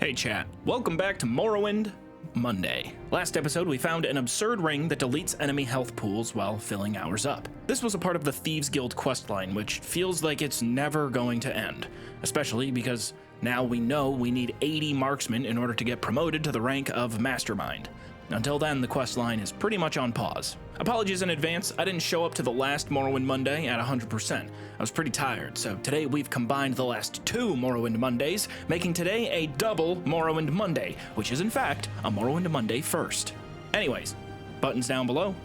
Hey chat, welcome back to Morrowind Monday. Last episode we found an absurd ring that deletes enemy health pools while filling ours up. This was a part of the Thieves Guild questline, which feels like it's never going to end, especially because now we know we need 80 marksmen in order to get promoted to the rank of Mastermind. Until then, the questline is pretty much on pause. Apologies in advance, I didn't show up to the last Morrowind Monday at 100%. I was pretty tired, so today we've combined the last two Morrowind Mondays, making today a double Morrowind Monday, which is in fact a Morrowind Monday first. Anyways, buttons down below.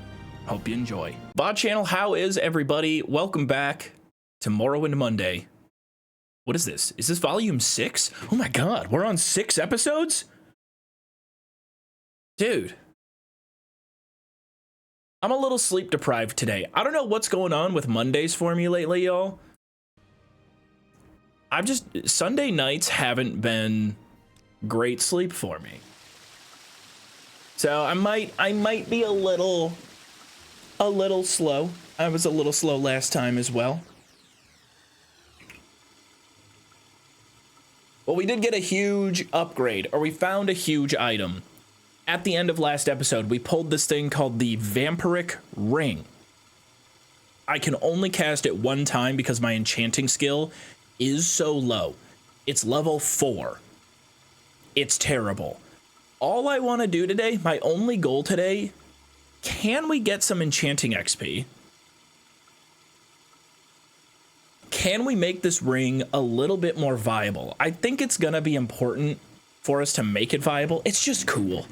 Hope you enjoy. Bot channel, how is everybody? Welcome back to Morrowind Monday. What is this? Is this volume 6? Oh my god, we're on 6 episodes? Dude, I'm a little sleep deprived today. I don't know what's going on with Mondays for me lately, y'all. Sunday nights haven't been great sleep for me. So I might be a little slow. I was a little slow last time as well. Well, we did get a huge upgrade, or we found a huge item. At the end of last episode, we pulled this thing called the Vampiric Ring. I can only cast it one time because my enchanting skill is so low. It's level 4. It's terrible. All I want to do today, my only goal today, can we get some enchanting XP? Can we make this ring a little bit more viable? I think it's going to be important for us to make it viable. It's just cool.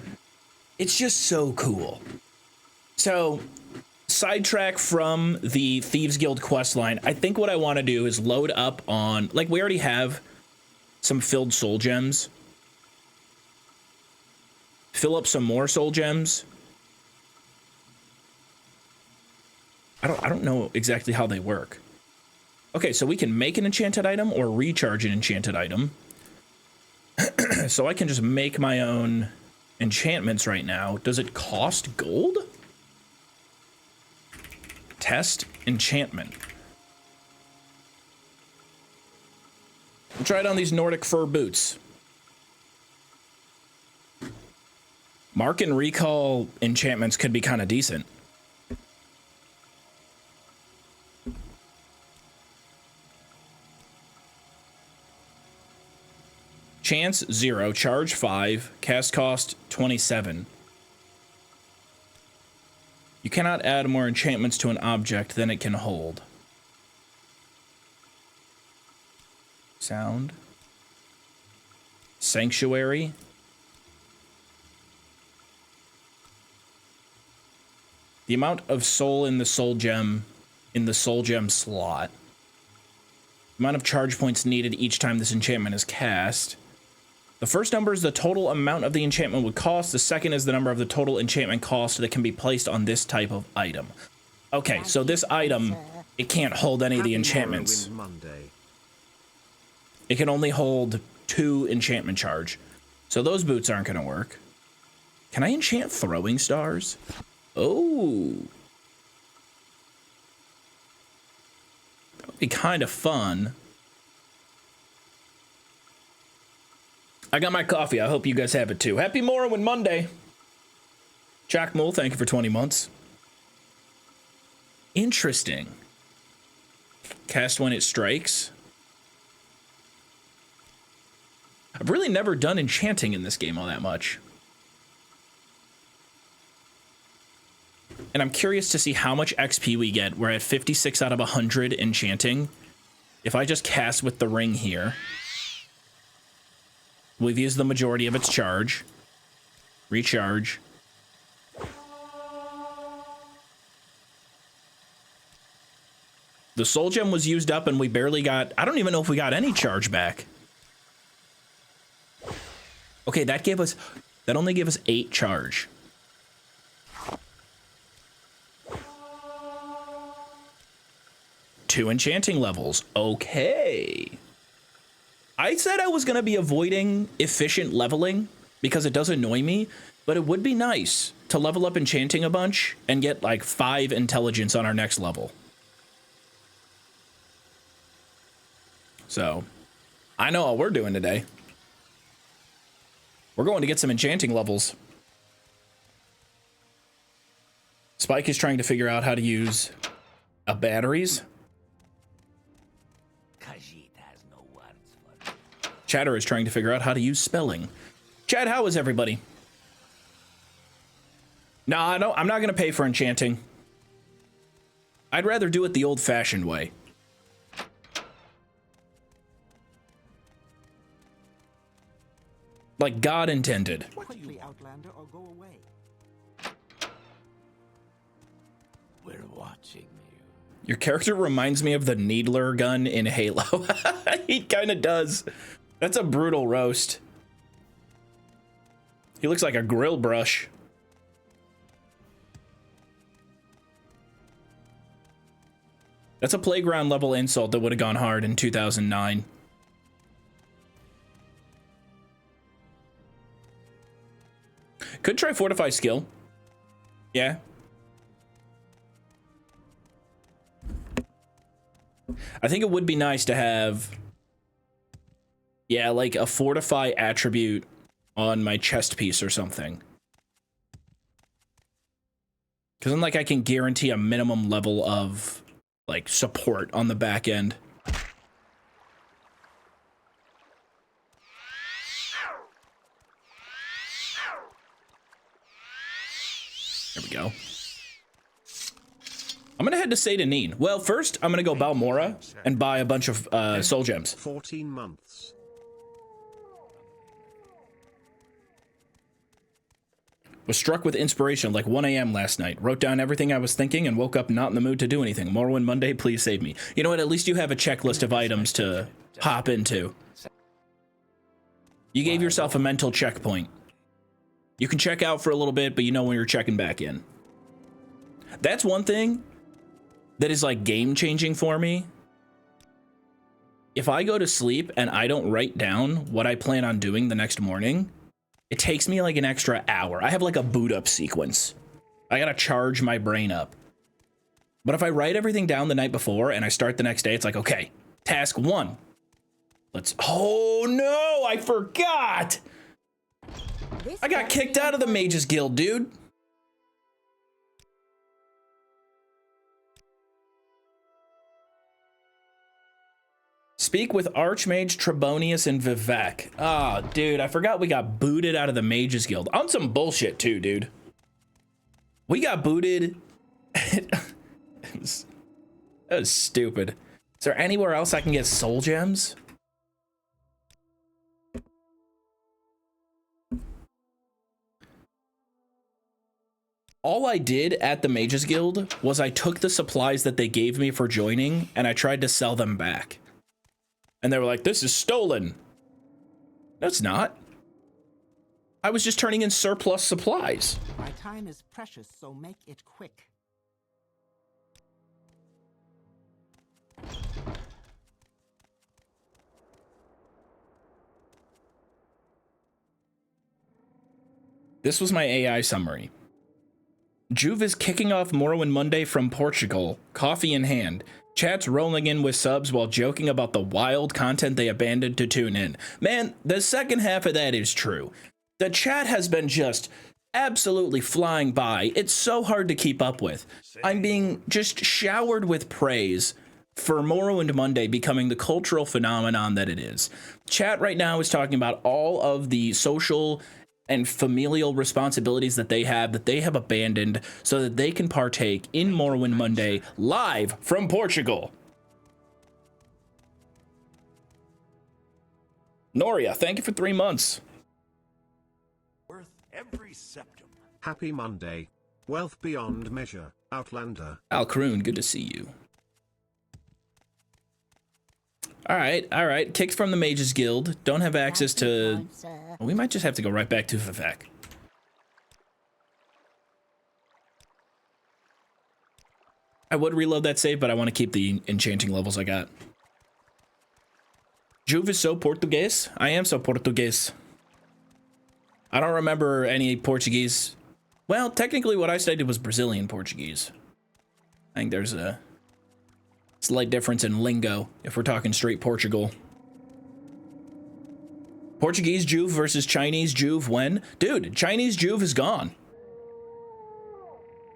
It's just so cool. So, sidetrack from the Thieves Guild questline. I think what I want to do is load up on, like, we already have some filled soul gems. Fill up some more soul gems. I don't know exactly how they work. Okay, so we can make an enchanted item or recharge an enchanted item. So I can just make my own enchantments right now. Does it cost gold? Test enchantment. We'll try it on these Nordic fur boots. Mark and recall enchantments could be kind of decent. Chance 0, charge 5, cast cost 27. You cannot add more enchantments to an object than it can hold. Sound. Sanctuary. The amount of soul in the soul gem slot. Amount of charge points needed each time this enchantment is cast. The first number is the total amount of the enchantment would cost. The second is the number of the total enchantment cost that can be placed on this type of item. Okay, so this item, it can't hold any of the enchantments. It can only hold 2 enchantment charge. So those boots aren't going to work. Can I enchant throwing stars? Oh. That would be kind of fun. I got my coffee. I hope you guys have it too. Happy Morrowind Monday. Jack Mole, thank you for 20 months. Interesting. Cast when it strikes. I've really never done enchanting in this game all that much. And I'm curious to see how much XP we get. We're at 56 out of 100 enchanting. If I just cast with the ring here. We've used the majority of its charge. Recharge. The soul gem was used up and we barely got... I don't even know if we got any charge back. Okay, that only gave us 8 charge. Two enchanting levels. Okay. I said I was going to be avoiding efficient leveling because it does annoy me, but it would be nice to level up enchanting a bunch and get like 5 intelligence on our next level. So, I know what we're doing today. We're going to get some enchanting levels. Spike is trying to figure out how to use batteries. Chatter is trying to figure out how to use spelling. Chad, how is everybody? No, I'm not going to pay for enchanting. I'd rather do it the old-fashioned way. Like God intended. Quickly, Outlander, or go away. We're watching you. Your character reminds me of the Needler gun in Halo. He kind of does. That's a brutal roast. He looks like a grill brush. That's a playground level insult that would have gone hard in 2009. Could try Fortify skill. Yeah. I think it would be nice to have, yeah, like a Fortify attribute on my chest piece or something. Because then, like, I can guarantee a minimum level of, like, support on the back end. There we go. I'm gonna head to Satanin. Well, first, I'm gonna go Balmora and buy a bunch of soul gems. 14 months. Was struck with inspiration like 1 a.m. last night. Wrote down everything I was thinking and woke up not in the mood to do anything. Morrowind Monday, please save me. You know what? At least you have a checklist of items to hop into. You gave yourself a mental checkpoint. You can check out for a little bit, but you know when you're checking back in. That's one thing that is like game changing for me. If I go to sleep and I don't write down what I plan on doing the next morning, it takes me like an extra hour. I have like a boot up sequence. I gotta charge my brain up. But if I write everything down the night before and I start the next day, it's like, okay, task 1. Oh no, I forgot. I got kicked out of the Mages Guild, dude. Speak with Archmage, Trebonius, and Vivek. Oh, dude, I forgot we got booted out of the Mages Guild. On some bullshit, too, dude. We got booted. That was stupid. Is there anywhere else I can get soul gems? All I did at the Mages Guild was I took the supplies that they gave me for joining and I tried to sell them back. And they were like, this is stolen. No, it's not. I was just turning in surplus supplies. My time is precious, so make it quick. This was my AI summary. Joov is kicking off Morrowind Monday from Portugal, coffee in hand. Chat's rolling in with subs while joking about the wild content they abandoned to tune in. Man, the second half of that is true. The chat has been just absolutely flying by. It's so hard to keep up with. I'm being just showered with praise for Morrowind Monday becoming the cultural phenomenon that it is. Chat right now is talking about all of the social and familial responsibilities that they have abandoned so that they can partake in Morrowind Monday live from Portugal. Noria, thank you for 3 months. Worth every septum. Happy Monday. Wealth beyond measure. Outlander. Al Kroon, good to see you. All right. Kicked from the Mages Guild. Don't have access to... We might just have to go right back to Vivek. I would reload that save, but I want to keep the enchanting levels I got. Joov is so Portuguese. I am so Portuguese. I don't remember any Portuguese. Well, technically what I studied was Brazilian Portuguese. I think there's a slight difference in lingo if we're talking straight Portugal. Portuguese Joov versus Chinese Joov when? Dude, Chinese Joov is gone.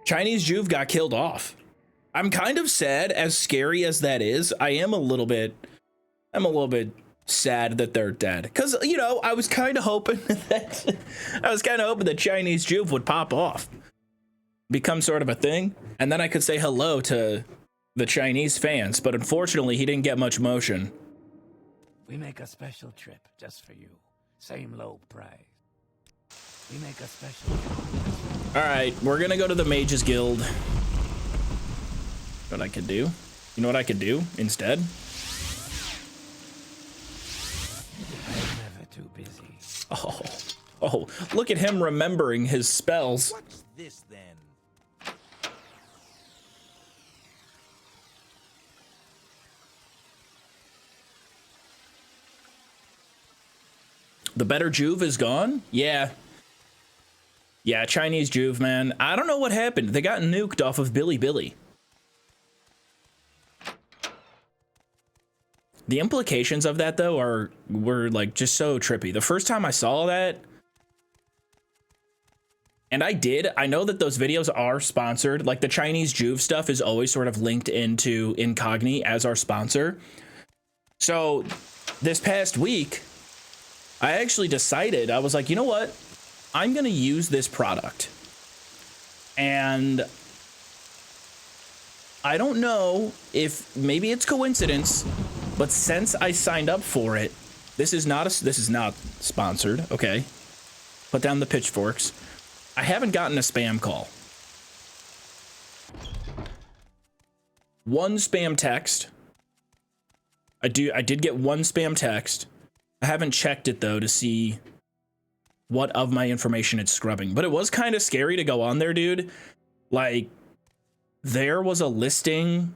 Chinese Joov got killed off. I'm kind of sad, as scary as that is. I'm a little bit sad that they're dead. Because, you know, I was kind of hoping that Chinese Joov would pop off, become sort of a thing, and then I could say hello to the Chinese fans, but unfortunately he didn't get much motion. We make a special trip just for you. Same low price. We make a special trip. All right, we're gonna go to the Mages Guild. What I could do? You know what I could do instead? I'm never too busy. Oh, look at him remembering his spells. What's this then? The better Joov is gone? Yeah. Yeah, Chinese Joov, man. I don't know what happened. They got nuked off of Billy. The implications of that, though, were like just so trippy. The first time I saw that, and I know that those videos are sponsored. Like the Chinese Joov stuff is always sort of linked into Incogni as our sponsor. So this past week, I actually decided, I was like, you know what? I'm going to use this product. And I don't know if maybe it's coincidence, but since I signed up for it, this is not sponsored, okay? Put down the pitchforks. I haven't gotten a spam call. One spam text. I did get one spam text. I haven't checked it though to see what of my information it's scrubbing, but it was kind of scary to go on there, dude. Like, there was a listing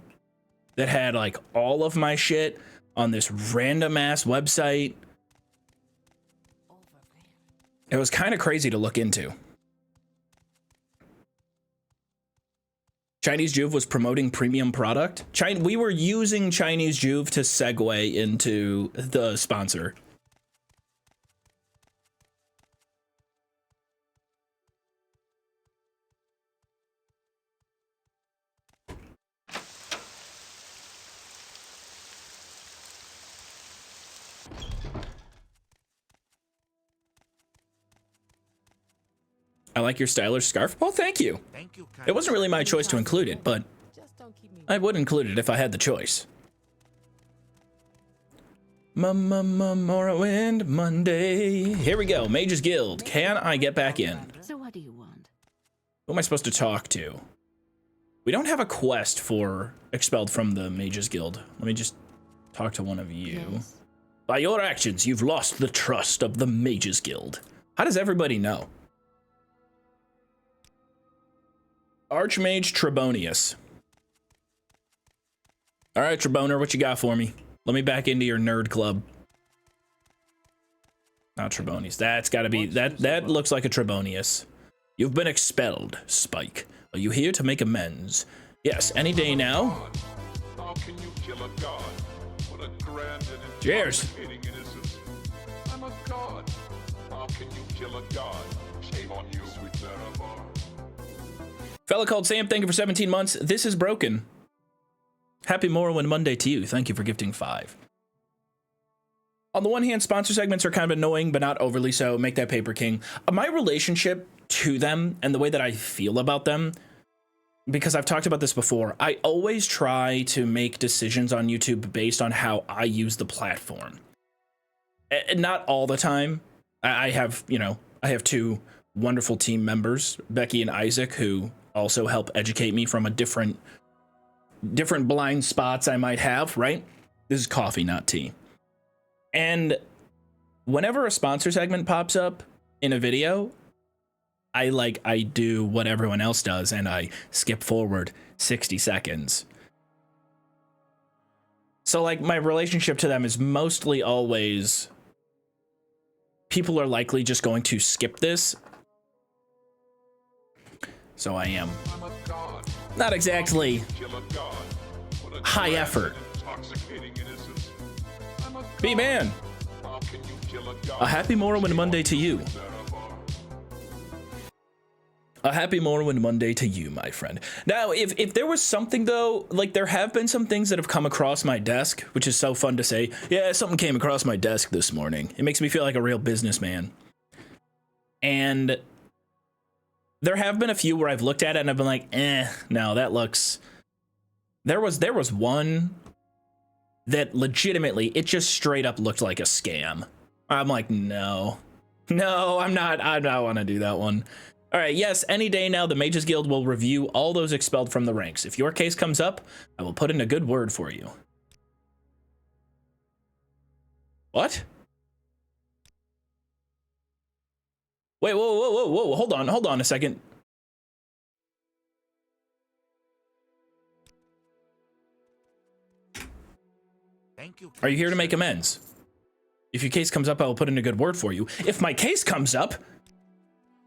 that had like all of my shit on this random ass website. It was kind of crazy to look into. Chinese Joov was promoting premium product. We were using Chinese Joov to segue into the sponsor. I like your stylish scarf. Well, thank you. It wasn't really my choice to include it, but I would include it if I had the choice. Morrowind Monday. Here we go. Mages Guild. Can I get back in? So what do you want? Who am I supposed to talk to? We don't have a quest for expelled from the Mages Guild. Let me just talk to one of you. Yes. By your actions, you've lost the trust of the Mages Guild. How does everybody know? Archmage Trebonius. All right, Treboner, what you got for me? Let me back into your nerd club. Not Trebonius. That's got to be that looks like a Trebonius. You've been expelled, Spike. Are you here to make amends? Yes, any day now. How can you kill a god? What a grand and Cheers. intoxicating innocence. I'm a god. How can you kill a god? Shame on you, sweet Zarabar. Fella called Sam, thank you for 17 months. This is broken. Happy Morrowind Monday to you. Thank you for gifting 5. On the one hand, sponsor segments are kind of annoying, but not overly so. Make that paper king. My relationship to them and the way that I feel about them, because I've talked about this before, I always try to make decisions on YouTube based on how I use the platform. Not all the time. I have 2 wonderful team members, Becky and Isaac, who also help educate me from a different blind spots I might have, right? This is coffee, not tea. And whenever a sponsor segment pops up in a video, I do what everyone else does and I skip forward 60 seconds. So like my relationship to them is mostly always people are likely just going to skip this. So I am not exactly high effort. B-Man. kill a god? A happy Morrowind Monday to you. A happy Morrowind Monday to you, my friend. Now, if there was something, though, like, there have been some things that have come across my desk, which is so fun to say. Yeah, something came across my desk this morning. It makes me feel like a real businessman. And there have been a few where I've looked at it and I've been like, no, that looks... There was one that legitimately, it just straight up looked like a scam. I'm like, no, I don't want to do that one. All right, yes, any day now, the Mages Guild will review all those expelled from the ranks. If your case comes up, I will put in a good word for you. What? Wait, whoa, hold on a second. Thank you. Are you here to make amends? If your case comes up, I will put in a good word for you. If my case comes up,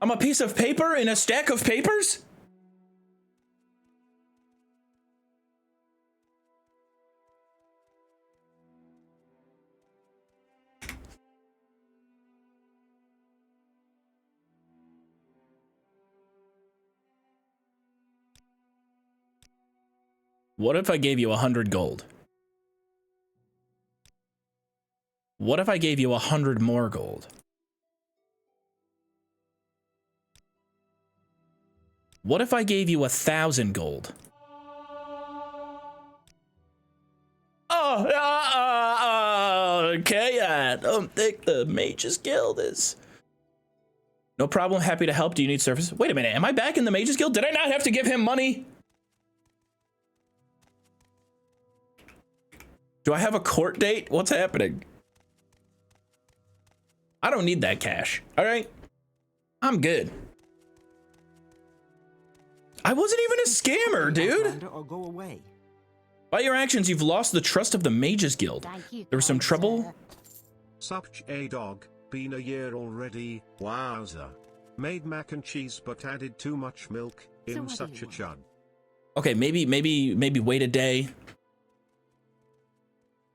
I'm a piece of paper in a stack of papers? What if I gave you 100 gold? What if I gave you 100 more gold? What if I gave you 1,000 gold? Okay, I don't think the Mages Guild is... No problem, happy to help. Do you need service? Wait a minute, am I back in the Mages Guild? Did I not have to give him money? Do I have a court date? What's happening? I don't need that cash, all right? I'm good. I wasn't even a scammer, dude. Or go away. By your actions, you've lost the trust of the Mages Guild. There was some trouble. Such a dog, been a year already, wowza. Made mac and cheese but added too much milk in such a chud. Okay, maybe wait a day.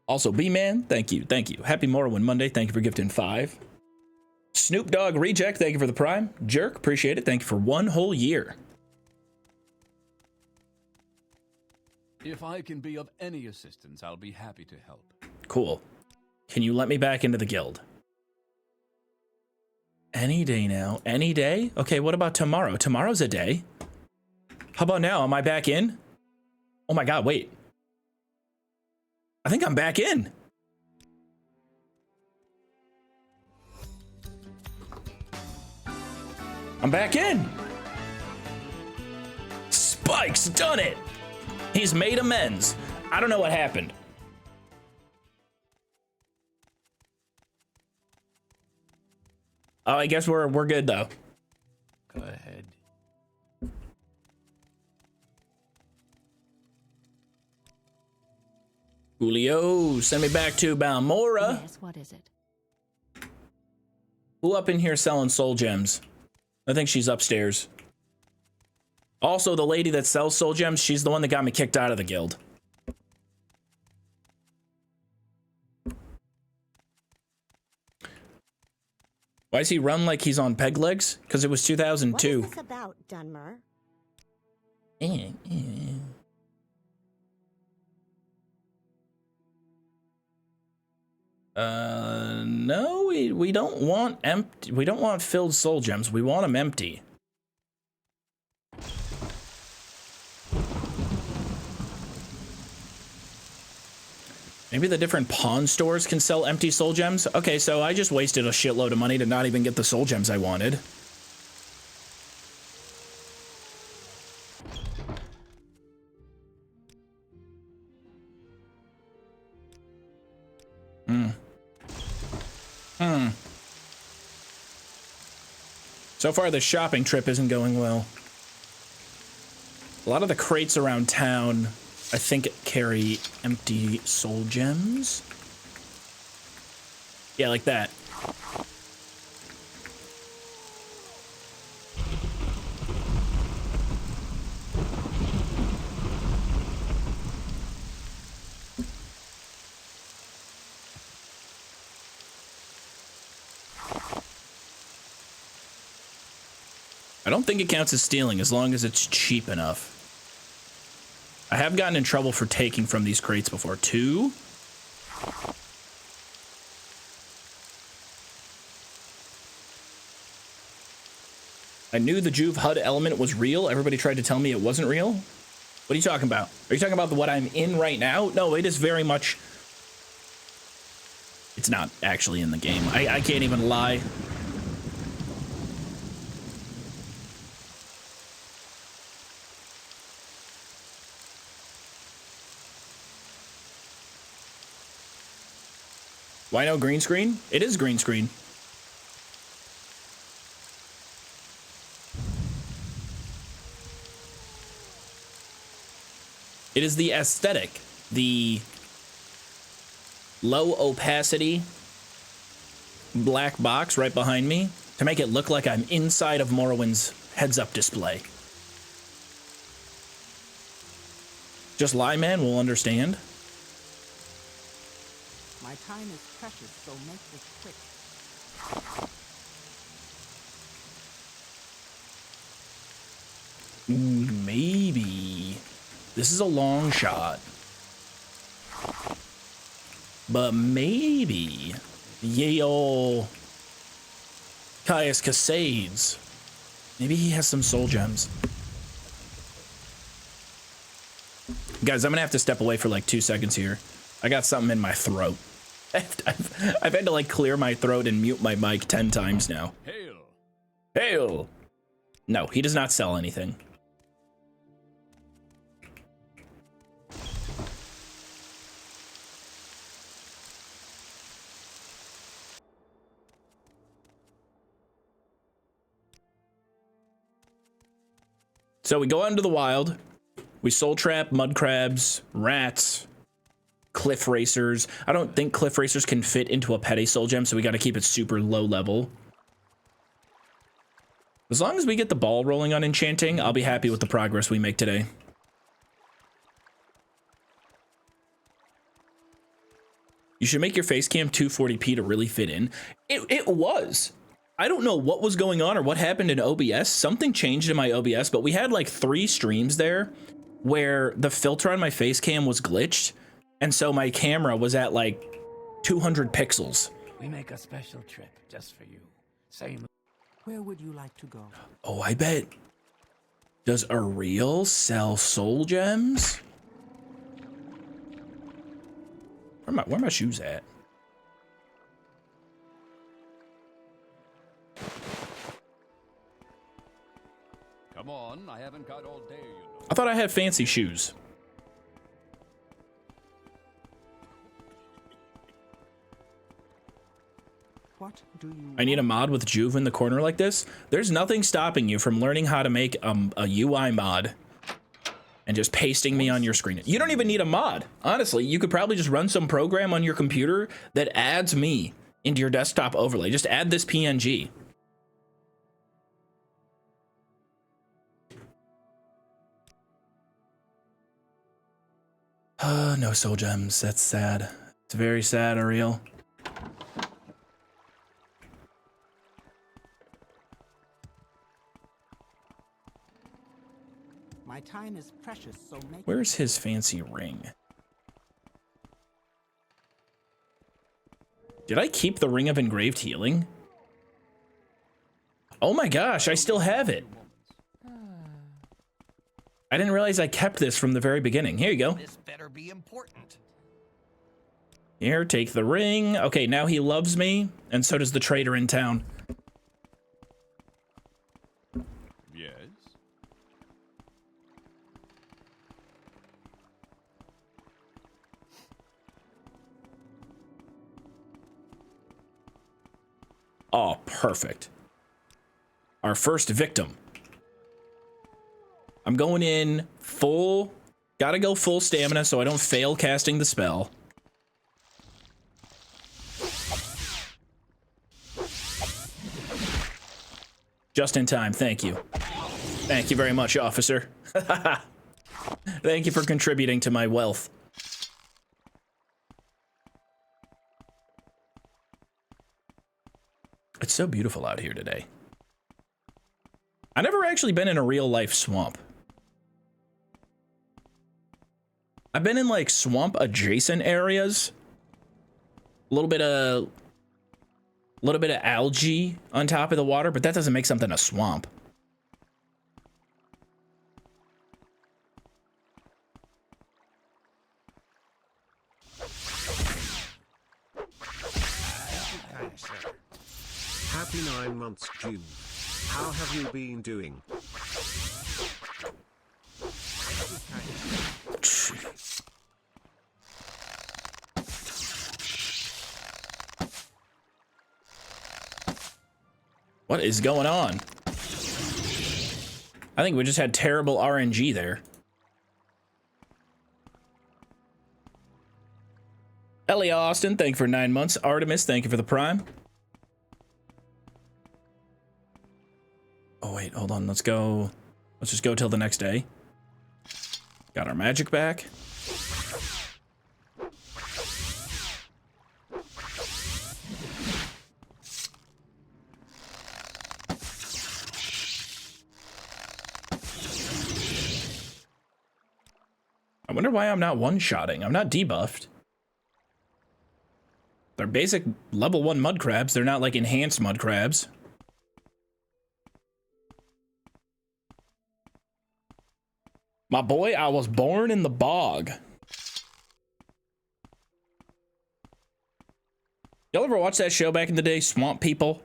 Also, B-Man, thank you. Happy Morrowind Monday, thank you for gifting 5. Snoop Dogg Reject, thank you for the Prime. Jerk, appreciate it, thank you for 1 whole year. If I can be of any assistance, I'll be happy to help. Cool. Can you let me back into the guild? Any day now. Any day? Okay, what about tomorrow? Tomorrow's a day. How about now? Am I back in? Oh my god, wait. I think I'm back in. I'm back in. Spike's done it. He's made amends. I don't know what happened. Oh, I guess we're good though. Go ahead. Julio, send me back to Balmora. Yes, what is it? Who up in here selling soul gems? I think she's upstairs. Also, the lady that sells soul gems, she's the one that got me kicked out of the guild. Why does he run like he's on peg legs? Because it was 2002. What is this about, Dunmer? No, we don't want empty. We don't want filled soul gems. We want them empty. Maybe the different pawn stores can sell empty soul gems. Okay, so I just wasted a shitload of money to not even get the soul gems I wanted. So far, the shopping trip isn't going well. A lot of the crates around town, I think, carry empty soul gems. Yeah, like that. I don't think it counts as stealing as long as it's cheap enough. I have gotten in trouble for taking from these crates before. 2. I knew the Joov HUD element was real. Everybody tried to tell me it wasn't real. What are you talking about? Are you talking about what I'm in right now? No, it is very much... It's not actually in the game. I can't even lie. Why no green screen? It is green screen. It is the aesthetic, the low opacity black box right behind me to make it look like I'm inside of Morrowind's heads-up display. Just lie, man, we'll understand. My time is precious, so make this quick. Maybe. This is a long shot. But maybe. Ye ol' Caius Casades. Maybe he has some soul gems. Guys, I'm gonna have to step away for like 2 seconds here. I got something in my throat. I've had to like clear my throat and mute my mic 10 times now. Hail! Hail! No, he does not sell anything. So we go out into the wild. We soul trap mud crabs, rats, cliff racers. I don't think cliff racers can fit into a petty soul gem, so we got to keep it super low level. As long as we get the ball rolling on enchanting, I'll be happy with the progress we make today. You should make your face cam 240p to really fit in. It was. I don't know what was going on or what happened in OBS. Something changed in my OBS, but we had like 3 streams there where the filter on my face cam was glitched. And so my camera was at like 200 pixels. We make a special trip just for you. Same. Where would you like to go? Oh, I bet. Does Ariel sell soul gems? Where are my shoes at? Come on, I haven't got all day, you know. I thought I had fancy shoes. What do you I need a mod with Joov in the corner like this. There's nothing stopping you from learning how to make a UI mod and just pasting me on your screen. You don't even need a mod. Honestly, you could probably just run some program on your computer that adds me into your desktop overlay. Just add this PNG. No soul gems. That's sad. It's very sad, Ariel. My time is precious, so make Where's his fancy ring? Did I keep the Ring of Engraved Healing? Oh my gosh, I still have it. I didn't realize I kept this from the very beginning. Here you go. This better be important. Here, take the ring. Okay, now he loves me, and so does the trader in town. Yes? Oh, perfect. Our first victim. I'm going in full, gotta go full stamina so I don't fail casting the spell. Just in time, thank you. Thank you very much, officer. Thank you for contributing to my wealth. It's so beautiful out here today. I never actually been in a real life swamp. I've been in like swamp adjacent areas. A little bit of algae on top of the water, but that doesn't make something a swamp. Happy 9 months, June. How have you been doing? What is going on? I think we just had terrible RNG there. Ellie Austin, thank you for 9 months. Artemis, thank you for the Prime. Oh, wait, hold on. Let's go. Let's just go till the next day. Got our magic back. I wonder why I'm not one-shotting. I'm not debuffed. They're basic level 1 mud crabs. They're not like enhanced mud crabs. My boy, I was born in the bog. Y'all ever watch that show back in the day, Swamp People?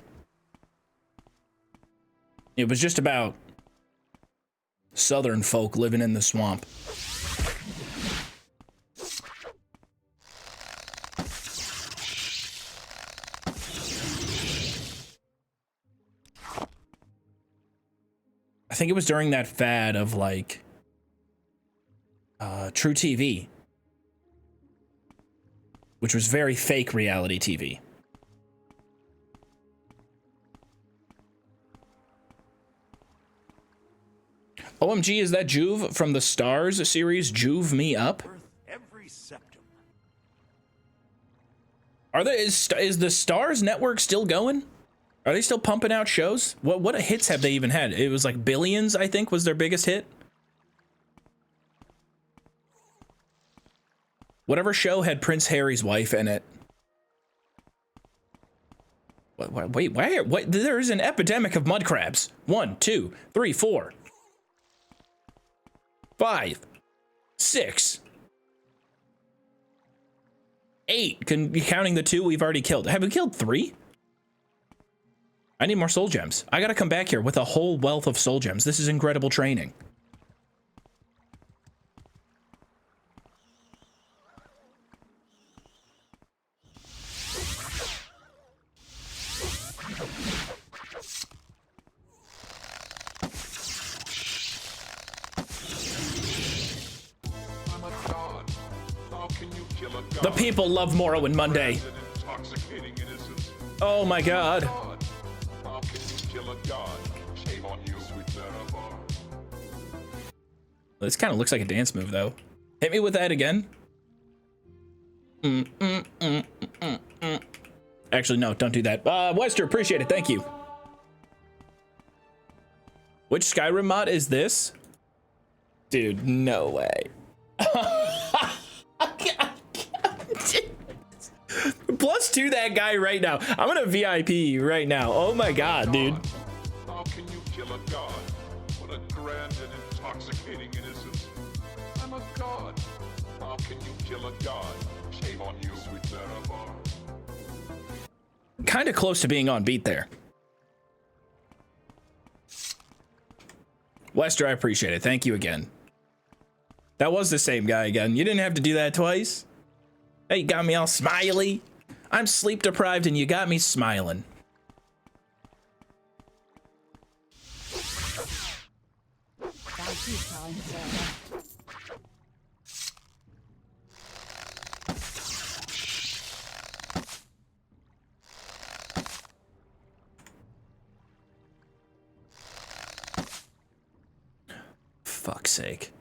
It was just about southern folk living in the swamp. I think it was during that fad of like True TV, which was very fake reality TV. OMG, is that Joov from the Stars series, Joov Me Up? Are they, is the Stars network still going? Are they still pumping out shows? What hits have they even had? It was like Billions, I think, was their biggest hit. Whatever show had Prince Harry's wife in it. Wait, why? What? There's an epidemic of mud crabs. 1, 2, 3, 4, 5, 6, 8. Counting the 2 we've already killed. Have we killed 3? I need more soul gems. I gotta come back here with a whole wealth of soul gems. This is incredible training. I'm a god. How can you kill a god? The people love Morrowind Monday. An intoxicating innocence. Oh my god. God. How can you kill a god? Shame on you, sweet Therabar. This kind of looks like a dance move, though. Hit me with that again. Actually, no, don't do that. Wester, appreciate it. Thank you. Which Skyrim mod is this? Dude, no way. +2 that guy right now. I'm gonna VIP right now. Oh my god, dude. How can you kill a god? What a grand and intoxicating innocence. I'm a god. How can you kill a god? Shame on you, sweet Therabar. Kind of close to being on beat there. Wester, I appreciate it. Thank you again. That was the same guy again. You didn't have to do that twice. Hey, you got me all smiley. I'm sleep deprived and you got me smiling. Thank you, kind sir. Fuck's sake.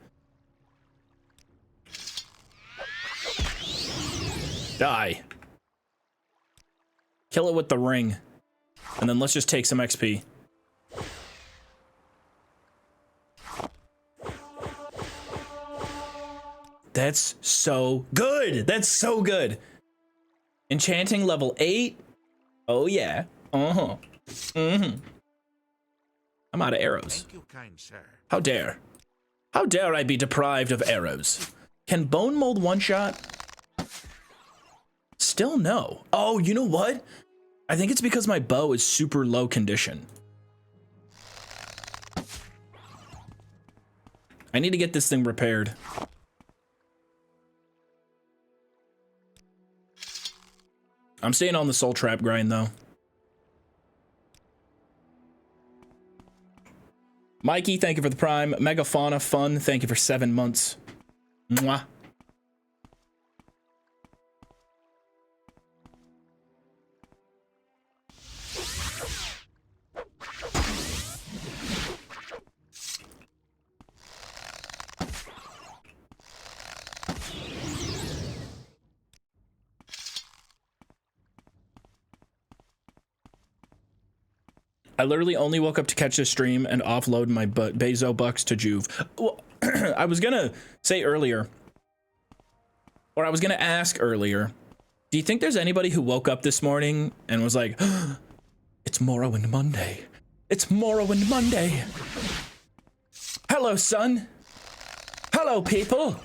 Die. Kill it with the ring. And then let's just take some XP. That's so good. That's so good. Enchanting level 8. Oh yeah. Uh-huh. Mm-hmm. I'm out of arrows. Thank you, kind sir. How dare? How dare I be deprived of arrows? Can bone mold one shot? Still no. Oh, you know what? I think it's because my bow is super low condition. I need to get this thing repaired. I'm staying on the soul trap grind though. Mikey, thank you for the prime. Megafauna Fun, thank you for 7 months. Mwah. I literally only woke up to catch this stream and offload my Bezo bucks to Joov. Well, I was gonna say earlier, or I was gonna ask earlier, do you think there's anybody who woke up this morning and was like, it's Morrowind Monday. It's Morrowind Monday. Hello, son. Hello, people.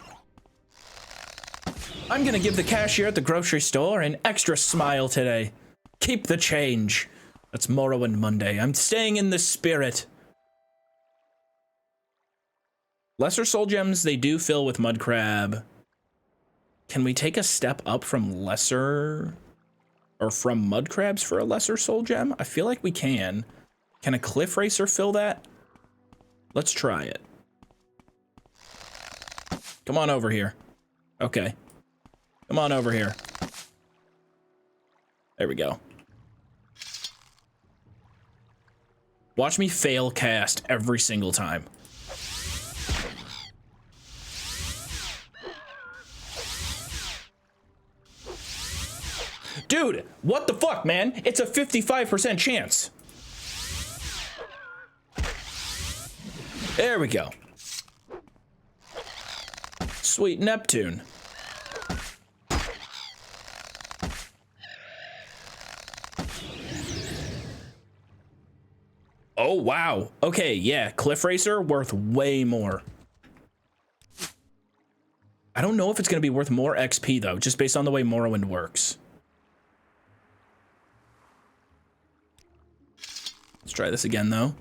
I'm gonna give the cashier at the grocery store an extra smile today. Keep the change. That's Morrowind Monday. I'm staying in the spirit. Lesser soul gems, they do fill with mud crab. Can we take a step up from lesser or from mud crabs for a lesser soul gem? I feel like we can. Can a cliff racer fill that? Let's try it. Come on over here. Okay. Come on over here. There we go. Watch me fail cast every single time. Dude, what the fuck, man? It's a 55% chance. There we go. Sweet Neptune. Oh, wow. Okay, yeah, Cliff Racer worth way more. I don't know if it's going to be worth more XP, though, just based on the way Morrowind works. Let's try this again, though.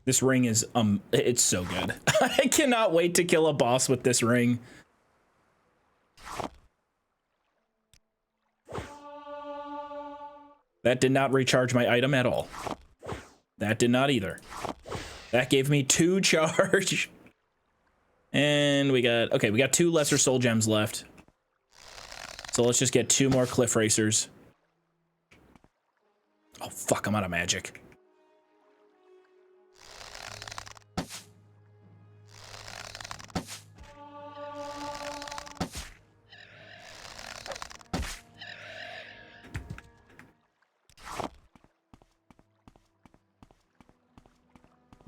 This ring is, it's so good. I cannot wait to kill a boss with this ring. That did not recharge my item at all. That did not either. That gave me 2 charge. And we got, okay, we got 2 lesser soul gems left. So let's just get 2 more cliff racers. Oh, fuck, I'm out of magic.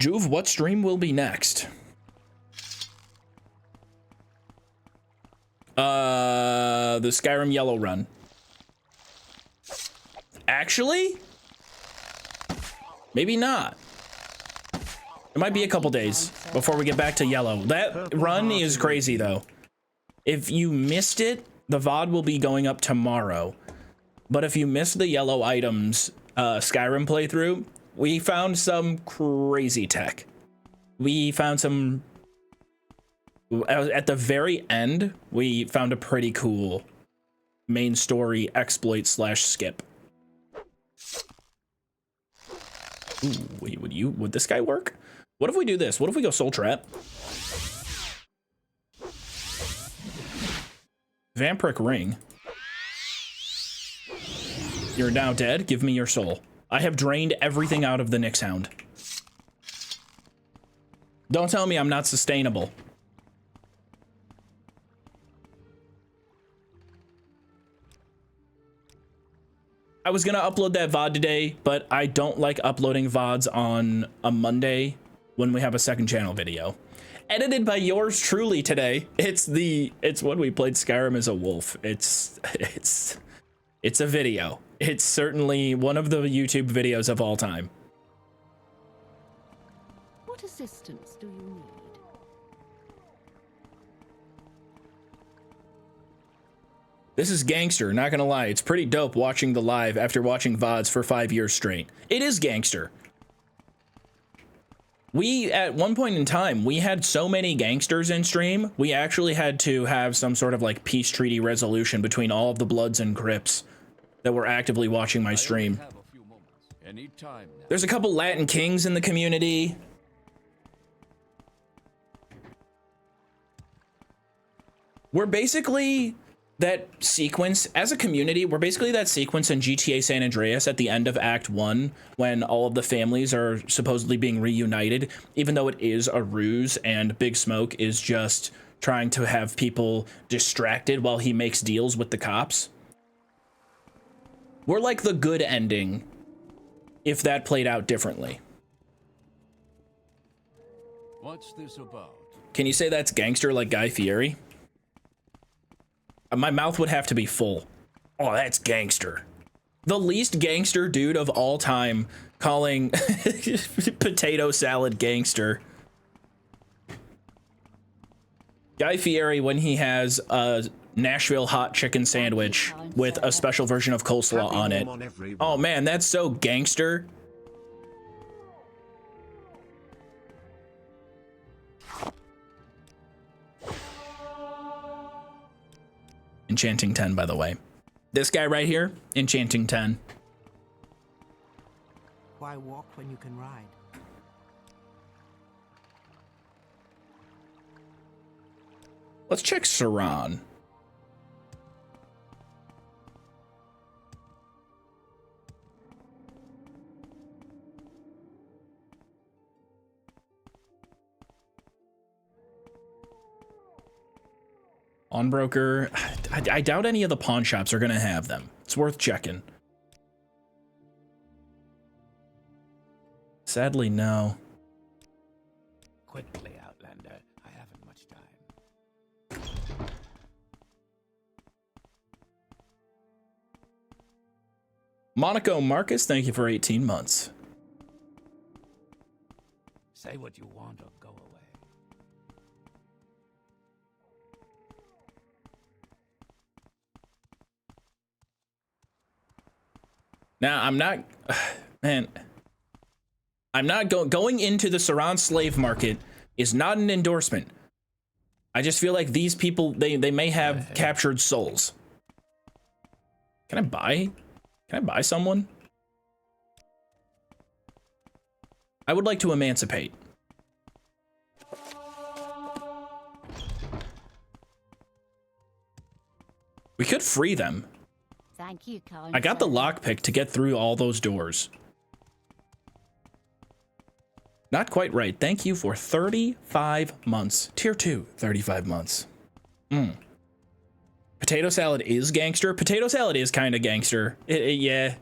Joov, what stream will be next? The Skyrim Yellow Run. Actually? Maybe not. It might be a couple days before we get back to Yellow. That run is crazy, though. If you missed it, the VOD will be going up tomorrow. But if you missed the Yellow items Skyrim playthrough, we found some crazy tech. We found some... At the very end, we found a pretty cool main story exploit / skip. Ooh, wait, would this guy work? What if we do this? What if we go Soul Trap? Vampiric Ring. You're now dead. Give me your soul. I have drained everything out of the Nyx Hound. Don't tell me I'm not sustainable. I was gonna upload that VOD today, but I don't like uploading VODs on a Monday when we have a second channel video. Edited by yours truly today. It's when we played Skyrim as a wolf. It's a video. It's certainly one of the YouTube videos of all time. What assistance do you need? This is gangster, not gonna lie. It's pretty dope watching the live after watching VODs for 5 years straight. It is gangster. We, at one point in time, we had so many gangsters in stream, we actually had to have some sort of like peace treaty resolution between all of the Bloods and Crips that were actively watching my stream. There's a couple Latin kings in the community. We're basically that sequence, as a community, we're basically that sequence in GTA San Andreas at the end of Act 1 when all of the families are supposedly being reunited, even though it is a ruse and Big Smoke is just trying to have people distracted while he makes deals with the cops. We're like the good ending if that played out differently. What's this about? Can you say that's gangster like Guy Fieri? My mouth would have to be full. Oh, that's gangster. The least gangster dude of all time calling potato salad gangster. Guy Fieri when he has a Nashville hot chicken sandwich with a special version of coleslaw on it. Oh man, that's so gangster. Enchanting 10, by the way. This guy right here, Enchanting 10. Why walk when you can ride? Let's check Saran. Pawnbroker, I doubt any of the pawn shops are gonna have them. It's worth checking. Sadly, no. Quickly, Outlander. I haven't much time. Monaco Marcus, thank you for 18 months. Say what you want or go away. Now, I'm not, man, I'm not going into the Saran slave market is not an endorsement. I just feel like these people, they may have captured souls. Can I buy someone? I would like to emancipate. We could free them. Thank you, kind I got the sir. lockpick to get through all those doors. Not quite right. Thank you for 35 months. Tier 2, 35 months. Potato salad is gangster. Potato salad is kind of gangster. Yeah.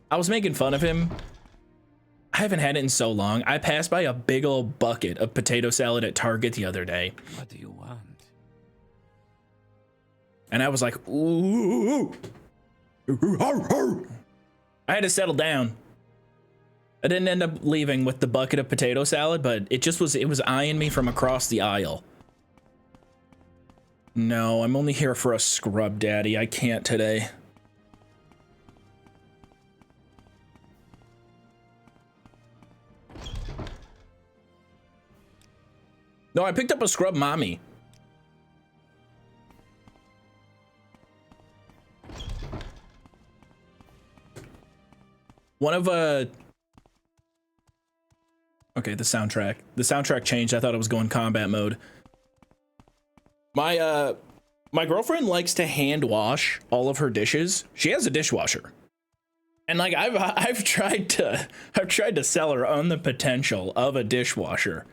I was making fun of him. I haven't had it in so long. I passed by a big old bucket of potato salad at Target the other day. What do you want? And I was like, ooh. I had to settle down. I didn't end up leaving with the bucket of potato salad, but it was eyeing me from across the aisle. No, I'm only here for a scrub, daddy. I can't today. No, I picked up a scrub mommy. One of okay, the soundtrack. The soundtrack changed. I thought it was going combat mode. My girlfriend likes to hand wash all of her dishes. She has a dishwasher. And like I've tried to sell her on the potential of a dishwasher.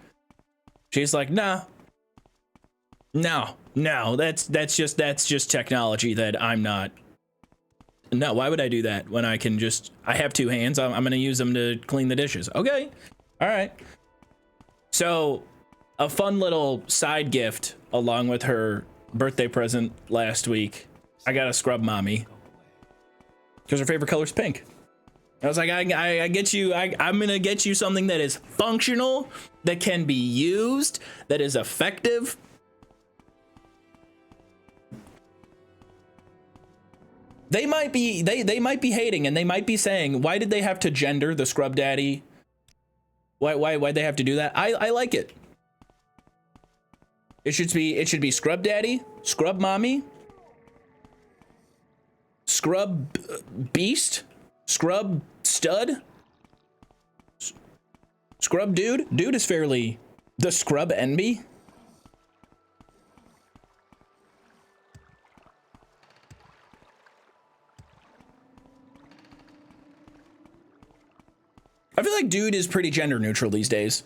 She's like, no, that's just technology that I'm not. No, why would I do that when I can I have two hands? I'm gonna use them to clean the dishes. Okay, all right. So, a fun little side gift along with her birthday present last week. I got a scrub mommy because her favorite color is pink. I was like, I get you. I'm gonna get you something that is functional, that can be used, that is effective. They might be hating, and they might be saying, why did they have to gender the scrub daddy? Why'd they have to do that? I like it. It should be scrub daddy, scrub mommy, scrub beast, scrub stud, scrub dude. Dude is fairly the scrub envy. I feel like dude is pretty gender neutral these days,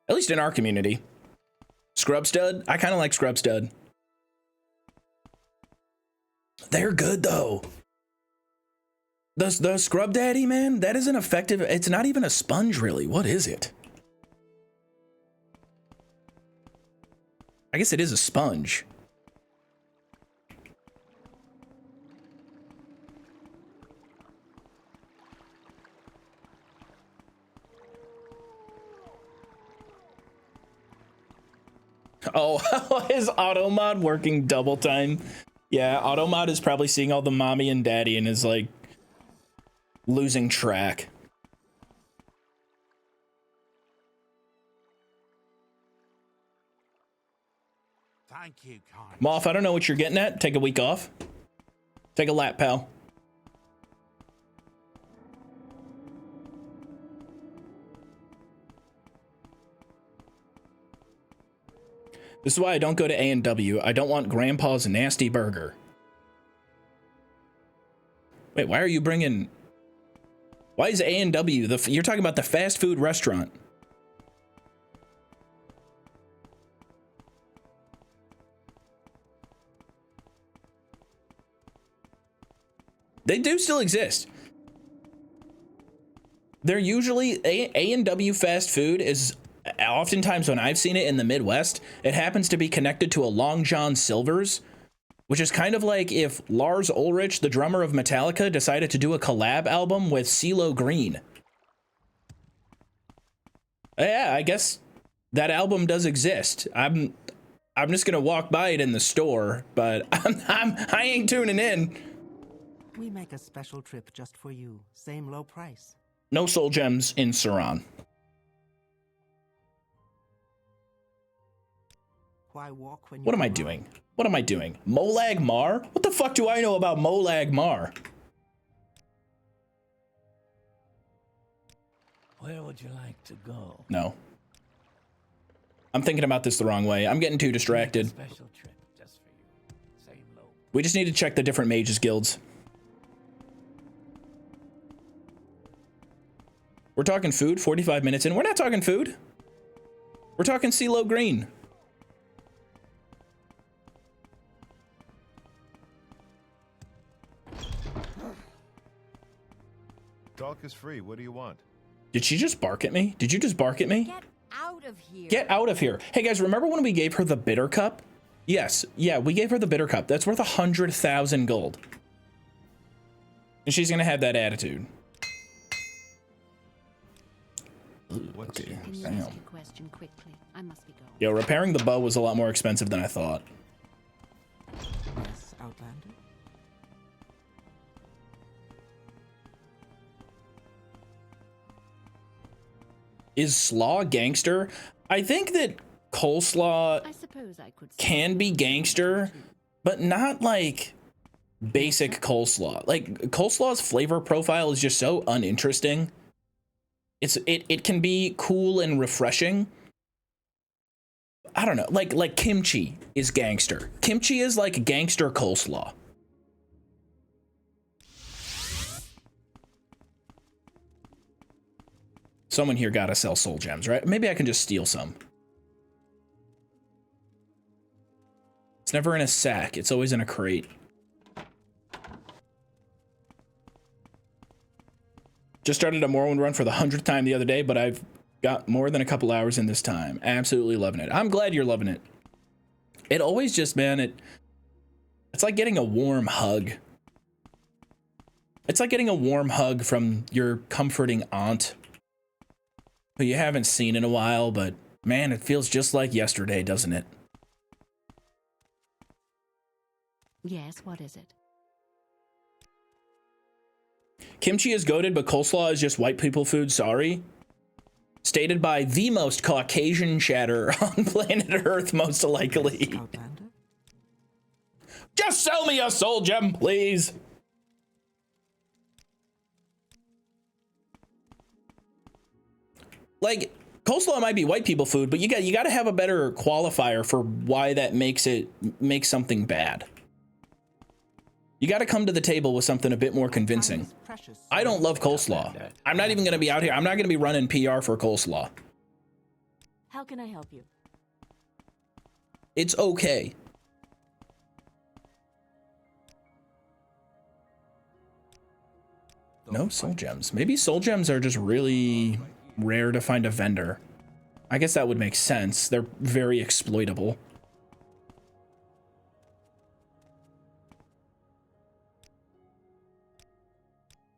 at least in our community. Scrub stud, I kind of like scrub stud. They're good though. The scrub daddy, man, that isn't effective. It's not even a sponge really. What is it? I guess it is a sponge. Oh, is Automod working double time? Yeah, Automod is probably seeing all the mommy and daddy and is like losing track. Thank you, kind. Moth, I don't know what you're getting at. Take a week off. Take a lap, pal. This is why I don't go to A&W. I don't want Grandpa's nasty burger. Wait, why are you bringing... Why is A&W the... You're talking about the fast food restaurant. They do still exist. They're usually... A&W fast food is... Oftentimes when I've seen it in the Midwest, it happens to be connected to a Long John Silver's, which is kind of like if Lars Ulrich, the drummer of Metallica, decided to do a collab album with CeeLo Green. Yeah, I guess that album does exist. I'm just gonna walk by it in the store, but I ain't tuning in. We make a special trip just for you. Same low price. No soul gems in Saran. Why walk when you What am I can doing? ride? What am I doing? Molag Mar? What the fuck do I know about Molag Mar? Where would you like to go? No. I'm thinking about this the wrong way. I'm getting too distracted. Special trip just for you. Same low. We just need to check the different mages guilds. We're talking food, 45 minutes in. We're not talking food. We're talking CeeLo Green. Talk is free. What do you want? Did she just bark at me? Did you just bark at me? Get out of here. Get out of here. Hey guys, remember when we gave her the bitter cup? Yes. Yeah, we gave her the bitter cup. That's worth 100,000 gold. And she's gonna have that attitude. What's Okay. Can you Damn. ask your question quickly? I must be going. Yo, repairing the bow was a lot more expensive than I thought. Yes, Outlander. Is slaw gangster? I think that coleslaw I suppose I could. can be gangster, but not like basic coleslaw. Like coleslaw's flavor profile is just so uninteresting. It can be cool and refreshing. I don't know. Like kimchi is gangster. Kimchi is like gangster coleslaw. Someone here gotta sell soul gems, right? Maybe I can just steal some. It's never in a sack. It's always in a crate. Just started a Morrowind run for the 100th time the other day, but I've Got more than a couple hours in this time. Absolutely loving it. I'm glad you're loving it. It always just, man, it's like getting a warm hug. It's like getting a warm hug from your comforting aunt who you haven't seen in a while, but man, it feels just like yesterday, doesn't it? Yes, what is it? Kimchi is goated, but coleslaw is just white people food, sorry. Stated by the most Caucasian chatter on planet Earth, most likely. Outlander? Just sell me a soul gem, please. Like, coleslaw might be white people food, but you got to have a better qualifier for why that makes something bad. You got to come to the table with something a bit more convincing. I don't love coleslaw. I'm not even going to be out here. I'm not going to be running PR for coleslaw. How can I help you? It's okay. No soul gems. Maybe soul gems are just really rare to find a vendor. I guess that would make sense. They're very exploitable.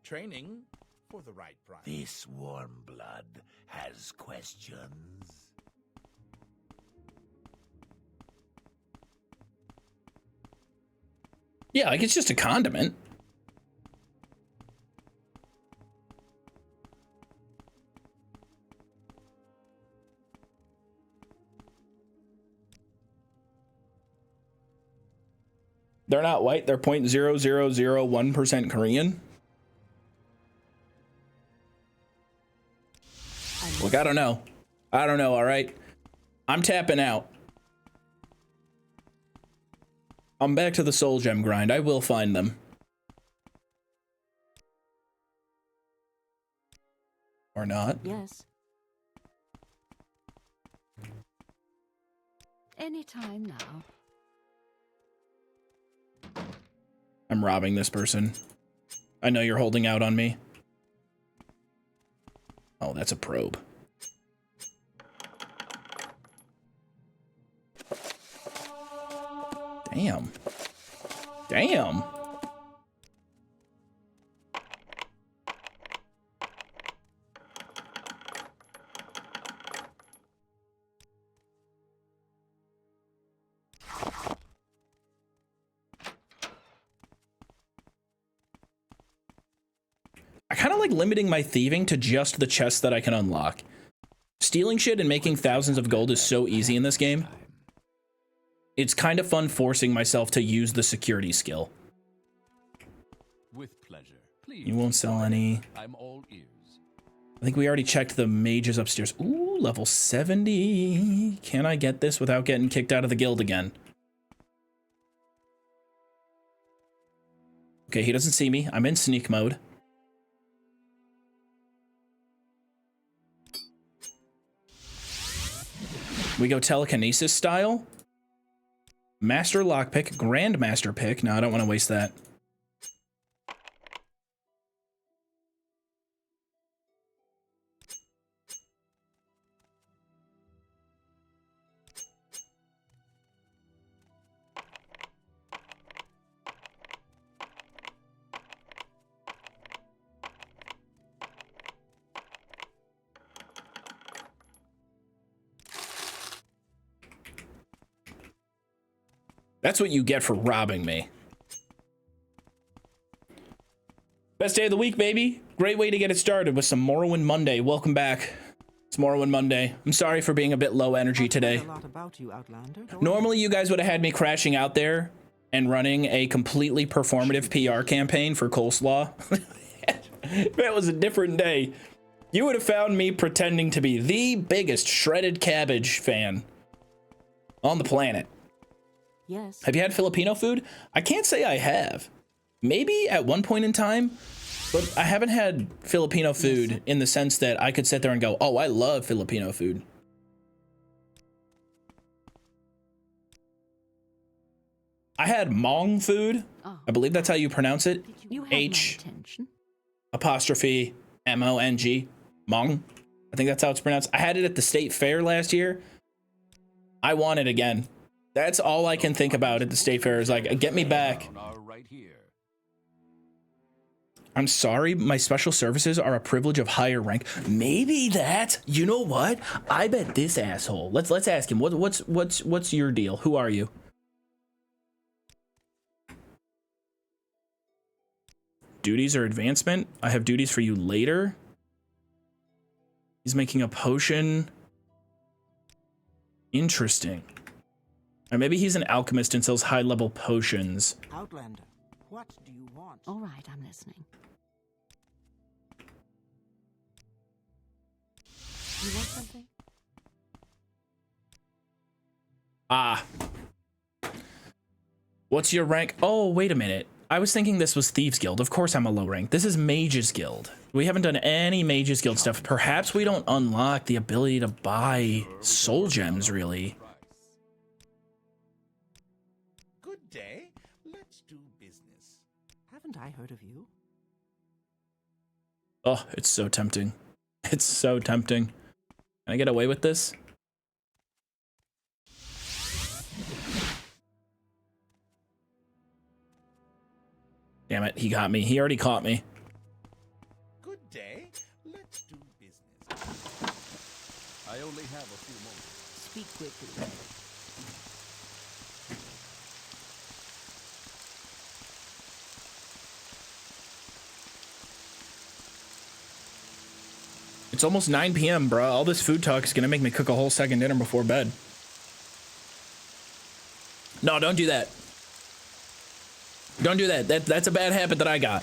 Training for the right price. This warm blood has questions. Yeah, like it's just a condiment. They're not white. They're 0.0001% Korean. Look, I don't know. I don't know, all right? I'm tapping out. I'm back to the soul gem grind. I will find them. Or not. Yes. Anytime now. I'm robbing this person. I know you're holding out on me. Oh, that's a probe. Damn. Damn. I kind of like limiting my thieving to just the chests that I can unlock. Stealing shit and making thousands of gold is so easy in this game. It's kind of fun forcing myself to use the security skill. With pleasure. Please. You won't sell any. I'm all ears. I think we already checked the mages upstairs. Ooh, level 70. Can I get this without getting kicked out of the guild again? Okay, he doesn't see me. I'm in sneak mode. We go telekinesis style. Master lockpick, grandmaster pick. No, I don't want to waste that. That's what you get for robbing me. Best day of the week, baby. Great way to get it started with some Morrowind Monday. Welcome back. It's Morrowind Monday. I'm sorry for being a bit low energy today. A lot about you, Outlander. Normally, you guys would have had me crashing out there and running a completely performative PR campaign for coleslaw. That was a different day. You would have found me pretending to be the biggest shredded cabbage fan on the planet. Yes. Have you had Filipino food? I can't say I have. Maybe at one point in time, but I haven't had Filipino food in the sense that I could sit there and go, oh, I love Filipino food. I had Hmong food. Oh. I believe that's how you pronounce it. You have H my attention. apostrophe M-O-N-G. Hmong. I think that's how it's pronounced. I had it at the state fair last year. I want it again. That's all I can think about at the state fair is like, get me back. Right here. I'm sorry, my special services are a privilege of higher rank. Maybe that. You know what? I bet this asshole. Let's ask him. What's your deal? Who are you? Duties or advancement? I have duties for you later. He's making a potion. Interesting. Or maybe he's an alchemist and sells high-level potions. Outlander, what do you want? All right, I'm listening. You want something? Ah. What's your rank? Oh, wait a minute. I was thinking this was Thieves Guild. Of course I'm a low rank. This is Mages Guild. We haven't done any Mages Guild stuff. Perhaps we don't unlock the ability to buy soul gems, really. Good day. Let's do business. Haven't I heard of you? Oh, it's so tempting. It's so tempting. Can I get away with this? Damn it, he got me. He already caught me. Good day. Let's do business. I only have a few moments. Speak quickly. It's almost 9 p.m., bro. All this food talk is gonna make me cook a whole second dinner before bed. No, don't do that. Don't do that. That's a bad habit that I got.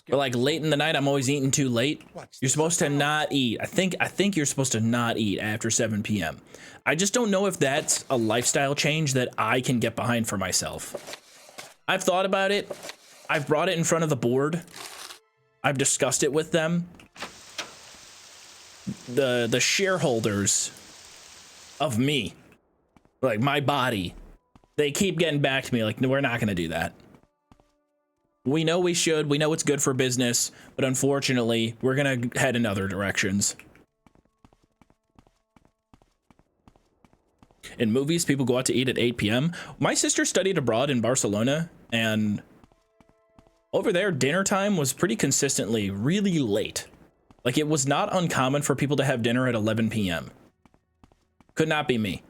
But like late in the night, I'm always eating too late. You're supposed to not eat. I think you're supposed to not eat after 7 p.m. I just don't know if that's a lifestyle change that I can get behind for myself. I've thought about it. I've brought it in front of the board. I've discussed it with them. The shareholders of me, like my body, they keep getting back to me like, no, we're not going to do that. We know we should. We know it's good for business, but unfortunately, we're going to head in other directions. In movies, people go out to eat at 8 p.m. My sister studied abroad in Barcelona, and over there, dinner time was pretty consistently really late. Like, it was not uncommon for people to have dinner at 11 p.m. Could not be me.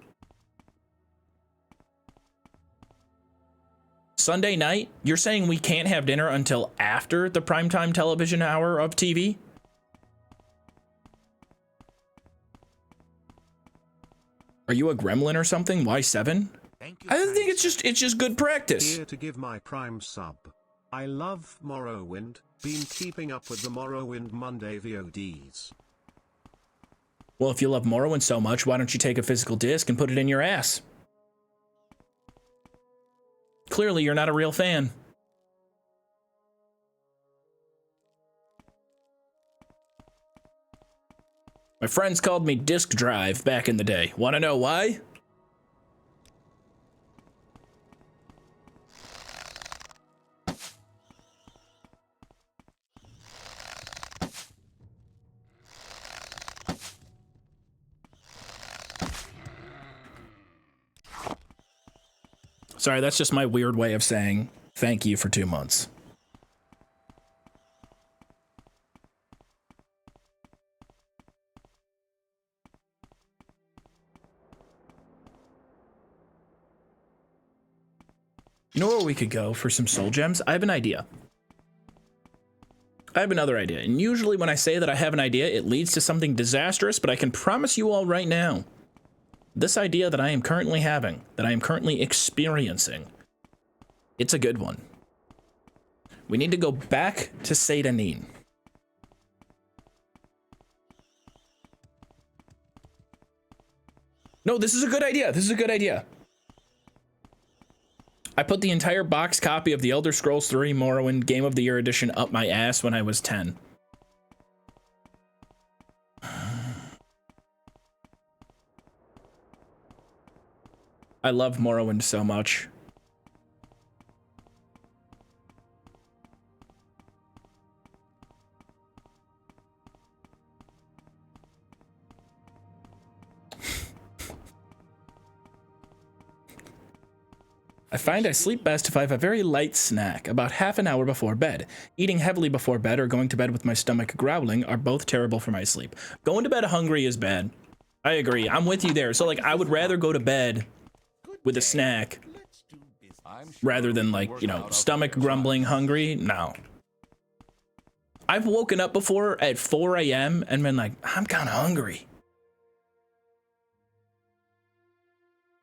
Sunday night, you're saying we can't have dinner until after the primetime television hour of TV? Are you a gremlin or something? Why 7? I think it's just good practice. Here to give my prime sub. I love Morrowind. Been keeping up with the Morrowind Monday VODs. Well, if you love Morrowind so much, why don't you take a physical disc and put it in your ass? Clearly, you're not a real fan. My friends called me Disk Drive back in the day. Want to know why? Sorry, that's just my weird way of saying thank you for 2 months. You know where we could go for some soul gems? I have an idea. I have another idea. And usually when I say that I have an idea, it leads to something disastrous, but I can promise you all right now, this idea that I am currently having, that I am currently experiencing, it's a good one. We need to go back to Satanin. No, this is a good idea. This is a good idea. I put the entire box copy of the Elder Scrolls 3 Morrowind Game of the Year edition up my ass when I was 10. I love Morrowind so much. I find I sleep best if I have a very light snack, about half an hour before bed. Eating heavily before bed or going to bed with my stomach growling are both terrible for my sleep. Going to bed hungry is bad. I agree. I'm with you there. So, like, I would rather go to bed with a snack rather than, like, you know, stomach grumbling hungry. No. I've woken up before at 4 a.m. and been like, I'm kind of hungry.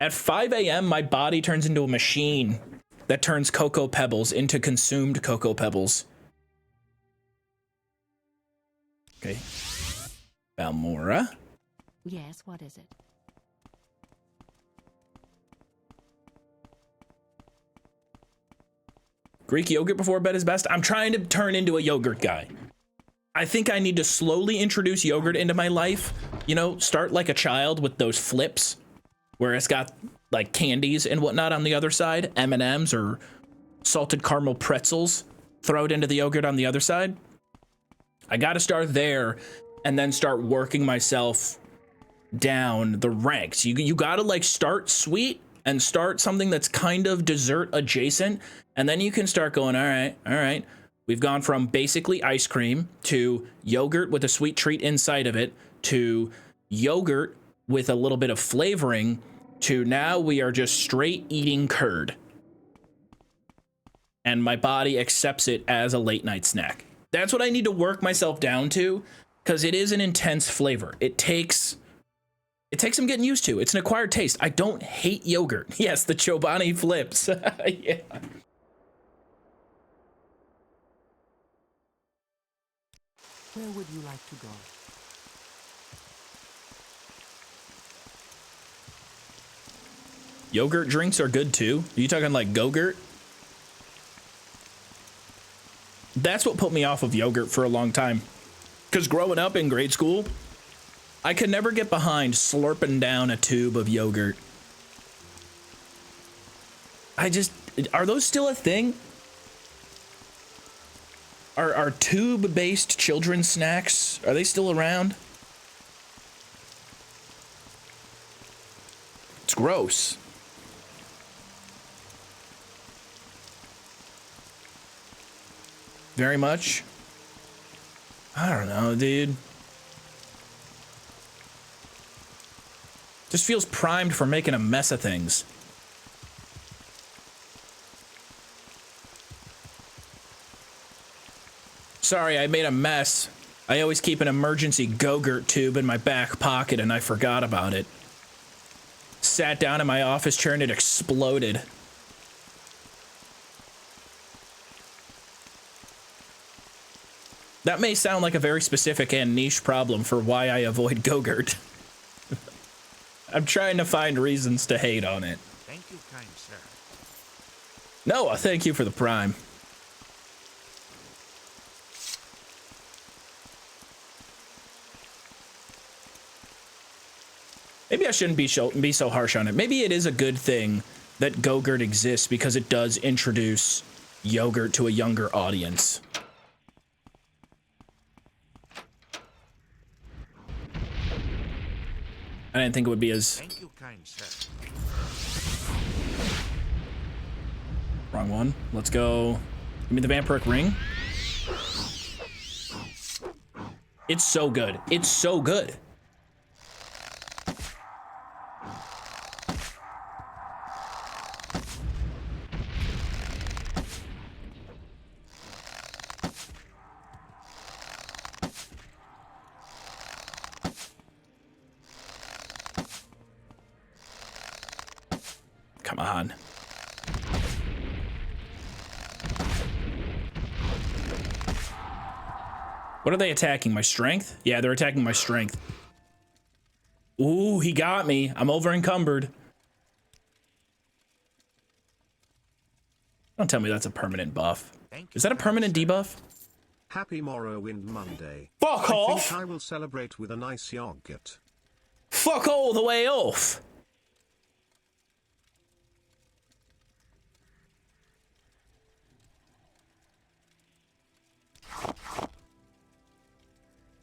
At 5 a.m., my body turns into a machine that turns Cocoa Pebbles into consumed Cocoa Pebbles. Okay. Balmora. Yes, what is it? Greek yogurt before bed is best. I'm trying to turn into a yogurt guy. I think I need to slowly introduce yogurt into my life. You know, start like a child with those flips where it's got like candies and whatnot on the other side, M&Ms or salted caramel pretzels. Throw it into the yogurt on the other side. I got to start there and then start working myself down the ranks. You got to like start sweet and start something that's kind of dessert adjacent. And then you can start going, all right. We've gone from basically ice cream to yogurt with a sweet treat inside of it to yogurt with a little bit of flavoring to now we are just straight eating curd. And my body accepts it as a late night snack. That's what I need to work myself down to because it is an intense flavor. It takes some getting used to. It's an acquired taste. I don't hate yogurt. Yes, the Chobani flips. Yeah. Where would you like to go? Yogurt drinks are good too. Are you talking like Go-Gurt? That's what put me off of yogurt for a long time. Because growing up in grade school, I could never get behind slurping down a tube of yogurt. Are those still a thing? Are tube-based children's snacks, are they still around? It's gross. Very much. I don't know, dude. Just feels primed for making a mess of things. Sorry, I made a mess. I always keep an emergency Go-Gurt tube in my back pocket and I forgot about it. Sat down in my office chair and it exploded. That may sound like a very specific and niche problem for why I avoid Go-Gurt. I'm trying to find reasons to hate on it. Thank you, kind sir. No, thank you for the prime. Maybe I shouldn't be so harsh on it. Maybe it is a good thing that Go-Gurt exists because it does introduce yogurt to a younger audience. I didn't think it would be as... Thank you, kind sir. Wrong one. Let's go. Give me the vampiric ring. It's so good. It's so good. Come on. What are they attacking? My strength? Yeah, they're attacking my strength. Ooh, he got me. I'm over encumbered. Don't tell me that's a permanent buff. Is that a permanent debuff? Happy Morrowind Monday. Fuck I off! think I will celebrate with a nice yogurt. Fuck all the way off!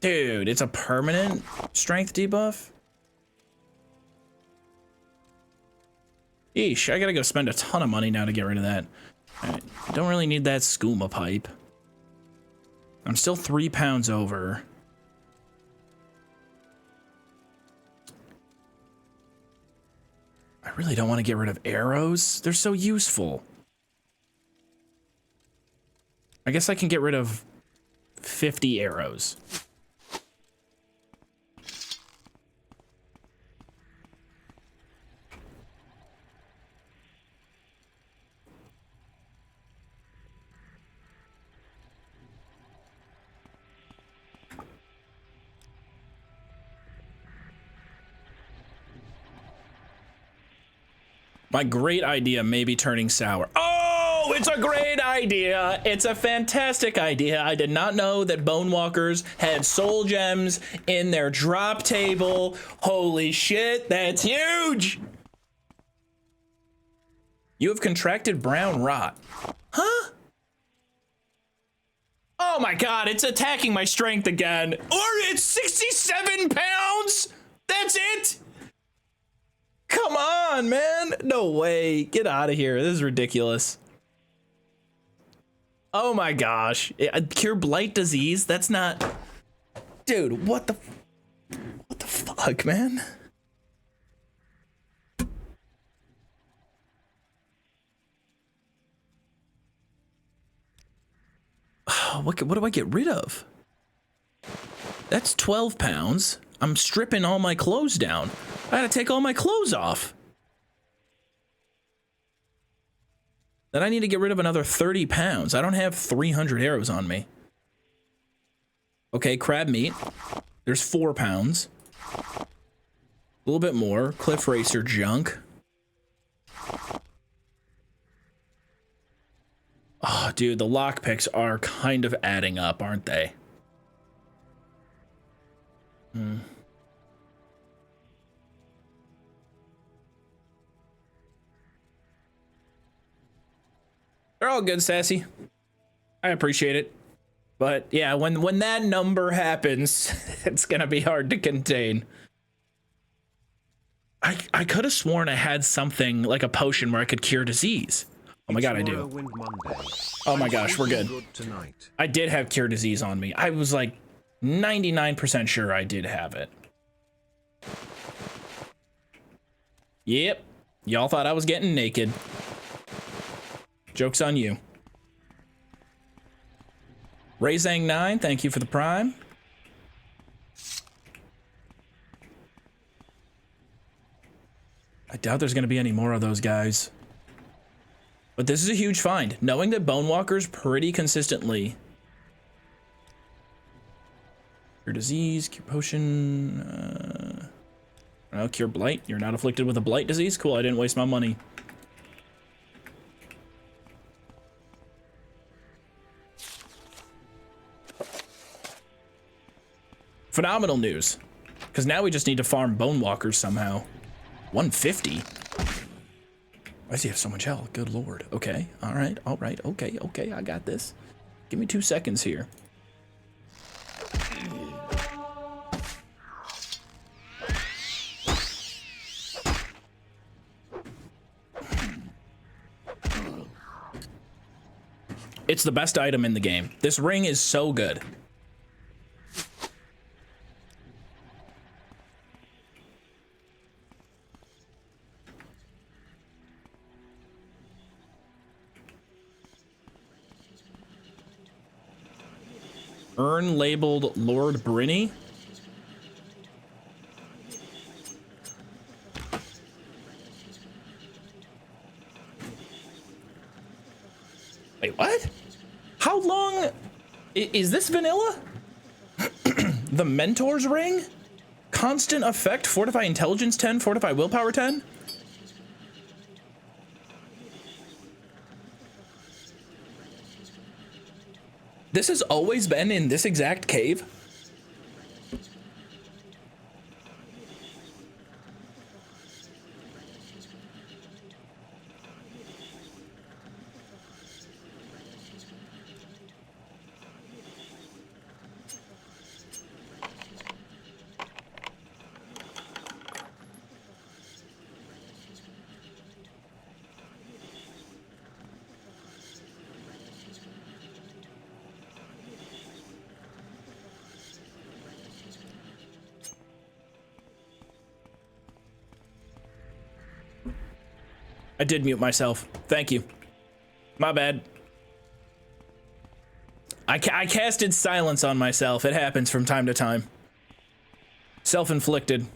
Dude, it's a permanent strength debuff? Yeesh, I gotta go spend a ton of money now to get rid of that. Alright, I don't really need that skooma pipe. I'm still 3 pounds over. I really don't want to get rid of arrows. They're so useful. I guess I can get rid of 50 arrows. My great idea may be turning sour. Oh, it's a great idea. It's a fantastic idea. I did not know that bone walkers had soul gems in their drop table. Holy shit, that's huge. You have contracted brown rot. Huh? Oh my God, it's attacking my strength again. Or it's 67 pounds. That's it. Come on, man. No way. Get out of here. This is ridiculous. Oh my gosh. Cure blight disease? That's not... Dude, what the fuck, man? What do I get rid of? That's 12 pounds. I'm stripping all my clothes down. I gotta take all my clothes off. Then I need to get rid of another 30 pounds. I don't have 300 arrows on me. Okay, crab meat. There's 4 pounds. A little bit more. Cliff racer junk. Oh, dude, the lockpicks are kind of adding up, aren't they? They're all good, Sassy. I appreciate it. But yeah, when that number happens, it's gonna be hard to contain. I could have sworn I had something like a potion where I could cure disease. Oh my God, I do. Morrowind Monday. Oh my gosh, we're good. Tonight. I did have cure disease on me. I was like 99% sure I did have it. Yep. Y'all thought I was getting naked. Joke's on you. Rayzang9, thank you for the prime. I doubt there's going to be any more of those guys. But this is a huge find. Knowing that bone walkers pretty consistently... Cure disease, cure potion... Oh, cure blight. You're not afflicted with a blight disease? Cool, I didn't waste my money. Phenomenal news. Because now we just need to farm bone walkers somehow. 150? Why does he have so much health? Good lord. Okay, alright, okay, I got this. Give me 2 seconds here. It's the best item in the game. This ring is so good. Urn labeled Lord Brinny. Wait, what? How long is this vanilla? The Mentor's Ring? Constant effect, Fortify Intelligence 10, Fortify Willpower 10? This has always been in this exact cave? I did mute myself. Thank you. My bad. I casted silence on myself. It happens from time to time. Self-inflicted.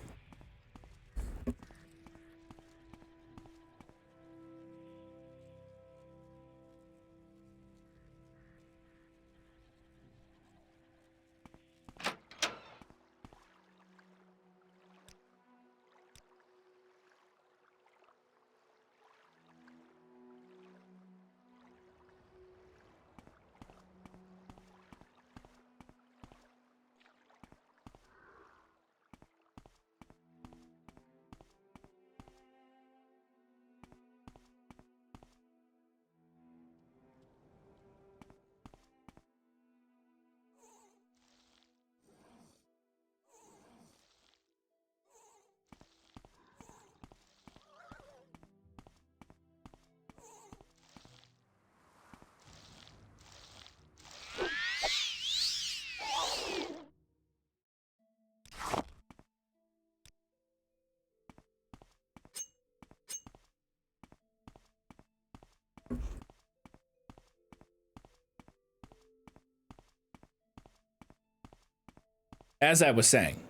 As I was saying,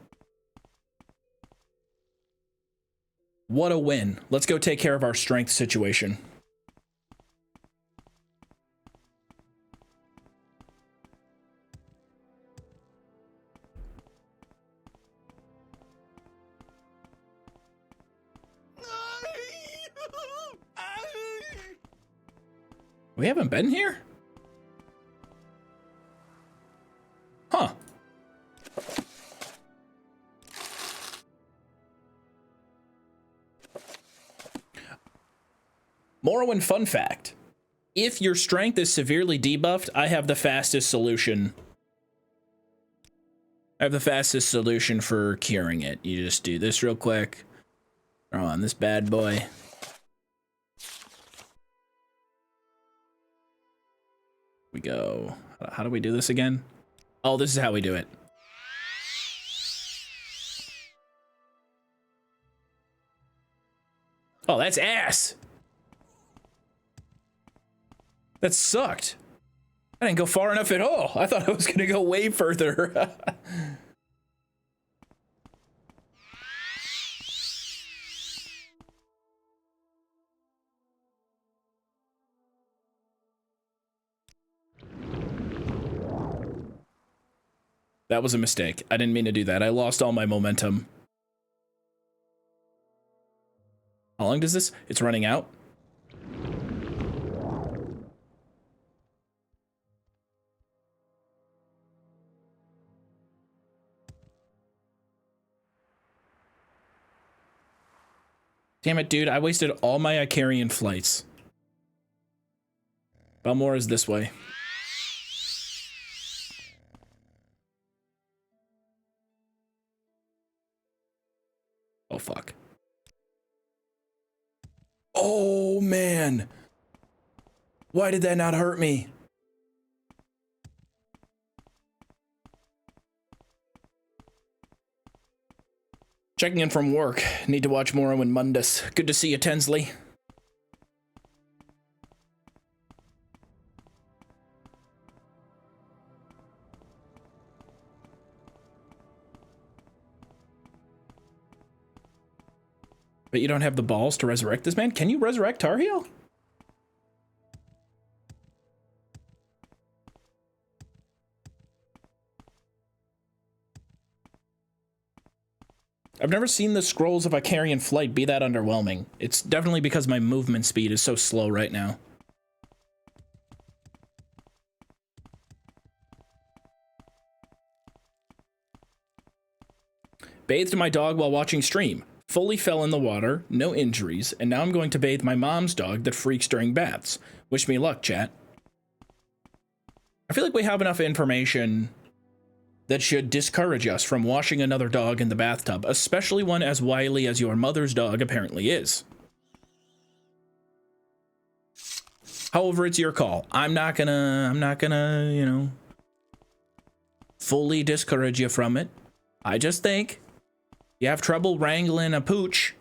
what a win. Let's go take care of our strength situation. We haven't been here? Huh. Morrowind fun fact. If your strength is severely debuffed, I have the fastest solution. I have the fastest solution for curing it. You just do this real quick. Throw on this bad boy. We go. How do we do this again? Oh, this is how we do it. Oh, that's ass. That sucked. I didn't go far enough at all. I thought I was gonna go way further. That was a mistake. I didn't mean to do that. I lost all my momentum. How long does this? It's running out. Damn it, dude. I wasted all my Icarian flights. Belmore is this way. Oh, fuck. Oh, man. Why did that not hurt me? Checking in from work. Need to watch Morrowind Monday. Good to see you, Tensley. But you don't have the balls to resurrect this man? Can you resurrect Tar Heel? I've never seen the scrolls of Icarian Flight be that underwhelming. It's definitely because my movement speed is so slow right now. Bathed my dog while watching stream. Fully fell in the water, no injuries, and now I'm going to bathe my mom's dog that freaks during baths. Wish me luck, chat. I feel like we have enough information that should discourage us from washing another dog in the bathtub, especially one as wily as your mother's dog apparently is. However, it's your call. I'm not gonna, you know, fully discourage you from it. I just think you have trouble wrangling a pooch.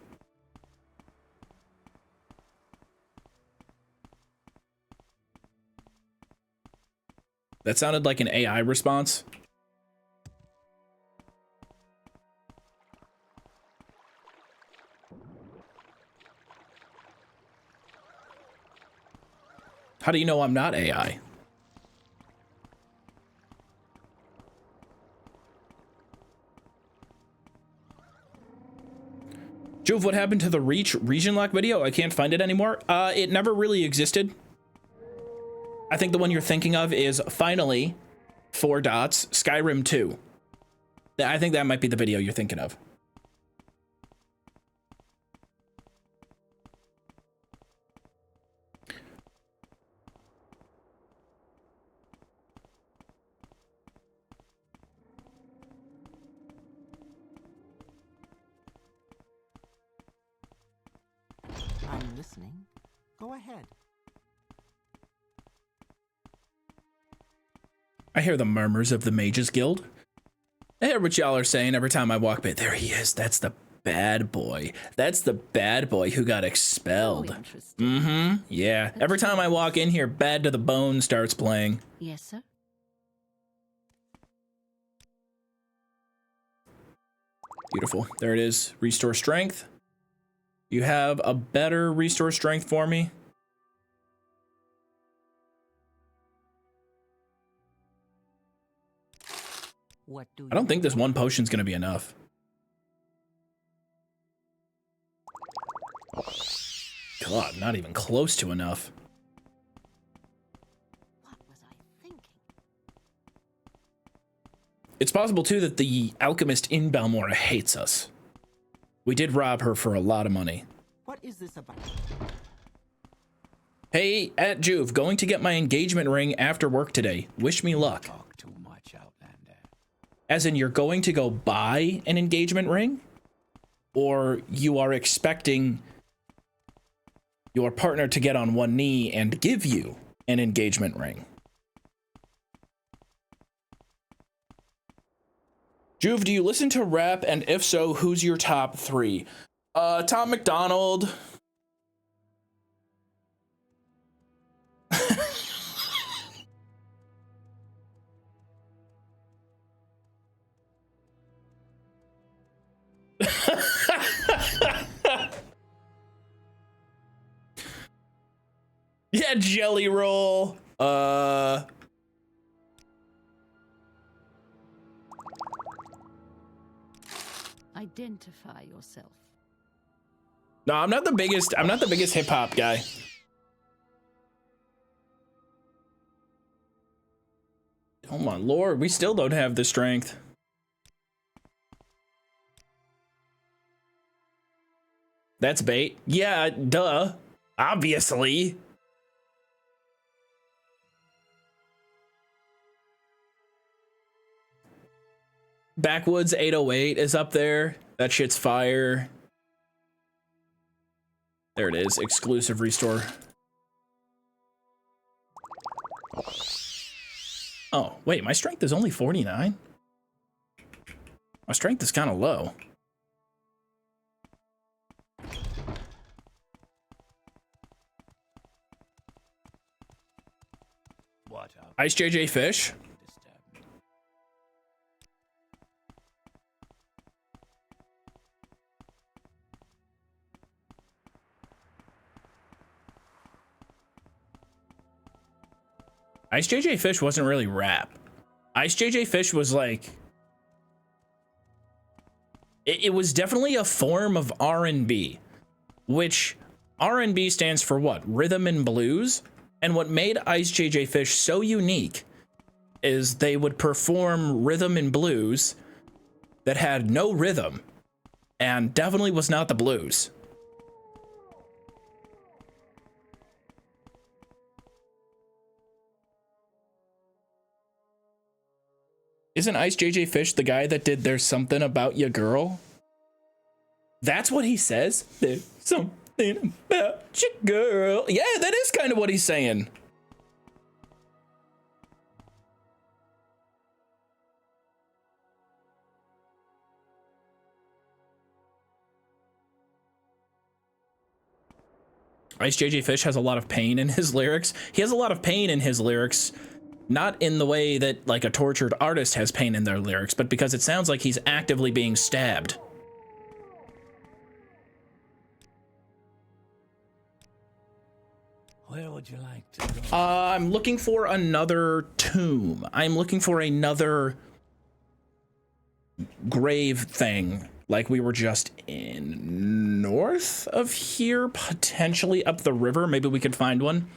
That sounded like an AI response. How do you know I'm not AI? Joov, what happened to the region lock video? I can't find it anymore. It never really existed. I think the one you're thinking of is finally 4 dots Skyrim 2. I think that might be the video you're thinking of. I'm listening. Go ahead. I hear the murmurs of the Mages Guild. I hear what y'all are saying every time I walk by. There he is. That's the bad boy. That's the bad boy who got expelled. Mm-hmm. Yeah. Every time I walk in here, Bad to the Bone starts playing. Yes, sir. Beautiful. There it is. Restore strength. You have a better restore strength for me? What do I don't think this one potion's gonna be enough. God, not even close to enough. What was I thinking? It's possible too that the alchemist in Balmora hates us. We did rob her for a lot of money. What is this about? Hey, at Joov, going to get my engagement ring after work today. Wish me luck. Talk too much, Outlander. As in, you're going to go buy an engagement ring? Or you are expecting your partner to get on one knee and give you an engagement ring? Joov, do you listen to rap? And if so, who's your top 3? Tom McDonald. Yeah, Jelly Roll. Identify yourself. No, I'm not the biggest hip hop guy. Oh my lord, we still don't have the strength. That's bait. Yeah, duh. Obviously. Backwoods 808 is up there. That shit's fire. There it is. Exclusive restore. Oh, wait, my strength is only 49? My strength is kind of low. What up? Ice JJ Fish. Ice JJ Fish wasn't really rap. Ice JJ Fish was like, it was definitely a form of R&B, which R&B stands for what? Rhythm and blues. And what made Ice JJ Fish so unique is they would perform rhythm and blues that had no rhythm and definitely was not the blues. Isn't Ice JJ Fish the guy that did There's Something About Ya Girl? That's what he says? There's something about ya girl. Yeah, that is kind of what he's saying. Ice JJ Fish has a lot of pain in his lyrics. He has a lot of pain in his lyrics Not in the way that like a tortured artist has pain in their lyrics, but because it sounds like he's actively being stabbed. Where would you like to go? I'm looking for another tomb. I'm looking for another grave thing, like we were just in north of here, potentially up the river. Maybe we could find one.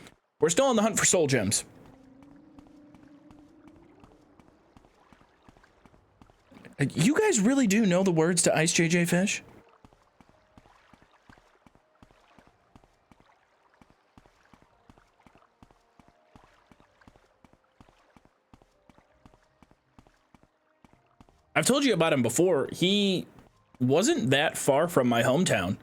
We're still on the hunt for soul gems. You guys really do know the words to Ice JJ Fish? I've told you about him before. He wasn't that far from my hometown.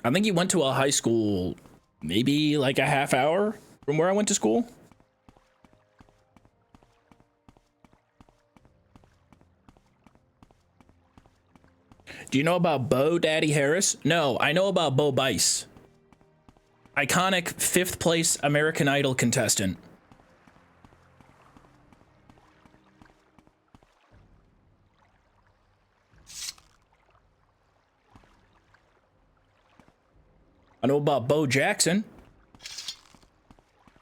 I think he went to a high school maybe like a half hour from where I went to school. Do you know about Bo Daddy Harris? No, I know about Bo Bice. Iconic 5th place American Idol contestant. I know about Bo Jackson.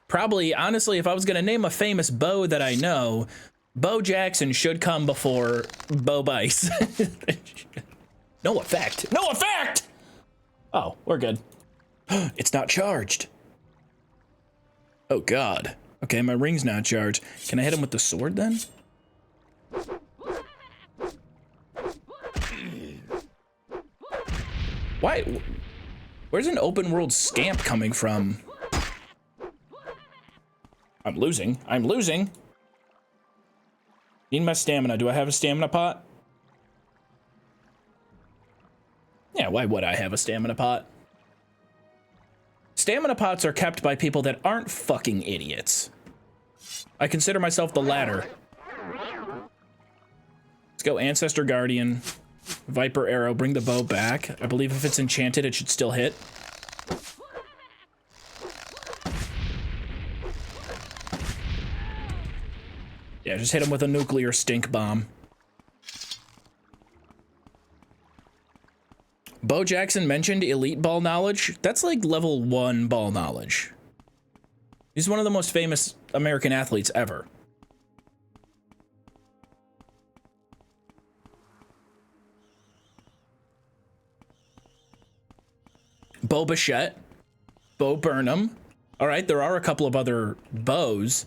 Probably, honestly, if I was going to name a famous Bo that I know, Bo Jackson should come before Bo Bice. No effect. No effect! Oh, we're good. It's not charged. Oh, God. Okay, my ring's not charged. Can I hit him with the sword, then? Why? Where's an open world scamp coming from? I'm losing. I'm losing. Need my stamina. Do I have a stamina pot? Yeah, why would I have a stamina pot? Stamina pots are kept by people that aren't fucking idiots. I consider myself the latter. Let's go Ancestor Guardian, Viper Arrow, bring the bow back. I believe if it's enchanted, it should still hit. Yeah, just hit him with a nuclear stink bomb. Bo Jackson mentioned elite ball knowledge. That's like level 1 ball knowledge. He's one of the most famous American athletes ever. Bo Bichette. Bo Burnham. All right, there are a couple of other Bows.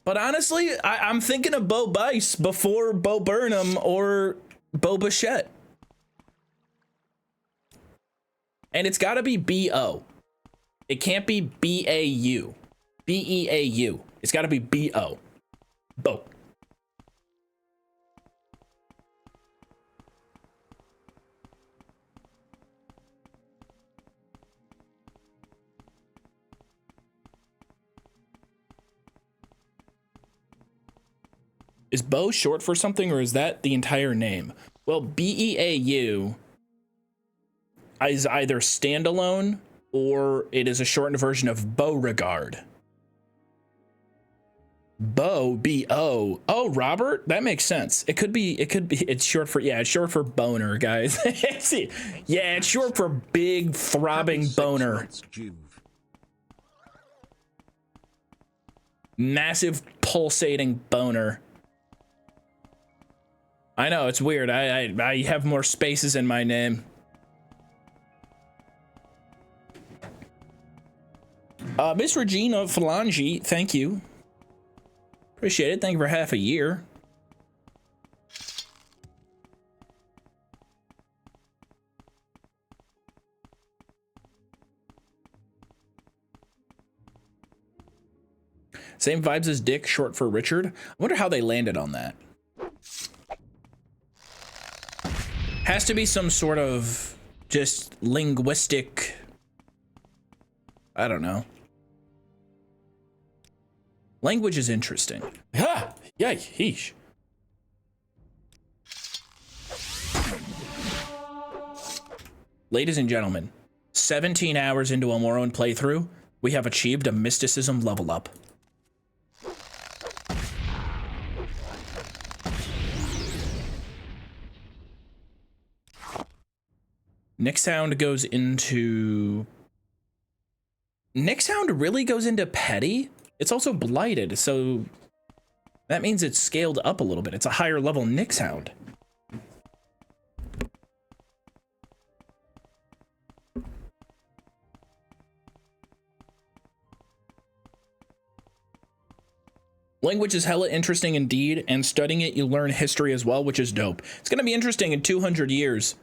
But honestly, I'm thinking of Bo Bice before Bo Burnham or Bo Bichette. And it's got to be B-O. It can't be B-A-U. B-E-A-U. It's got to be B-O. Bo. Is Bo short for something, or is that the entire name? Well, B-E-A-U is either standalone or it is a shortened version of Beauregard. Bo, B-O. Oh, Robert? That makes sense. It could be, it's short for, yeah, it's short for boner, guys. Yeah, it's short for big, throbbing boner. Massive, pulsating boner. I know, it's weird. I have more spaces in my name. Miss Regina Phalange, thank you. Appreciate it. Thank you for half a year. Same vibes as Dick, short for Richard. I wonder how they landed on that. Has to be some sort of just linguistic, I don't know. Language is interesting. Ha! Yay, heesh. Ladies and gentlemen, 17 hours into a Morrowind playthrough, We have achieved a mysticism level up. Nick Sound goes into... Nick Sound really goes into petty? It's also blighted, so that means it's scaled up a little bit. It's a higher level Nick Sound. Language is hella interesting indeed, and studying it, you learn history as well, which is dope. It's going to be interesting in 200 years.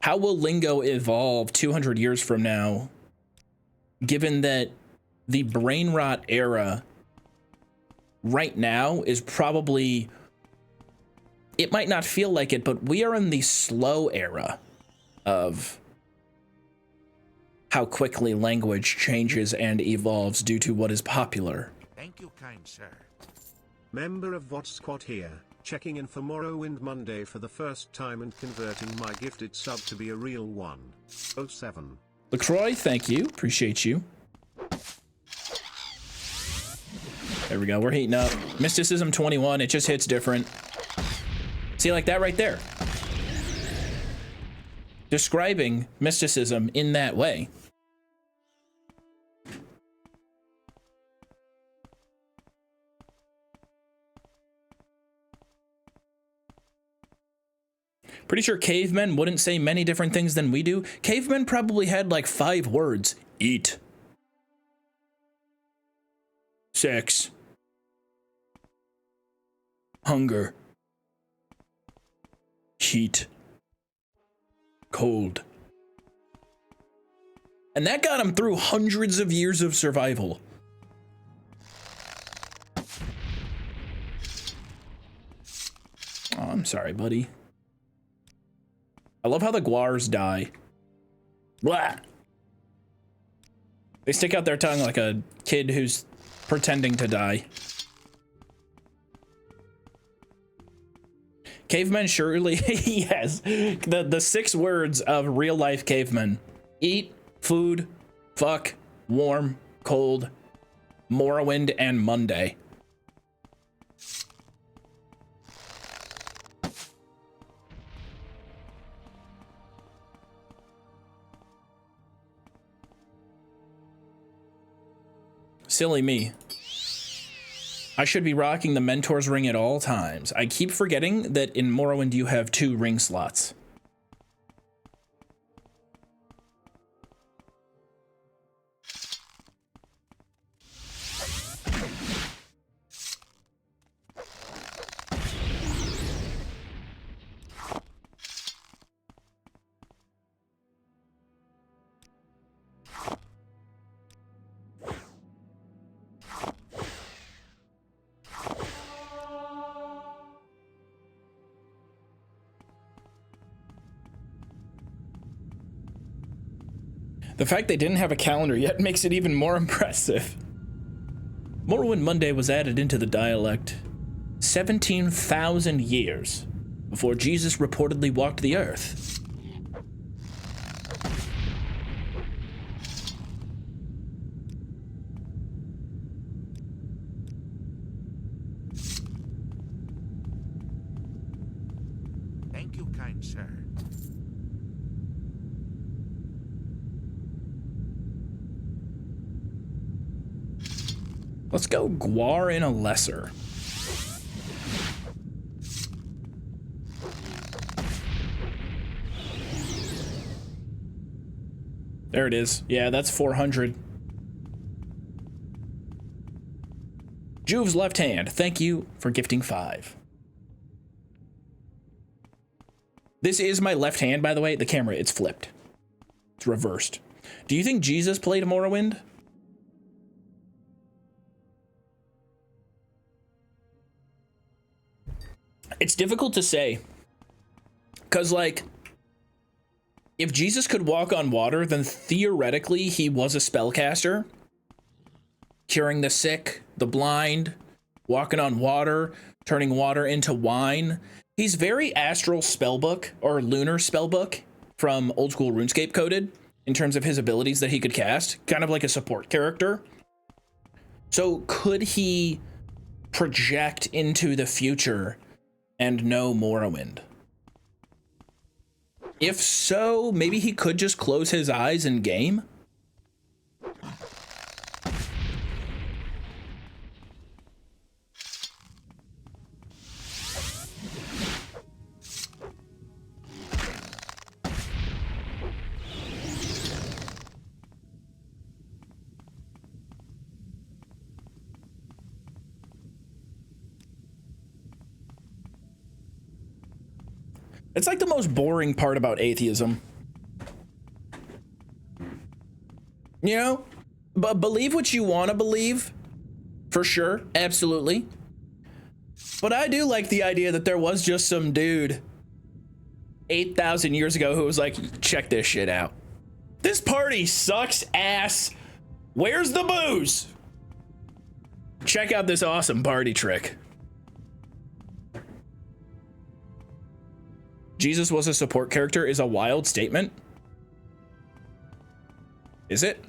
How will lingo evolve 200 years from now, given that the brain rot era right now is probably, it might not feel like it, but we are in the slow era of how quickly language changes and evolves due to what is popular. Thank you, kind sir. Member of VOD Squad here, checking in for Morrowind Monday for the first time and converting my gifted sub to be a real one. 07. LaCroix, thank you. Appreciate you. There we go. We're heating up. Mysticism 21. It just hits different. See, like that right there. Describing mysticism in that way. Pretty sure cavemen wouldn't say many different things than we do. Cavemen probably had like 5 words. Eat. Sex. Hunger. Heat. Cold. And that got them through hundreds of years of survival. Oh, I'm sorry, buddy. I love how the guars die. Blah! They stick out their tongue like a kid who's pretending to die. Cavemen surely, yes. The 6 words of real life cavemen. Eat, food, fuck, warm, cold, Morrowind, and Monday. Silly me. I should be rocking the Mentor's ring at all times. I keep forgetting that in Morrowind you have 2 ring slots. The fact they didn't have a calendar yet makes it even more impressive. Morrowind Monday was added into the dialect 17,000 years before Jesus reportedly walked the earth. Thank you, kind sir. Let's go Guar in a lesser. There it is. Yeah, that's 400. Joov's left hand. Thank you for gifting 5. This is my left hand, by the way. The camera, it's flipped. It's reversed. Do you think Jesus played Morrowind? It's difficult to say. Because, like, if Jesus could walk on water, then theoretically he was a spellcaster. Curing the sick, the blind, walking on water, turning water into wine. He's very astral spellbook or lunar spellbook from old school RuneScape coded. in terms of his abilities that he could cast, kind of like a support character. So could he project into the future and know Morrowind? If so, maybe he could just close his eyes in game. It's like the most boring part about atheism. You know, but believe what you want to believe, for sure, absolutely. But I do like the idea that there was just some dude 8,000 years ago who was like, check this shit out. This party sucks ass. Where's the booze? Check out this awesome party trick. Jesus was a support character is a wild statement. Is it?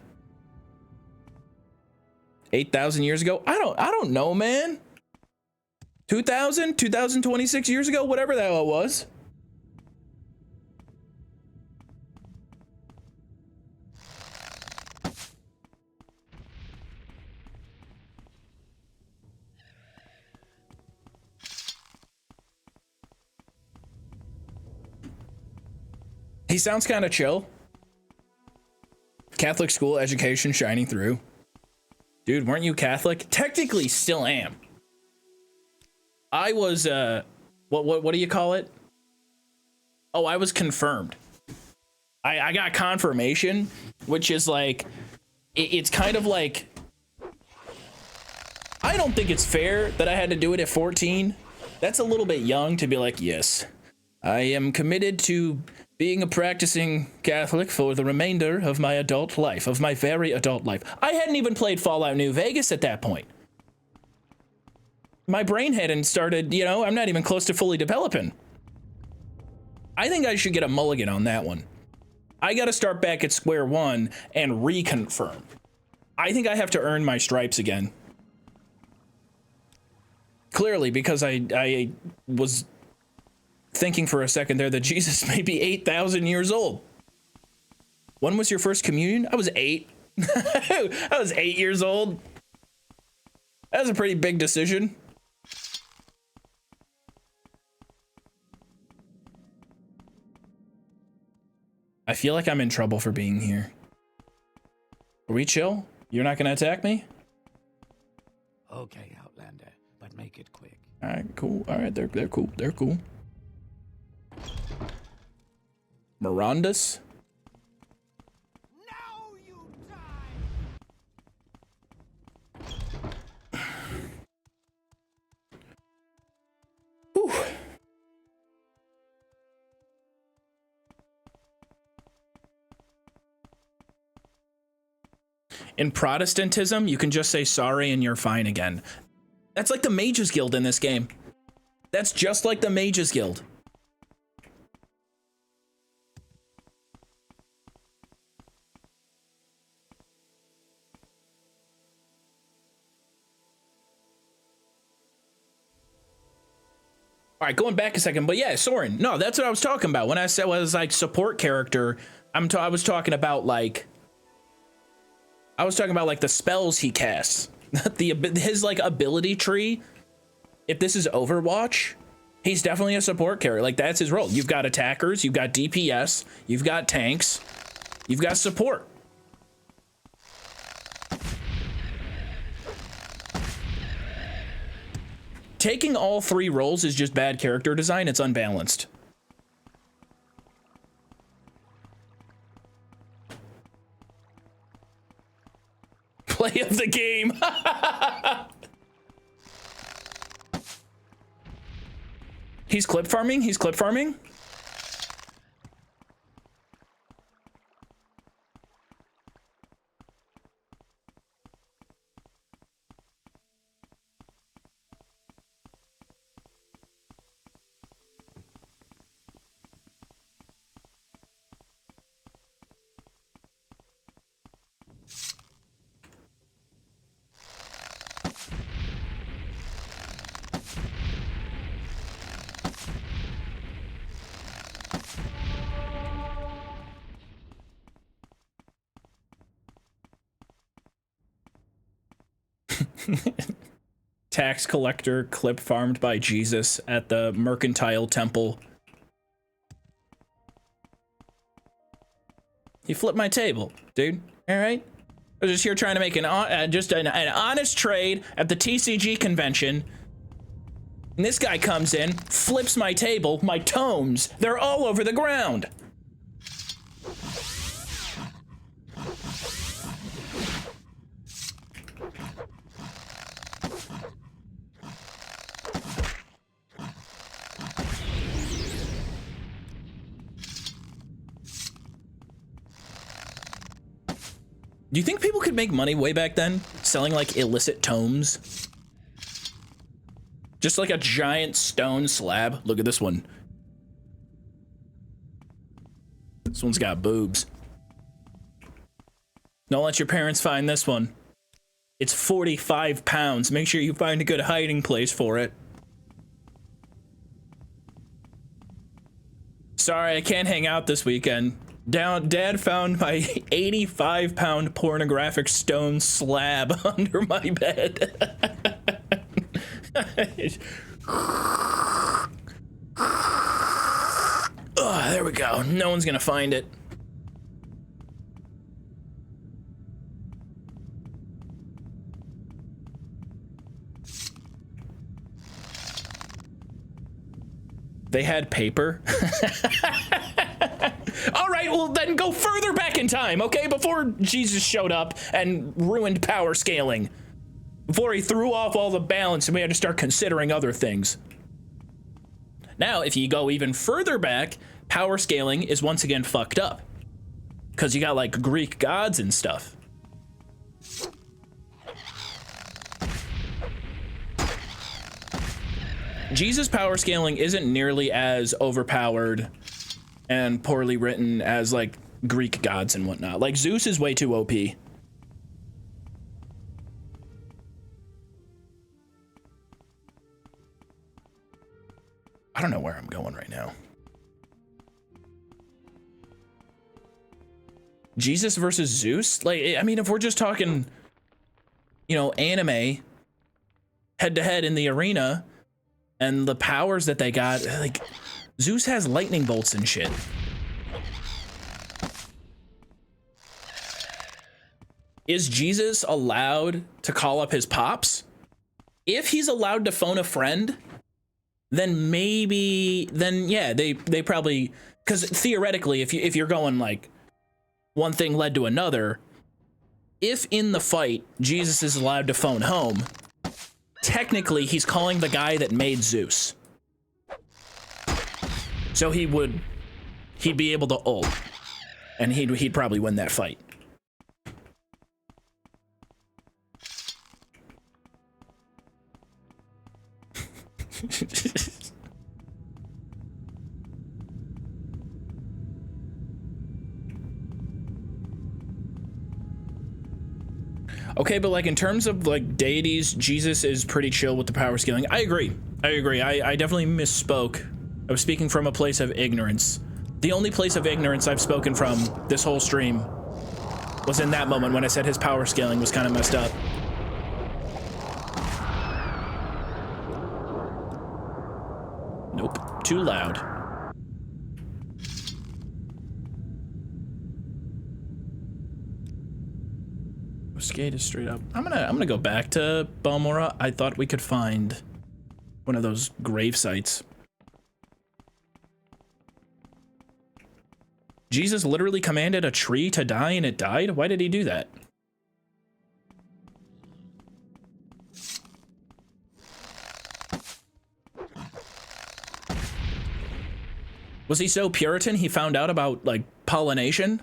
8,000 years ago? I don't know, man. 2026 years ago, whatever the hell it was. He sounds kind of chill. Catholic school education shining through. Dude, weren't you Catholic? Technically still am. I was what do you call it? Oh, I was confirmed. I got confirmation, which is like it's kind of like, I don't think it's fair that I had to do it at 14. That's a little bit young to be like, yes, I am committed to being a practicing Catholic for the remainder of my adult life, of my very adult life. I hadn't even played Fallout New Vegas at that point. My brain hadn't started, you know, I'm not even close to fully developing. I think I should get a mulligan on that one. I got to start back at square one and reconfirm. I think I have to earn my stripes again. Clearly, because I was thinking for a second there that Jesus may be 8,000 years old. When was your first communion? I was 8. I was 8 years old. That was a pretty big decision. I feel like I'm in trouble for being here. Are we chill? You're not gonna attack me? Okay, Outlander, but make it quick. All right, cool. All right, they're cool. They're cool. Mirandas? Now you die! Whew. In Protestantism, you can just say sorry and you're fine again. That's like the Mages Guild in this game. That's just like the Mages Guild. All right, going back a second, but yeah, Soren. No, that's what I was talking about when I said was like support character. I was talking about like the spells he casts, his like ability tree. If this is Overwatch, he's definitely a support character. Like that's his role. You've got attackers, you've got DPS, you've got tanks, you've got support. Taking all three roles is just bad character design. It's unbalanced. Play of the game. He's clip farming. He's clip farming. Tax collector clip farmed by Jesus at the Mercantile Temple. You flipped my table, dude. All right. I was just here trying to make an honest trade at the TCG convention. And this guy comes in, flips my table, my tomes. They're all over the ground. Do you think people could make money way back then selling like illicit tomes? Just like a giant stone slab. Look at this one. This one's got boobs. Don't let your parents find this one. It's 45 pounds. Make sure you find a good hiding place for it. Sorry, I can't hang out this weekend. Dad found my 85-pound pornographic stone slab under my bed. Oh, there we go. No one's gonna find it. They had paper. All right, well then go further back in time, okay? Before Jesus showed up and ruined power scaling. Before he threw off all the balance and we had to start considering other things. Now, if you go even further back, power scaling is once again fucked up. Because you got like Greek gods and stuff. Jesus' power scaling isn't nearly as overpowered and poorly written as like Greek gods and whatnot. Like Zeus is way too OP. I don't know where I'm going right now. Jesus versus Zeus? Like, I mean, if we're just talking, you know, anime head to head in the arena and the powers that they got, like, Zeus has lightning bolts and shit. Is Jesus allowed to call up his pops? If he's allowed to phone a friend, then maybe, then yeah, they probably, because theoretically, if you're going like one thing led to another, if in the fight Jesus is allowed to phone home, technically he's calling the guy that made Zeus. So he'd be able to ult, and he'd probably win that fight. Okay, but like in terms of like deities, Jesus is pretty chill with the power scaling. I agree. I definitely misspoke. I was speaking from a place of ignorance. The only place of ignorance I've spoken from this whole stream was in that moment when I said his power scaling was kind of messed up. Nope, too loud. Skate is straight up. I'm gonna go back to Balmora. I thought we could find one of those grave sites. Jesus literally commanded a tree to die and it died? Why did he do that? Was he so Puritan he found out about like pollination?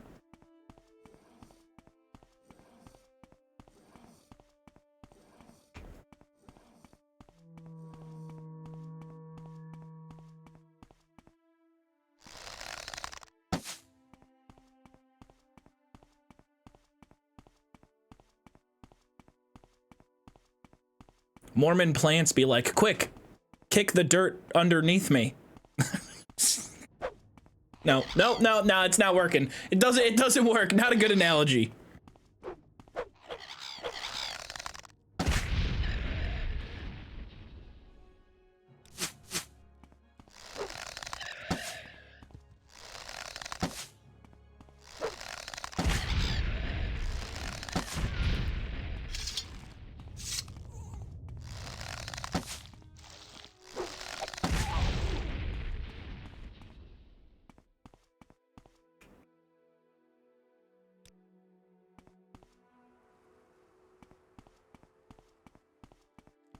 Mormon plants be like, quick, kick the dirt underneath me. No, it's not working. It doesn't work. Not a good analogy.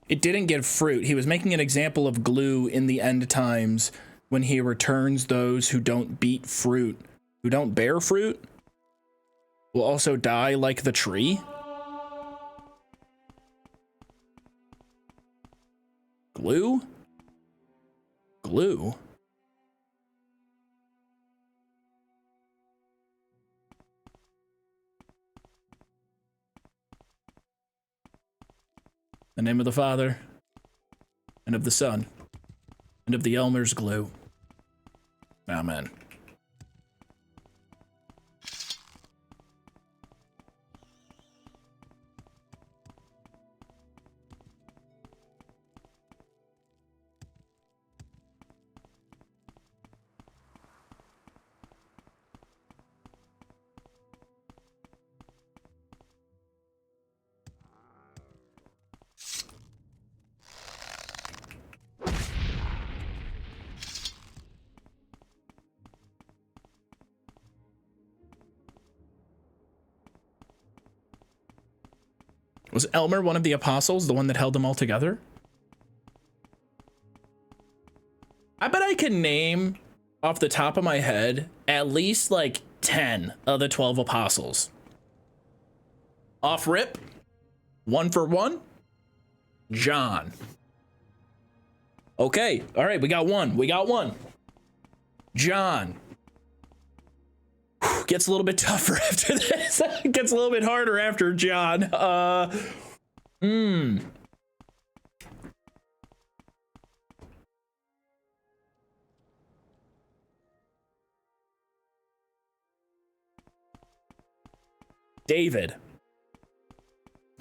It didn't give fruit. He was making an example of glue in the end times when he returns those who don't beat fruit, who don't bear fruit, will also die like the tree. Glue? Glue? The name of the Father, and of the Son, and of the Elmer's glue. Amen. Was Elmer one of the apostles, the one that held them all together? I bet I can name off the top of my head at least like 10 of the 12 apostles. Off rip, one for one, John. Okay, all right, we got one. We got one. John. Gets a little bit tougher after this. Gets a little bit harder after John. David.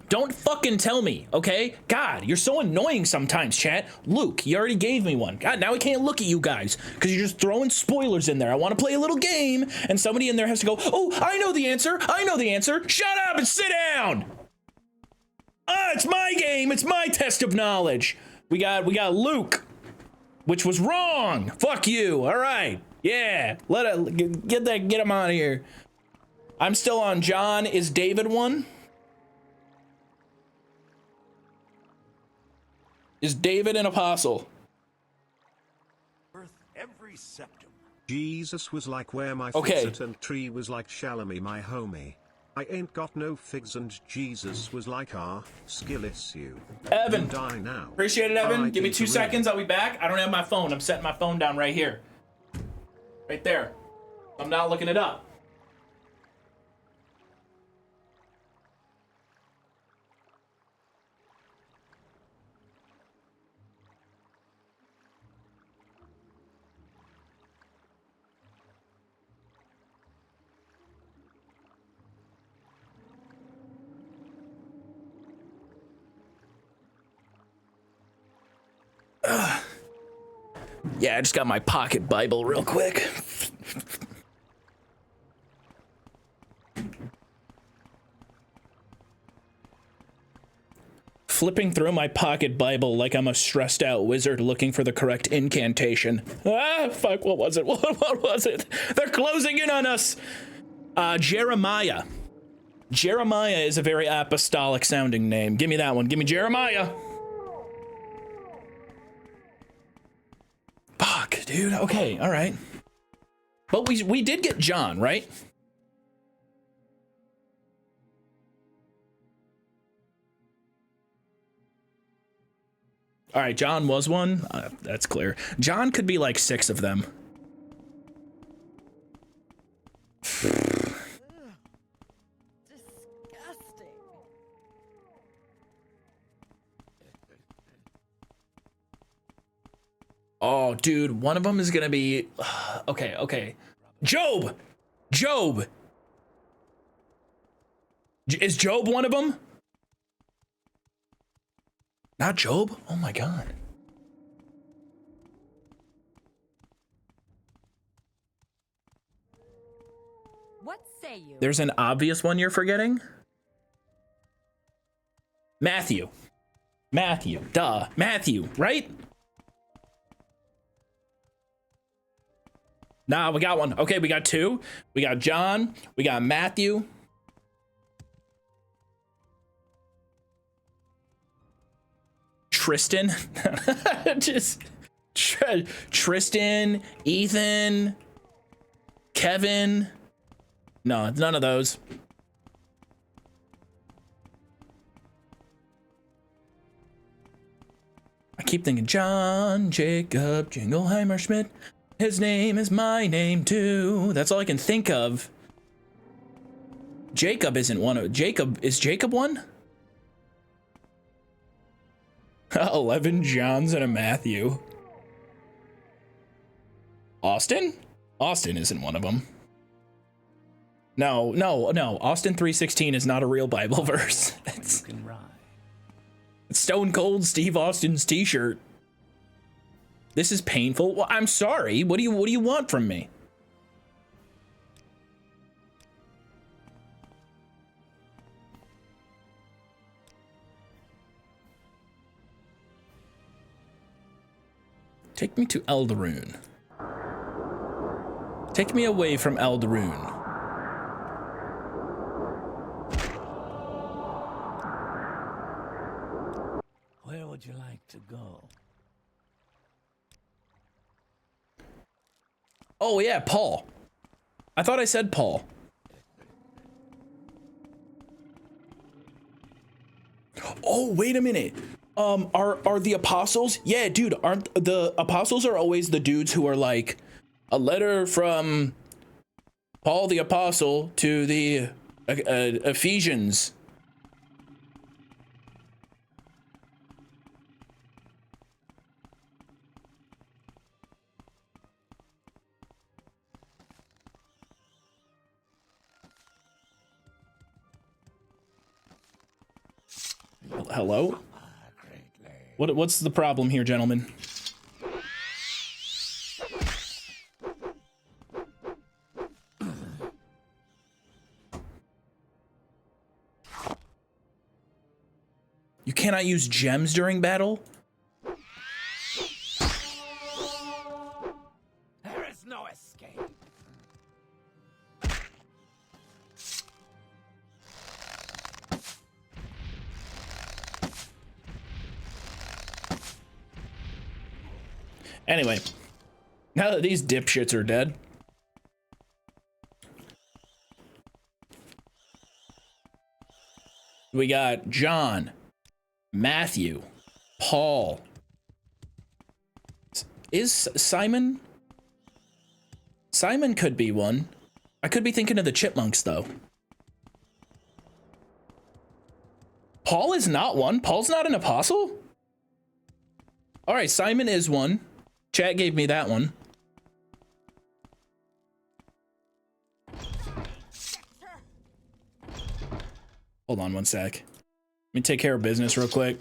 Don't fucking tell me, okay? God, you're so annoying sometimes, chat. Luke, you already gave me one. God, now I can't look at you guys because you're just throwing spoilers in there. I want to play a little game, and somebody in there has to go, oh, I know the answer. I know the answer. Shut up and sit down. It's my game. It's my test of knowledge. We got Luke, which was wrong. Fuck you. All right. Yeah. Get him out of here. I'm still on John. Is David one? Is David an apostle? Every septum. Jesus was like where my Okay. figs at, and tree was like Shalomie my homie. I ain't got no figs, and Jesus was like skillis you. Evan. You die now. Appreciate it, Evan. Give me 2 R.I.P. seconds. I'll be back. I don't have my phone. I'm setting my phone down right here. Right there. I'm not looking it up. Yeah, I just got my pocket Bible real quick. Flipping through my pocket Bible like I'm a stressed out wizard looking for the correct incantation. Fuck, what was it? What was it? They're closing in on us. Jeremiah. Jeremiah is a very apostolic sounding name. Give me that one. Give me Jeremiah. Fuck, dude. Okay, all right. But we did get John, right? All right, John was one. That's clear. John could be like 6 of them. Disgusting. Oh, dude, one of them is gonna be okay. Joov. Is Joov one of them? Not Joov? Oh my god. What say you? There's an obvious one you're forgetting. Matthew. Duh. Matthew, right? Nah, we got one. Okay, we got 2. We got John. We got Matthew. Tristan. Just Tristan, Ethan, Kevin. No, none of those. I keep thinking John Jacob Jingleheimer Schmidt. His name is my name too. That's all I can think of. Jacob isn't one of Jacob. Is Jacob one? 11 Johns and a Matthew. Austin? Austin isn't one of them. No. Austin 3:16 is not a real Bible verse. It's Stone Cold Steve Austin's t-shirt. This is painful. Well, I'm sorry. What do you want from me? Take me to Eldaroon. Take me away from Eldaroon. Where would you like to go? Oh yeah, Paul. I thought I said Paul. Oh, wait a minute. Are the apostles? Yeah, dude, aren't the apostles are always the dudes who are like a letter from Paul the apostle to the Ephesians. Hello? What's the problem here, gentlemen? You cannot use gems during battle? There is no escape. Anyway, now that these dipshits are dead, we got John, Matthew, Paul. Is Simon? Simon could be one. I could be thinking of the chipmunks, though. Paul is not one. Paul's not an apostle? All right, Simon is one. Chat gave me that one. Hold on one sec. Let me take care of business real quick.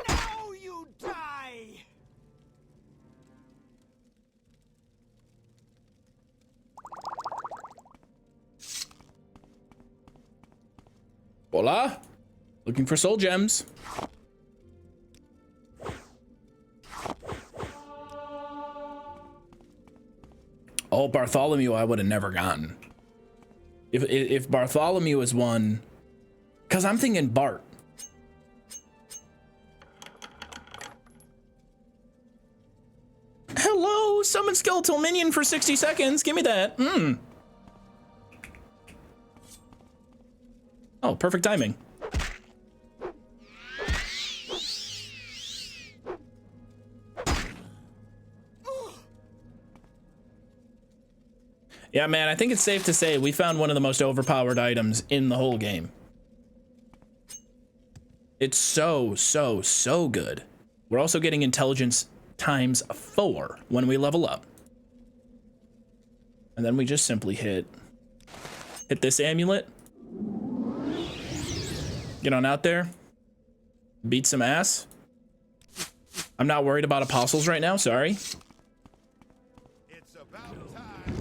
Now you die! Hola. Looking for soul gems. Oh, Bartholomew I would have never gotten. If Bartholomew is one, because I'm thinking Bart. Hello, summon skeletal minion for 60 seconds. Give me that. Oh, perfect timing. Yeah, man, I think it's safe to say we found one of the most overpowered items in the whole game. It's so good. We're also getting intelligence times 4 when we level up. And then we just simply hit this amulet. Get on out there. Beat some ass. I'm not worried about apostles right now, sorry. It's about time.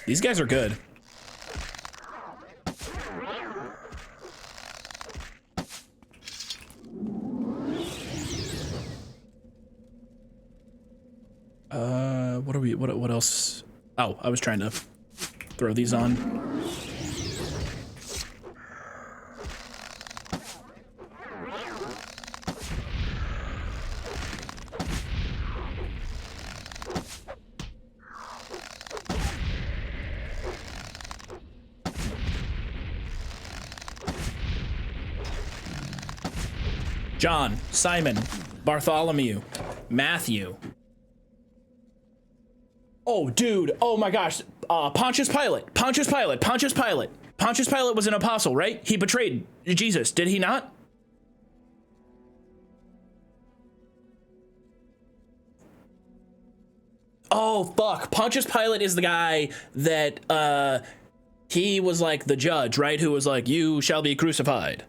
These guys are good. What else? Oh, I was trying to throw these on. John, Simon, Bartholomew, Matthew. Oh, dude. Oh my gosh. Pontius Pilate. Pontius Pilate. Pontius Pilate. Pontius Pilate was an apostle, right? He betrayed Jesus, did he not? Oh, fuck. Pontius Pilate is the guy that, he was like the judge, right? Who was like, you shall be crucified.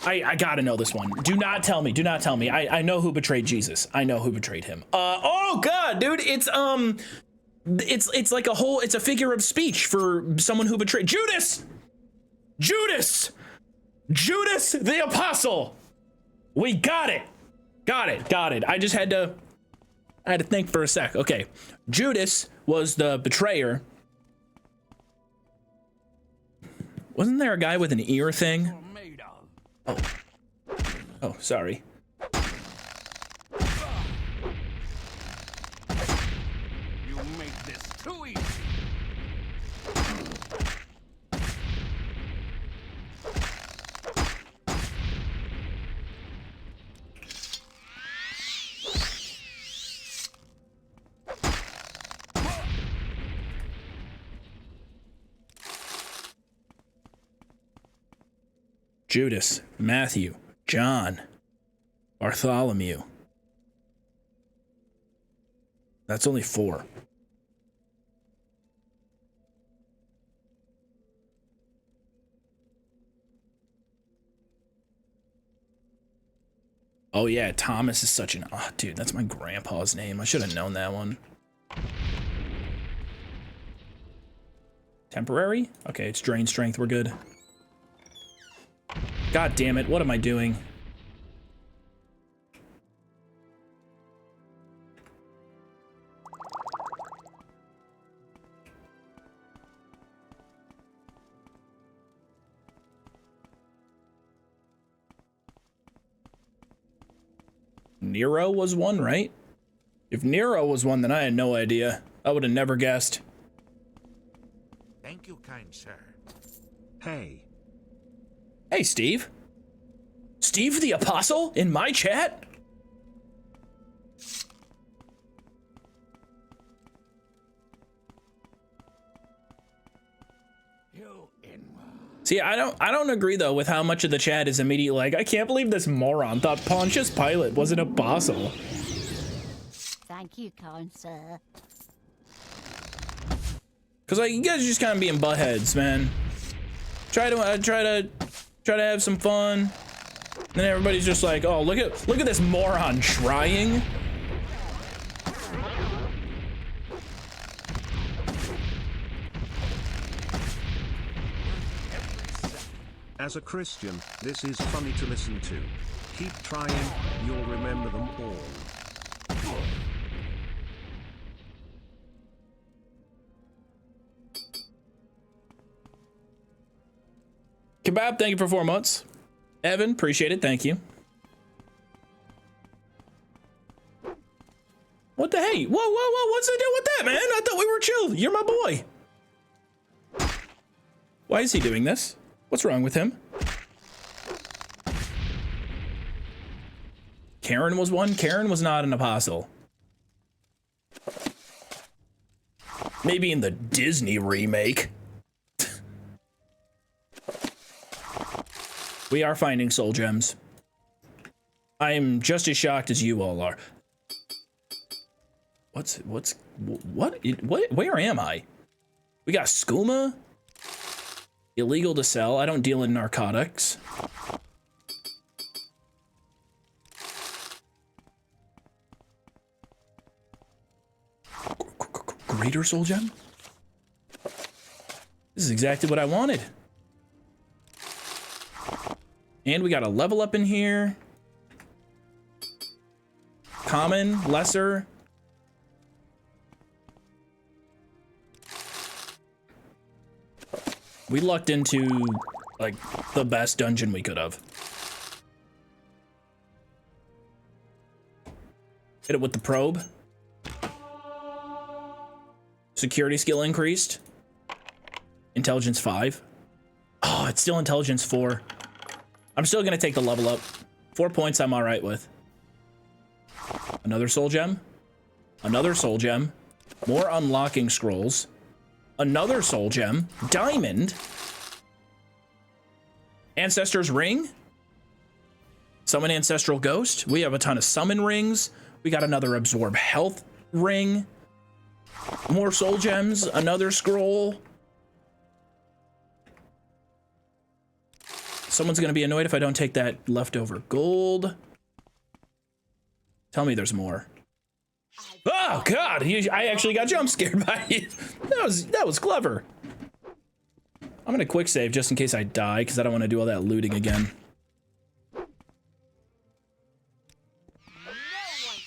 I gotta know this one. Do not tell me. Do not tell me. I know who betrayed Jesus. I know who betrayed him. Oh god, dude, it's like a whole, it's a figure of speech for someone who betrayed Judas. Judas the apostle. We got it. Got it. I just had to think for a sec. Okay. Judas was the betrayer. Wasn't there a guy with an ear thing? Oh, sorry. You make this too easy. Judas, Matthew, John, Bartholomew. That's only 4. Oh yeah, Thomas is such an, oh dude, that's my grandpa's name. I should have known that one. Temporary? Okay, it's drain strength, we're good. God damn it, what am I doing? Nero was one, right? If Nero was one, then I had no idea. I would have never guessed. Thank you, kind sir. Hey. Hey, Steve. Steve the Apostle in my chat? See, I don't agree though with how much of the chat is immediately like, I can't believe this moron thought Pontius Pilate was an apostle. Thank you, kind sir. Cause like you guys are just kind of being buttheads, man. Try to have some fun. Then everybody's just like, oh, look at this moron trying. As a Christian, this is funny to listen to. Keep trying, you'll remember them all. Kebab, thank you for 4 months. Evan, appreciate it, thank you. What the hey? Whoa, what's the deal with that, man? I thought we were chill. You're my boy. Why is he doing this? What's wrong with him? Karen was one. Karen was not an apostle. Maybe in the Disney remake. We are finding soul gems. I am just as shocked as you all are. What? Where am I? We got skooma. Illegal to sell. I don't deal in narcotics. Greater soul gem? This is exactly what I wanted. And we got a level up in here. Common, lesser. We lucked into like the best dungeon we could have. Hit it with the probe. Security skill increased. Intelligence 5. Oh, it's still intelligence 4. I'm still gonna take the level up. 4 points I'm all right with. Another soul gem. Another soul gem. More unlocking scrolls. Another soul gem. Diamond. Ancestor's ring. Summon ancestral ghost. We have a ton of summon rings. We got another absorb health ring. More soul gems. Another scroll. Someone's gonna be annoyed if I don't take that leftover gold. Tell me there's more. Oh God! I actually got jump scared by you. That was clever. I'm gonna quick save just in case I die because I don't want to do all that looting again. No one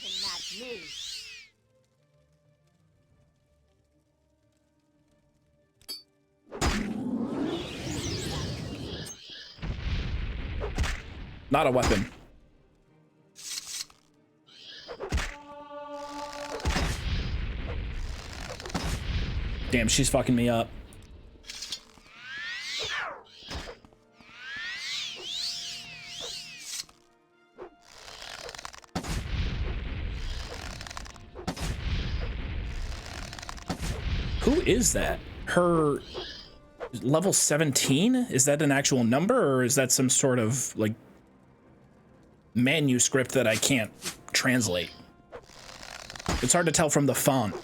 can match me. Not a weapon. Damn, she's fucking me up. Who is that? Her level 17? Is that an actual number or is that some sort of like manuscript that I can't translate? It's hard to tell from the font.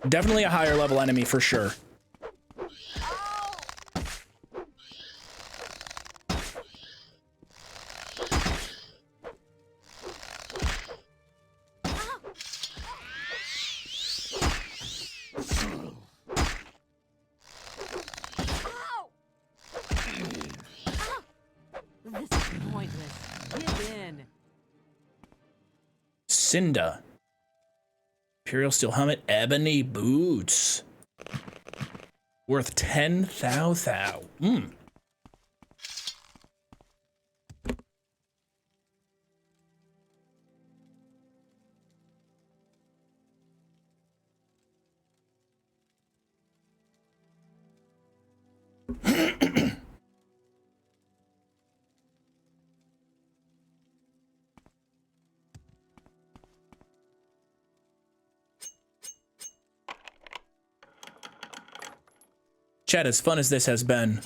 Definitely a higher level enemy for sure. This is pointless. Give in. Cinda. Imperial steel helmet, ebony boots. Worth 10,000. Chat, as fun as this has been,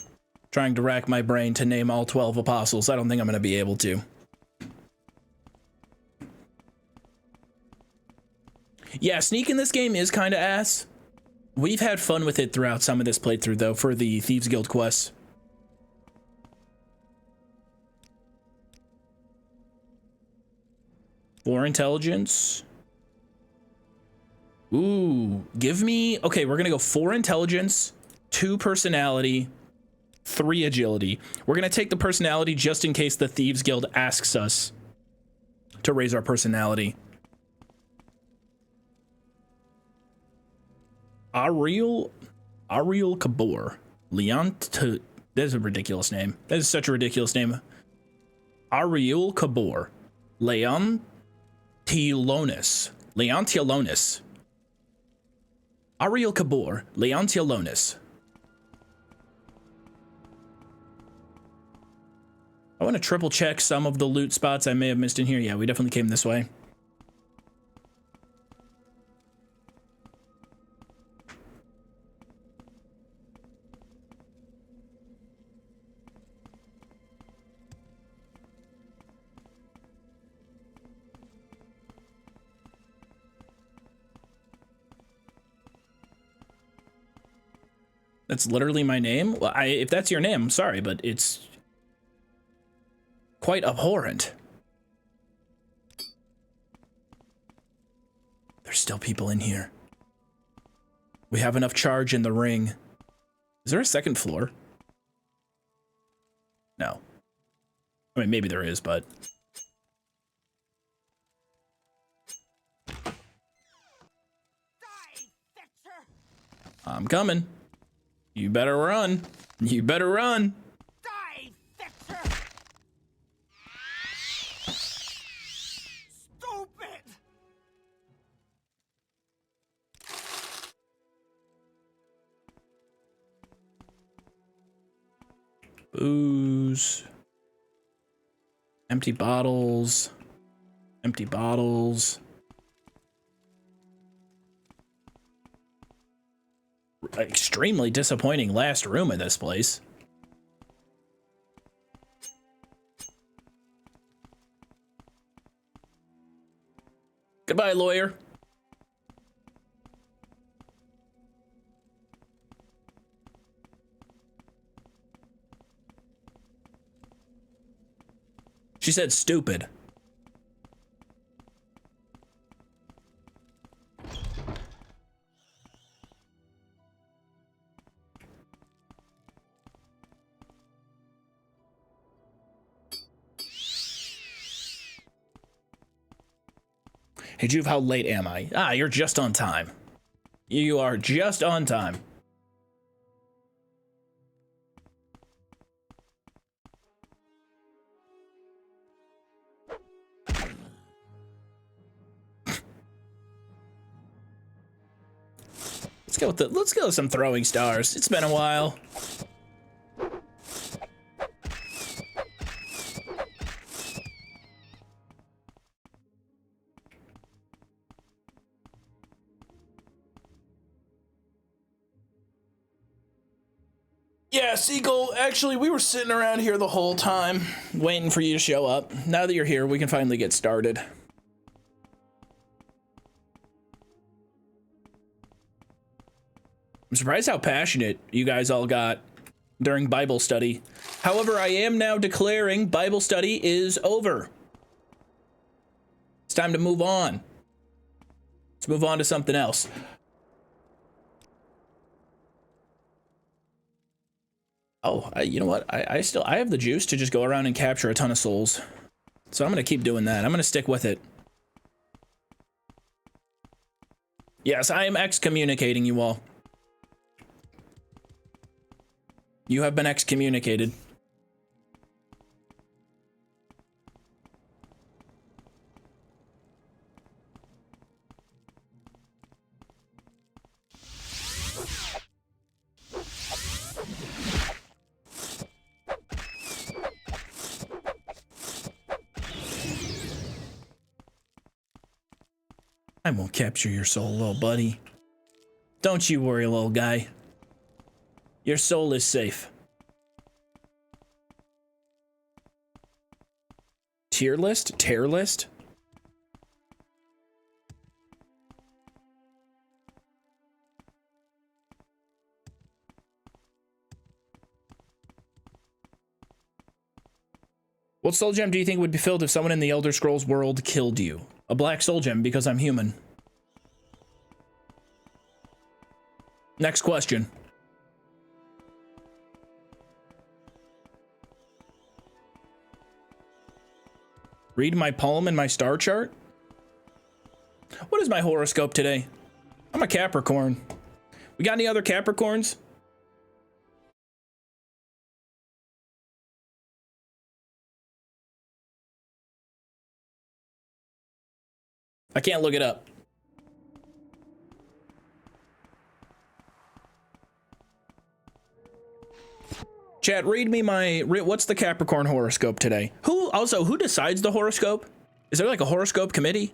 trying to rack my brain to name all 12 apostles, I don't think I'm going to be able to. Yeah, sneak in this game is kind of ass. We've had fun with it throughout some of this playthrough, though, for the Thieves Guild quests. Four intelligence. Ooh, give me... Okay, we're going to go 4 intelligence, 2 personality, 3 agility. We're going to take the personality just in case the Thieves Guild asks us to raise our personality. Ariel Kabor. Leont... That is a ridiculous name. That is such a ridiculous name. Ariel Kabor. Leontilonis. Ariel Kabor. Leontilonis. I want to triple check some of the loot spots I may have missed in here. Yeah, we definitely came this way. That's literally my name. Well, if that's your name, I'm sorry, but it's quite abhorrent. There's still people in here. We have enough charge in the ring. Is there a second floor? No. I mean, maybe there is, but... I'm coming. You better run. You better run. Die, Fixer! Stupid! Booze. Empty bottles. Empty bottles. Extremely disappointing last room in this place. Goodbye, lawyer. She said stupid. Hey, Joov, how late am I? Ah, you're just on time. You are just on time. Let's go with some throwing stars. It's been a while. Yeah, Seagull, actually, we were sitting around here the whole time, waiting for you to show up. Now that you're here, we can finally get started. I'm surprised how passionate you guys all got during Bible study. However, I am now declaring Bible study is over. It's time to move on. Let's move on to something else. Oh, you know what? I have the juice to just go around and capture a ton of souls. So I'm going to keep doing that. I'm going to stick with it. Yes, I am excommunicating you all. You have been excommunicated. I won't capture your soul, little buddy. Don't you worry, little guy. Your soul is safe. Tier list? Tear list? What soul gem do you think would be filled if someone in the Elder Scrolls world killed you? A black soul gem, because I'm human. Next question. Read my poem and my star chart? What is my horoscope today? I'm a Capricorn. We got any other Capricorns? I can't look it up. Chat, read me what's the Capricorn horoscope today? Who decides the horoscope? Is there like a horoscope committee?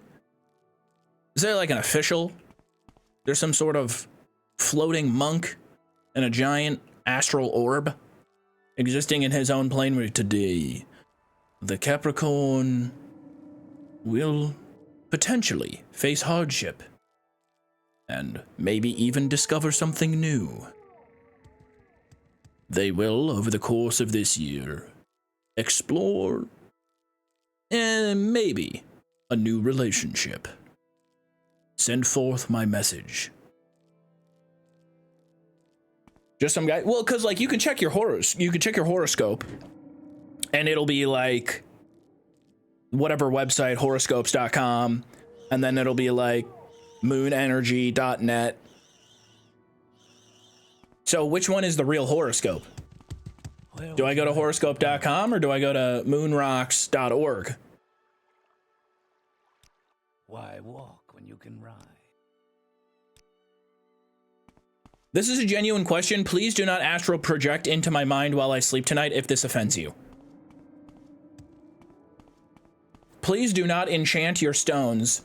Is there like an official? There's some sort of floating monk and a giant astral orb existing in his own plane where today the Capricorn will potentially face hardship and maybe even discover something new. They will, over the course of this year, explore And maybe a new relationship. Send forth my message. Just some guy. Well, because like you can check your horoscope, and it'll be like whatever website, horoscopes.com, and then it'll be like moonenergy.net. So which one is the real horoscope? Do I go to horoscope.com or do I go to moonrocks.org? Why walk when you can ride? This is a genuine question. Please do not astral project into my mind while I sleep tonight if this offends you. Please do not enchant your stones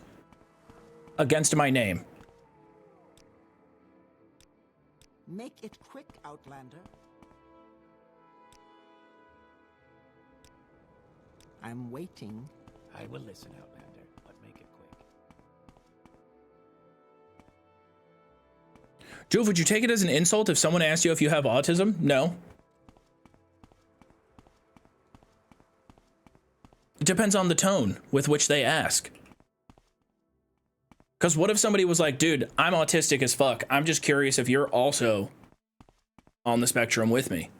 against my name. Make it quick, Outlander. I'm waiting. I will listen, Outlander, but make it quick. Joov, would you take it as an insult if someone asked you if you have autism? No. It depends on the tone with which they ask. Because what if somebody was like, dude, I'm autistic as fuck. I'm just curious if you're also on the spectrum with me.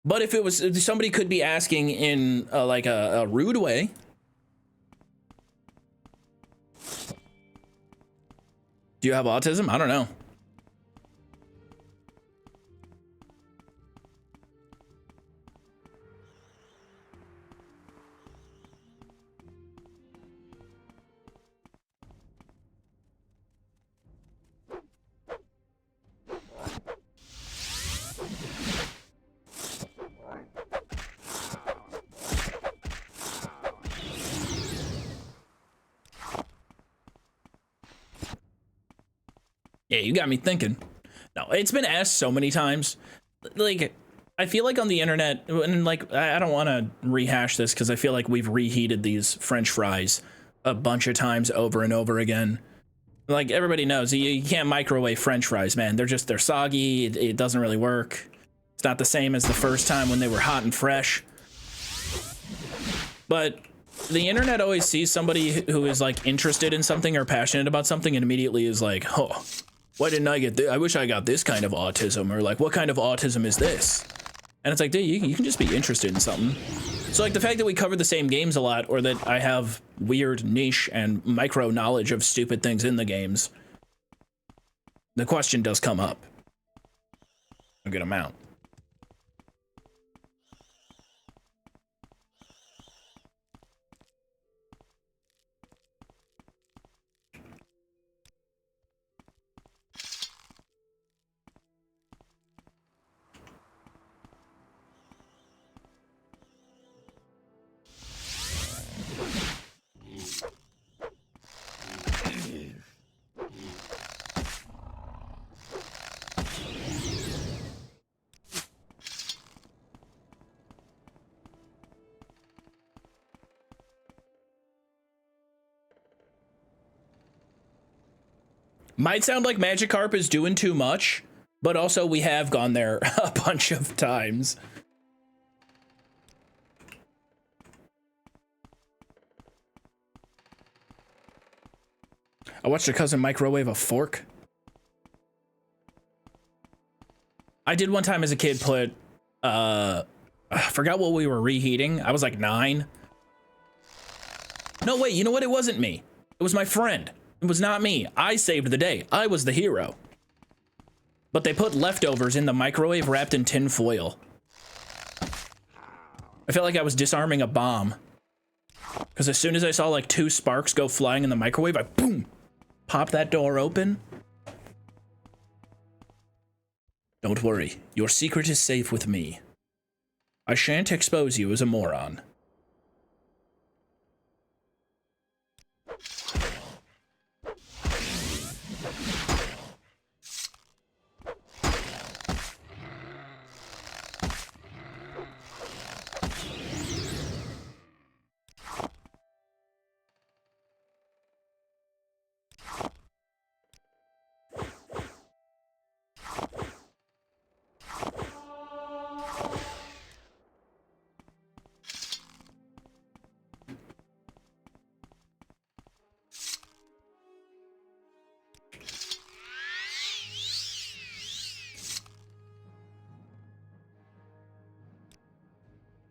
But if it was, if somebody could be asking in like a rude way. Do you have autism? I don't know. Yeah, you got me thinking. No, it's been asked so many times. Like, I feel like on the internet, and like, I don't want to rehash this because I feel like we've reheated these French fries a bunch of times over and over again. Like, everybody knows, you can't microwave French fries, man. They're soggy. It doesn't really work. It's not the same as the first time when they were hot and fresh. But the internet always sees somebody who is like interested in something or passionate about something and immediately is like, oh, why didn't I get this? I wish I got this kind of autism, or like, what kind of autism is this? And it's like, dude, you can just be interested in something. So like the fact that we cover the same games a lot, or that I have weird niche and micro knowledge of stupid things in the games, the question does come up a good amount. Might sound like Magikarp is doing too much, but also we have gone there a bunch of times. I watched a cousin microwave a fork. I did one time as a kid put, I forgot what we were reheating. I was like 9. No, wait, you know what? It wasn't me. It was my friend. It was not me. I saved the day. I was the hero. But they put leftovers in the microwave wrapped in tin foil. I felt like I was disarming a bomb. Because as soon as I saw like 2 sparks go flying in the microwave, I boom, popped that door open. Don't worry, your secret is safe with me. I shan't expose you as a moron.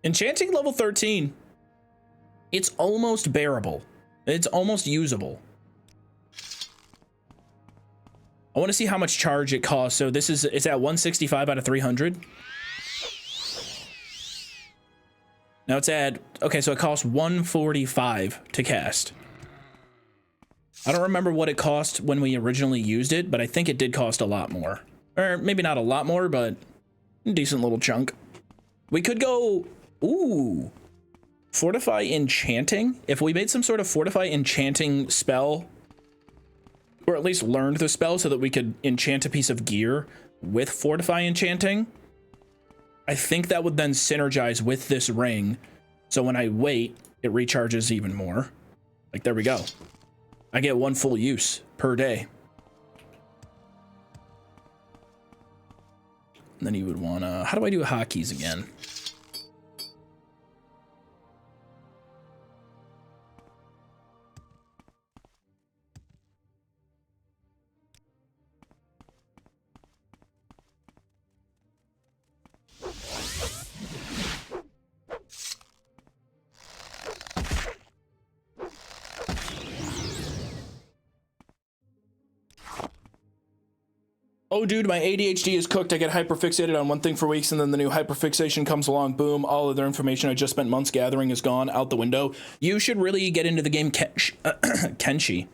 Enchanting level 13. It's almost bearable. It's almost usable. I want to see how much charge it costs. So this is, it's at 165 out of 300. Now it's at, okay, so it costs 145 to cast. I don't remember what it cost when we originally used it, but I think it did cost a lot more. Or maybe not a lot more, but a decent little chunk. We could go, ooh, Fortify Enchanting. If we made some sort of Fortify Enchanting spell, or at least learned the spell so that we could enchant a piece of gear with Fortify Enchanting, I think that would then synergize with this ring. So when I wait, it recharges even more. Like, there we go. I get 1 full use per day. And then you would want to, how do I do hotkeys again? Oh, dude, my ADHD is cooked. I get hyperfixated on one thing for weeks, and then the new hyperfixation comes along. Boom, all other information I just spent months gathering is gone out the window. You should really get into the game Kenshi.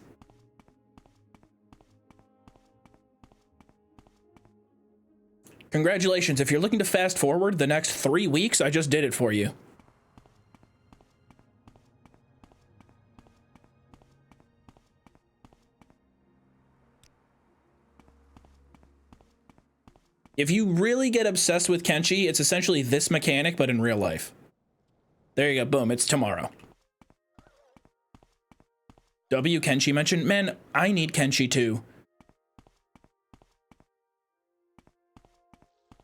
Congratulations. If you're looking to fast forward the next 3 weeks, I just did it for you. If you really get obsessed with Kenshi, it's essentially this mechanic, but in real life. There you go. Boom. It's tomorrow. W Kenshi mentioned, man, I need Kenshi too.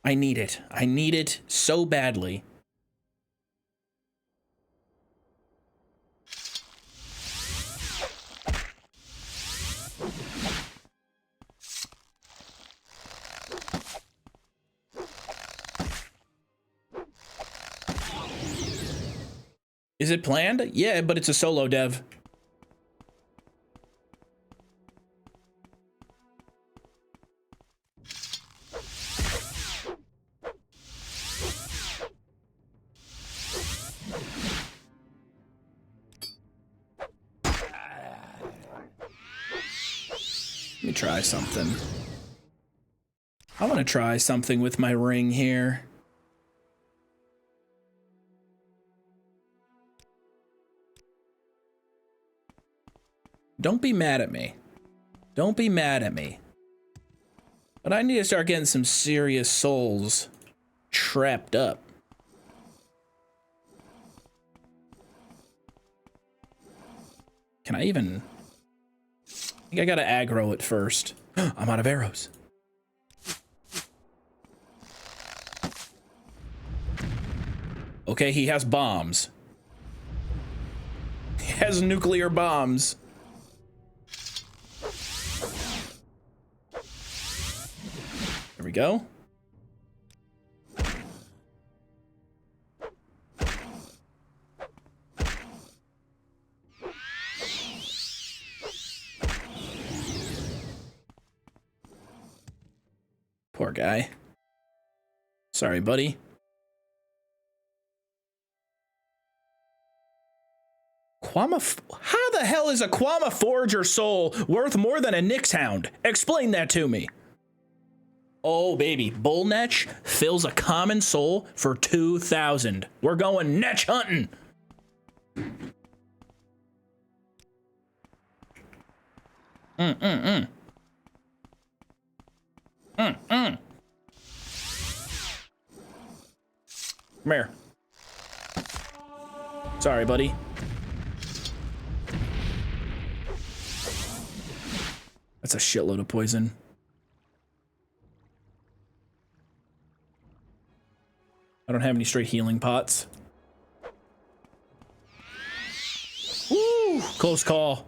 I need it. I need it so badly. Is it planned? Yeah, but it's a solo dev. Let me try something. I want to try something with my ring here. Don't be mad at me. Don't be mad at me. But I need to start getting some serious souls trapped up. Can I even... I think I gotta aggro it first. I'm out of arrows. Okay, he has bombs. He has nuclear bombs. There we go. Poor guy. Sorry, buddy. How the hell is a Quama Forager soul worth more than a Nyx Hound? Explain that to me. Oh, baby. Bull Netch fills a common soul for 2,000. We're going Netch hunting. Come here. Sorry, buddy. That's a shitload of poison. I don't have any straight healing pots. Woo! Close call.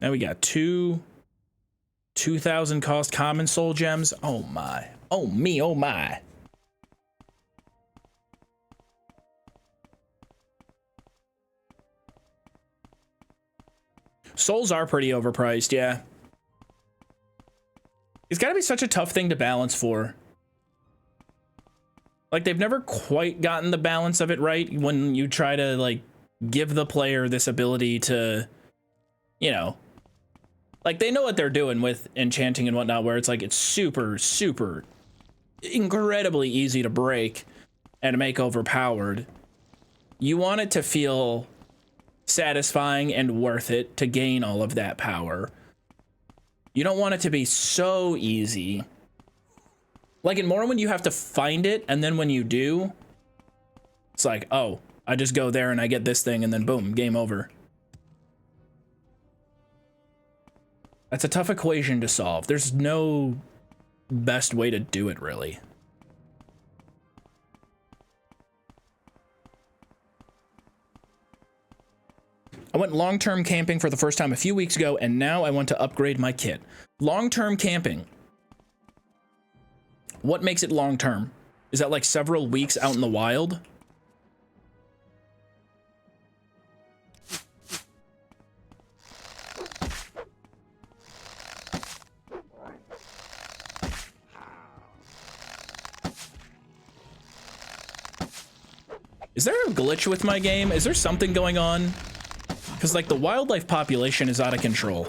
Now we got 2,000 cost common soul gems. Oh my. Oh me, oh my. Souls are pretty overpriced, yeah. It's gotta be such a tough thing to balance for. Like, they've never quite gotten the balance of it right when you try to, like, give the player this ability to, you know, like, they know what they're doing with enchanting and whatnot, where it's like, it's super, super, incredibly easy to break and to make overpowered. You want it to feel satisfying and worth it to gain all of that power. You don't want it to be so easy. Like in Morrowind, you have to find it, and then when you do, it's like, oh, I just go there and I get this thing, and then boom, game over. That's a tough equation to solve. There's no best way to do it, really. I went long-term camping for the first time a few weeks ago, and now I want to upgrade my kit. Long-term camping. What makes it long-term? Is that like several weeks out in the wild? Is there a glitch with my game? Is there something going on? Because, like, the wildlife population is out of control.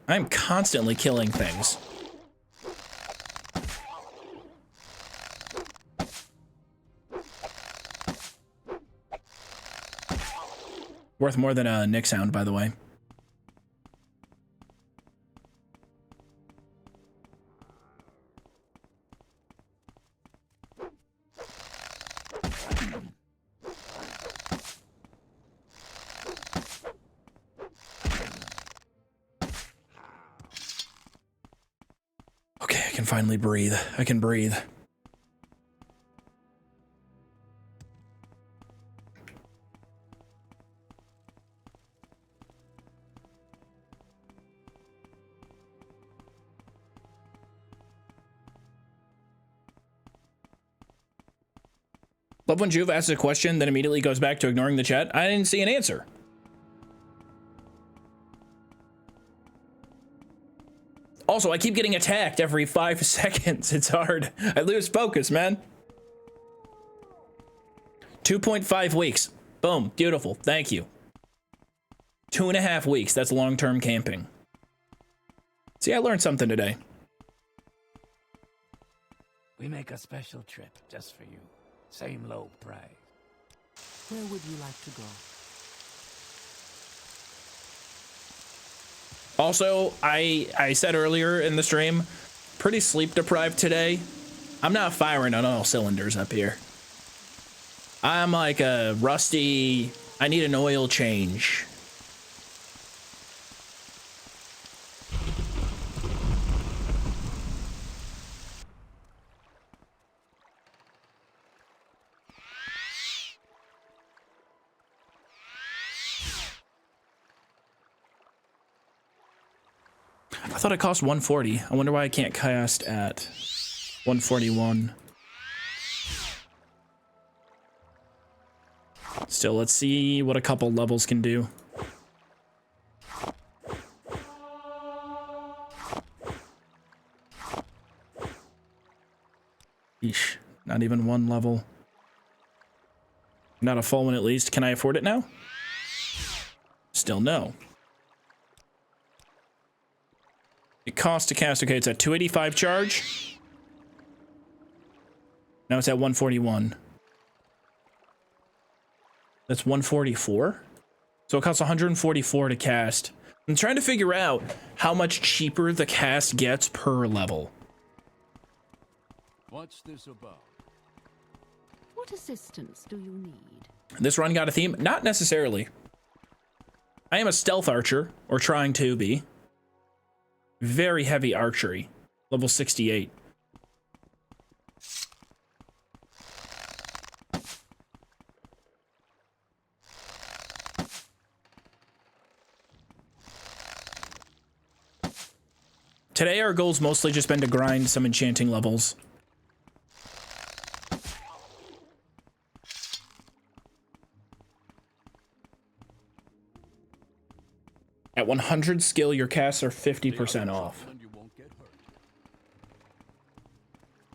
I'm constantly killing things. Worth more than a Nick sound, by the way. Okay, I can finally breathe. I can breathe. Love when Joov asks a question, then immediately goes back to ignoring the chat. I didn't see an answer. Also, I keep getting attacked every 5 seconds. It's hard. I lose focus, man. 2.5 weeks. Boom. Beautiful. Thank you. 2.5 weeks. That's long-term camping. See, I learned something today. We make a special trip just for you. Same low price. Where would you like to go? Also, I said earlier in the stream, pretty sleep deprived today. I'm not firing on all cylinders up here. I'm like a rusty, I need an oil change. I thought it cost 140. I wonder why I can't cast at 141. Still, let's see what a couple levels can do. Eesh, not even one level. Not a full one at least. Can I afford it now? Still no. It costs to cast. Okay, it's at 285 charge. Now it's at 141. That's 144. So it costs 144 to cast. I'm trying to figure out how much cheaper the cast gets per level. What's this about? What assistance do you need? This run got a theme? Not necessarily. I am a stealth archer, or trying to be. Very heavy archery. Level 68. Today our goal's mostly just been to grind some enchanting levels. At 100 skill, your casts are 50% off.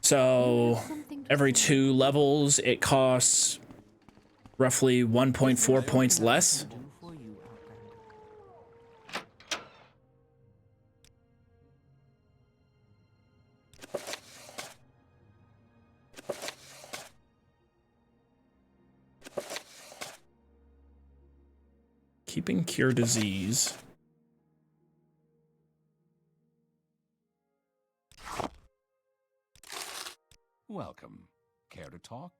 So every 2 levels, it costs roughly 1.4 points less. Keeping cure disease. Welcome. Care to talk?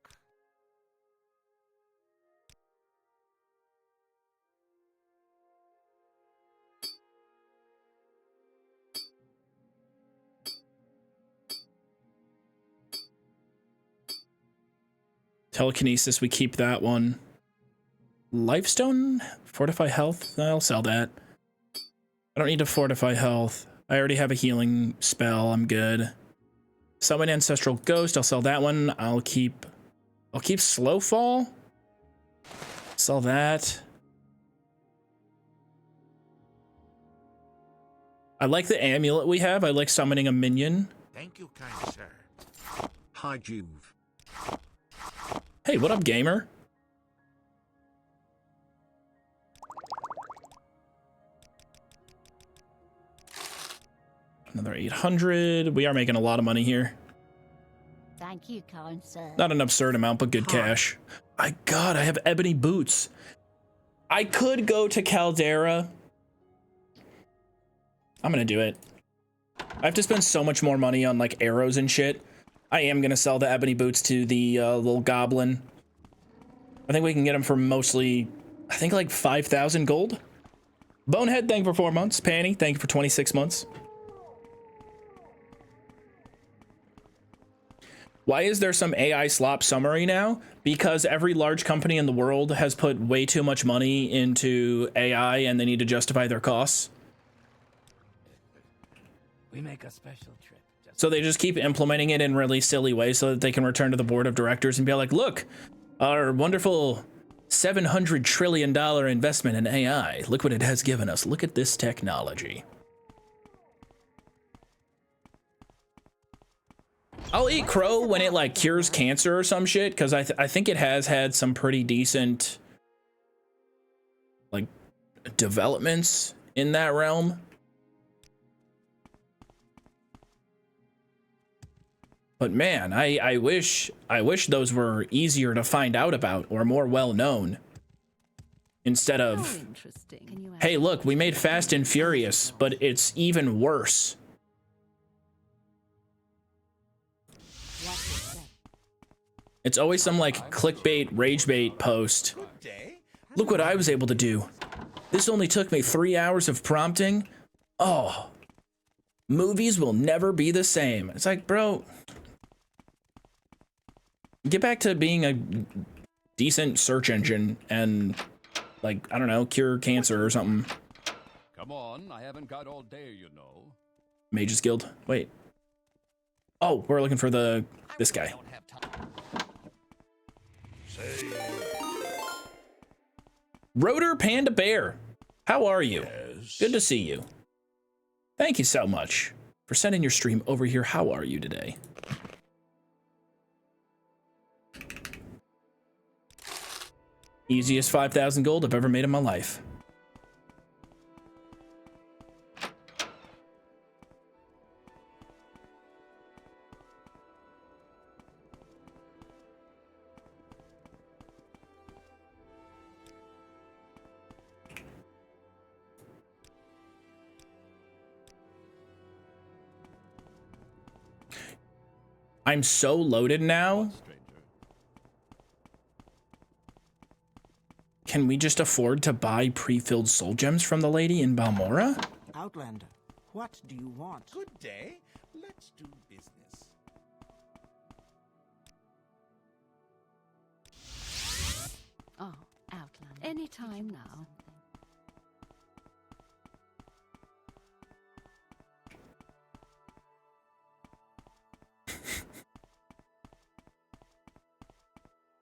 Telekinesis, we keep that one. Lifestone? Fortify health? I'll sell that. I don't need to fortify health. I already have a healing spell. I'm good. Summon Ancestral Ghost. I'll sell that one. I'll keep Slow Fall. Sell that. I like the amulet we have. I like summoning a minion. Thank you, kind sir. Hi, Joov. Hey, what up, gamer? Another 800. We are making a lot of money here. Thank you, kind sir. Not an absurd amount, but good cash. God, I have ebony boots. I could go to Caldera. I'm gonna do it. I have to spend so much more money on like arrows and shit. I am gonna sell the ebony boots to the little goblin. I think we can get them for mostly, I think like 5,000 gold. Bonehead, thank you for 4 months. Panny, thank you for 26 months. Why is there some AI slop summary now? Because every large company in the world has put way too much money into AI and they need to justify their costs. We make a special trip. So they just keep implementing it in really silly ways so that they can return to the board of directors and be like, look, our wonderful $700 trillion investment in AI. Look what it has given us. Look at this technology. I'll eat crow when it like cures cancer or some shit, because I think it has had some pretty decent like developments in that realm. But man, I wish those were easier to find out about or more well known. Instead of, hey, look, we made Fast and Furious, but it's even worse. It's always some like clickbait, rage bait post. Look what I was able to do. This only took me 3 hours of prompting. Oh, movies will never be the same. It's like, bro, get back to being a decent search engine and like, I don't know, cure cancer or something. Come on, I haven't got all day, you know. Mages Guild. Wait. Oh, we're looking for this guy. Rotor Panda Bear, how are you? Yes. Good to see you. Thank you so much for sending your stream over here. How are you today? Easiest 5,000 gold I've ever made in my life. I'm so loaded now. Can we just afford to buy pre-filled soul gems from the lady in Balmora? Outlander, what do you want? Good day. Let's do business.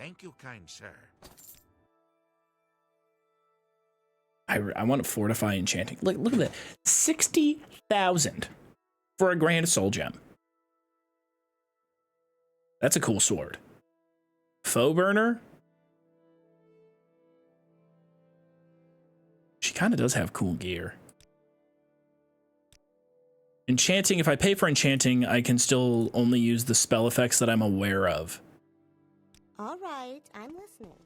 Thank you, kind sir. I want to fortify enchanting. Look at that. 60,000 for a grand soul gem. That's a cool sword. Foe burner. She kind of does have cool gear. Enchanting, if I pay for enchanting, I can still only use the spell effects that I'm aware of. All right, I'm listening.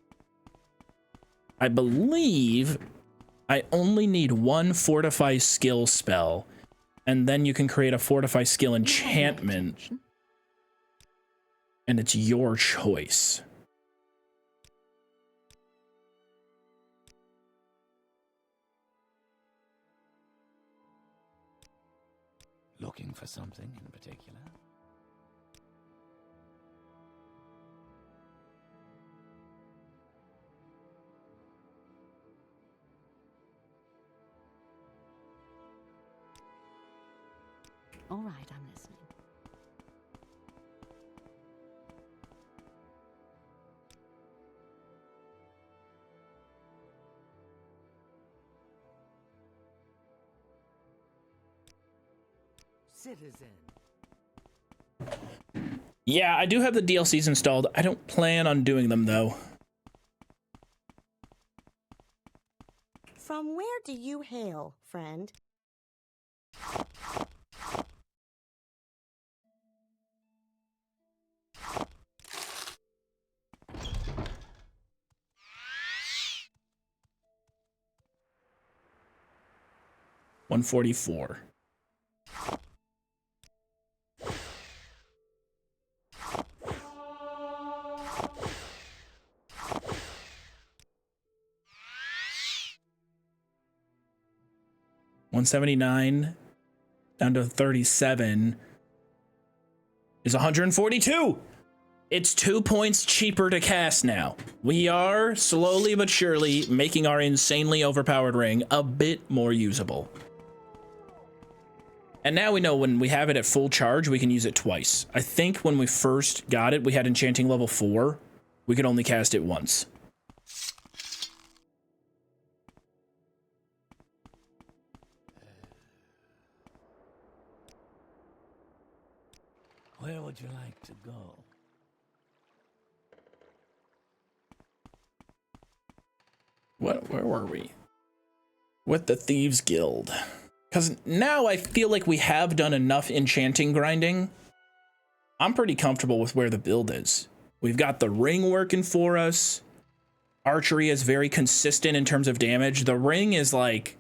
I believe I only need one fortify skill spell, and then you can create a fortify skill enchantment, and it's your choice. Looking for something in particular? All right, I'm listening. Citizen. Yeah, I do have the DLCs installed. I don't plan on doing them, though. From where do you hail, friend? $144. $179 down to 37 is 142. It's 2 points cheaper to cast now. We are slowly but surely making our insanely overpowered ring a bit more usable. And now we know when we have it at full charge, we can use it twice. I think when we first got it, we had enchanting level 4. We could only cast it once. Where would you like to go? Where were we? With the Thieves Guild. Because now I feel like we have done enough enchanting grinding. I'm pretty comfortable with where the build is. We've got the ring working for us. Archery is very consistent in terms of damage. The ring is like,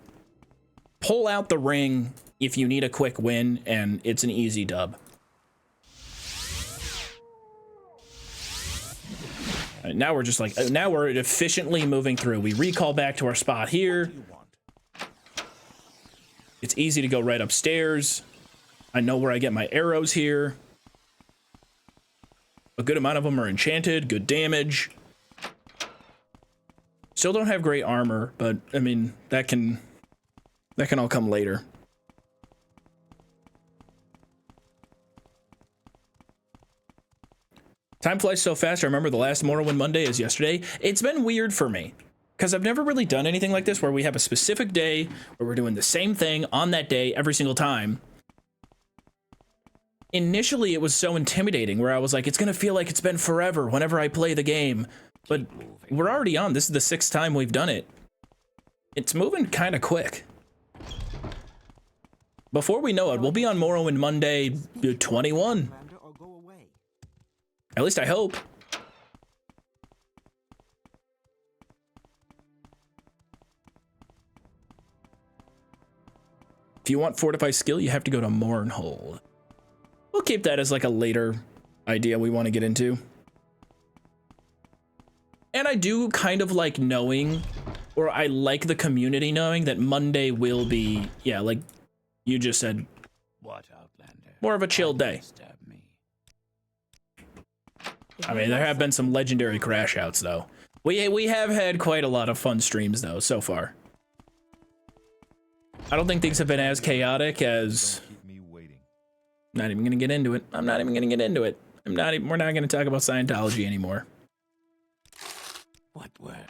pull out the ring if you need a quick win, and it's an easy dub. Now we're just like, now we're efficiently moving through. We recall back to our spot here. It's easy to go right upstairs. I know where I get my arrows here. A good amount of them are enchanted, good damage. Still don't have great armor, but I mean, that can all come later. Time flies so fast. I remember the last Morrowind Monday is yesterday. It's been weird for me because I've never really done anything like this where we have a specific day where we're doing the same thing on that day every single time. Initially, it was so intimidating where I was like, it's going to feel like it's been forever whenever I play the game. But we're already on. This is the 6th time we've done it. It's moving kind of quick. Before we know it, we'll be on Morrowind Monday 21. At least I hope. If you want Fortify skill, you have to go to Mournhold. We'll keep that as like a later idea we want to get into. And I do kind of like knowing, or I like the community knowing that Monday will be, yeah, like you just said, What, Outlander? more of a chill day. I mean, there have been some legendary crash outs, though. We have had quite a lot of fun streams, though, so far. I don't think things have been as chaotic as... Not even gonna get into it. I'm not even gonna get into it. We're not gonna talk about Scientology anymore. What word?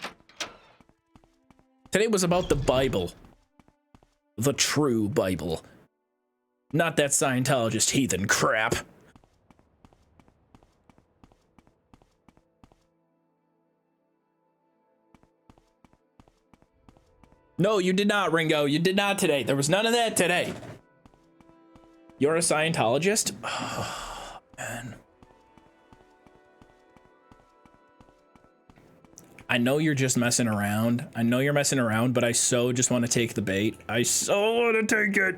Today was about the Bible. The true Bible. Not that Scientologist heathen crap. No, you did not, Ringo. You did not today. There was none of that today. You're a Scientologist? Oh, man. I know you're just messing around. I know you're messing around, but I so just want to take the bait. I so want to take it.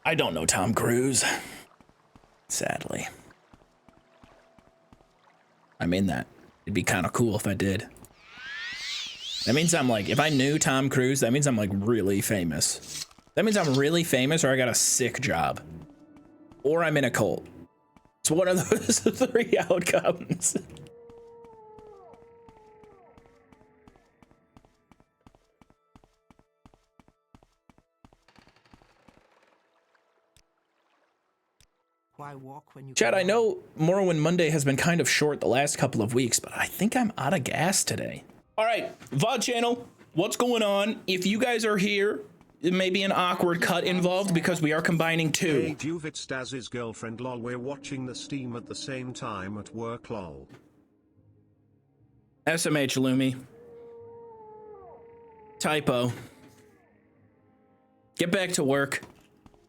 I don't know Tom Cruise. Sadly. I mean that. It'd be kind of cool if I did. That means I'm like, if I knew Tom Cruise, that means I'm like really famous. That means I'm really famous or I got a sick job. Or I'm in a cult. It's one of those three outcomes. Why walk when you Chad, can I know Morrowind Monday has been kind of short the last couple of weeks, but I think I'm out of gas today. All right, VOD channel, what's going on? If you guys are here, it may be an awkward cut involved because we are combining two. Hey Joov, it's Daz's girlfriend lol. We're watching the stream at the same time at work lol. SMH Lumi. Typo. Get back to work.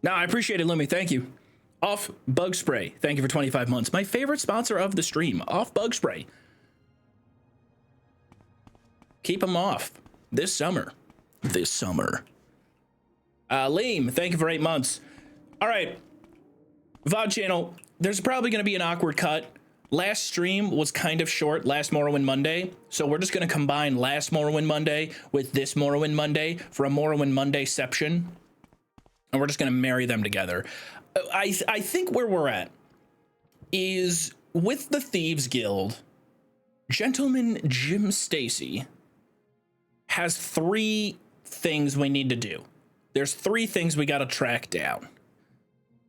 No, I appreciate it, Lumi. Thank you. Off Bug Spray. Thank you for 25 months. My favorite sponsor of the stream. Off Bug Spray. Keep them off. This summer. This summer. Liam, thank you for 8 months. All right. VOD channel. There's probably going to be an awkward cut. Last stream was kind of short, last Morrowind Monday. So we're just going to combine last Morrowind Monday with this Morrowind Monday for a Morrowind Monday-ception. And we're just going to marry them together. I think where we're at is with the Thieves Guild, Gentleman Jim Stacy has 3 things we need to do. There's 3 things we got to track down.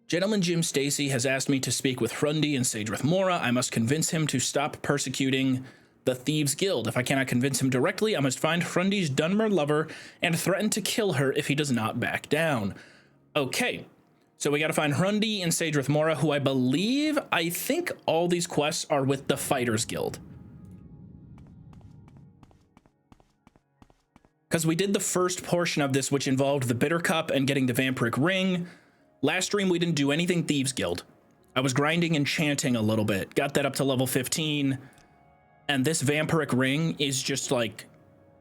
Gentleman Jim Stacy has asked me to speak with Hrundi and Sagerith Mora. I must convince him to stop persecuting the Thieves Guild. If I cannot convince him directly, I must find Hrundi's Dunmer lover and threaten to kill her if he does not back down. Okay. So we got to find Hrundi and Sagerith Mora, who I think all these quests are with the Fighters Guild. Because we did the first portion of this, which involved the Bitter Cup and getting the Vampiric Ring. Last stream, we didn't do anything Thieves Guild. I was grinding and chanting a little bit. Got that up to level 15. And this Vampiric Ring is just like,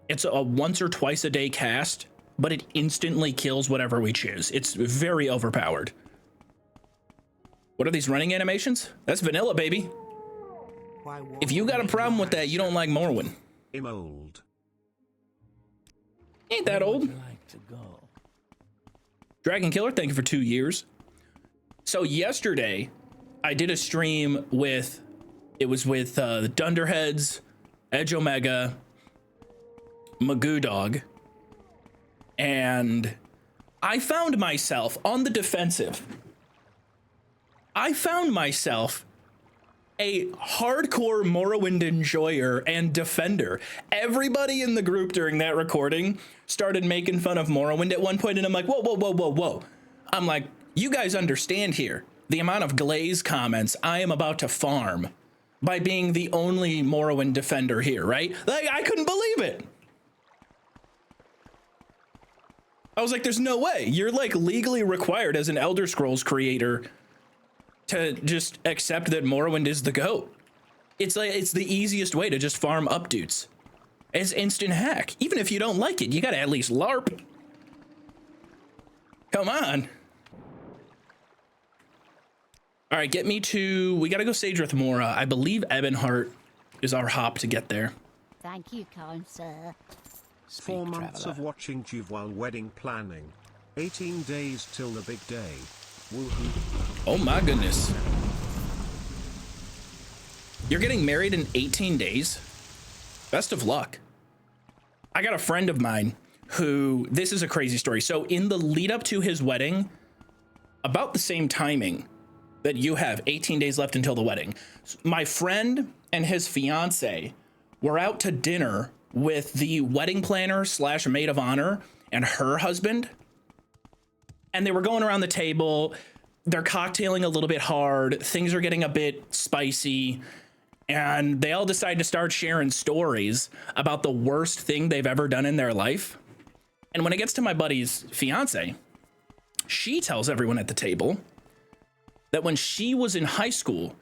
it's a once or twice a day cast, but it instantly kills whatever we choose. It's very overpowered. What are these running animations? That's vanilla, baby. If you got a problem with that, you don't like Morrowind. I'm old. Ain't that old. Like to go? Dragon Killer, thank you for 2 years. So yesterday, I did a stream with, it was with the Dunderheads, Edge Omega, Magoo Dog, and I found myself on the defensive. I found myself a hardcore Morrowind enjoyer and defender. Everybody in the group during that recording started making fun of Morrowind at one point, and I'm like, whoa, whoa, whoa, whoa, whoa. I'm like, you guys understand here the amount of glaze comments I am about to farm by being the only Morrowind defender here, right? Like, I couldn't believe it. I was like, there's no way. You're like legally required as an Elder Scrolls creator to just accept that Morrowind is the GOAT. It's like, it's the easiest way to just farm updates. It's instant hack. Even if you don't like it, you gotta at least LARP. Come on. All right, get me to, we gotta go Sagerith Mora. I believe Ebonheart is our hop to get there. Thank you, kind sir. 4 months of watching Joov while wedding planning. 18 days till the big day. Woohoo. Oh my goodness. You're getting married in 18 days? Best of luck. I got a friend of mine who, this is a crazy story. So in the lead up to his wedding, about the same timing that you have, 18 days left until the wedding, my friend and his fiance were out to dinner with the wedding planner / maid of honor and her husband. And they were going around the table. They're cocktailing a little bit hard. Things are getting a bit spicy. And they all decide to start sharing stories about the worst thing they've ever done in their life. And when it gets to my buddy's fiance, she tells everyone at the table that when she was in high school,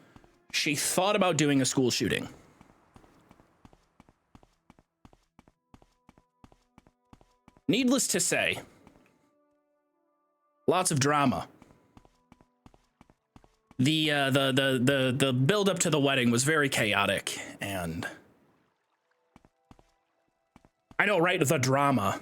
she thought about doing a school shooting. Needless to say, lots of drama. The build up to the wedding was very chaotic, and I know, right? The drama.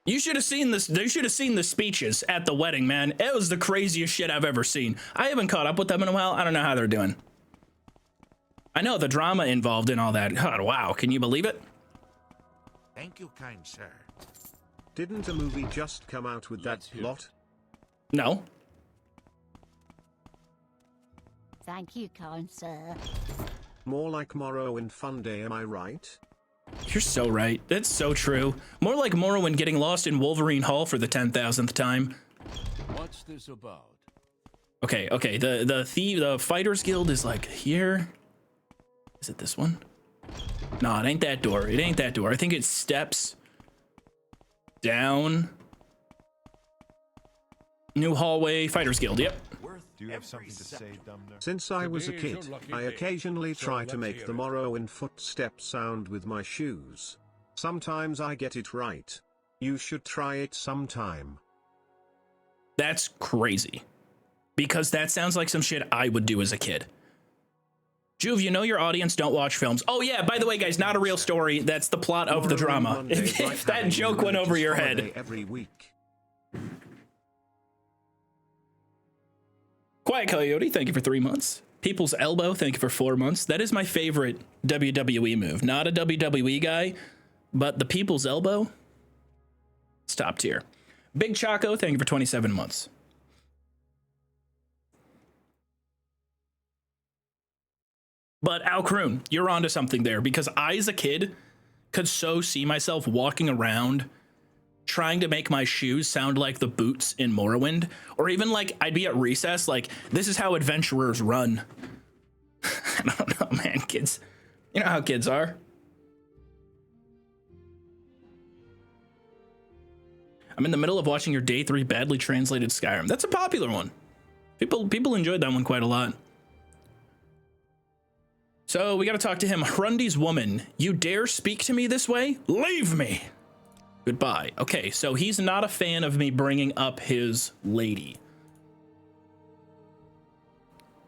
You should have seen this. You should have seen the speeches at the wedding, man. It was the craziest shit I've ever seen. I haven't caught up with them in a while. I don't know how they're doing. I know the drama involved in all that. God, wow, can you believe it? Thank you, kind sir. Didn't a movie just come out with that plot? No. Thank you, kind sir. More like Morrowind Monday, am I right? You're so right. That's so true. More like Morrowind getting lost in Wolverine Hall for the 10,000th time. What's this about? Okay. The Fighters Guild is like here. Is it this one? No, it ain't that door. It ain't that door. I think it's steps down. New hallway, Fighters Guild. Yep. Do you have something to say, Dumner? Since I was a kid, I occasionally try to make the Morrowind footstep sound with my shoes. Sometimes I get it right. You should try it sometime. That's crazy. Because that sounds like some shit I would do as a kid. Joov, you know your audience don't watch films. Oh yeah, by the way, guys, not a real story. That's the plot of the drama. If that joke went over your head. Every week. Quiet Coyote, thank you for 3 months. People's Elbow, thank you for 4 months. That is my favorite WWE move. Not a WWE guy, but the People's Elbow, it's top tier. Big Choco, thank you for 27 months. But Al Kroon, you're onto something there, because I, as a kid, could so see myself walking around trying to make my shoes sound like the boots in Morrowind, or even like I'd be at recess, like, this is how adventurers run. I don't know, man, kids. You know how kids are. I'm in the middle of watching your day 3 badly translated Skyrim. That's a popular one. People enjoyed that one quite a lot. So we got to talk to him. Hrundi's woman, you dare speak to me this way? Leave me. Goodbye. Okay, so he's not a fan of me bringing up his lady.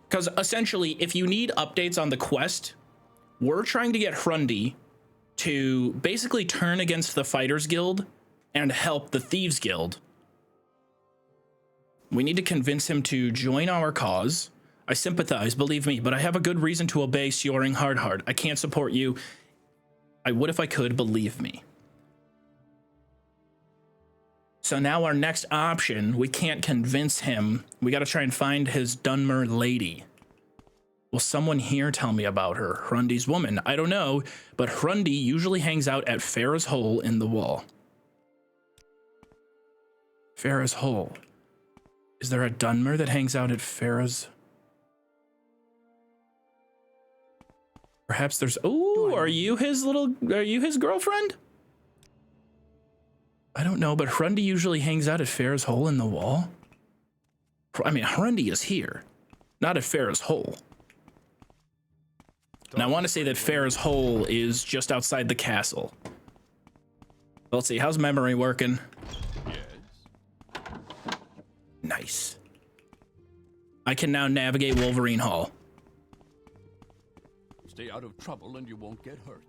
Because essentially, if you need updates on the quest, we're trying to get Hrundi to basically turn against the Fighters Guild and help the Thieves Guild. We need to convince him to join our cause. I sympathize, believe me, but I have a good reason to obey Sjoring Hardhard. I can't support you. I would if I could, believe me. So now our next option, we can't convince him. We got to try and find his Dunmer lady. Will someone here tell me about her? Hrundi's woman. I don't know, but Hrundi usually hangs out at Farah's hole in the wall. Farah's hole. Is there a Dunmer that hangs out at Farah's? Perhaps there's... Oh, are you his girlfriend? I don't know, but Hrundi usually hangs out at Farah's hole in the wall. I mean, Hrundi is here, not at Farah's hole. And I want to say that Farah's hole is just outside the castle. Let's see, how's memory working? Yes. Nice. I can now navigate Wolverine Hall. Stay out of trouble and you won't get hurt.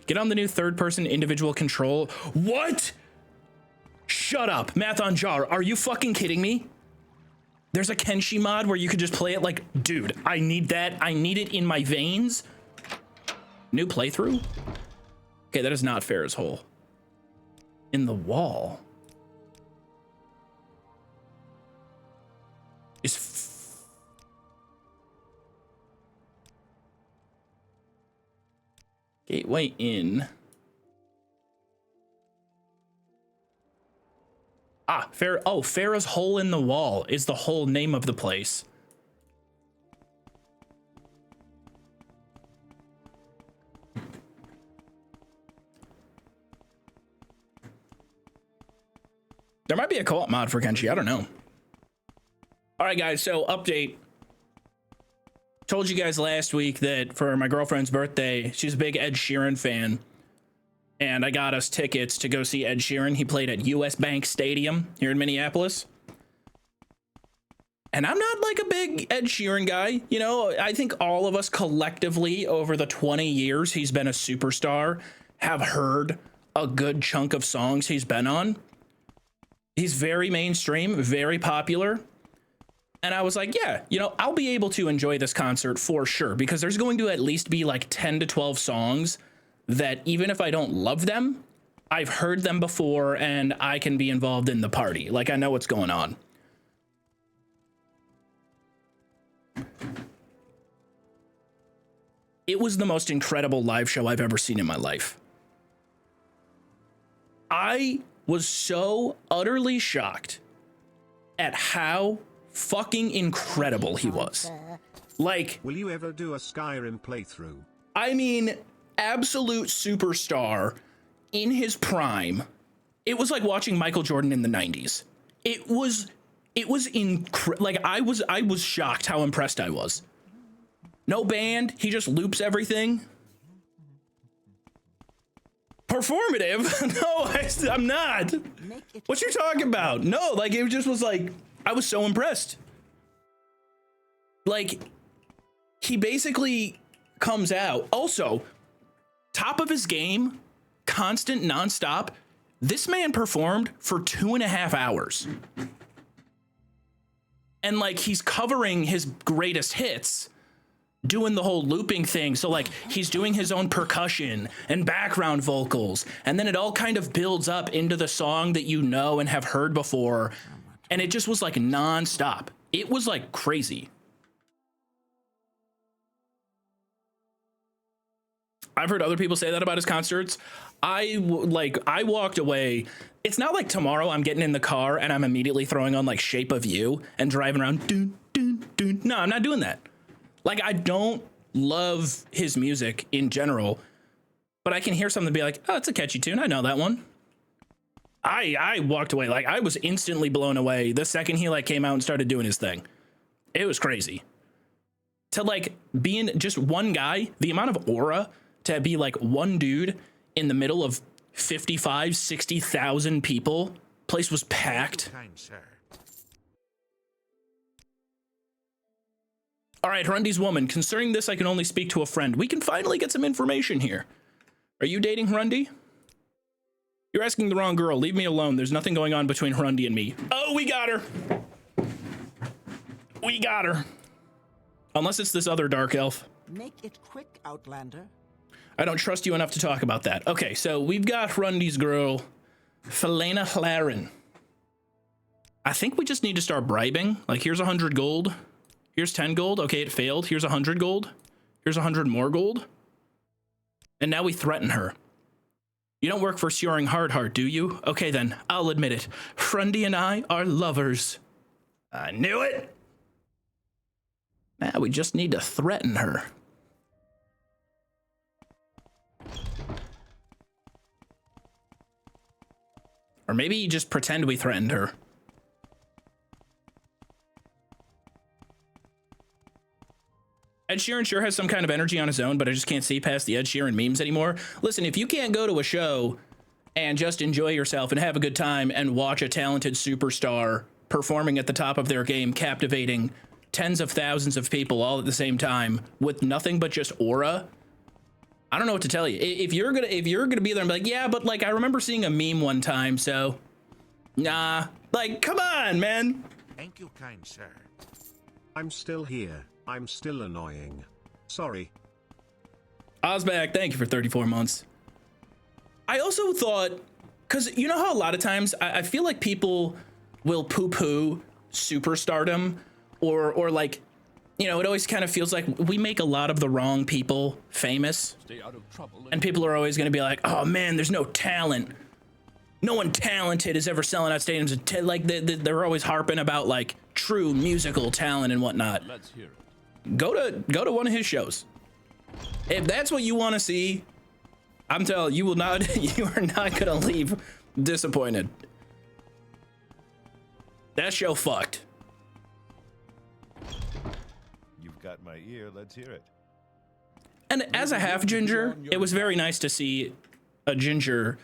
Get on the new third-person individual control. What? Shut up. Mathon Jar, are you fucking kidding me? There's a Kenshi mod where you could just play it like, dude, I need that. I need it in my veins. New playthrough? Okay, that is not fair as whole. In the wall. Is Gateway in. Ah, Farah's Hole in the Wall is the whole name of the place. There might be a co-op mod for Kenshi, I don't know. All right, guys, so update. Told you guys last week that for my girlfriend's birthday, she's a big Ed Sheeran fan. And I got us tickets to go see Ed Sheeran. He played at US Bank Stadium here in Minneapolis. And I'm not like a big Ed Sheeran guy. You know, I think all of us collectively over the 20 years he's been a superstar have heard a good chunk of songs he's been on. He's very mainstream, very popular. And I was like, yeah, you know, I'll be able to enjoy this concert for sure, because there's going to at least be like 10 to 12 songs that even if I don't love them, I've heard them before and I can be involved in the party. Like, I know what's going on. It was the most incredible live show I've ever seen in my life. I was so utterly shocked at how fucking incredible he was. Like, will you ever do a Skyrim playthrough? I mean, absolute superstar in his prime. It was like watching Michael Jordan in the 90s. It was like I was shocked how impressed I was. No band, he just loops everything. Performative? No, I'm not. What you talking about? No, like it just was like, I was so impressed. Like, he basically comes out. Also, top of his game, constant, nonstop. This man performed for 2.5 hours. And like, he's covering his greatest hits, doing the whole looping thing. So like, he's doing his own percussion and background vocals, and then it all kind of builds up into the song that you know and have heard before. And it just was like nonstop. It was like crazy. I've heard other people say that about his concerts. I walked away. It's not like tomorrow I'm getting in the car and I'm immediately throwing on like Shape of You and driving around. Dun, dun, dun. No, I'm not doing that. Like, I don't love his music in general, but I can hear something and be like, oh, it's a catchy tune. I know that one. I walked away. Like, I was instantly blown away the second he like came out and started doing his thing. It was crazy. To like being just one guy, the amount of aura to be like one dude in the middle of 55, 60,000 people. Place was packed. All right, Hrundi's woman. Concerning this, I can only speak to a friend. We can finally get some information here. Are you dating Hrundi? You're asking the wrong girl. Leave me alone. There's nothing going on between Hrundi and me. Oh, we got her. We got her. Unless it's this other dark elf. Make it quick, Outlander. I don't trust you enough to talk about that. Okay, so we've got Hrundi's girl, Felena Hlaren. I think we just need to start bribing. Like, here's 100 gold. Here's 10 gold. Okay, it failed. Here's 100 gold. Here's 100 more gold. And now we threaten her. You don't work for Sjoring Hardheart, do you? Okay, then. I'll admit it. Hrundi and I are lovers. I knew it. Now we just need to threaten her. Or maybe just pretend we threatened her. Ed Sheeran sure has some kind of energy on his own, but I just can't see past the Ed Sheeran memes anymore. Listen, if you can't go to a show and just enjoy yourself and have a good time and watch a talented superstar performing at the top of their game, captivating tens of thousands of people all at the same time with nothing but just aura, I don't know what to tell you. If you're gonna be there and be like, yeah, but like I remember seeing a meme one time, so Nah, like, come on, man. Thank you, kind sir. I'm still here. I'm still annoying. Sorry. Ozback, thank you for 34 months. I also thought, because you know how a lot of times I feel like people will poo-poo superstardom or like, you know, it always kind of feels like we make a lot of the wrong people famous. Stay out of trouble. And people are always going to be like, oh man, there's no talent. No one talented is ever selling out stadiums. Like they're always harping about like true musical talent and whatnot. Let's hear it. Go to one of his shows. If that's what you want to see, I'm telling you, you are not going to leave disappointed. That show fucked. You've got my ear. Let's hear it. And as a half ginger, it was very nice to see a ginger,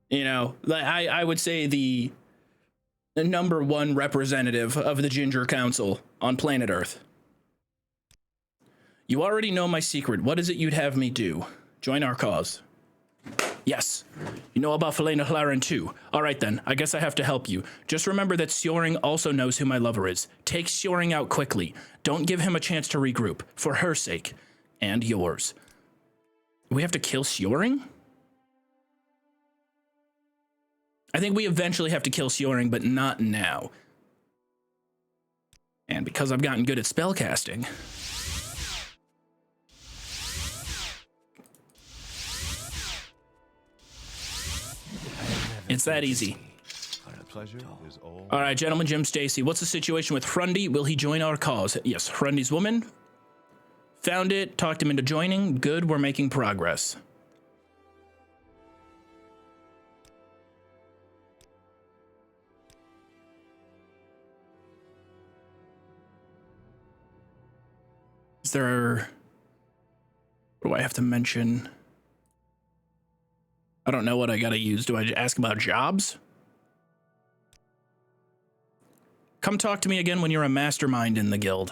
you know, I would say the number one representative of the Ginger Council on planet Earth. You already know my secret. What is it you'd have me do? Join our cause. Yes. You know about Felena Hlaren too. All right then, I guess I have to help you. Just remember that Sjoring also knows who my lover is. Take Sjoring out quickly. Don't give him a chance to regroup, for her sake. And yours. We have to kill Sjoring? I think we eventually have to kill Sjoring, but not now. And because I've gotten good at spellcasting... It's that easy. Pleasure is all. All right, gentlemen, Jim Stacy, what's the situation with Hrundy? Will he join our cause? Yes, Hrundy's woman. Found it, talked him into joining. Good, we're making progress. Is there... What do I have to mention? I don't know what I gotta use. Do I ask about jobs? Come talk to me again when you're a mastermind in the guild.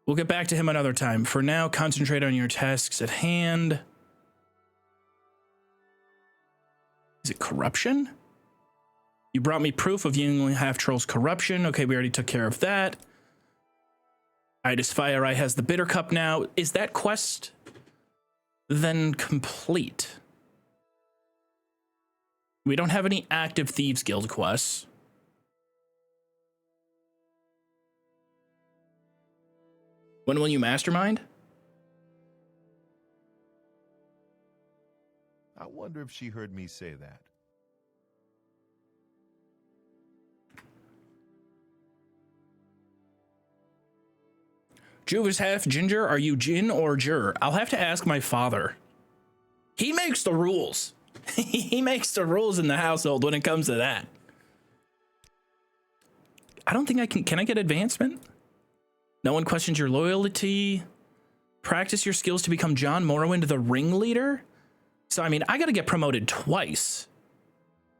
We'll get back to him another time. For now, concentrate on your tasks at hand. Is it corruption? You brought me proof of Yingling Half-Troll's corruption. Okay, we already took care of that. Idis Fire Eye has the Bitter Cup now. Is that quest then complete? We don't have any active Thieves Guild quests. When will you mastermind? I wonder if she heard me say that. Joov is half ginger. Are you Jin or Jur? I'll have to ask my father. He makes the rules. He makes the rules in the household when it comes to that. I don't think I can. Can I get advancement? No one questions your loyalty. Practice your skills to become John Morrowind, the ringleader. So, I mean, I got to get promoted twice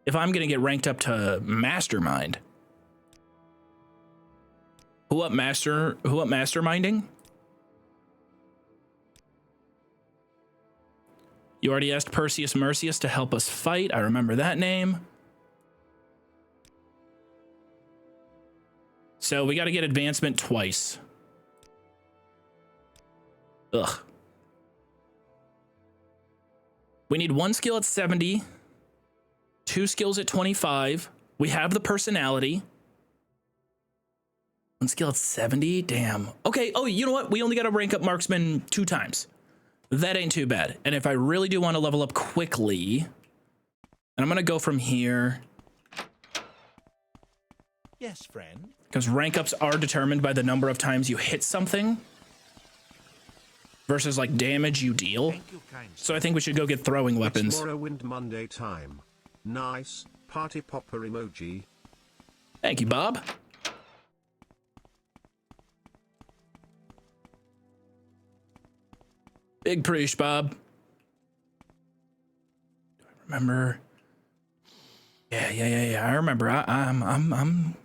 if I'm going to get ranked up to mastermind. Who up masterminding? You already asked Perseus Mercius to help us fight. I remember that name. So we got to get advancement twice. Ugh. We need one skill at 70, 2 skills at 25. We have the personality. One skill at 70? Damn. Okay, oh, you know what? We only got to rank up marksman 2 times. That ain't too bad. And if I really do want to level up quickly, and I'm going to go from here. Yes, friend. Because rank ups are determined by the number of times you hit something versus like damage you deal. Thank you, kind sir. So I think we should go get throwing weapons. It's Morrowind Monday time. Nice. Party popper emoji. Thank you, Bob. Big preach, Bob. Do I remember? Yeah. I remember. I'm.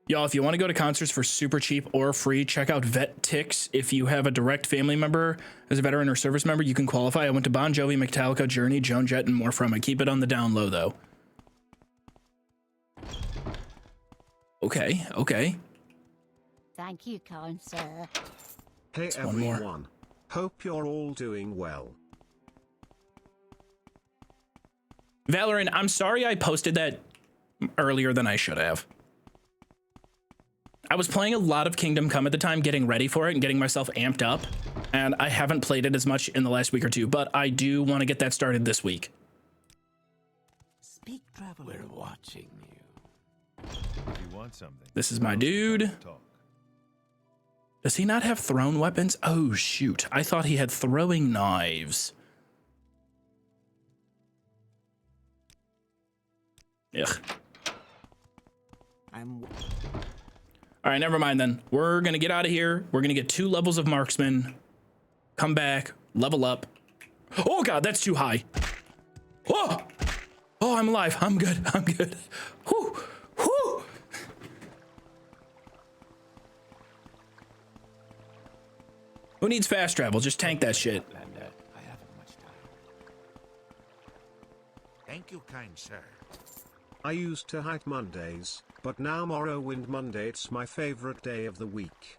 Y'all, if you want to go to concerts for super cheap or free, check out Vet Tix. If you have a direct family member as a veteran or service member, you can qualify. I went to Bon Jovi, Metallica, Journey, Joan Jett, and more from it. Keep it on the down low, though. Okay, okay. Thank you, kind sir. Hey one more. everyone. Hope you're all doing well. Valorant, I'm sorry I posted that earlier than I should have. I was playing a lot of Kingdom Come at the time, getting ready for it and getting myself amped up, and I haven't played it as much in the last week or two, but I do want to get that started this week. Speak, traveler. We're watching you. If you want something, This is my dude. talk. Does he not have thrown weapons? Oh, shoot. I thought he had throwing knives. Ugh. All right, never mind then. We're going to get out of here. We're going to get 2 levels of marksman. Come back. Level up. Oh, God, that's too high. Oh! Oh, I'm alive. I'm good. I'm good. Whew. Whew. Who needs fast travel? Just tank that shit. Lander, I haven't much time. Thank you, kind sir. I used to hate Mondays, but now Morrowind Monday it's my favorite day of the week.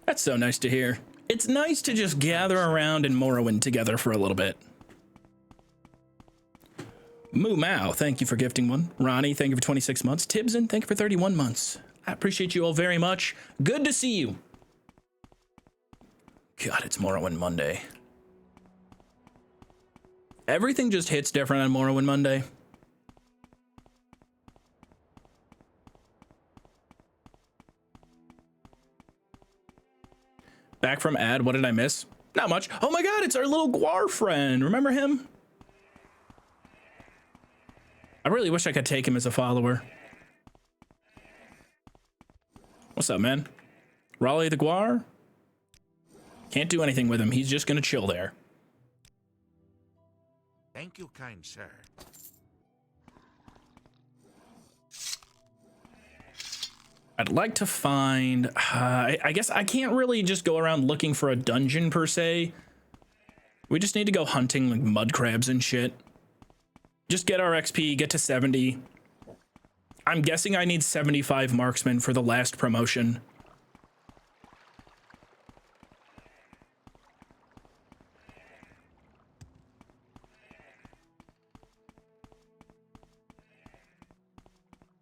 That's so nice to hear. It's nice to just gather around in Morrowind together for a little bit. Moo Mao, thank you for gifting one. Ronnie, thank you for 26 months. Tibson, thank you for 31 months. I appreciate you all very much. Good to see you. God, it's Morrowind Monday. Everything just hits different on Morrowind Monday. Back from ad, what did I miss? Not much. Oh my God, it's our little Guar friend. Remember him? I really wish I could take him as a follower. What's up, man? Raleigh the Guar? Can't do anything with him. He's just gonna chill there. Thank you, kind sir. I'd like to find, I guess I can't really just go around looking for a dungeon per se. We just need to go hunting like mud crabs and shit. Just get our XP, get to 70. I'm guessing I need 75 marksmen for the last promotion.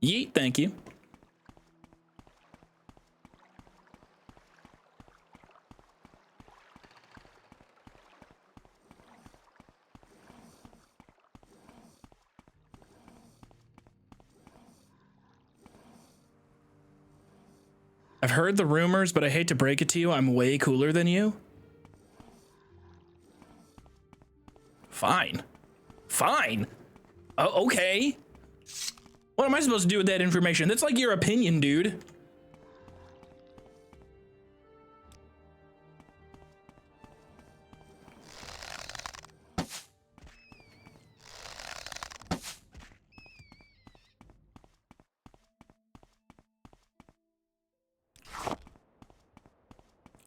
Yeet, thank you. I've heard the rumors, but I hate to break it to you, I'm way cooler than you. Fine. Fine. Oh, okay. What am I supposed to do with that information? That's like your opinion, dude.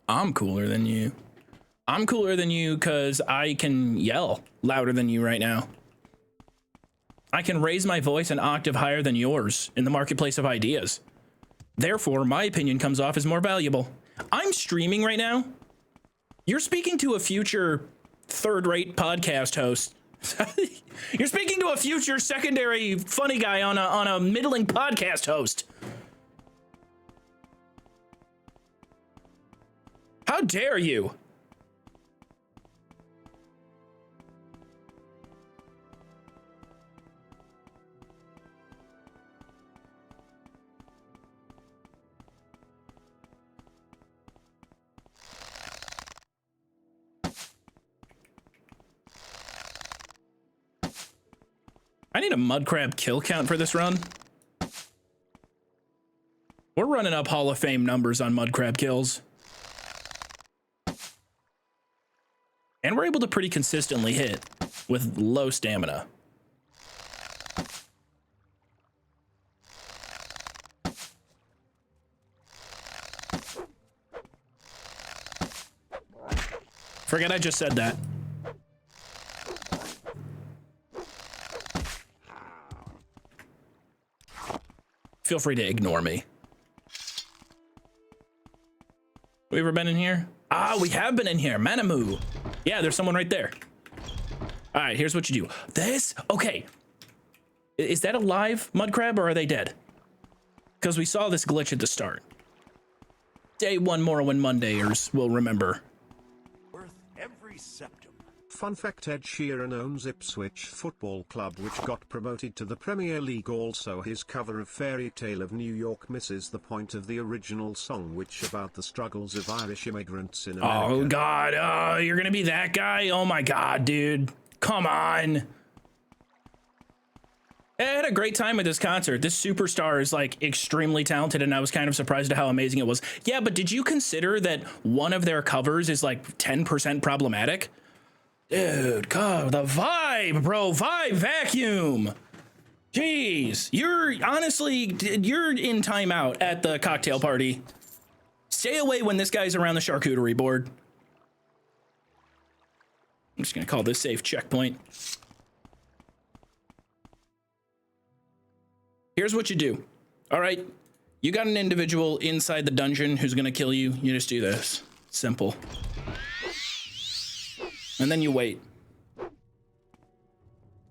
I'm cooler than you. I'm cooler than you because I can yell louder than you right now. I can raise my voice an octave higher than yours in the marketplace of ideas. Therefore, my opinion comes off as more valuable. I'm streaming right now. You're speaking to a future third-rate podcast host. You're speaking to a future secondary funny guy on a middling podcast host. How dare you? I need a mud crab kill count for this run. We're running up Hall of Fame numbers on mud crab kills. And we're able to pretty consistently hit with low stamina. Forget I just said that. Feel free to ignore me. Have we ever been in here? Ah, we have been in here. Manamu. Yeah, there's someone right there. All right, here's what you do. This, okay. Is that a live mud crab or are they dead? Because we saw this glitch at the start. Day one Morrowind Mondayers will remember. Worth every septum. Fun fact: Ed Sheeran owns Ipswich Football Club, which got promoted to the Premier League. Also, his cover of Fairy Tale of New York misses the point of the original song, which about the struggles of Irish immigrants in America. Oh God, oh, you're gonna be that guy? Oh my God, dude. Come on. I had a great time at this concert. This superstar is like extremely talented and I was kind of surprised at how amazing it was. Yeah, but did you consider that one of their covers is like 10% problematic? Dude, God, the vibe, bro, vibe vacuum. Jeez, you're honestly, you're in timeout at the cocktail party. Stay away when this guy's around the charcuterie board. I'm just gonna call this safe checkpoint. Here's what you do. All right, you got an individual inside the dungeon who's gonna kill you. You just do this. Simple. And then you wait.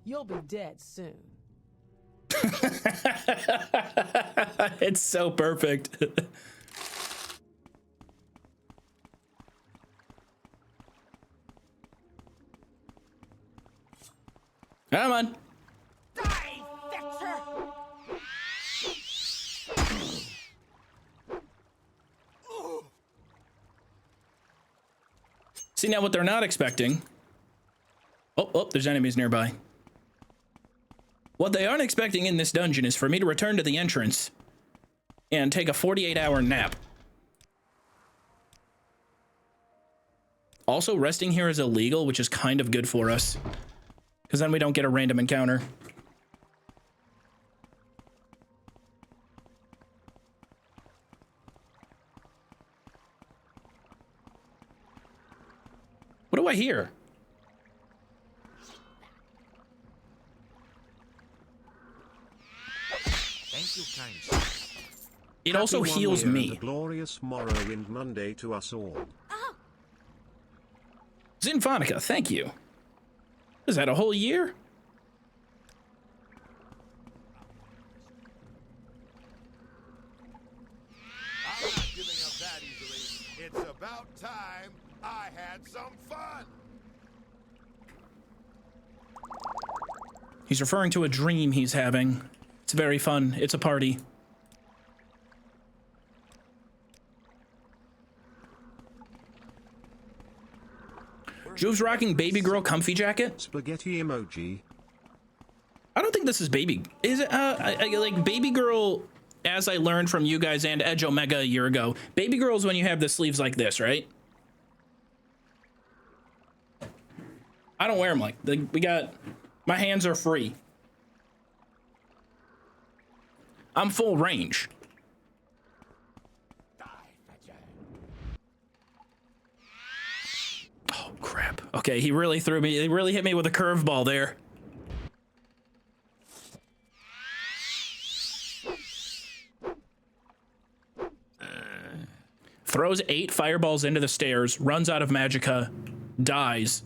You'll be dead soon. It's so perfect. Come on. See, now what they're not expecting. Oh, there's enemies nearby. What they aren't expecting in this dungeon is for me to return to the entrance and take a 48-hour nap. Also, resting here is illegal, which is kind of good for us, because then we don't get a random encounter. What do I hear? Thank you, kind sir. It also heals me. A glorious Morrowind Monday to us all. Zinfonica, thank you. Is that a whole year? I'm not giving up that easily. It's about time I had some fun. He's referring to a dream he's having. It's very fun. It's a party. Joov's rocking baby girl comfy jacket. Spaghetti emoji. I don't think this is baby. Is it? Like baby girl, as I learned from you guys and Edge Omega a year ago, baby girl's when you have the sleeves like this, right? I don't wear them like we got. My hands are free. I'm full range. Oh crap. Okay, he really threw me. He really hit me with a curveball there. Throws 8 fireballs into the stairs, runs out of magicka, dies.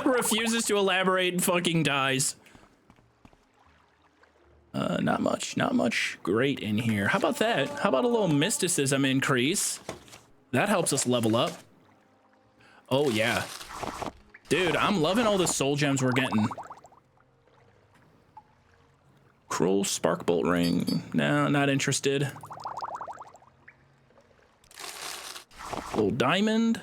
Refuses to elaborate and fucking dies. Not much great in here. How about that? How about a little mysticism increase? That helps us level up. Oh yeah. Dude, I'm loving all the soul gems we're getting. Cruel Sparkbolt Ring. No, not interested. Little diamond.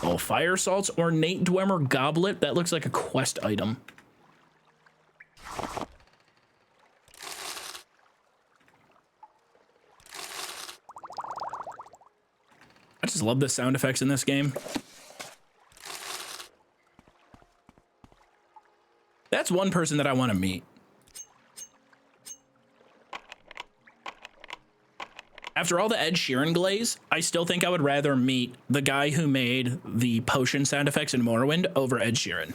Oh, fire salts. Ornate Dwemer Goblet. That looks like a quest item. I just love the sound effects in this game. That's one person that I want to meet. After all the Ed Sheeran glaze, I still think I would rather meet the guy who made the potion sound effects in Morrowind over Ed Sheeran.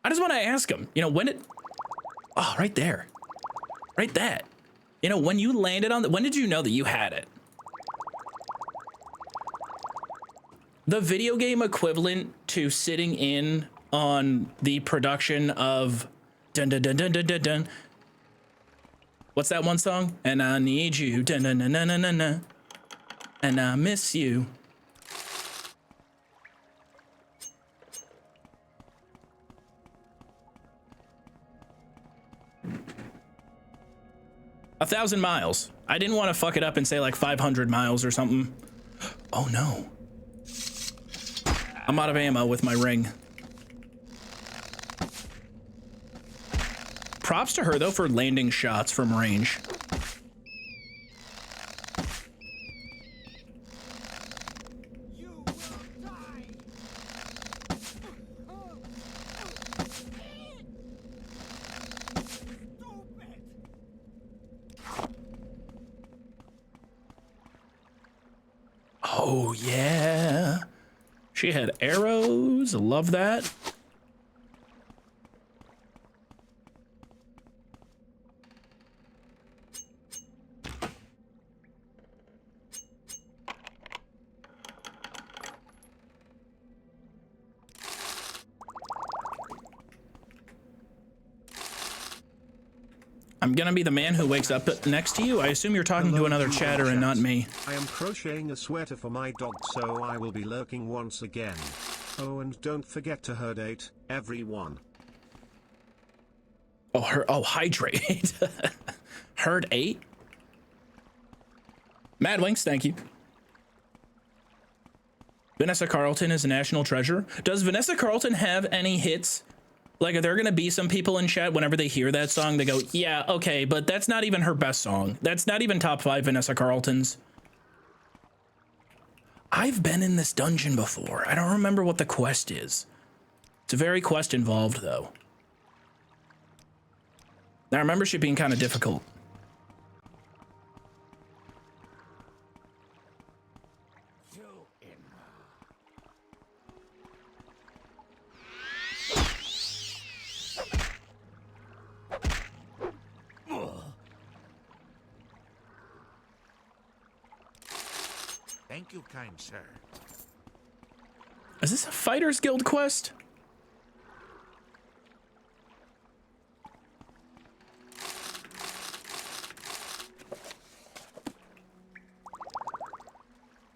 I just want to ask him, you know, when it... Oh, right there. Right that. You know, when you landed on... When did you know that you had it? The video game equivalent to sitting in on the production of... Dun dun dun dun dun dun dun. What's that one song? And I need you, dun dun dun dun dun dun dun. And I miss you. $1,000 miles. I didn't want to fuck it up and say like 500 miles or something. Oh no. I'm out of ammo with my ring. Props to her though for landing shots from range. Oh yeah. She had arrows. Love that. I'm gonna be the man who wakes up next to you. I assume you're talking to another chatter and not me. I am crocheting a sweater for my dog, so I will be lurking once again. Oh, and don't forget to herdate, everyone. Oh, hydrate. Herd 8? Mad Winks, thank you. Vanessa Carlton is a national treasure. Does Vanessa Carlton have any hits? Like, are there gonna be some people in chat whenever they hear that song, they go, yeah, okay, but that's not even her best song. That's not even top 5 Vanessa Carlton's. I've been in this dungeon before. I don't remember what the quest is. It's a very quest involved, though. I remember she being kind of difficult. Thank you, kind sir. Is this a Fighters Guild quest?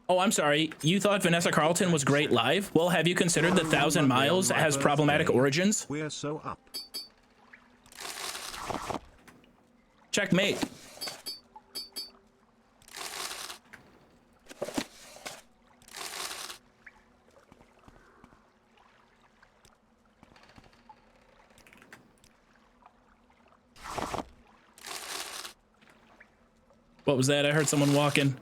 Oh, I'm sorry. You thought Vanessa Carlton was great live? Well, have you considered that 1,000 Miles has problematic origins? We're so up. Checkmate. What was that? I heard someone walking.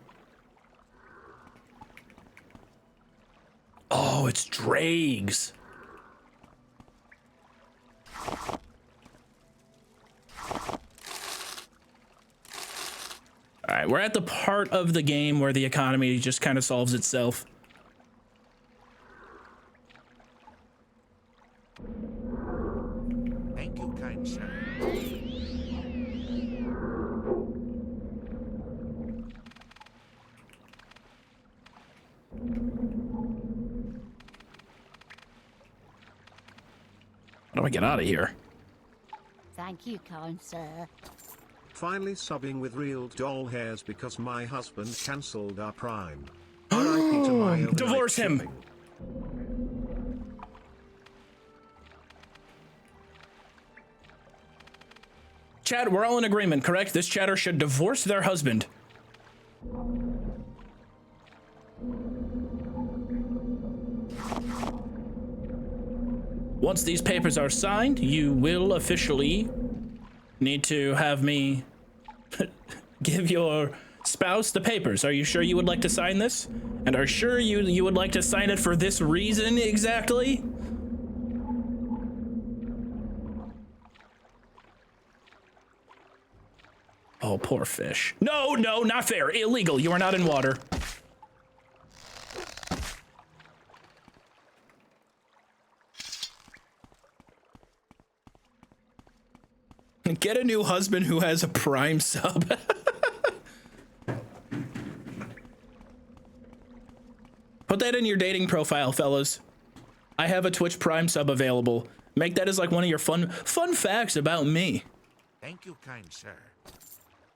Oh, it's Drags. All right, we're at the part of the game where the economy just kind of solves itself. Thank you, kind sir. How do I get out of here? Thank you, kind sir. Finally subbing with real doll hairs because my husband cancelled our Prime. R.I.P. to my overnight Divorce him. shipping. Chat, we're all in agreement, correct? This chatter should divorce their husband. Once these papers are signed, you will officially need to have me give your spouse the papers. Are you sure you would like to sign this? And are sure you would like to sign it for this reason exactly? Oh, poor fish. No, no, not fair. Illegal. You are not in water. Get a new husband who has a Prime sub. Put that in your dating profile, fellas. I have a Twitch Prime sub available. Make that as like one of your fun facts about me. Thank you, kind sir.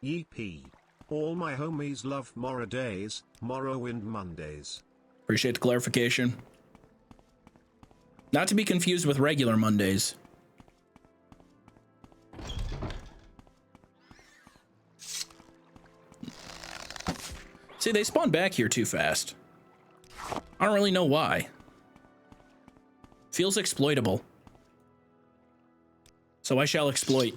Yeepee. All my homies love Morrowind Mondays. Appreciate the clarification. Not to be confused with regular Mondays. See, they spawn back here too fast. I don't really know why. Feels exploitable. So I shall exploit.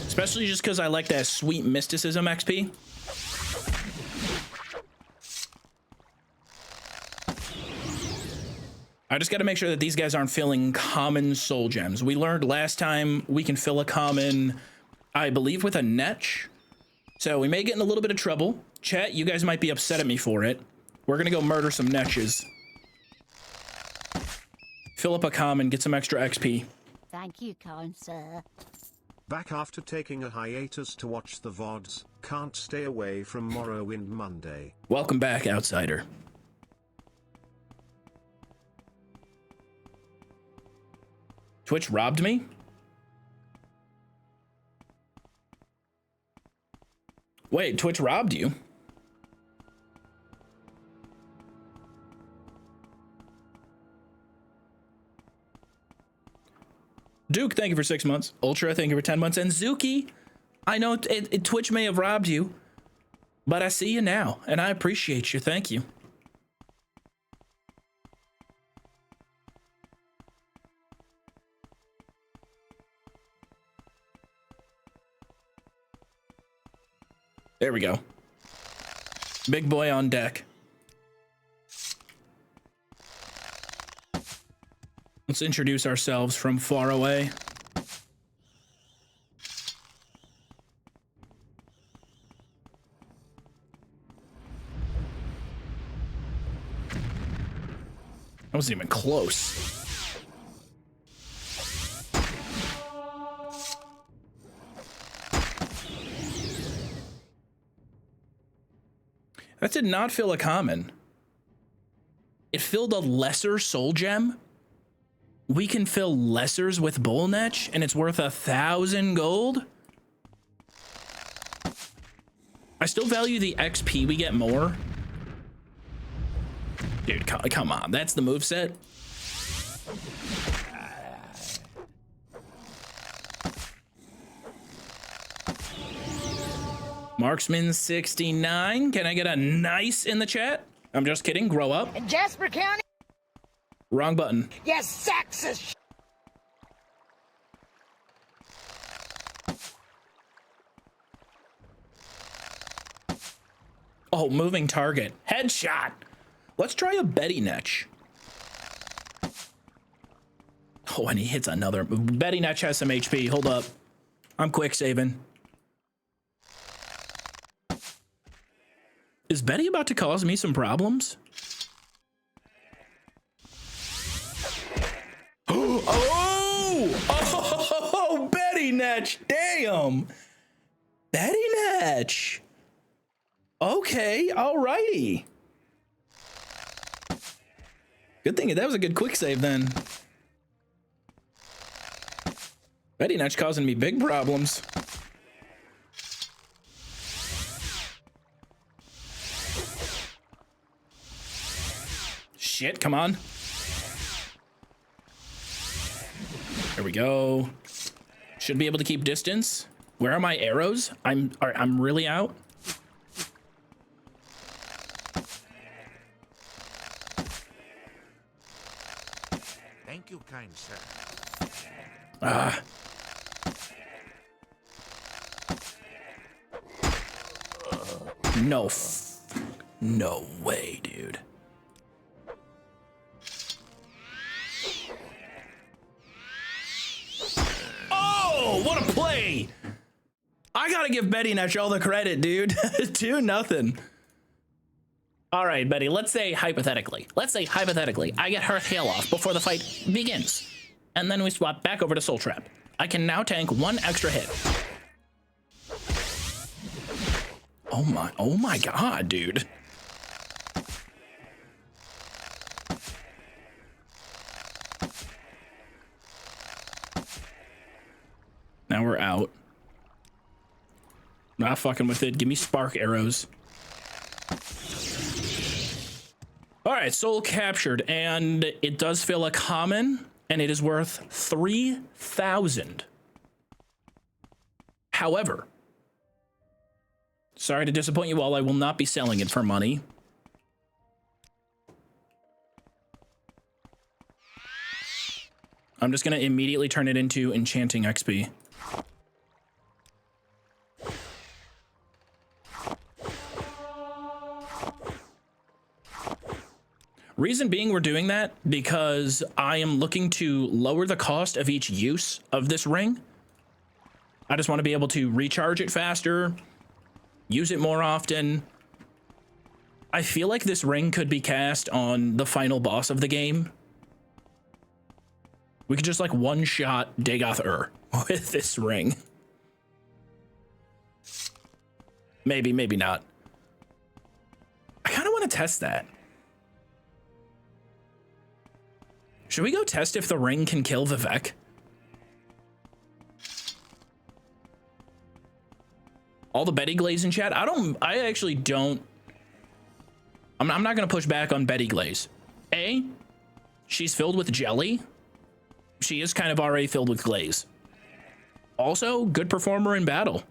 Especially just because I like that sweet mysticism XP. I just got to make sure that these guys aren't filling common soul gems. We learned last time we can fill a common, I believe, with a netch. So we may get in a little bit of trouble. Chat, you guys might be upset at me for it. We're going to go murder some netches. Fill up a common, get some extra XP. Thank you, kind sir. Back after taking a hiatus to watch the VODs, can't stay away from Morrowind Monday. Welcome back, outsider. Twitch robbed me? Wait, Twitch robbed you? Duke, thank you for 6 months. Ultra, thank you for 10 months. And Zuki, I know Twitch may have robbed you, but I see you now, and I appreciate you. Thank you. There we go. Big boy on deck. Let's introduce ourselves from far away. That wasn't even close. That did not fill a common. It filled a lesser soul gem. We can fill lessers with bull netch and it's worth 1,000 gold. I still value the XP we get more. Dude, come on. That's the moveset. Marksman 69. Can I get a nice in the chat? I'm just kidding. Grow up. In Jasper County? Wrong button. Yes, sexist. Oh, moving target. Headshot. Let's try a Betty Netch. Oh, and he hits another. Betty Netch has some HP. Hold up. I'm quick saving. Is Betty about to cause me some problems? Oh, Betty Netch. Damn. Betty Netch. Okay, alrighty. Good thing that was a good quick save then. Betty Netch causing me big problems. Shit, come on. There we go. Should be able to keep distance. Where are my arrows? I'm really out. Thank you, kind sir. Ah. No way, dude. boy! I gotta give Betty Netch all the credit, dude. 2-0. All right, Betty, let's say hypothetically. I get her tail off before the fight begins. And then we swap back over to Soul Trap. I can now tank 1 extra hit. Oh my god, dude. Now we're out. Not fucking with it. Give me spark arrows. All right, soul captured, and it does feel a common, and it is worth 3,000. However, sorry to disappoint you all, I will not be selling it for money. I'm just gonna immediately turn it into enchanting XP. Reason being we're doing that because I am looking to lower the cost of each use of this ring. I just want to be able to recharge it faster, use it more often. I feel like this ring could be cast on the final boss of the game. We could just like one-shot Dagoth with this ring. Maybe, maybe not. I kind of want to test that. Should we go test if the ring can kill Vivek? All the Betty Glaze in chat? I actually don't. I'm not going to push back on Betty Glaze. A, she's filled with jelly. She is kind of already filled with glaze. Also, good performer in battle.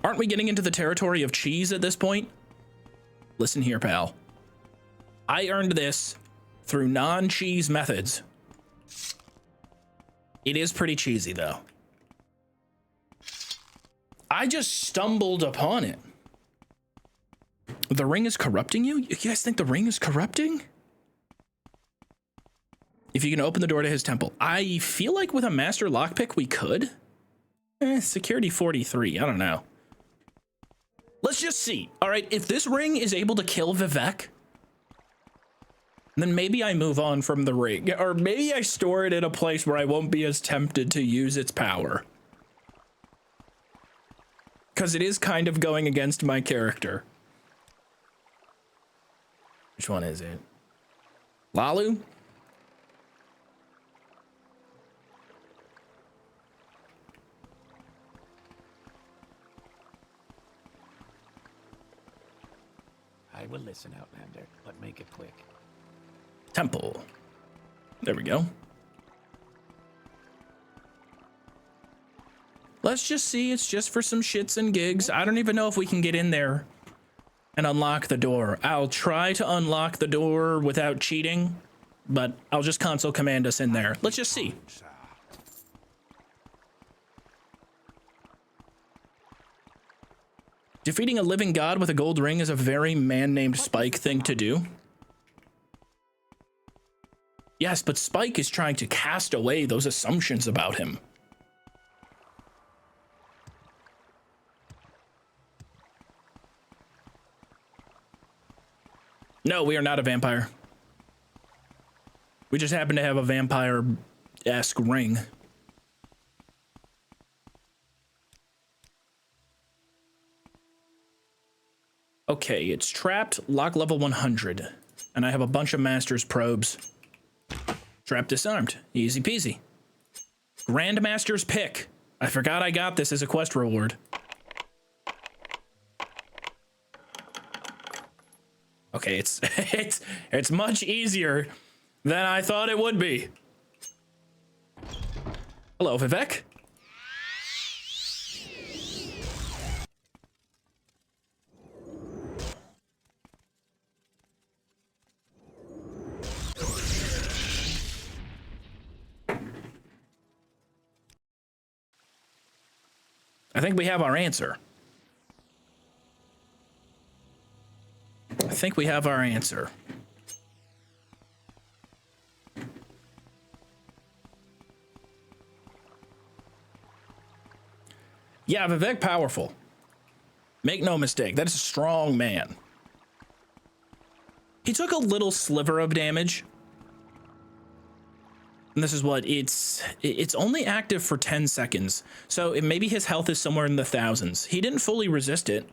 Aren't we getting into the territory of cheese at this point? Listen here, pal. I earned this through non-cheese methods. It is pretty cheesy, though. I just stumbled upon it. The ring is corrupting you? You guys think the ring is corrupting? If you can open the door to his temple. I feel like with a master lockpick, we could. Security 43, I don't know. Let's just see. All right, if this ring is able to kill Vivek, then maybe I move on from the ring. Or maybe I store it in a place where I won't be as tempted to use its power. Because it is kind of going against my character. Which one is it? Lalu? I will listen, Outlander, but make it quick. Temple. There we go. Let's just see. It's just for some shits and gigs. I don't even know if we can get in there and unlock the door. I'll try to unlock the door without cheating, but I'll just console command us in there. Let's just see. Defeating a living god with a gold ring is a very man-named Spike thing to do. Yes, but Spike is trying to cast away those assumptions about him. No, we are not a vampire. We just happen to have a vampire-esque ring. Okay, it's trapped, lock level 100. And I have a bunch of master's probes. Trap disarmed, easy peasy. Grandmaster's pick. I forgot I got this as a quest reward. Okay, it's much easier than I thought it would be. Hello, Vivek. I think we have our answer. Yeah, Vivek powerful. Make no mistake, that is a strong man. He took a little sliver of damage. And this is what, it's only active for 10 seconds. So maybe his health is somewhere in the thousands. He didn't fully resist it.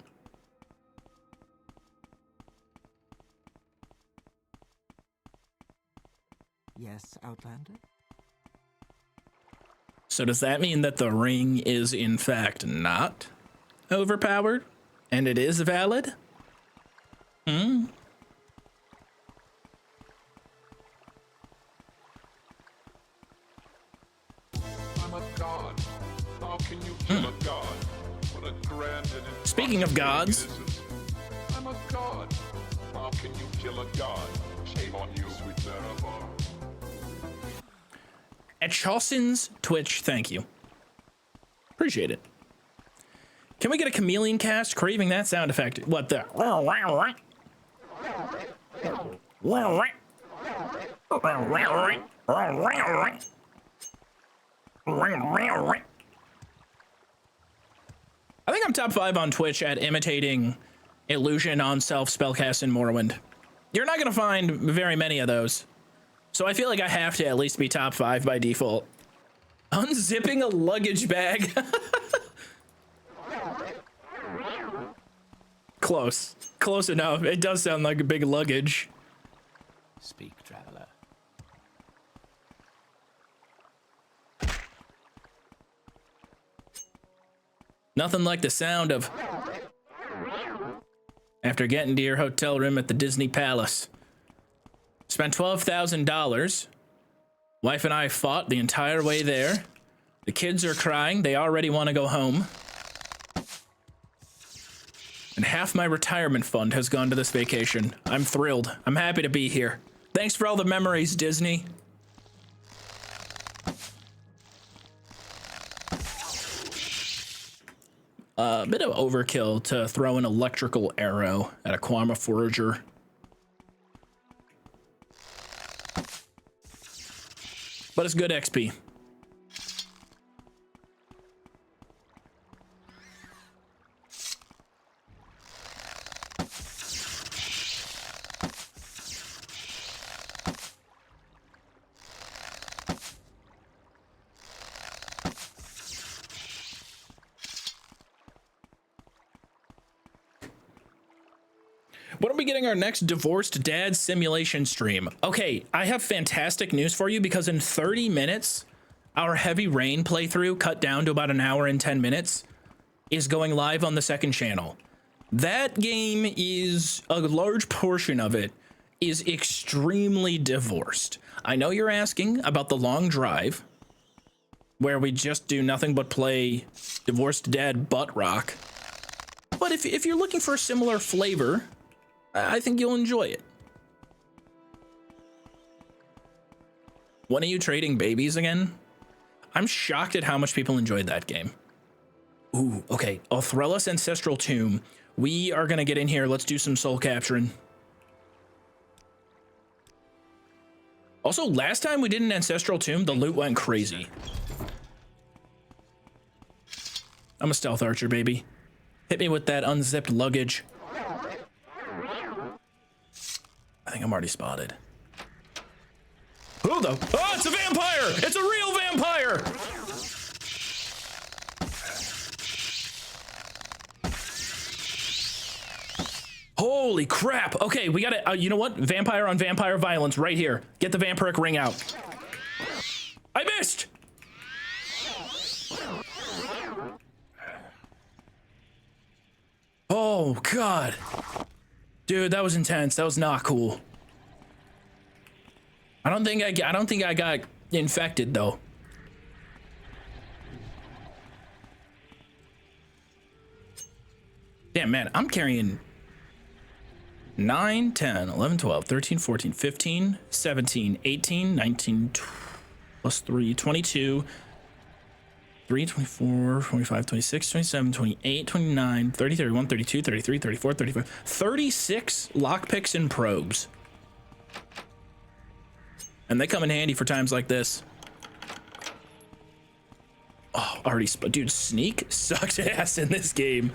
Yes, Outlander? So does that mean that the ring is in fact not overpowered? And it is valid? Hmm? I'm a god. How can you kill a god? What a grand and Speaking of gods. innocence. I'm a god. How can you kill a god? Shame on you, sweet Nerevar. At Chaucin's Twitch, thank you. Appreciate it. Can we get a chameleon cast? Craving that sound effect. What the? I think I'm top 5 on Twitch at imitating illusion on self spellcast in Morrowind. You're not gonna find very many of those. So I feel like I have to at least be top 5 by default. Unzipping a luggage bag. Close. Close enough. It does sound like a big luggage. Speak, traveler. Nothing like the sound of after getting to your hotel room at the Disney Palace. Spent $12,000. Wife and I fought the entire way there. The kids are crying. They already want to go home. And half my retirement fund has gone to this vacation. I'm thrilled. I'm happy to be here. Thanks for all the memories, Disney. A bit of overkill to throw an electrical arrow at a Quama Forager. But it's good XP. When are we getting our next divorced dad simulation stream? Okay, I have fantastic news for you because in 30 minutes, our Heavy Rain playthrough, cut down to about an hour and 10 minutes, is going live on the second channel. That game is, a large portion of it, is extremely divorced. I know you're asking about the long drive, where we just do nothing but play Divorced Dad butt rock. But if you're looking for a similar flavor, I think you'll enjoy it. When are you trading babies again? I'm shocked at how much people enjoyed that game. Ooh, okay. Othrellis Ancestral Tomb. We are gonna get in here. Let's do some soul capturing. Also, last time we did an Ancestral Tomb, the loot went crazy. I'm a stealth archer, baby. Hit me with that unzipped luggage. I think I'm already spotted. Who the? Oh, it's a vampire! It's a real vampire! Holy crap. Okay, we gotta, you know what? Vampire on vampire violence right here. Get the vampiric ring out. I missed! Oh, God. Dude, that was intense. That was not cool. I don't think I got infected though. Damn, man, I'm carrying 9, 10, 11, 12, 13, 14, 15, 17, 18, 19, plus 3, 22, 3, 24, 25, 26, 27, 28, 29, 30, 31, 32, 33, 34, 35, 36 lockpicks and probes. And they come in handy for times like this. Oh, already dude, Sneak sucks ass in this game.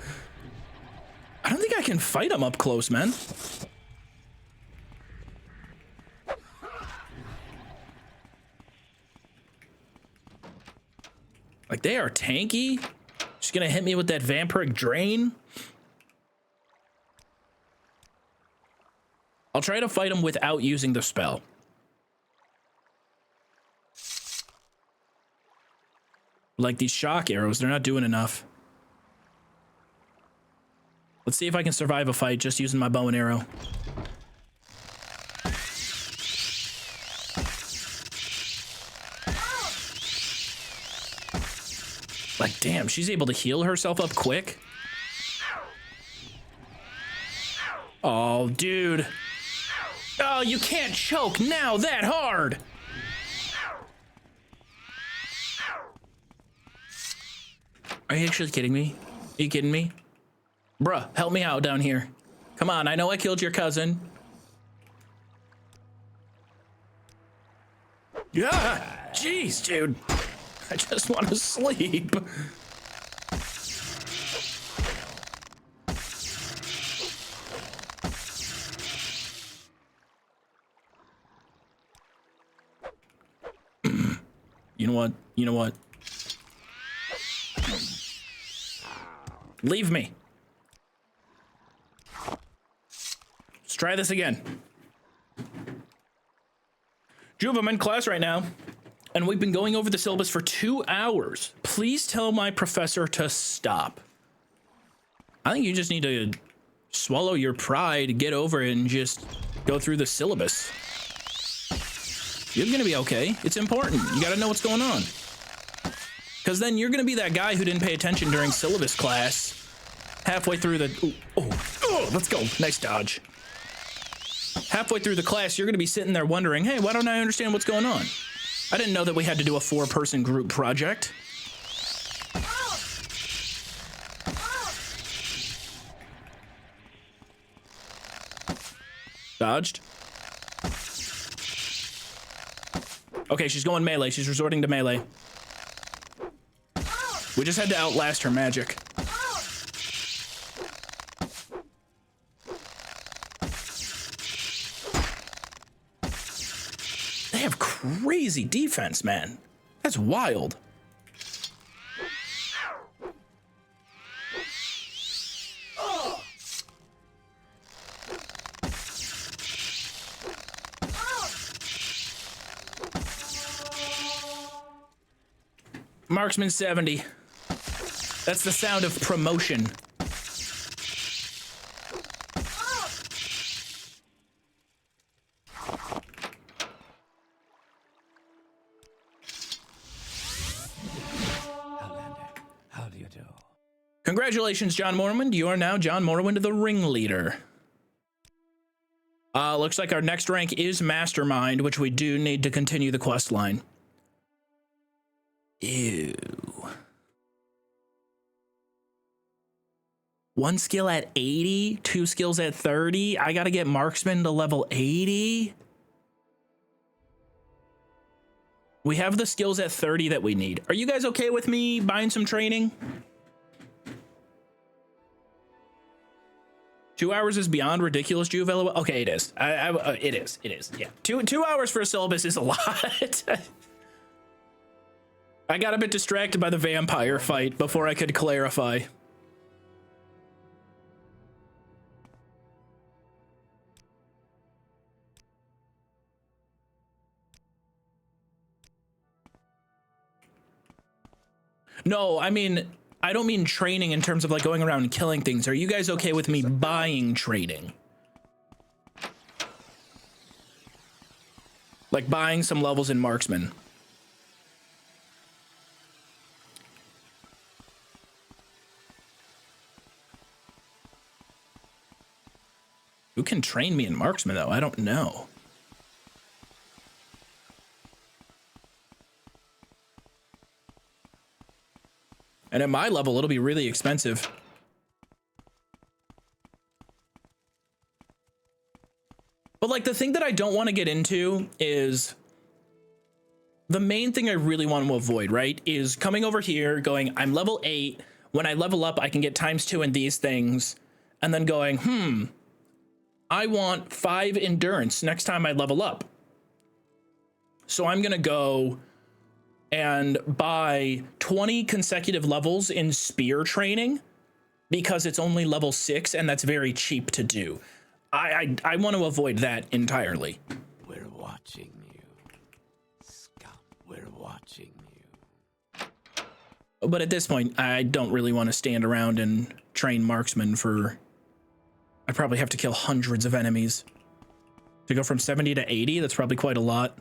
I don't think I can fight him up close, man. Like, they are tanky. She's gonna hit me with that vampiric drain. I'll try to fight him without using the spell. Like, these shock arrows, they're not doing enough. Let's see if I can survive a fight just using my bow and arrow. Like, damn, she's able to heal herself up quick. Oh, dude. Oh, you can't choke now that hard. Are you actually kidding me? Are you kidding me? Bruh, help me out down here. Come on, I know I killed your cousin. Yeah, jeez, dude. I just want to sleep. You know what? You know what? Leave me. Let's try this again. Joov, I'm in class right now, and we've been going over the syllabus for 2 hours. Please tell my professor to stop. I think you just need to swallow your pride, get over it, and just go through the syllabus. You're gonna be okay. It's important. You gotta know what's going on. Because then you're gonna be that guy who didn't pay attention during syllabus class. Halfway through the... let's go. Nice dodge. Halfway through the class, you're gonna be sitting there wondering, hey, why don't I understand what's going on? I didn't know that we had to do a 4-person group project. Dodged. Okay, she's going melee. She's resorting to melee. We just had to outlast her magic. They have crazy defense, man. That's wild. Marksman 70. That's the sound of promotion. How do you do? Congratulations, John Morrowind. You are now John Morrowind, the ringleader. Looks like our next rank is Mastermind, which we do need to continue the quest line. Ew. 1 skill at 80, 2 skills at 30. I gotta get Marksman to level 80. We have the skills at 30 that we need. Are you guys okay with me buying some training? 2 hours is beyond ridiculous, Joov. Okay, it is. It is. Yeah. 2 hours for a syllabus is a lot. I got a bit distracted by the vampire fight before I could clarify. No, I mean, I don't mean training in terms of like going around and killing things. Are you guys okay with me buying training? Like buying some levels in Marksman. Who can train me in Marksman, though? I don't know. And at my level, it'll be really expensive. But like the thing that I don't want to get into is the main thing I really want to avoid, right, is coming over here going, I'm level 8. When I level up, I can get ×2 in these things. And then going, I want 5 endurance next time I level up. So I'm going to go and buy 20 consecutive levels in spear training because it's only level 6 and that's very cheap to do. I want to avoid that entirely. We're watching you. Scum, we're watching you. But at this point, I don't really want to stand around and train marksmen for... I'd probably have to kill hundreds of enemies. To go from 70 to 80, that's probably quite a lot.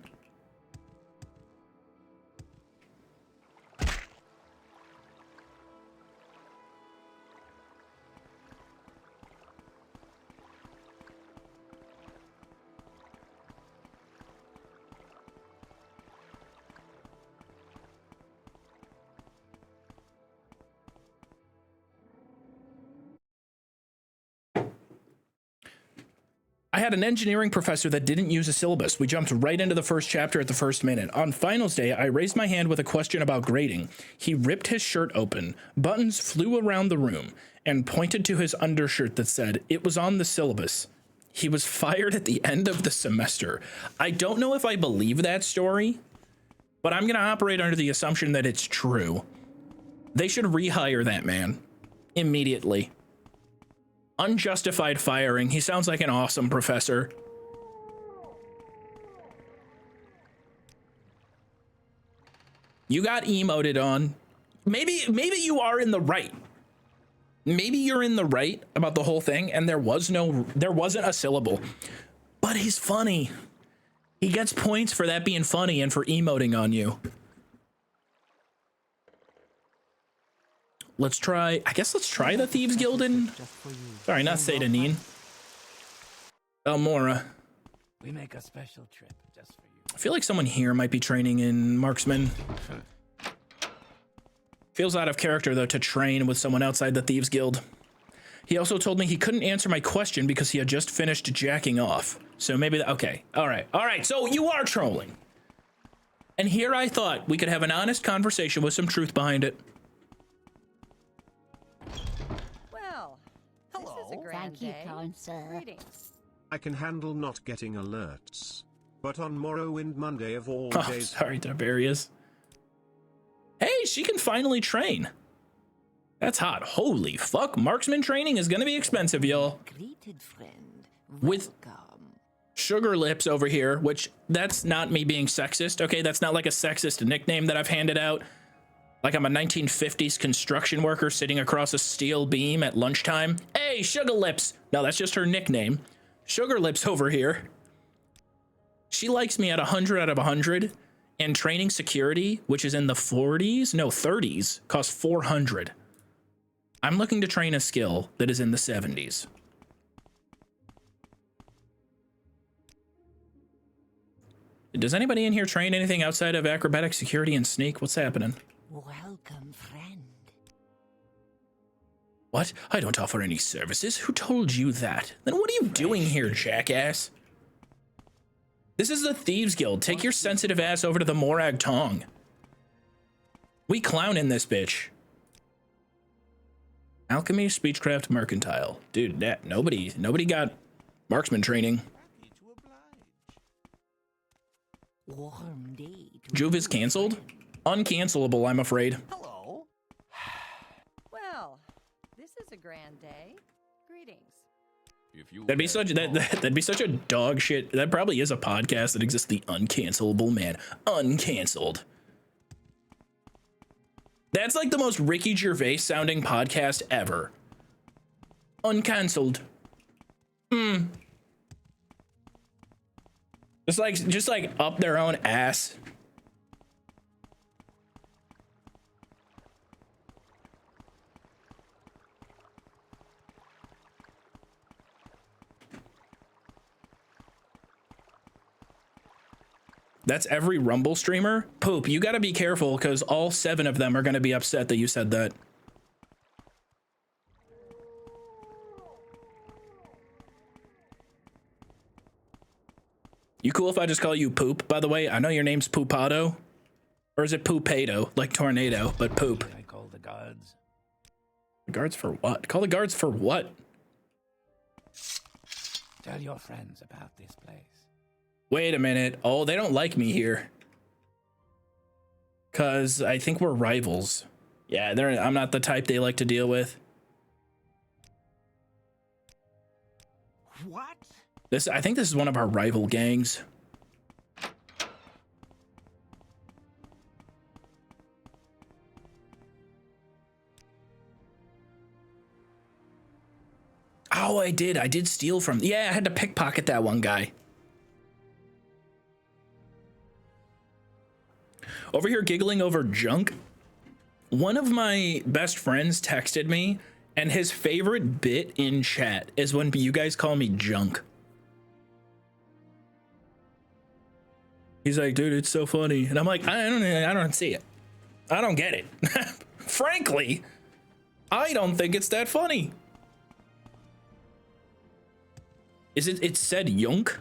I had an engineering professor that didn't use a syllabus. We jumped right into the first chapter at the first minute. On finals day, I raised my hand with a question about grading. He ripped his shirt open. Buttons flew around the room and pointed to his undershirt that said, it was on the syllabus. He was fired at the end of the semester. I don't know if I believe that story, but I'm going to operate under the assumption that it's true. They should rehire that man immediately. Unjustified firing. He sounds like an awesome professor. You got emoted on. Maybe you are in the right. Maybe you're in the right about the whole thing and there wasn't a syllable. But he's funny. He gets points for that being funny and for emoting on you. Let's try the Thieves Guild in... Sorry, not Satanin. Elmora. We make a special trip just for you. I feel like someone here might be training in Marksman. Feels out of character, though, to train with someone outside the Thieves Guild. He also told me he couldn't answer my question because he had just finished jacking off. So maybe... Okay. All right. So you are trolling. And here I thought we could have an honest conversation with some truth behind it. Thank you, kind sir. Greetings. I can handle not getting alerts. But on Morrowind Monday of all Oh, days... sorry, Tiberius. Hey, she can finally train. That's hot. Holy fuck, marksman training is gonna be expensive, y'all. Greeted friend. With Sugar Lips over here, which that's not me being sexist, okay? That's not like a sexist nickname that I've handed out. Like I'm a 1950s construction worker sitting across a steel beam at lunchtime. Hey, Sugar Lips. No, that's just her nickname. Sugar Lips over here. She likes me at 100 out of 100. And training security, which is in the 40s, no, 30s, costs 400. I'm looking to train a skill that is in the 70s. Does anybody in here train anything outside of acrobatic, security, and sneak? What's happening? Welcome, friend. What? I don't offer any services. Who told you that? Then what are you doing here, jackass? This is the Thieves Guild. Take your sensitive ass over to the Morag Tong. We clown in this bitch. Alchemy, Speechcraft, Mercantile. Dude, that nobody got marksman training. Warm day. Joov is canceled? Uncancelable, I'm afraid. Hello. Well, this is a grand day. Greetings. If you That'd be such a dog shit. That probably is a podcast that exists. The Uncancelable Man. Uncanceled. That's like the most Ricky Gervais sounding podcast ever. Uncanceled. Just like up their own ass. That's every Rumble streamer. Poop, you gotta be careful because all 7 of them are gonna be upset that you said that. You cool if I just call you Poop, by the way? I know your name's Poopado. Or is it poopado, like tornado, but poop? I call the guards. The guards for what? Call the guards for what? Tell your friends about this place. Wait a minute. Oh, they don't like me here. Cause I think we're rivals. Yeah, I'm not the type they like to deal with. What? I think this is one of our rival gangs. Oh, I did steal from, yeah, I had to pickpocket that one guy. Over here giggling over junk. One of my best friends texted me, and his favorite bit in chat is when you guys call me junk. He's like, dude, it's so funny. And I'm like, I don't see it. I don't get it. Frankly, I don't think it's that funny. It said yunk?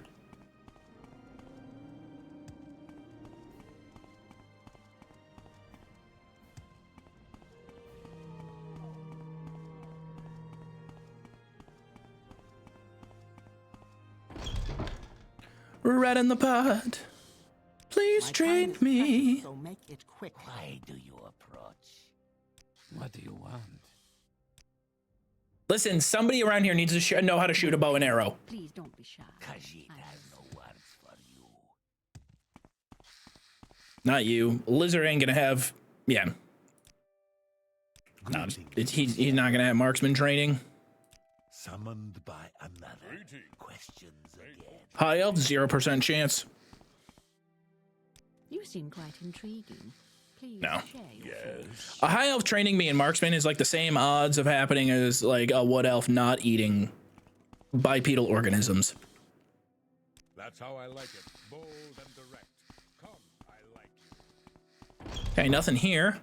Right in the pot. Please trade me. So make it quick. Why do you approach? What do you want? Listen, somebody around here needs to know how to shoot a bow and arrow. Please don't be shy. Khajiit has no words for you. Not you. Lizard ain't gonna have, yeah. No, he's not gonna have marksman training. Summoned by another. Questions again. High elf, 0% chance. You seem quite intriguing. Please No. share your thoughts. A high elf training me in marksman is like the same odds of happening as like a wood elf not eating bipedal organisms. That's how I like it. Bold and direct. Come, I like you. Okay, nothing here.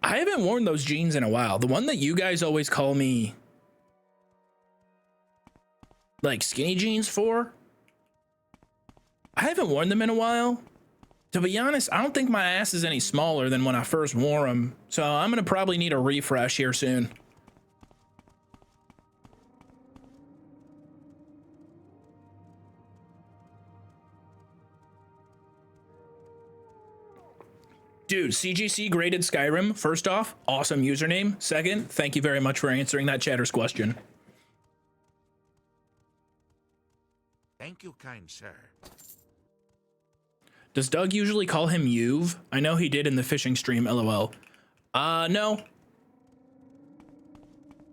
I haven't worn those jeans in a while. The one that you guys always call me like skinny jeans for, I haven't worn them in a while. To be honest, I don't think my ass is any smaller than when I first wore them. So I'm gonna probably need a refresh here soon. Dude, CGC graded Skyrim. First off, awesome username. Second, thank you very much for answering that chatter's question. Thank you, kind sir. Does Doug usually call him Joov? I know he did in the fishing stream, lol. No.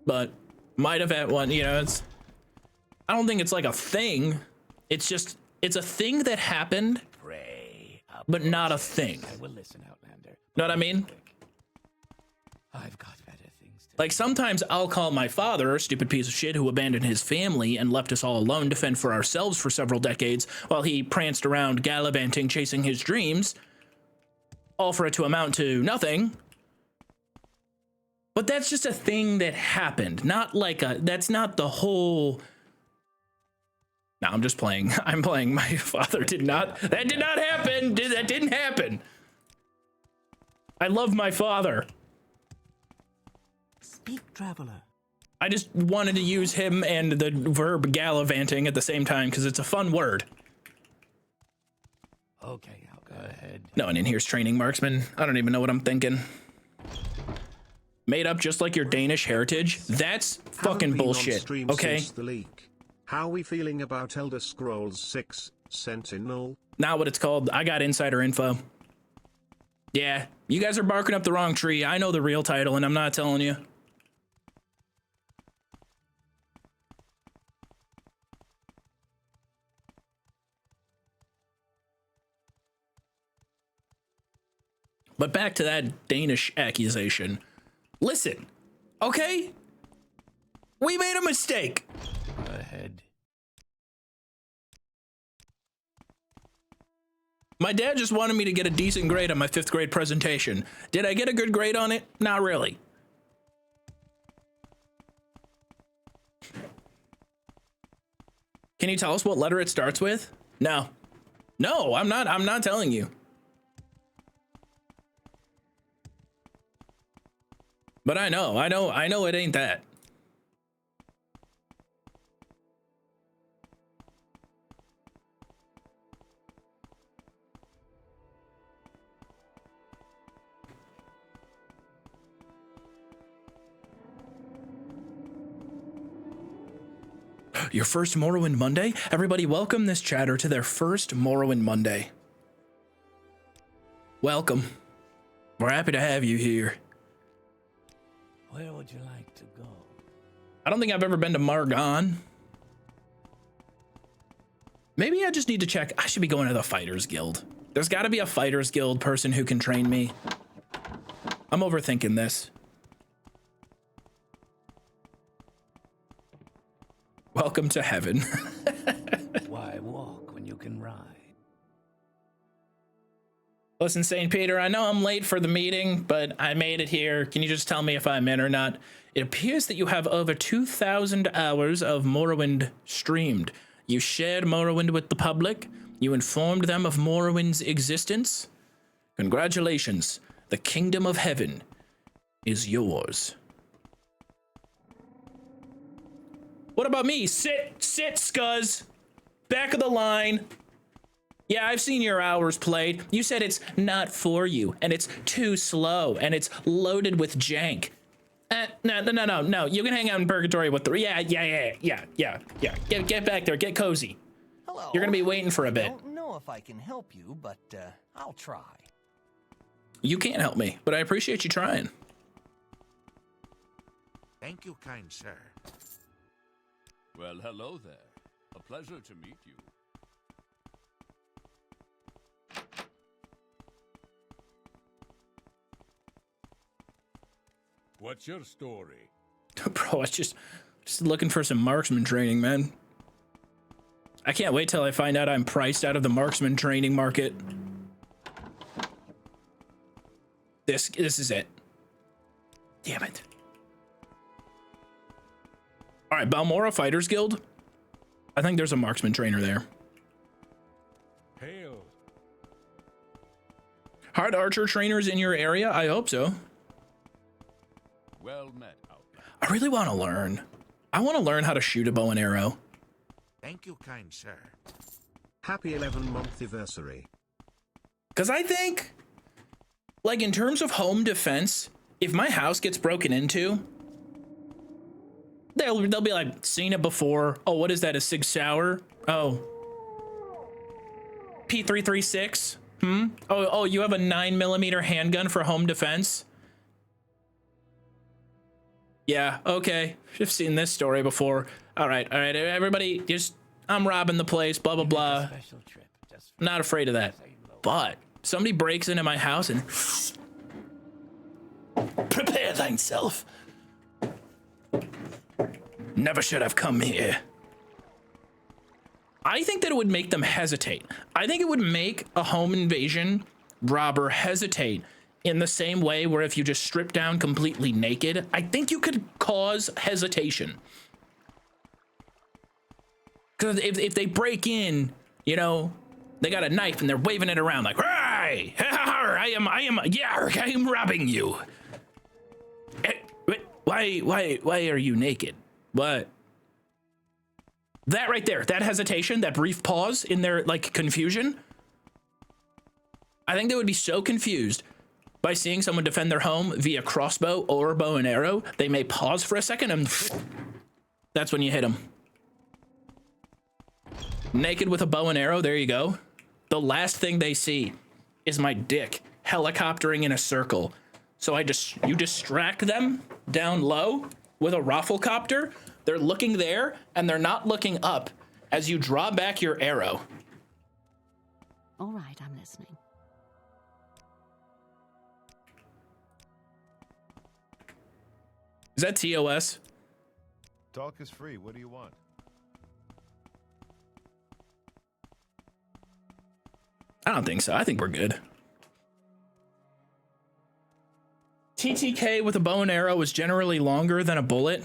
But might have had one, you know, I don't think it's like a thing. It's just, it's a thing that happened, but not a thing. I will listen, Outlander. Know what I mean? I've got better things to Like sometimes I'll call my father a stupid piece of shit who abandoned his family and left us all alone to fend for ourselves for several decades while he pranced around gallivanting, chasing his dreams, all for it to amount to nothing. But that's just a thing that happened, not like that's not the whole. No, I'm just playing. I'm playing. My father did not. That did not happen. That didn't happen. I love my father. Speak, traveler. I just wanted to use him and the verb gallivanting at the same time because it's a fun word. Okay, I'll go ahead. No one in here's training marksman. I don't even know what I'm thinking. Made up just like your Danish heritage? That's fucking bullshit, okay? The leak. How we feeling about Elder Scrolls 6 Sentinel? Not what it's called. I got insider info. Yeah, you guys are barking up the wrong tree. I know the real title and I'm not telling you. But back to that Danish accusation. Listen, okay? We made a mistake. Go ahead. My dad just wanted me to get a decent grade on my 5th grade presentation. Did I get a good grade on it? Not really. Can you tell us what letter it starts with? No. No, I'm not telling you. But I know it ain't that. Your first Morrowind Monday? Everybody welcome this chatter to their first Morrowind Monday. Welcome. We're happy to have you here. Where would you like to go? I don't think I've ever been to Margon. Maybe I just need to check. I should be going to the Fighters Guild. There's got to be a Fighters Guild person who can train me. I'm overthinking this. Welcome to heaven. Why walk when you can ride? Listen, St. Peter, I know I'm late for the meeting, but I made it here. Can you just tell me if I'm in or not? It appears that you have over 2,000 hours of Morrowind streamed. You shared Morrowind with the public. You informed them of Morrowind's existence. Congratulations. The kingdom of heaven is yours. What about me? Sit, Scuzz. Back of the line. Yeah, I've seen your hours played. You said it's not for you, and it's too slow, and it's loaded with jank. No. You can hang out in purgatory with the... Yeah. Get back there. Get cozy. Hello. You're gonna be waiting for a bit. I don't know if I can help you, but I'll try. You can't help me, but I appreciate you trying. Thank you, kind sir. Well, hello there. A pleasure to meet you. What's your story? Bro, I was just looking for some marksman training, man. I can't wait till I find out I'm priced out of the marksman training market. This is it. Damn it. All right, Balmora Fighters Guild. I think there's a marksman trainer there. Hail. Hard archer trainers in your area? I hope so. Well met, Outlaw. I really want to learn. I want to learn how to shoot a bow and arrow. Thank you, kind sir. Happy 11th anniversary. Because I think, like, in terms of home defense, if my house gets broken into, they'll be like, seen it before. Oh, what is that, a Sig Sauer? Oh. P336? Oh, you have a 9mm handgun for home defense? Yeah, okay. I've seen this story before. All right, everybody, just, I'm robbing the place, blah, blah, blah. Not afraid of that. But somebody breaks into my house and prepare thyself. Never should have come here. I think that it would make them hesitate. I think it would make a home invasion robber hesitate in the same way where if you just strip down completely naked, I think you could cause hesitation. Because if they break in, you know, they got a knife and they're waving it around like, "Hey, I am robbing you." Why are you naked? What? That right there, that hesitation, that brief pause in their, like, confusion. I think they would be so confused by seeing someone defend their home via crossbow or bow and arrow, they may pause for a second and that's when you hit them. Naked with a bow and arrow, there you go. The last thing they see is my dick helicoptering in a circle. So you distract them down low with a rafflecopter. They're looking there and they're not looking up as you draw back your arrow. All right, I'm listening. Is that TOS? Talk is free. What do you want? I don't think so. I think we're good. TTK with a bow and arrow is generally longer than a bullet.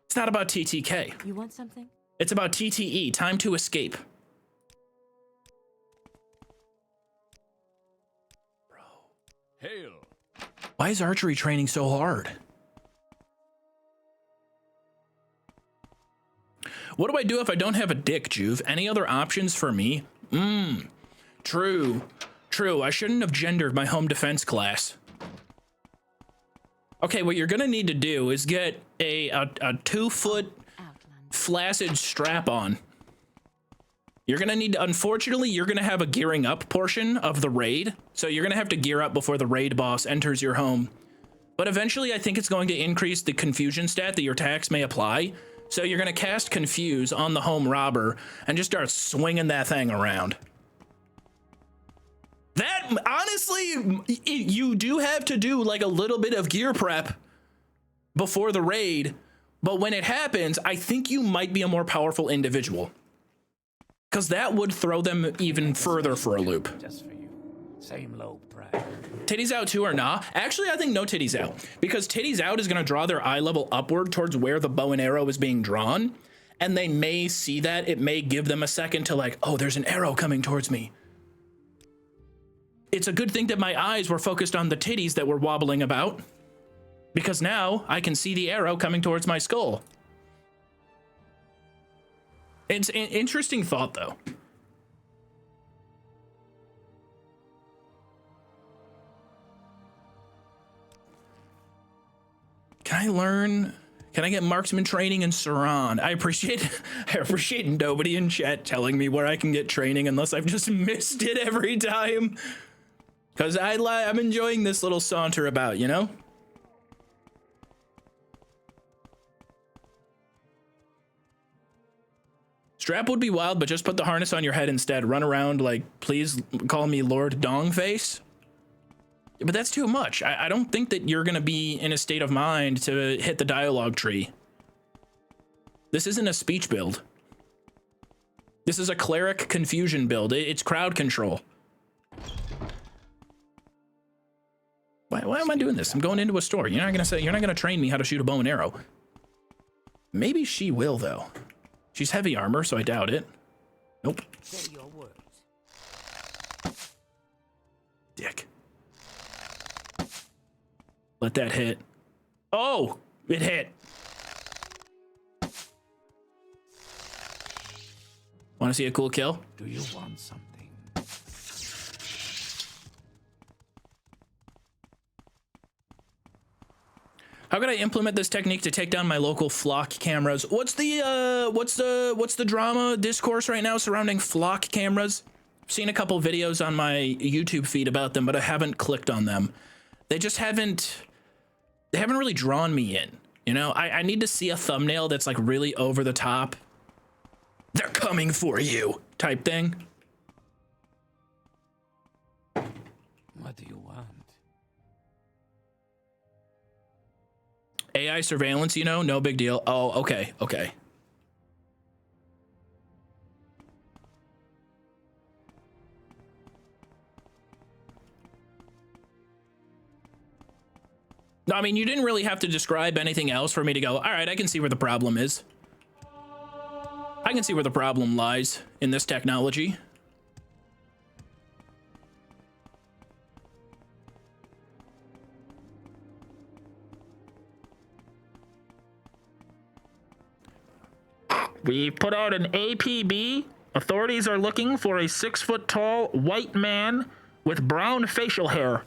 It's not about TTK. You want something? It's about TTE, time to escape. Hail. Why is archery training so hard? What do I do if I don't have a dick, Joov? Any other options for me? True. True, I shouldn't have gendered my home defense class. Okay, what you're gonna need to do is get a 2-foot flaccid strap on. You're gonna need to, unfortunately, you're gonna have a gearing up portion of the raid. So you're gonna have to gear up before the raid boss enters your home. But eventually I think it's going to increase the confusion stat that your attacks may apply. So you're gonna cast Confuse on the home robber and just start swinging that thing around. That, honestly, you do have to do like a little bit of gear prep before the raid. But when it happens, I think you might be a more powerful individual. Because that would throw them even further for a loop. Just for you. Same low price. Titties out too or nah? Actually, I think no titties out. Because titties out is going to draw their eye level upward towards where the bow and arrow is being drawn. And they may see that. It may give them a second to like, oh, there's an arrow coming towards me. It's a good thing that my eyes were focused on the titties that were wobbling about. Because now I can see the arrow coming towards my skull. It's an interesting thought, though. Can I learn? Can I get marksman training in Saran? I appreciate nobody in chat telling me where I can get training unless I've just missed it every time. Because I'm enjoying this little saunter about, you know? Strap would be wild, but just put the harness on your head instead. Run around like, please call me Lord Dongface. But that's too much. I don't think that you're going to be in a state of mind to hit the dialogue tree. This isn't a speech build. This is a cleric confusion build. It's crowd control. Why am I doing this? I'm going into a store. You're not going to train me how to shoot a bow and arrow. Maybe she will, though. She's heavy armor, so I doubt it. Nope. Say your words. Dick. Let that hit. Oh, it hit. Want to see a cool kill? Do you want something? How could I implement this technique to take down my local flock cameras? What's the drama discourse right now surrounding flock cameras? I've seen a couple videos on my YouTube feed about them, but I haven't clicked on them. They haven't really drawn me in. You know, I need to see a thumbnail that's like really over the top. They're coming for you type thing. What do you want? AI surveillance, you know, no big deal. Oh, okay. No, I mean, you didn't really have to describe anything else for me to go, all right, I can see where the problem is. I can see where the problem lies in this technology. We put out an APB. Authorities are looking for a 6-foot-tall white man with brown facial hair.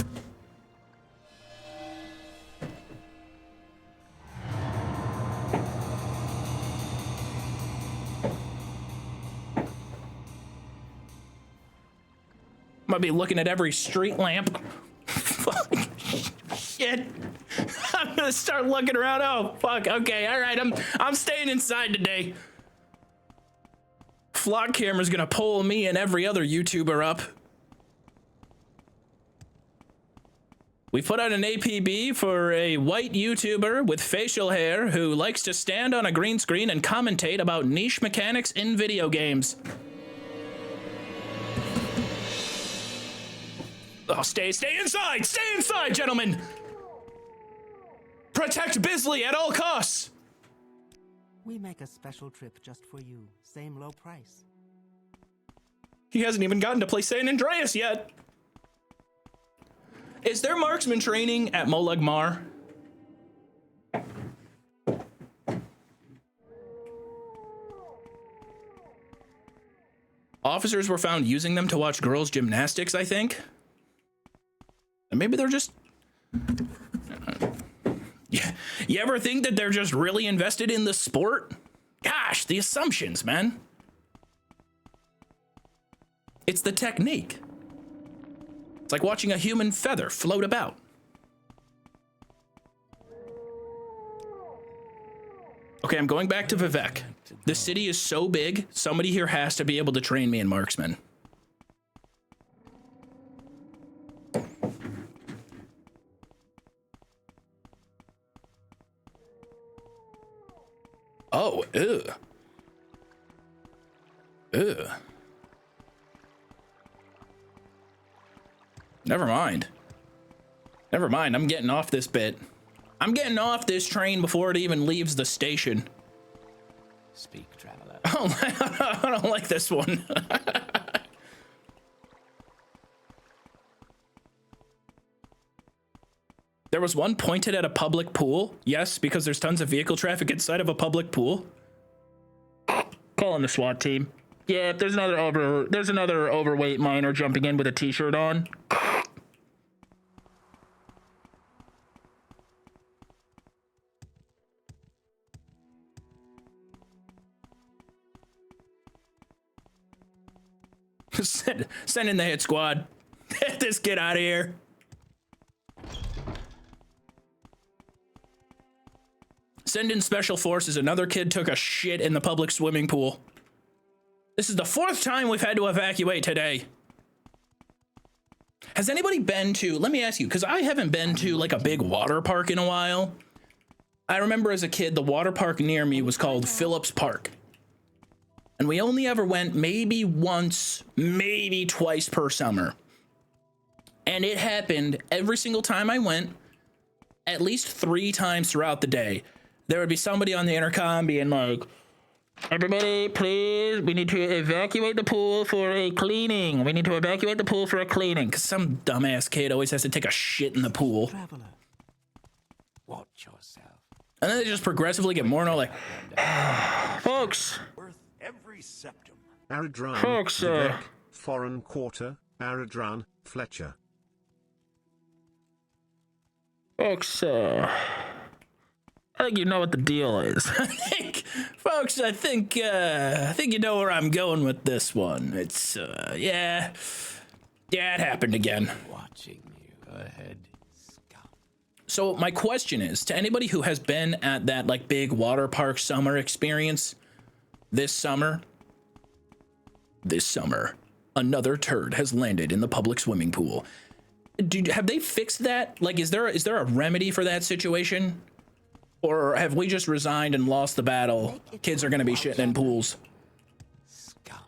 Might be looking at every street lamp. Fuck. Shit. I'm gonna start looking around. Oh, fuck. Okay, all right. I'm staying inside today. Flock camera's gonna pull me and every other YouTuber up. We put out an APB for a white YouTuber with facial hair who likes to stand on a green screen and commentate about niche mechanics in video games. Oh, stay inside! Stay inside, gentlemen! Protect Bisley at all costs! We make a special trip just for you. Same low price. He hasn't even gotten to play San Andreas yet. Is there marksman training at Molag Mar? Officers were found using them to watch girls' gymnastics, I think. And maybe they're just... Yeah. You ever think that they're just really invested in the sport? Gosh, the assumptions, man. It's the technique. It's like watching a human feather float about. Okay, I'm going back to Vivek. The city is so big, somebody here has to be able to train me in marksman. Oh, ew. Ew. Never mind. Never mind, I'm getting off this bit. I'm getting off this train before it even leaves the station. Speak, traveler. I don't like this one. There was one pointed at a public pool. Yes, because there's tons of vehicle traffic inside of a public pool. Calling the SWAT team. Yeah, there's another overweight miner jumping in with a t-shirt on. Send in the hit squad. Get this kid out of here. Send in special forces. Another kid took a shit in the public swimming pool. This is the 4th time we've had to evacuate today. Has anybody been to, let me ask you, because I haven't been to like a big water park in a while. I remember as a kid, the water park near me was called Phillips Park. And we only ever went maybe once, maybe twice per summer. And it happened every single time I went, at least 3 times throughout the day. There would be somebody on the intercom being like, everybody, please, we need to evacuate the pool for a cleaning. We need to evacuate the pool for a cleaning. Because some dumbass kid always has to take a shit in the pool. Traveler, watch yourself. And then they just progressively get more and more like, folks. Every septum. Aradran, Folks, Vivek, Foreign Quarter, Aradran, Fletcher. Folks, I think you know what the deal is. I think you know where I'm going with this one. It's, yeah, it happened again. Watching you. Go ahead, scum. So my question is, to anybody who has been at that, like, big water park summer experience this summer, another turd has landed in the public swimming pool. Have they fixed that? Like, is there a remedy for that situation? Or have we just resigned and lost the battle? Kids are going to be shitting in pools. Scum.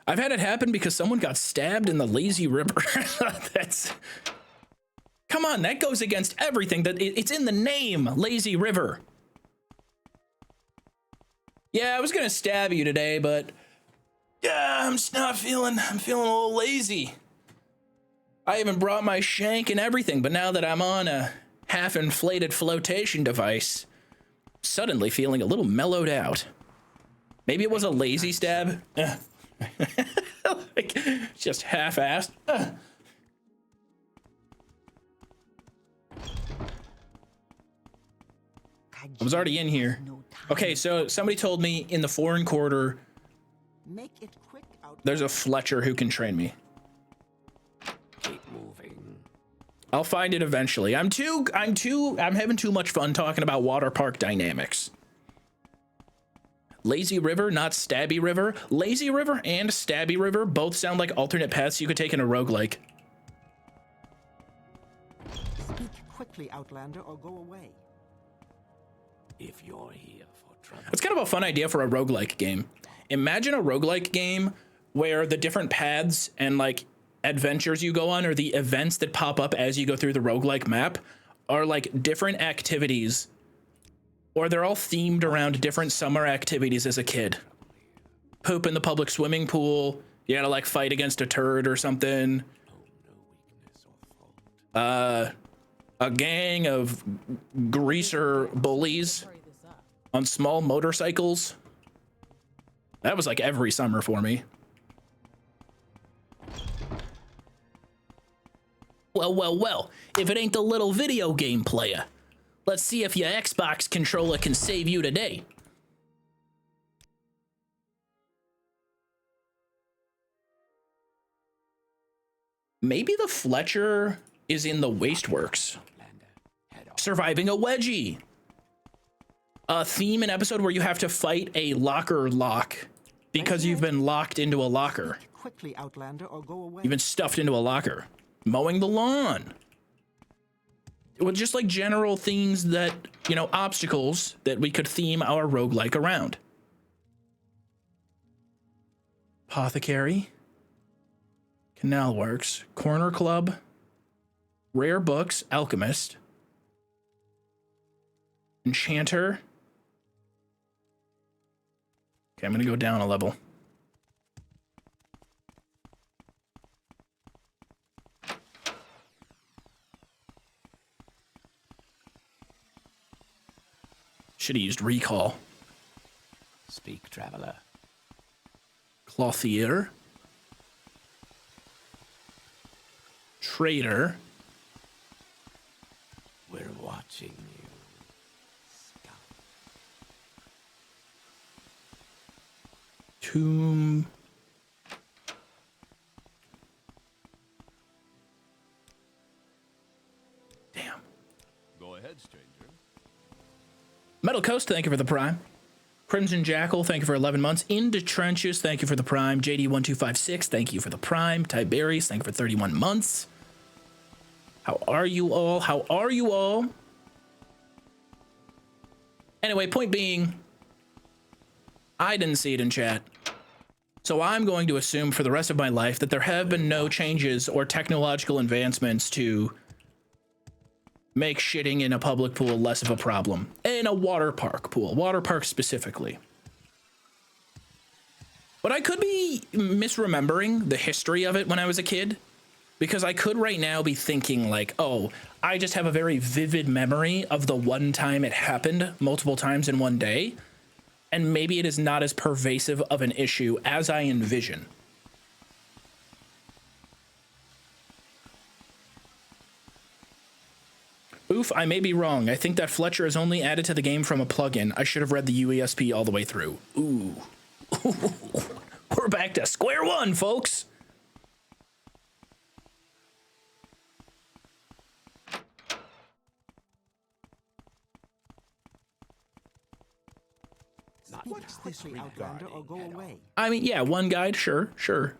I've had it happen because someone got stabbed in the lazy river. Come on, that goes against everything. It's in the name, lazy river. Yeah, I was gonna stab you today, but yeah, I'm feeling a little lazy. I even brought my shank and everything, but now that I'm on a half-inflated flotation device, suddenly feeling a little mellowed out. Maybe it was a lazy stab. Like, just half-assed. I was already in here. Okay, so somebody told me in the foreign quarter there's a Fletcher who can train me. Keep moving. I'll find it eventually. I'm having too much fun talking about water park dynamics. Lazy River, not Stabby River. Lazy River and Stabby River both sound like alternate paths you could take in a roguelike. Speak quickly, Outlander, or go away. If you're here for It's kind of a fun idea for a roguelike game. Imagine a roguelike game where the different paths and like adventures you go on, or the events that pop up as you go through the roguelike map, are like different activities, or they're all themed around different summer activities as a kid. Poop in the public swimming pool. You gotta like fight against a turd or something. A gang of greaser bullies on small motorcycles. That was like every summer for me. Well, if it ain't the little video game player, let's see if your Xbox controller can save you today. Maybe the Fletcher is in the Wasteworks. Surviving a wedgie. A theme, an episode where you have to fight a locker lock because you've been locked into a locker. Quickly, Outlander, or go away. You've been stuffed into a locker. Mowing the lawn. Well, just like general things that, you know, obstacles that we could theme our roguelike around. Apothecary. Canal Works. Corner Club. Rare Books. Alchemist. Enchanter. Okay, I'm gonna go down a level. Should have used recall. Speak, traveler. Clothier. Trader. We're watching you. Scout. Tomb. Damn. Go ahead, stranger. Metal Coast, thank you for the prime. Crimson Jackal, thank you for 11 months. Into Trenches, thank you for the prime. JD1256, thank you for the prime. Tiberius, thank you for 31 months. How are you all? How are you all? Anyway, point being, I didn't see it in chat. So I'm going to assume for the rest of my life that there have been no changes or technological advancements to make shitting in a public pool less of a problem. In a water park pool, water park specifically. But I could be misremembering the history of it when I was a kid, because I could right now be thinking like, oh, I just have a very vivid memory of the one time it happened multiple times in one day, and maybe it is not as pervasive of an issue as I envision. Oof, I may be wrong. I think that Fletcher is only added to the game from a plugin. I should have read the UESP all the way through. Ooh. We're back to square one, folks. Quickly, Outlander, or go away. I mean, yeah, one guide, sure.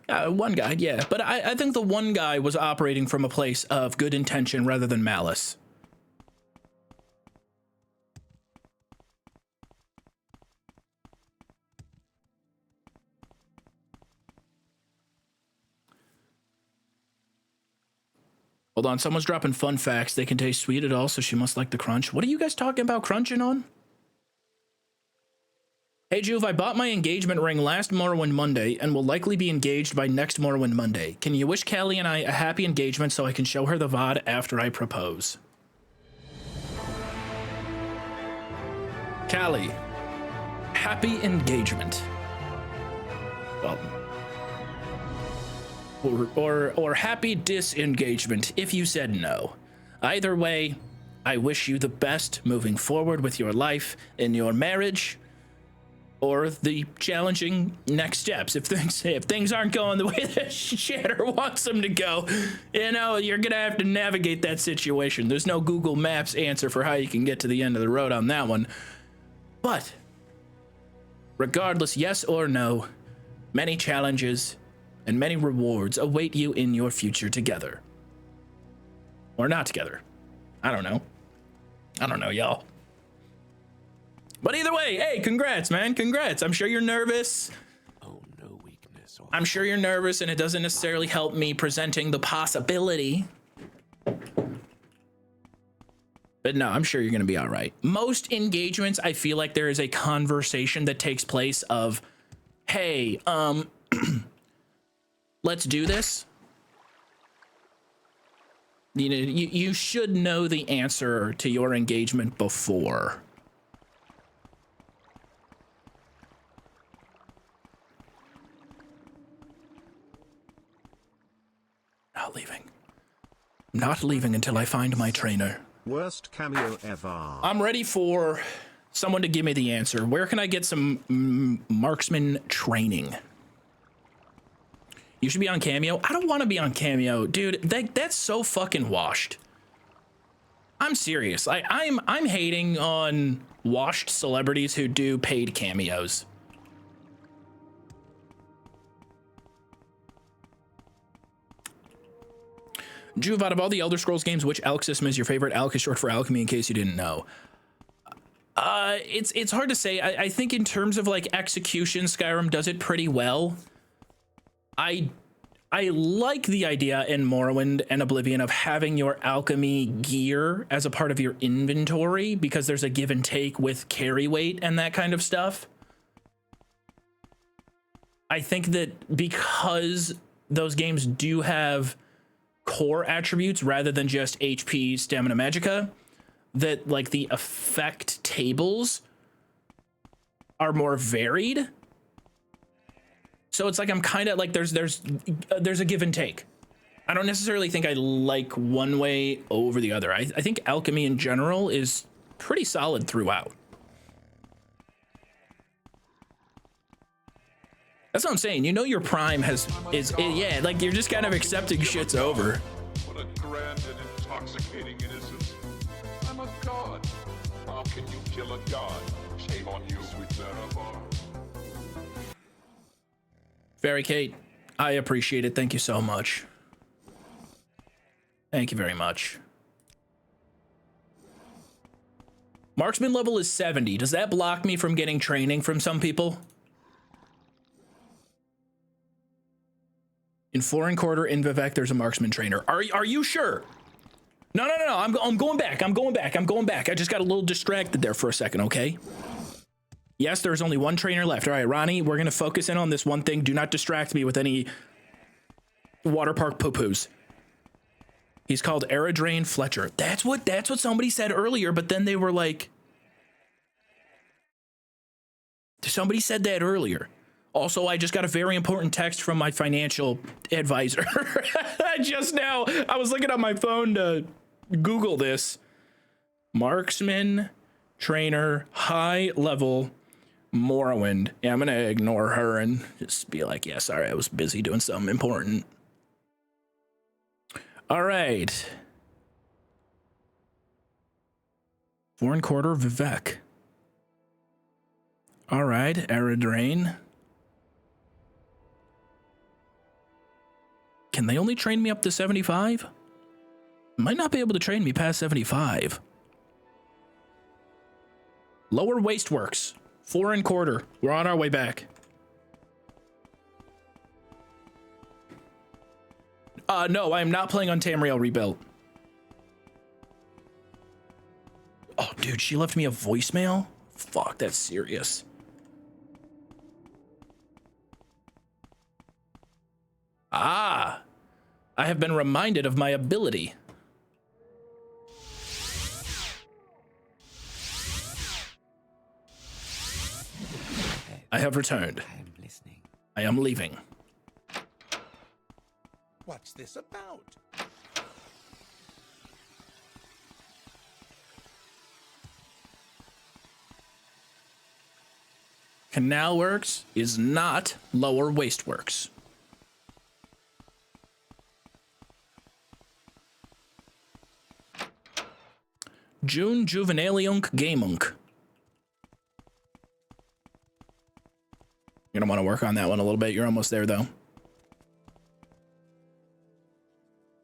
One guide, yeah. But I think the one guy was operating from a place of good intention rather than malice. Hold on, someone's dropping fun facts. They can taste sweet at all, so she must like the crunch. What are you guys talking about crunching on? Hey, Joov, I bought my engagement ring last Morrowind Monday and will likely be engaged by next Morrowind Monday. Can you wish Callie and I a happy engagement so I can show her the VOD after I propose? Callie, happy engagement. Well, or happy disengagement if you said no. Either way, I wish you the best moving forward with your life, in your marriage, or the challenging next steps. If things aren't going the way that Shatter wants them to go, you know, you're gonna have to navigate that situation. There's no Google Maps answer for how you can get to the end of the road on that one. But regardless, yes or no, many challenges and many rewards await you in your future together. Or not together. I don't know, y'all. But either way, hey, congrats, man. Congrats. I'm sure you're nervous. Oh, no weakness. I'm sure you're nervous, and it doesn't necessarily help me presenting the possibility. But no, I'm sure you're going to be all right. Most engagements, I feel like there is a conversation that takes place of, hey, let's do this. You know, you should know the answer to your engagement before. Not leaving. Not leaving until I find my trainer. Worst cameo ever. I'm ready for someone to give me the answer. Where can I get some marksman training? You should be on Cameo. I don't want to be on Cameo, dude. That's so fucking washed. I'm serious. I'm hating on washed celebrities who do paid cameos. Joov, out of all the Elder Scrolls games, which Alch system is your favorite? Alch is short for alchemy, in case you didn't know. It's hard to say. I think in terms of like execution, Skyrim does it pretty well. I like the idea in Morrowind and Oblivion of having your alchemy gear as a part of your inventory, because there's a give and take with carry weight and that kind of stuff. I think that because those games do have core attributes rather than just HP, stamina, magicka, that like the effect tables are more varied. So it's like I'm kind of like there's a give and take. I don't necessarily think I like one way over the other. I think alchemy in general is pretty solid throughout. That's what I'm saying. You know your prime is yeah, like you're just kind of accepting shit's over. What a grand and intoxicating innocence. I'm a god. How can you kill a god? Shame on you, sweet Marabar. Fairy Kate, I appreciate it. Thank you so much. Thank you very much. Marksman level is 70. Does that block me from getting training from some people? In Foreign Quarter in Vivek, there's a marksman trainer. Are you sure? No. I'm going back. I'm going back. I just got a little distracted there for a second, okay? Yes, there's only one trainer left. All right, Ronnie, we're going to focus in on this one thing. Do not distract me with any water park poo-poos. He's called Aradrain Fletcher. That's what somebody said earlier, but then they were like... Somebody said that earlier. Also, I just got a very important text from my financial advisor. Just now, I was looking on my phone to Google this. Marksman, trainer, high level, Morrowind. Yeah, I'm going to ignore her and just be like, yeah, sorry, I was busy doing something important. All right. Foreign Quarter, Vivek. All right, Aradrain. Can they only train me up to 75? Might not be able to train me past 75. Lower Wasteworks, Foreign Quarter. We're on our way back. No, I am not playing on Tamriel Rebuilt. Oh, dude, she left me a voicemail? Fuck, that's serious. Ah, I have been reminded of my ability. I have returned. I am listening. I am leaving. What's this about? Canal Works is not Lower Wasteworks. June Juvenaliunk Gameunk. You're gonna want to work on that one a little bit. You're almost there though.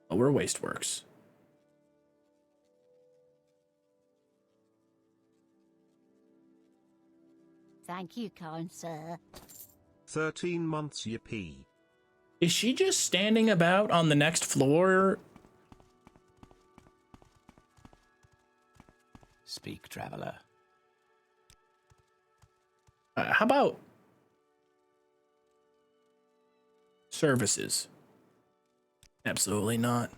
Lower Wasteworks. Thank you, kind sir. 13 months, yippee. Is she just standing about on the next floor? Speak, traveler. How about services? Absolutely not.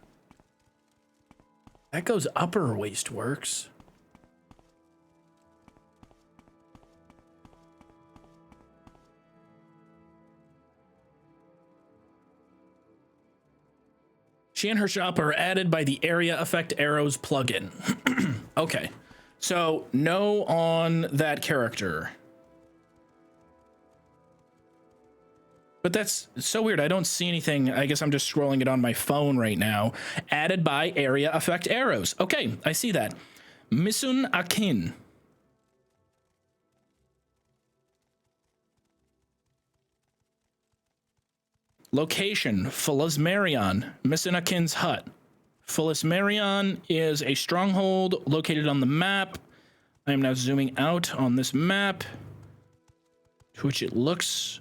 That goes upper waste works. She and her shop are added by the Area Effect Arrows plugin. Okay, so no on that character. But that's so weird. I don't see anything. I guess I'm just scrolling it on my phone right now. Added by Area Effect Arrows. Okay, I see that. Misun Akin. Location, Fulismarion, Misun Akin's hut. Fulismarion is a stronghold located on the map. I am now zooming out on this map, to which it looks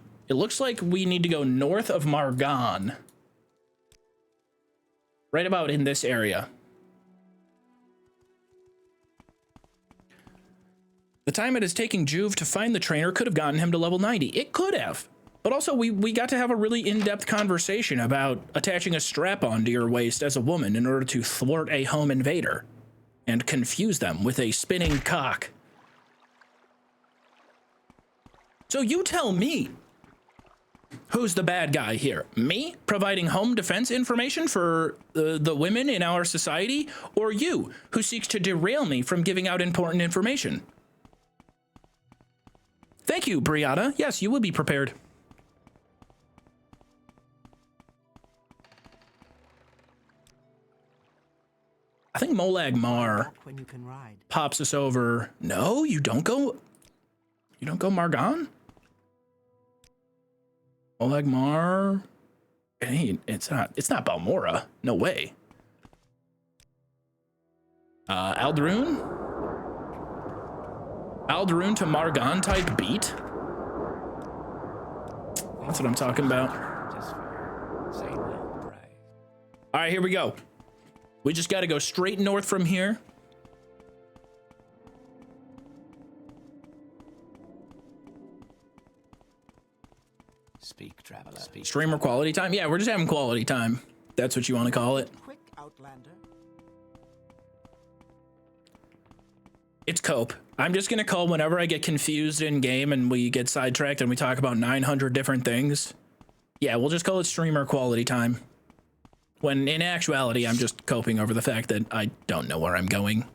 like we need to go north of Margon. Right about in this area. The time it is taking Joov to find the trainer could have gotten him to level 90. It could have. But also, we got to have a really in-depth conversation about attaching a strap-on to your waist as a woman in order to thwart a home invader and confuse them with a spinning cock. So you tell me, who's the bad guy here? Me, providing home defense information for the women in our society? Or you, who seeks to derail me from giving out important information? Thank you, Briata. Yes, you will be prepared. I think Molag Mar pops us over. No, you don't go. You don't go Margon? Molag Mar. Hey, it's not Balmora. No way. Aldaroon? Aldaroon to Margon type beat? That's what I'm talking about. All right, here we go. We just got to go straight north from here. Speak, traveler. Speak. Streamer quality time? Yeah, we're just having quality time. That's what you want to call it. Quick, Outlander. It's cope. I'm just going to call whenever I get confused in game and we get sidetracked and we talk about 900 different things. Yeah, we'll just call it streamer quality time. When in actuality, I'm just coping over the fact that I don't know where I'm going.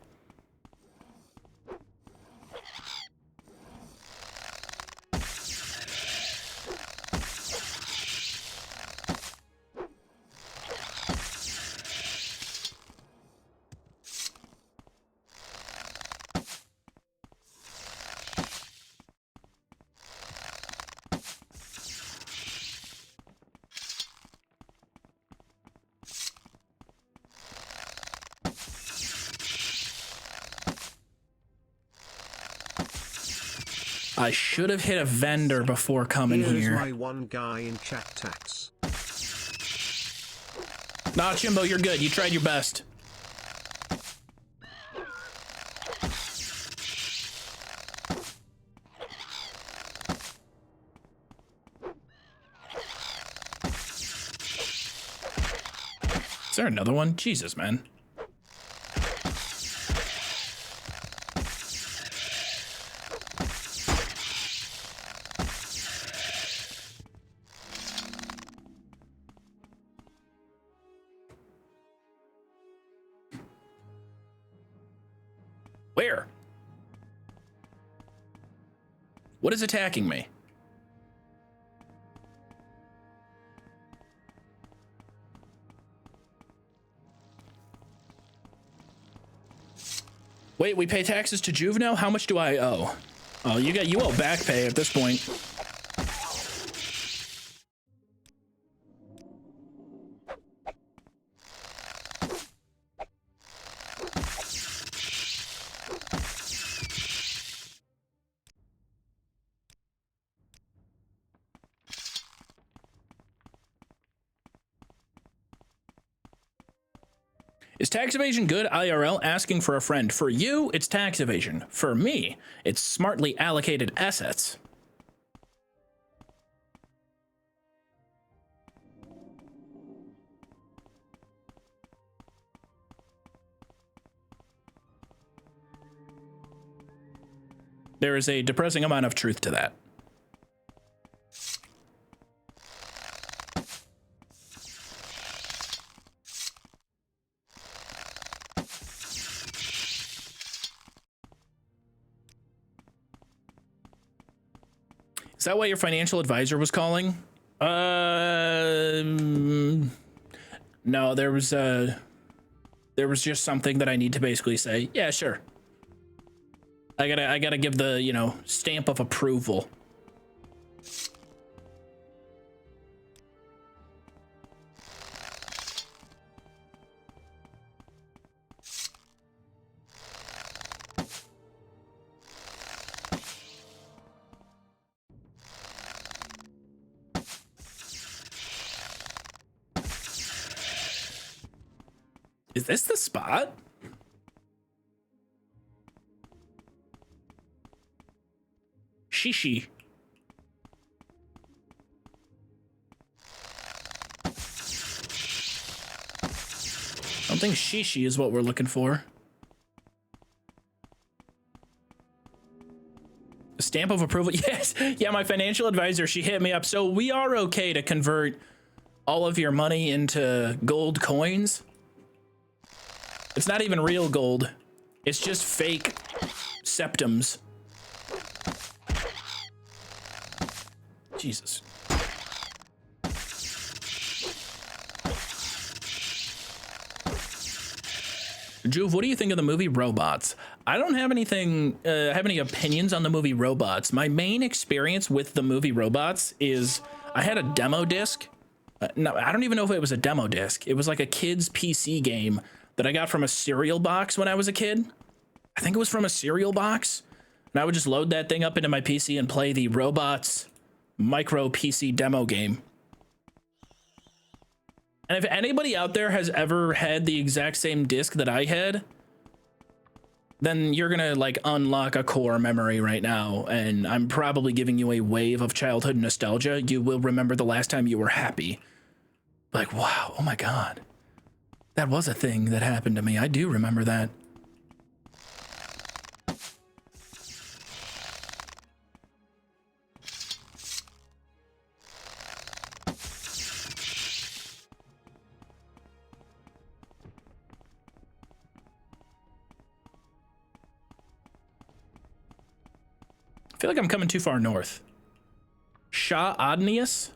I should have hit a vendor before coming Here's here. my one guy in chat tax. Nah, Chimbo, you're good. You tried your best. Is there another one? Jesus, man. Where? What is attacking me? Wait, we pay taxes to Joov now? How much do I owe? Oh, you owe back pay at this point. Is tax evasion good IRL? Asking for a friend. For you, it's tax evasion. For me, it's smartly allocated assets. There is a depressing amount of truth to that. Is that why your financial advisor was calling? No, there was just something that I need to basically say, yeah, sure. I gotta give the, you know, stamp of approval. Is this the spot? Shishi. I don't think shishi is what we're looking for. A stamp of approval. Yes. Yeah, my financial advisor, she hit me up. So we are okay to convert all of your money into gold coins. It's not even real gold. It's just fake septums. Jesus. Joov, what do you think of the movie Robots? I don't have anything, have any opinions on the movie Robots. My main experience with the movie Robots is I had a demo disc. No, I don't even know if it was a demo disc. It was like a kid's PC game that I got from a cereal box when I was a kid. I think it was from a cereal box. And I would just load that thing up into my PC and play the Robots micro PC demo game. And if anybody out there has ever had the exact same disc that I had, then you're gonna like unlock a core memory right now, and I'm probably giving you a wave of childhood nostalgia. You will remember the last time you were happy. Like, wow, oh my God. That was a thing that happened to me. I do remember that. I feel like I'm coming too far north. Shah Adnius?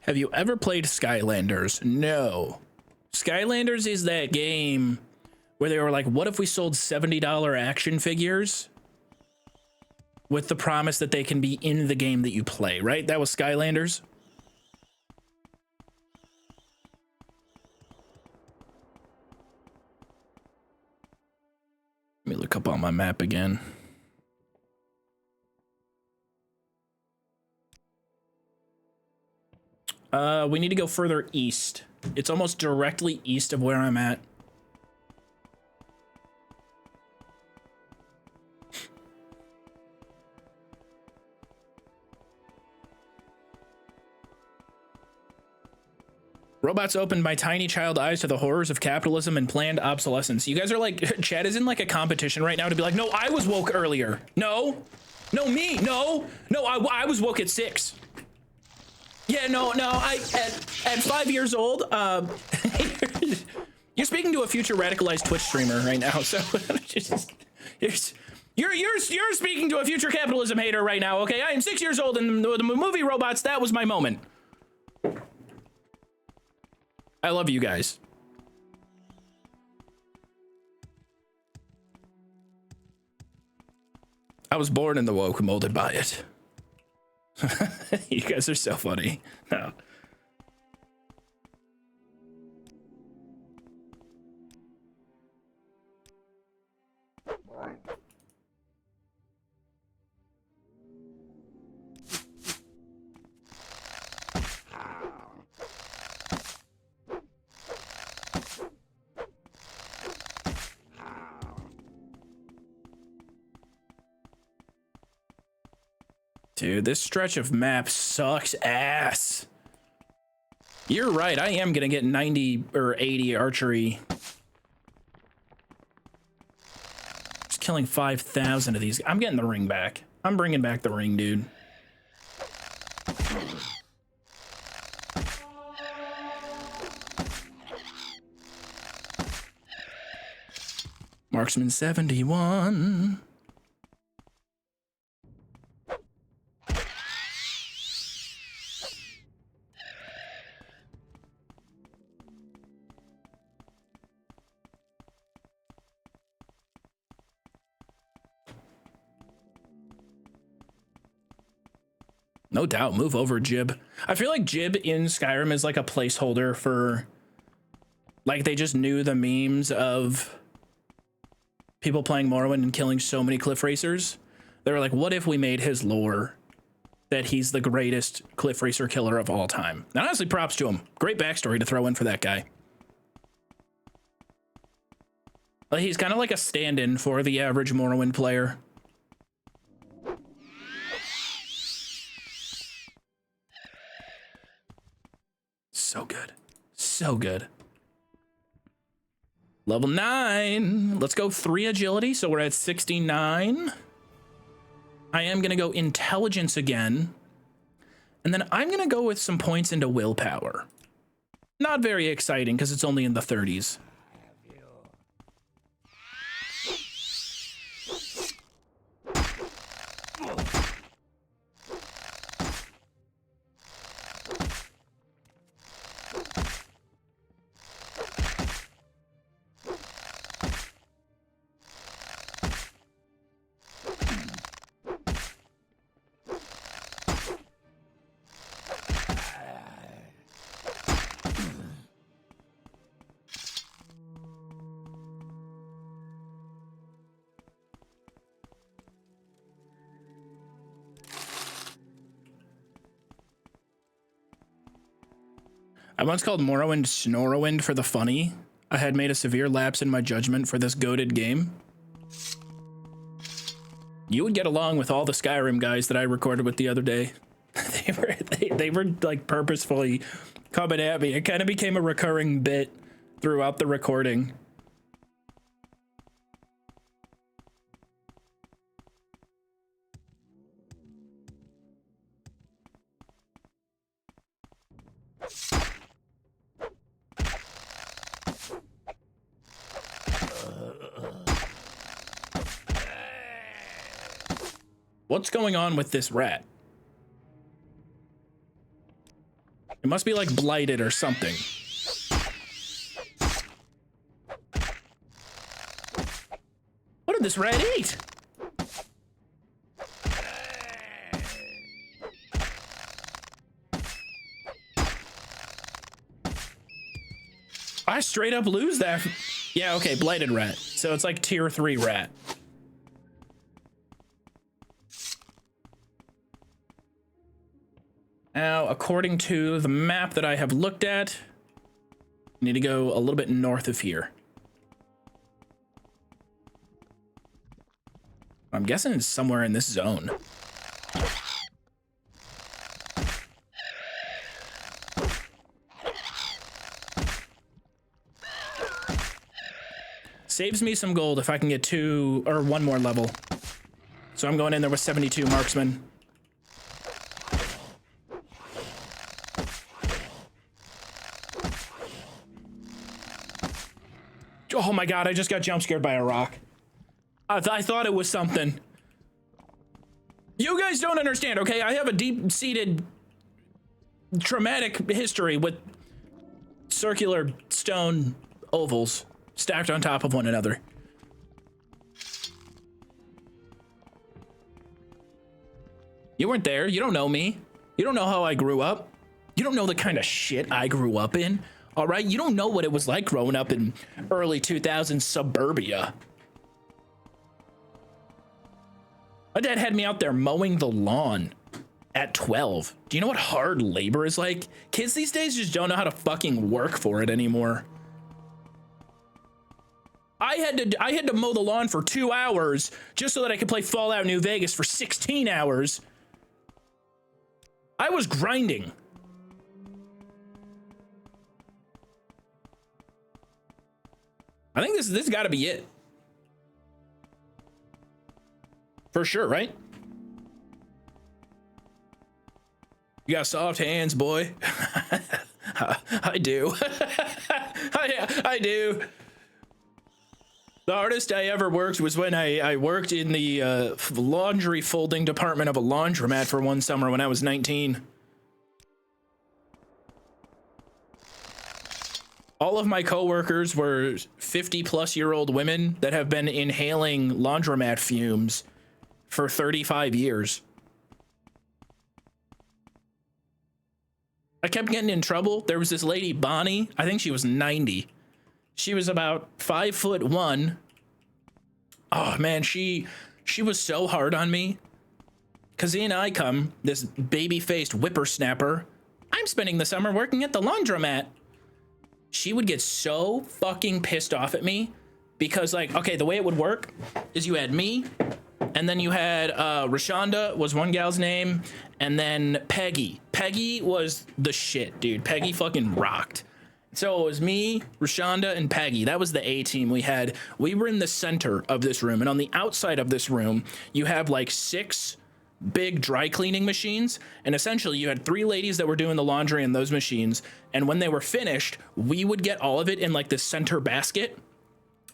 Have you ever played Skylanders? No. Skylanders is that game where they were like, what if we sold $70 action figures with the promise that they can be in the game that you play, right? That was Skylanders. Let me look up on my map again. We need to go further east. It's almost directly east of where I'm at. Robots opened my tiny child eyes to the horrors of capitalism and planned obsolescence. You guys are like, chat is in like a competition right now to be like, no, I was woke earlier. No, me, no, I was woke at 6. Yeah, no, at 5 years old, you're speaking to a future radicalized Twitch streamer right now, so you're speaking to a future capitalism hater right now, okay? I am 6 years old, and the movie Robots, that was my moment. I love you guys. I was born in the woke, molded by it. You guys are so funny. No. Dude, this stretch of map sucks ass. You're right, I am gonna get 90 or 80 archery. Just killing 5,000 of these. I'm getting the ring back. I'm bringing back the ring, dude. Marksman 71. No doubt, move over, Jib. I feel like Jib in Skyrim is like a placeholder for, like, they just knew the memes of people playing Morrowind and killing so many cliff racers. They were like, what if we made his lore that he's the greatest cliff racer killer of all time? And honestly, props to him. Great backstory to throw in for that guy. Like, he's kind of like a stand-in for the average Morrowind player. So good. So good. Level 9. Let's go 3 agility, so we're at 69. I am going to go intelligence again. And then I'm going to go with some points into willpower. Not very exciting because it's only in the 30s. I once called Morrowind Snorrowind for the funny. I had made a severe lapse in my judgment for this goated game. You would get along with all the Skyrim guys that I recorded with the other day. They were like purposefully coming at me. It kind of became a recurring bit throughout the recording. What's going on with this rat? It must be like blighted or something. What did this rat eat? I straight up lose that. Yeah, okay, blighted rat. So it's like tier 3 rat. Now, according to the map that I have looked at, I need to go a little bit north of here. I'm guessing it's somewhere in this zone. Saves me some gold if I can get 2 or 1 more level. So I'm going in there with 72 marksman. Oh my god, I just got jump scared by a rock. I thought it was something. You guys don't understand, okay? I have a deep-seated traumatic history with circular stone ovals stacked on top of one another. You weren't there. You don't know me. You don't know how I grew up. You don't know the kind of shit I grew up in. All right, you don't know what it was like growing up in early 2000s suburbia. My dad had me out there mowing the lawn at 12. Do you know what hard labor is like? Kids these days just don't know how to fucking work for it anymore. I had to mow the lawn for 2 hours just so that I could play Fallout New Vegas for 16 hours. I was grinding. I think this got to be it. For sure, right? You got soft hands, boy. I do. I do. The hardest I ever worked was when I worked in the laundry folding department of a laundromat for one summer when I was 19. All of my coworkers were 50-plus-year-old women that have been inhaling laundromat fumes for 35 years. I kept getting in trouble. There was this lady, Bonnie. I think she was 90. She was about 5'1". Oh man, she was so hard on me. Cause in I come, this baby-faced whippersnapper. I'm spending the summer working at the laundromat. She would get so fucking pissed off at me because, like, okay, the way it would work is you had me, and then you had Rashonda was one gal's name, and then Peggy. Peggy was the shit, dude. Peggy fucking rocked. So it was me, Rashonda, and Peggy. That was the A team we had. We were in the center of this room, and on the outside of this room, you have like 6 big dry cleaning machines, and essentially you had 3 ladies that were doing the laundry in those machines, and when they were finished, we would get all of it in like this center basket,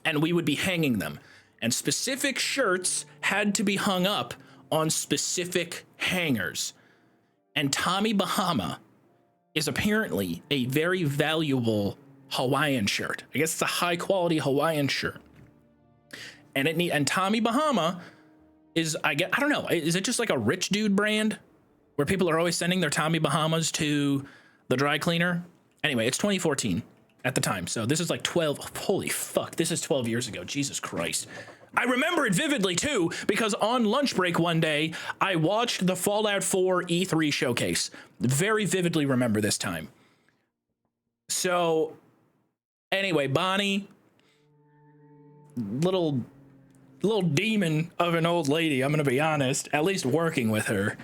and we would be hanging them. And specific shirts had to be hung up on specific hangers. And Tommy Bahama is apparently a very valuable Hawaiian shirt. I guess it's a high quality Hawaiian shirt. And Tommy Bahama is, I don't know, is it just like a rich dude brand where people are always sending their Tommy Bahamas to the dry cleaner? Anyway, it's 2014 at the time. So this is like 12. Holy fuck. This is 12 years ago. Jesus Christ. I remember it vividly too, because on lunch break one day, I watched the Fallout 4 E3 showcase. Very vividly remember this time. So anyway, Bonnie, little demon of an old lady, I'm gonna be honest, at least working with her,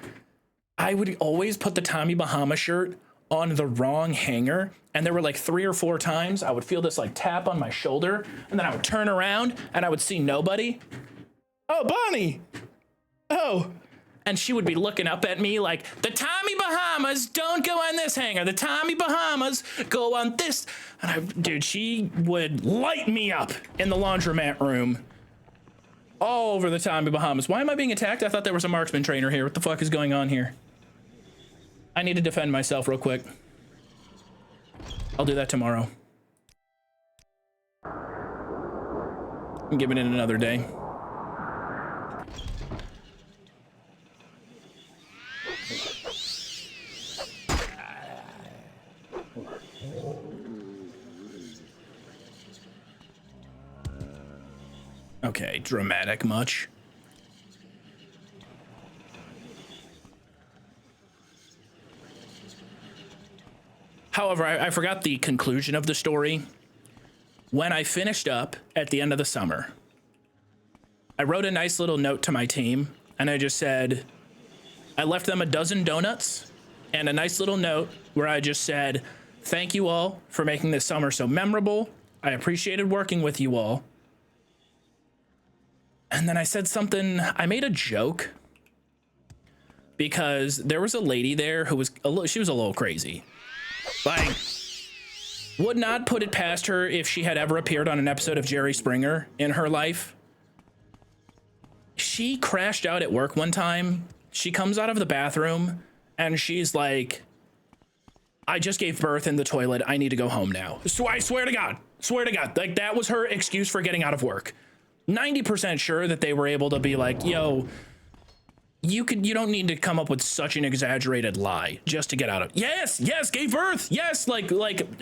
I would always put the Tommy Bahama shirt on the wrong hanger, and there were like 3 or 4 times I would feel this like tap on my shoulder, and then I would turn around and I would see nobody. Oh, Bonnie! Oh! And she would be looking up at me like, the Tommy Bahamas don't go on this hanger, the Tommy Bahamas go on this. And dude, she would light me up in the laundromat room. All over the Tommy Bahamas. Why am I being attacked? I thought there was a marksman trainer here. What the fuck is going on here? I need to defend myself real quick. I'll do that tomorrow. I'm giving it another day. Okay, dramatic much? However, I forgot the conclusion of the story. When I finished up at the end of the summer, I wrote a nice little note to my team, and I just said, I left them a dozen donuts and a nice little note where I just said, thank you all for making this summer so memorable. I appreciated working with you all. And then I said something, I made a joke because there was a lady there who was she was a little crazy. Like, would not put it past her if she had ever appeared on an episode of Jerry Springer in her life. She crashed out at work one time. She comes out of the bathroom and she's like, I just gave birth in the toilet. I need to go home now. So I swear to God, like that was her excuse for getting out of work. 90% sure that they were able to be like, yo, you don't need to come up with such an exaggerated lie just to get out of. Yes, gave birth. Yes, like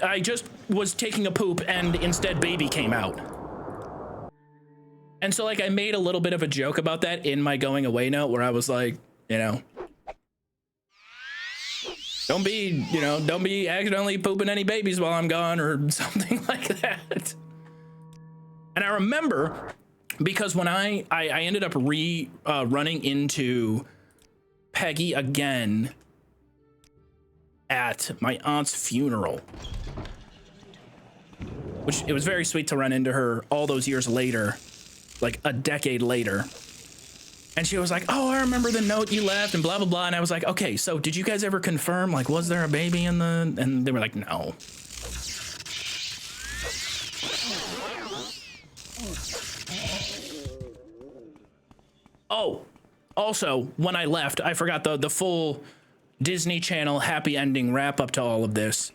I just was taking a poop and instead baby came out. And so like I made a little bit of a joke about that in my going away note where I was like, you know, don't be accidentally pooping any babies while I'm gone or something like that. And I remember because when I ended up running into Peggy again at my aunt's funeral. Which, it was very sweet to run into her all those years later, like a decade later. And she was like, oh, I remember the note you left and blah, blah, blah. And I was like, okay, so did you guys ever confirm, like, was there a baby in the... And they were like, no. Oh, also, when I left, I forgot the full Disney Channel happy ending wrap up to all of this.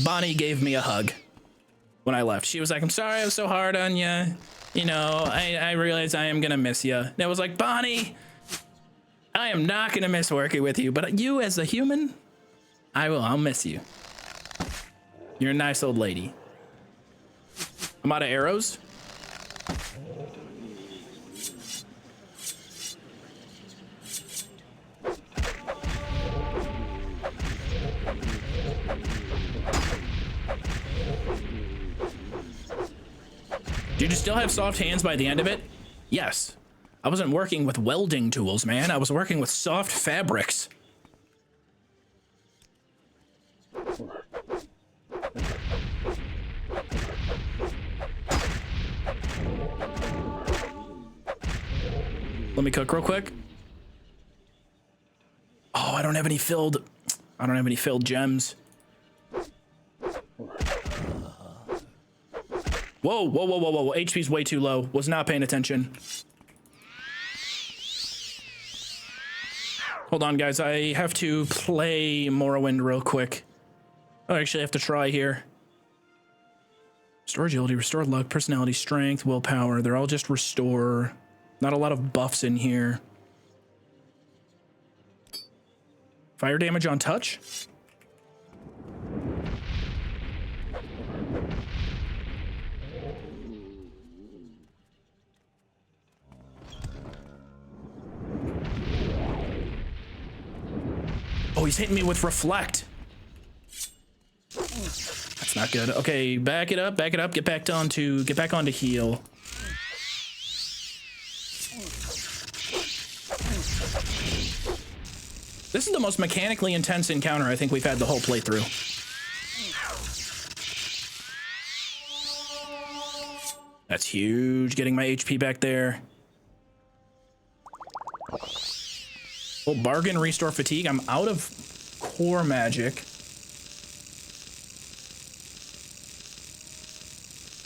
Bonnie gave me a hug when I left. She was like, I'm sorry I was so hard on you. You know, I realize I am going to miss you. And I was like, Bonnie, I am not going to miss working with you, but you as a human, I will. I'll miss you. You're a nice old lady. I'm out of arrows. Did you still have soft hands by the end of it? Yes. I wasn't working with welding tools, man. I was working with soft fabrics. Let me cook real quick. Oh, I don't have any filled gems. Whoa, whoa, whoa, whoa, whoa. HP's way too low. Was not paying attention. Hold on, guys. I have to play Morrowind real quick. I actually have to try here. Restore agility, restore luck, personality, strength, willpower. They're all just restore. Not a lot of buffs in here. Fire damage on touch? Oh, he's hitting me with reflect. That's not good. Okay, back it up, get back onto heal. This is the most mechanically intense encounter I think we've had the whole playthrough. That's huge, getting my HP back there. Oh, bargain, restore fatigue. I'm out of core magic.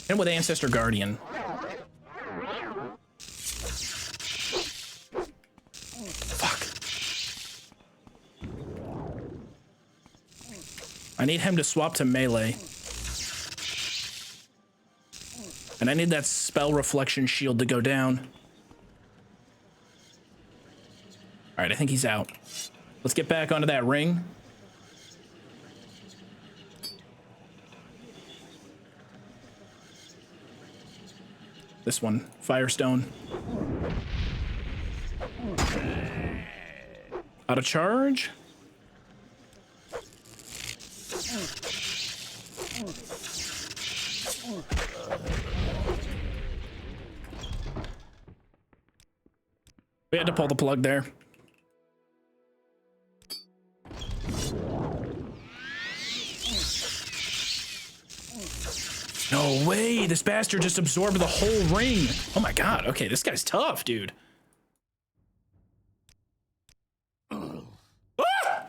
And with Ancestor Guardian. Fuck. I need him to swap to melee. And I need that spell reflection shield to go down. All right, I think he's out. Let's get back onto that ring. This one, Firestone. Out of charge. We had to pull the plug there. No way, this bastard just absorbed the whole ring. Oh my god, okay, this guy's tough, dude. Ah!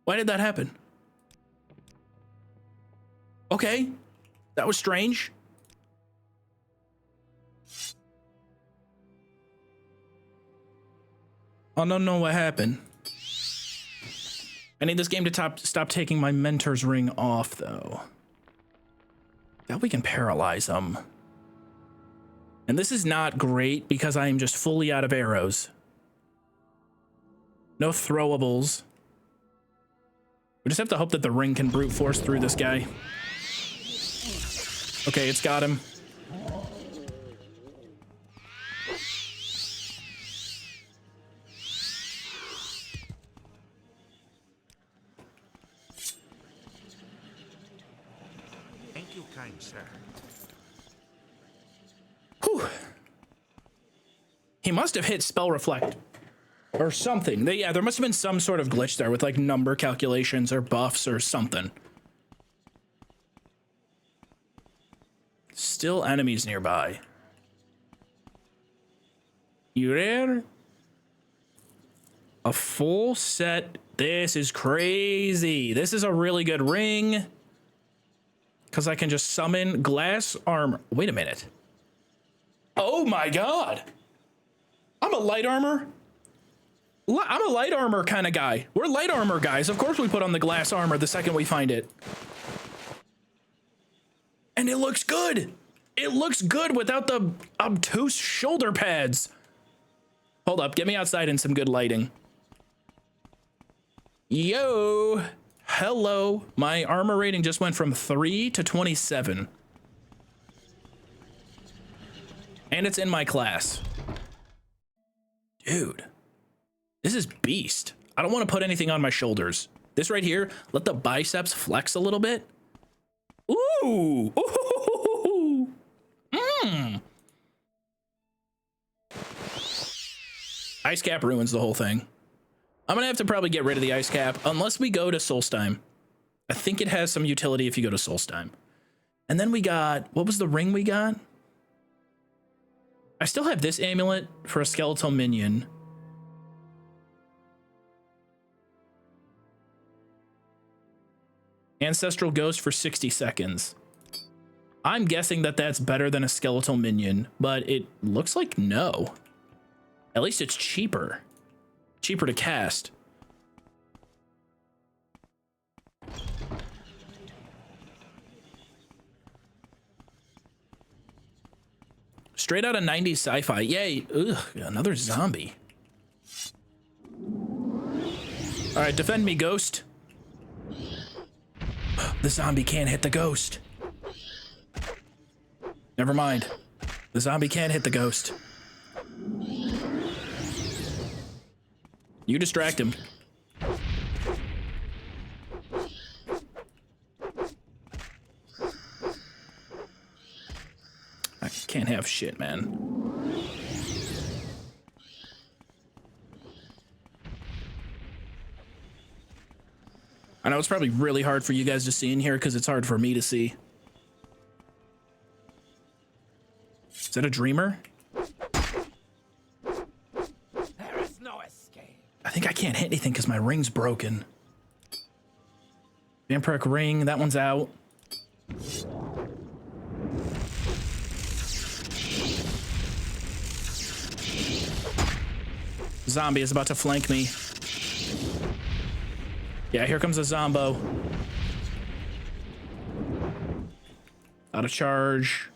Why did that happen? Okay, that was strange. I don't know what happened. I need this game to stop taking my mentor's ring off, though. Now we can paralyze them. And this is not great because I am just fully out of arrows. No throwables. We just have to hope that the ring can brute force through this guy. Okay, it's got him. Thank you, kind sir. Whew. He must have hit spell reflect or something. Yeah, there must have been some sort of glitch there with like number calculations or buffs or something. Still enemies nearby. You there? A full set. This is crazy. This is a really good ring. Because I can just summon glass armor. Wait a minute. Oh my god. I'm a light armor. I'm a light armor kind of guy. We're light armor guys. Of course we put on the glass armor the second we find it. And it looks good. It looks good without the obtuse shoulder pads. Hold up. Get me outside in some good lighting. Yo. Hello. My armor rating just went from 3 to 27. And it's in my class. Dude. This is beast. I don't want to put anything on my shoulders. This right here, let the biceps flex a little bit. Ooh. Ooh. Mmm. Ice cap ruins the whole thing. I'm gonna have to probably get rid of the ice cap unless we go to Solstheim. I think it has some utility if you go to Solstheim. And then we got, what was the ring we got? I still have this amulet for a skeletal minion. Ancestral Ghost for 60 seconds. I'm guessing that that's better than a skeletal minion, but it looks like no. At least it's cheaper. Cheaper to cast. Straight out of 90s sci-fi. Yay. Ugh, another zombie. All right, defend me, ghost. The zombie can't hit the ghost. Never mind. The zombie can't hit the ghost. You distract him. I can't have shit, man. I know it's probably really hard for you guys to see in here because it's hard for me to see. Is that a dreamer? There is no escape. I think I can't hit anything because my ring's broken. Vampiric ring, that one's out. Zombie is about to flank me. Yeah, here comes a zombo. Out of charge.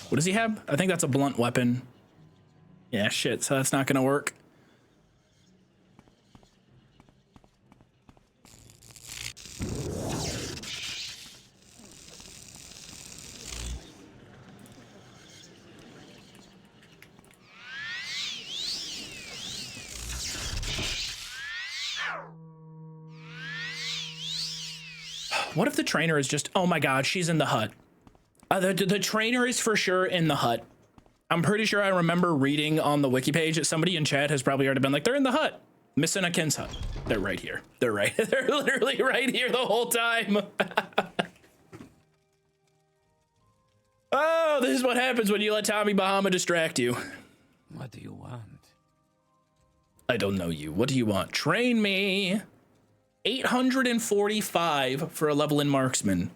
What does he have? I think that's a blunt weapon. Yeah, shit, so that's not gonna work. What if the trainer is just, oh my god, she's in the hut. The trainer is for sure in the hut. I'm pretty sure I remember reading on the wiki page that somebody in chat has probably already been like, they're in the hut. Missing a Kin's hut. They're right here. They're right. They're literally right here the whole time. Oh, this is what happens when you let Tommy Bahama distract you. What do you want? I don't know you. What do you want? Train me. 845 for a level in marksman.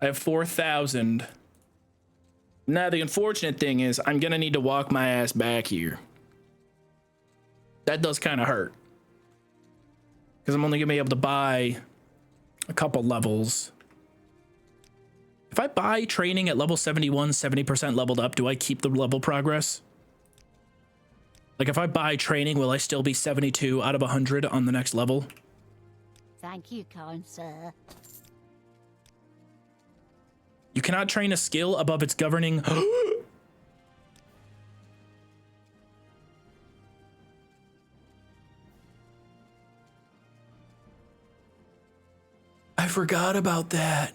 I have 4,000. Now, the unfortunate thing is I'm going to need to walk my ass back here. That does kind of hurt. Because I'm only going to be able to buy a couple levels. If I buy training at level 71, 70% leveled up, do I keep the level progress? Like, if I buy training, will I still be 72 out of 100 on the next level? Thank you, kind sir. You cannot train a skill above its governing. I forgot about that.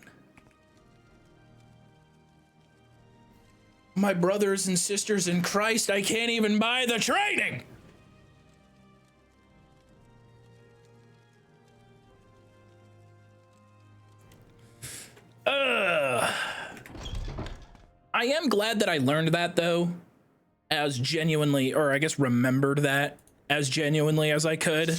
My brothers and sisters in Christ, I can't even buy the training. I am glad that I learned that, though, as genuinely, or I guess remembered that as genuinely as I could.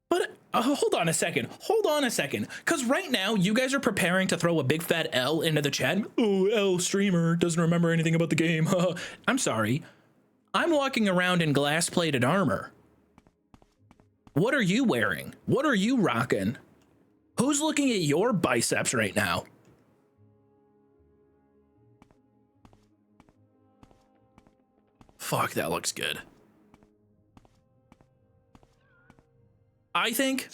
But hold on a second. Hold on a second. Because right now, you guys are preparing to throw a big fat L into the chat. Oh, L streamer doesn't remember anything about the game. I'm sorry. I'm walking around in glass-plated armor. What are you wearing? What are you rocking? Who's looking at your biceps right now? Fuck, that looks good. I think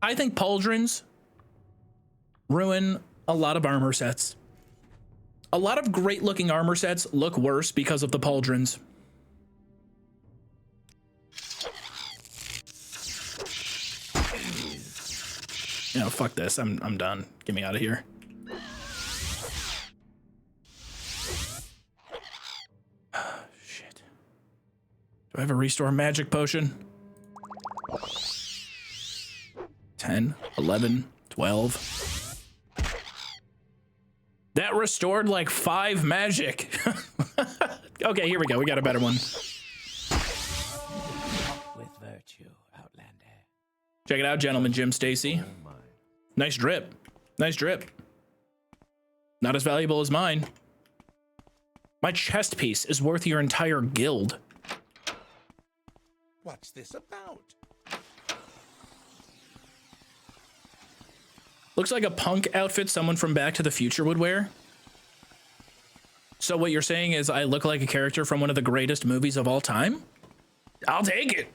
pauldrons ruin a lot of armor sets. A lot of great looking armor sets look worse because of the pauldrons. You know, fuck this. I'm done. Get me out of here. Shit. Do I have a restore magic potion? 10, 11, 12. That restored like 5 magic. Okay, here we go. We got a better one. With virtue, Outlander. Check it out, gentlemen. Jim Stacy. Nice drip. Nice drip. Not as valuable as mine. My chest piece is worth your entire guild. What's this about? Looks like a punk outfit someone from Back to the Future would wear. So what you're saying is I look like a character from one of the greatest movies of all time? I'll take it.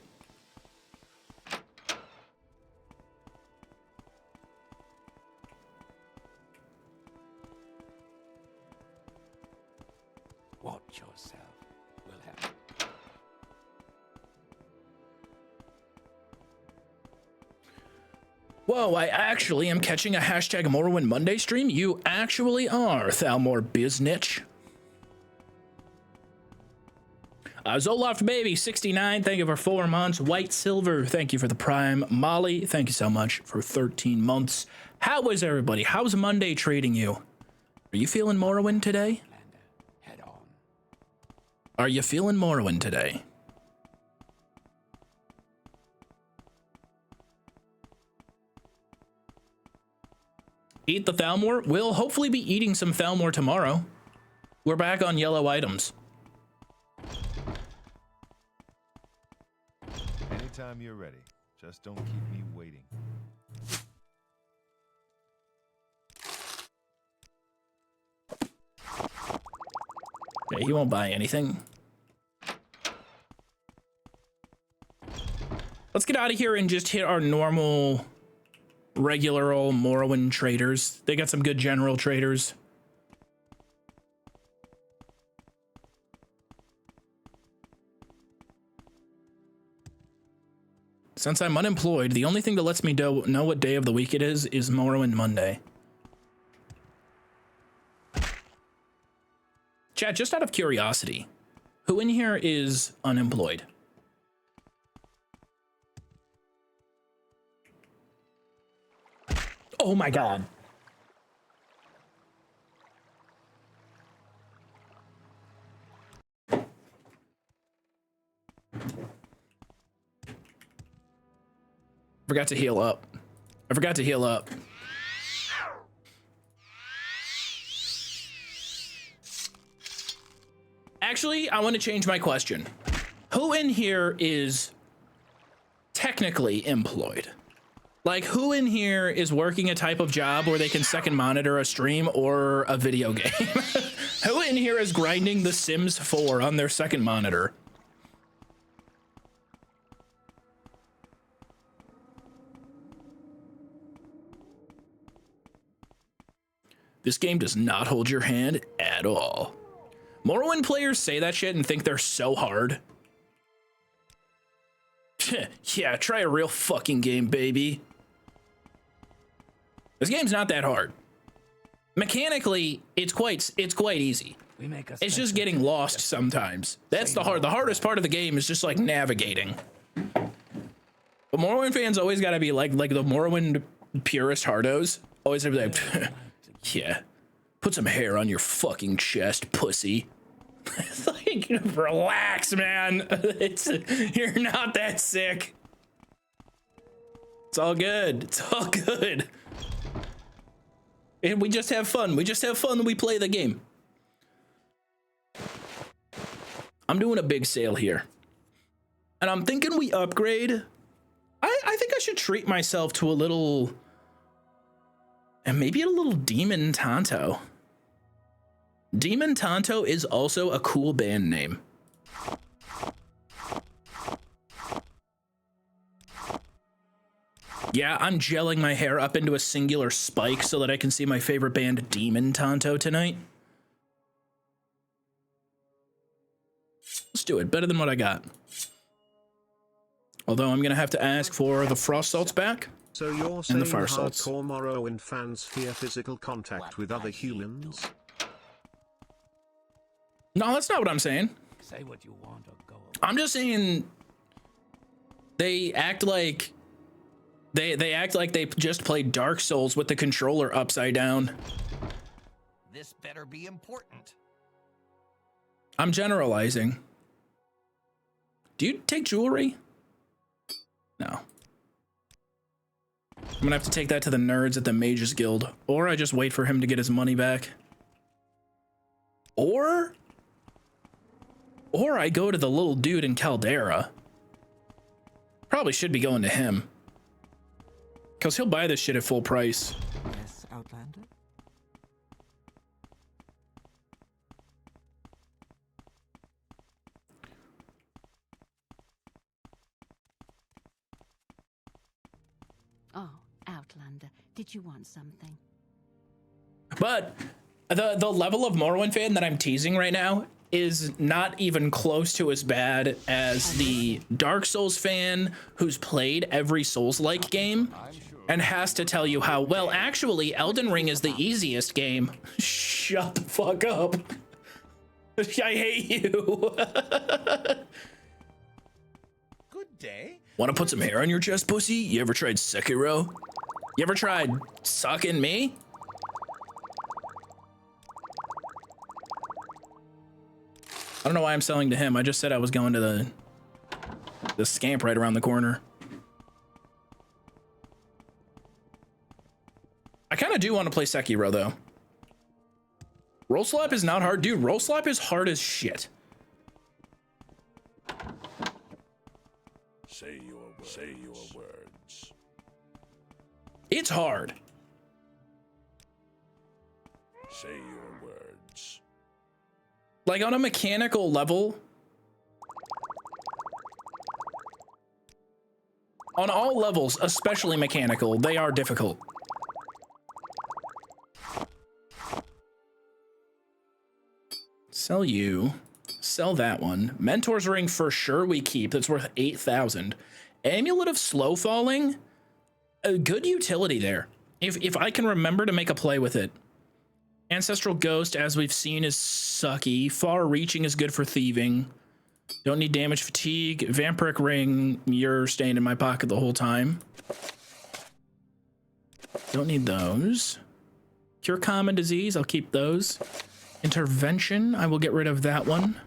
Watch yourself. We'll have. Whoa, I actually am catching a hashtag Morrowind Monday stream. You actually are, Thalmor Biznitch. Zoloft Baby 69, thank you for 4 months. White Silver, thank you for the Prime. Molly, thank you so much for 13 months. How is everybody? How's Monday treating you? Are you feeling Morrowind today? Head on. Are you feeling Morrowind today? Eat the Thalmor? We'll hopefully be eating some Thalmor tomorrow. We're back on yellow items. Anytime you're ready. Just don't keep me waiting. Okay, he won't buy anything. Let's get out of here and just hit our normal, regular old Morrowind traders. They got some good general traders. Since I'm unemployed, the only thing that lets me know what day of the week it is Morrowind Monday. Chat, just out of curiosity, who in here is unemployed? Oh my God. Forgot to heal up. I forgot to heal up. Actually, I want to change my question. Who in here is technically employed? Like, who in here is working a type of job where they can second monitor a stream or a video game? Who in here is grinding The Sims 4 on their second monitor? This game does not hold your hand at all. Morrowind players say that shit and think they're so hard. Yeah, try a real fucking game, baby. This game's not that hard. Mechanically, it's quite easy. It's just getting lost sometimes. That's the hardest part of the game is just like navigating. But Morrowind fans always gotta be like the Morrowind purist hardos. Always have to be like, yeah, put some hair on your fucking chest, pussy. It's like, relax, man. You're not that sick. It's all good. It's all good. And we just have fun. We just have fun when we play the game. I'm doing a big sale here. And I'm thinking we upgrade. I think I should treat myself to a little... And maybe a little Demon Tonto. Demon Tonto is also a cool band name. Yeah, I'm gelling my hair up into a singular spike so that I can see my favorite band, Demon Tonto, tonight. Let's do it. Better than what I got. Although I'm going to have to ask for the frost salts back. So you're and saying the fire salts. hardcore Morrowind fans fear physical contact with other humans? No, that's not what I'm saying. Say what you want or go away. I'm just saying they act like they act like they just played Dark Souls with the controller upside down. This better be important. I'm generalizing. Do you take jewelry? No. I'm gonna have to take that to the nerds at the Mages Guild, or I just wait for him to get his money back. Or I go to the little dude in Caldera. Probably should be going to him. Because he'll buy this shit at full price. Yes, Outlander? Oh, Outlander, did you want something? But the level of Morrowind fan that I'm teasing right now is not even close to as bad as the Dark Souls fan who's played every Souls-like game and has to tell you how, well, actually, Elden Ring is the easiest game. Shut the fuck up. I hate you. Good day. Want to put some hair on your chest, pussy? You ever tried Sekiro? You ever tried sucking me? I don't know why I'm selling to him. I just said I was going to the scamp right around the corner. I kind of do want to play Sekiro, though. Roll Slap is not hard. Dude, Roll Slap is hard as shit. Say your words. It's hard. Say your words. Like, on a mechanical level, on all levels, especially mechanical, they are difficult. Sell you. Sell that one. Mentor's Ring for sure we keep. That's worth 8,000. Amulet of Slow Falling? A good utility there. If I can remember to make a play with it. Ancestral Ghost, as we've seen, is sucky. Far Reaching is good for thieving. Don't need damage fatigue. Vampiric Ring, you're staying in my pocket the whole time. Don't need those. Cure Common Disease, I'll keep those. Intervention, I will get rid of that one.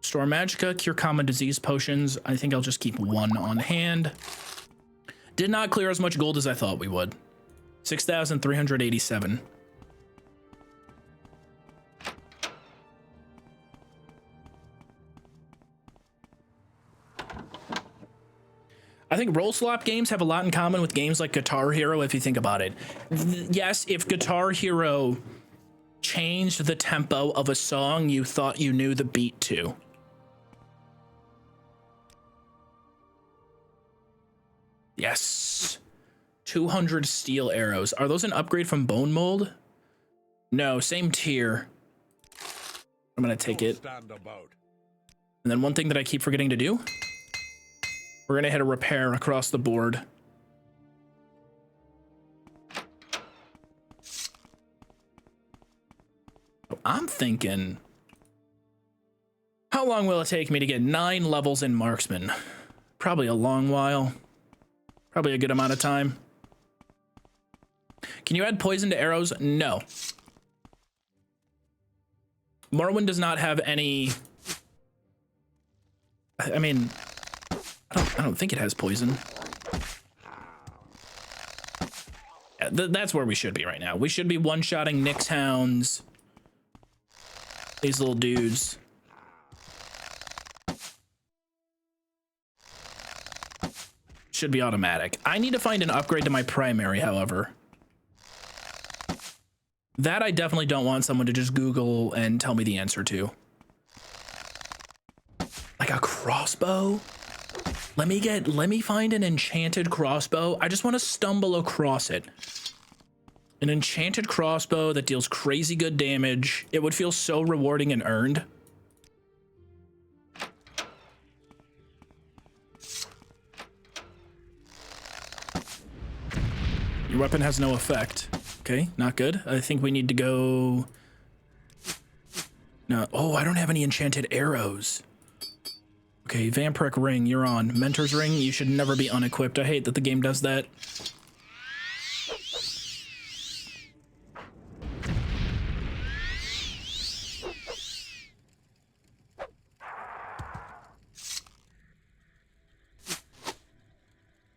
Store Magica, Cure Common Disease potions. I think I'll just keep one on hand. Did not clear as much gold as I thought we would. 6,387. I think roll slap games have a lot in common with games like Guitar Hero if you think about it. Yes, if Guitar Hero changed the tempo of a song you thought you knew the beat to. Yes. 200 steel arrows. Are those an upgrade from Bone Mold? No, same tier. I'm gonna take it. And then one thing that I keep forgetting to do. We're gonna hit a repair across the board. I'm thinking, how long will it take me to get 9 levels in marksman? Probably a long while. Probably a good amount of time. Can you add poison to arrows? No. Morrowind does not have any. I mean, I don't think it has poison. Yeah, that's where we should be right now. We should be one-shotting Nyx hounds. These little dudes. Should be automatic. I need to find an upgrade to my primary, however. That I definitely don't want someone to just Google and tell me the answer to. Like a crossbow? Let me find an enchanted crossbow. I just want to stumble across it. An enchanted crossbow that deals crazy good damage. It would feel so rewarding and earned. Your weapon has no effect. Okay, not good. I think we need to go... No. Oh, I don't have any enchanted arrows. Okay, Vampiric Ring, you're on. Mentor's Ring, you should never be unequipped. I hate that the game does that.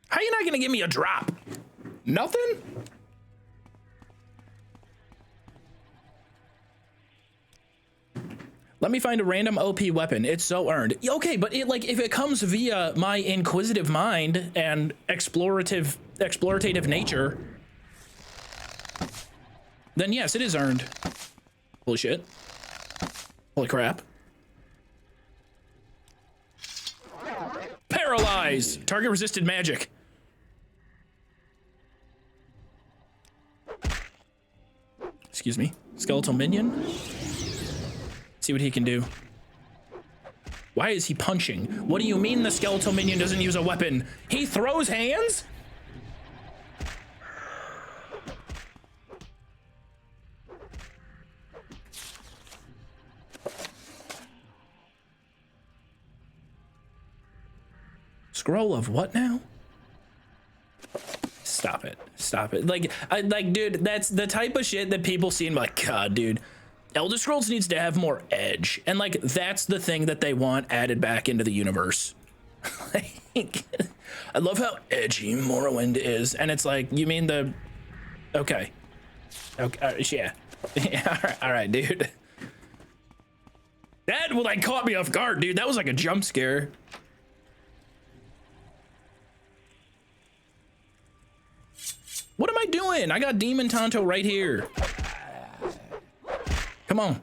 How are you not gonna give me a drop? Nothing? Let me find a random OP weapon. It's so earned. Okay, but if it comes via my inquisitive mind and explorative nature, then yes, it is earned. Holy shit. Holy crap. Paralyze! Target resisted magic. Excuse me. Skeletal minion. See what he can do. Why is he punching? What do you mean the skeletal minion doesn't use a weapon? He throws hands? Scroll of what now? Stop it. Stop it. Like, dude, that's the type of shit that people see and be like, God, dude. Elder Scrolls needs to have more edge. And like, that's the thing that they want added back into the universe. Like, I love how edgy Morrowind is. And it's like, you mean the, okay. Okay, yeah. Yeah, all right, dude. That like caught me off guard, dude. That was like a jump scare. What am I doing? I got Demon Tonto right here. Come on.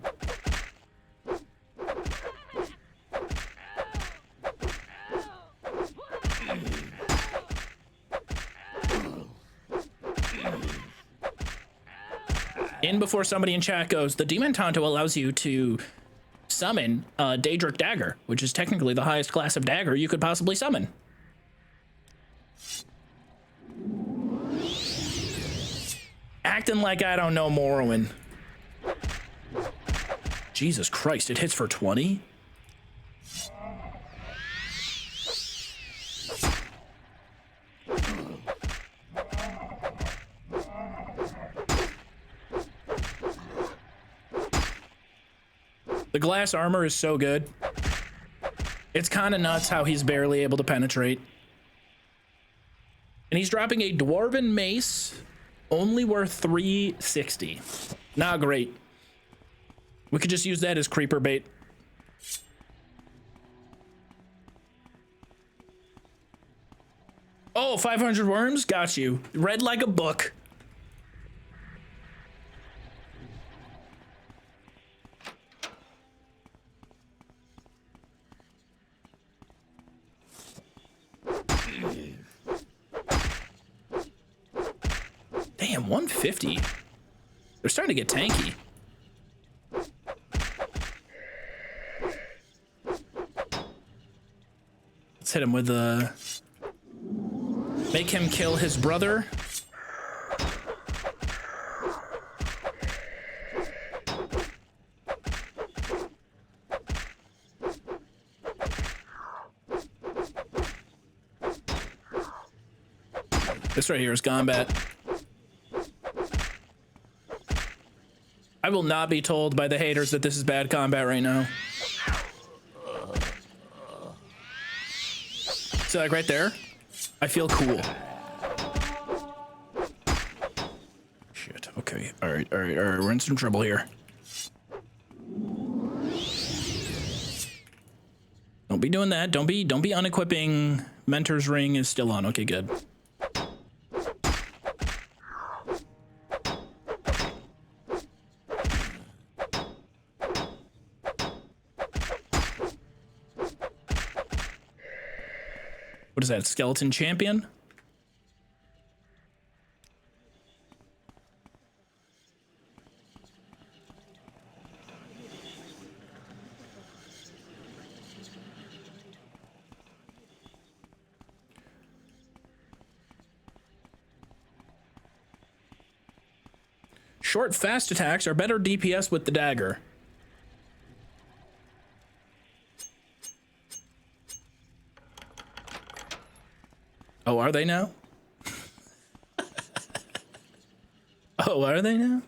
In before somebody in chat goes, the Demon Tonto allows you to summon Daedric Dagger, which is technically the highest class of dagger you could possibly summon. Acting like I don't know Morrowind. Jesus Christ, it hits for 20? The glass armor is so good. It's kind of nuts how he's barely able to penetrate. And he's dropping a Dwarven Mace, only worth 360. Not great. We could just use that as creeper bait. Oh, 500 worms? Got you. Read like a book. Damn, 150. They're starting to get tanky. Let's hit him with a Make him kill his brother. This right here is combat. I will not be told by the haters that this is bad combat right now. See, like right there, I feel cool. Shit. Okay. All right. We're in some trouble here. Don't be doing that. Don't be unequipping. Mentor's ring is still on. Okay, good. What is that? Skeleton champion? Short, fast attacks are better DPS with the dagger. Oh, are they now? Oh, are they now?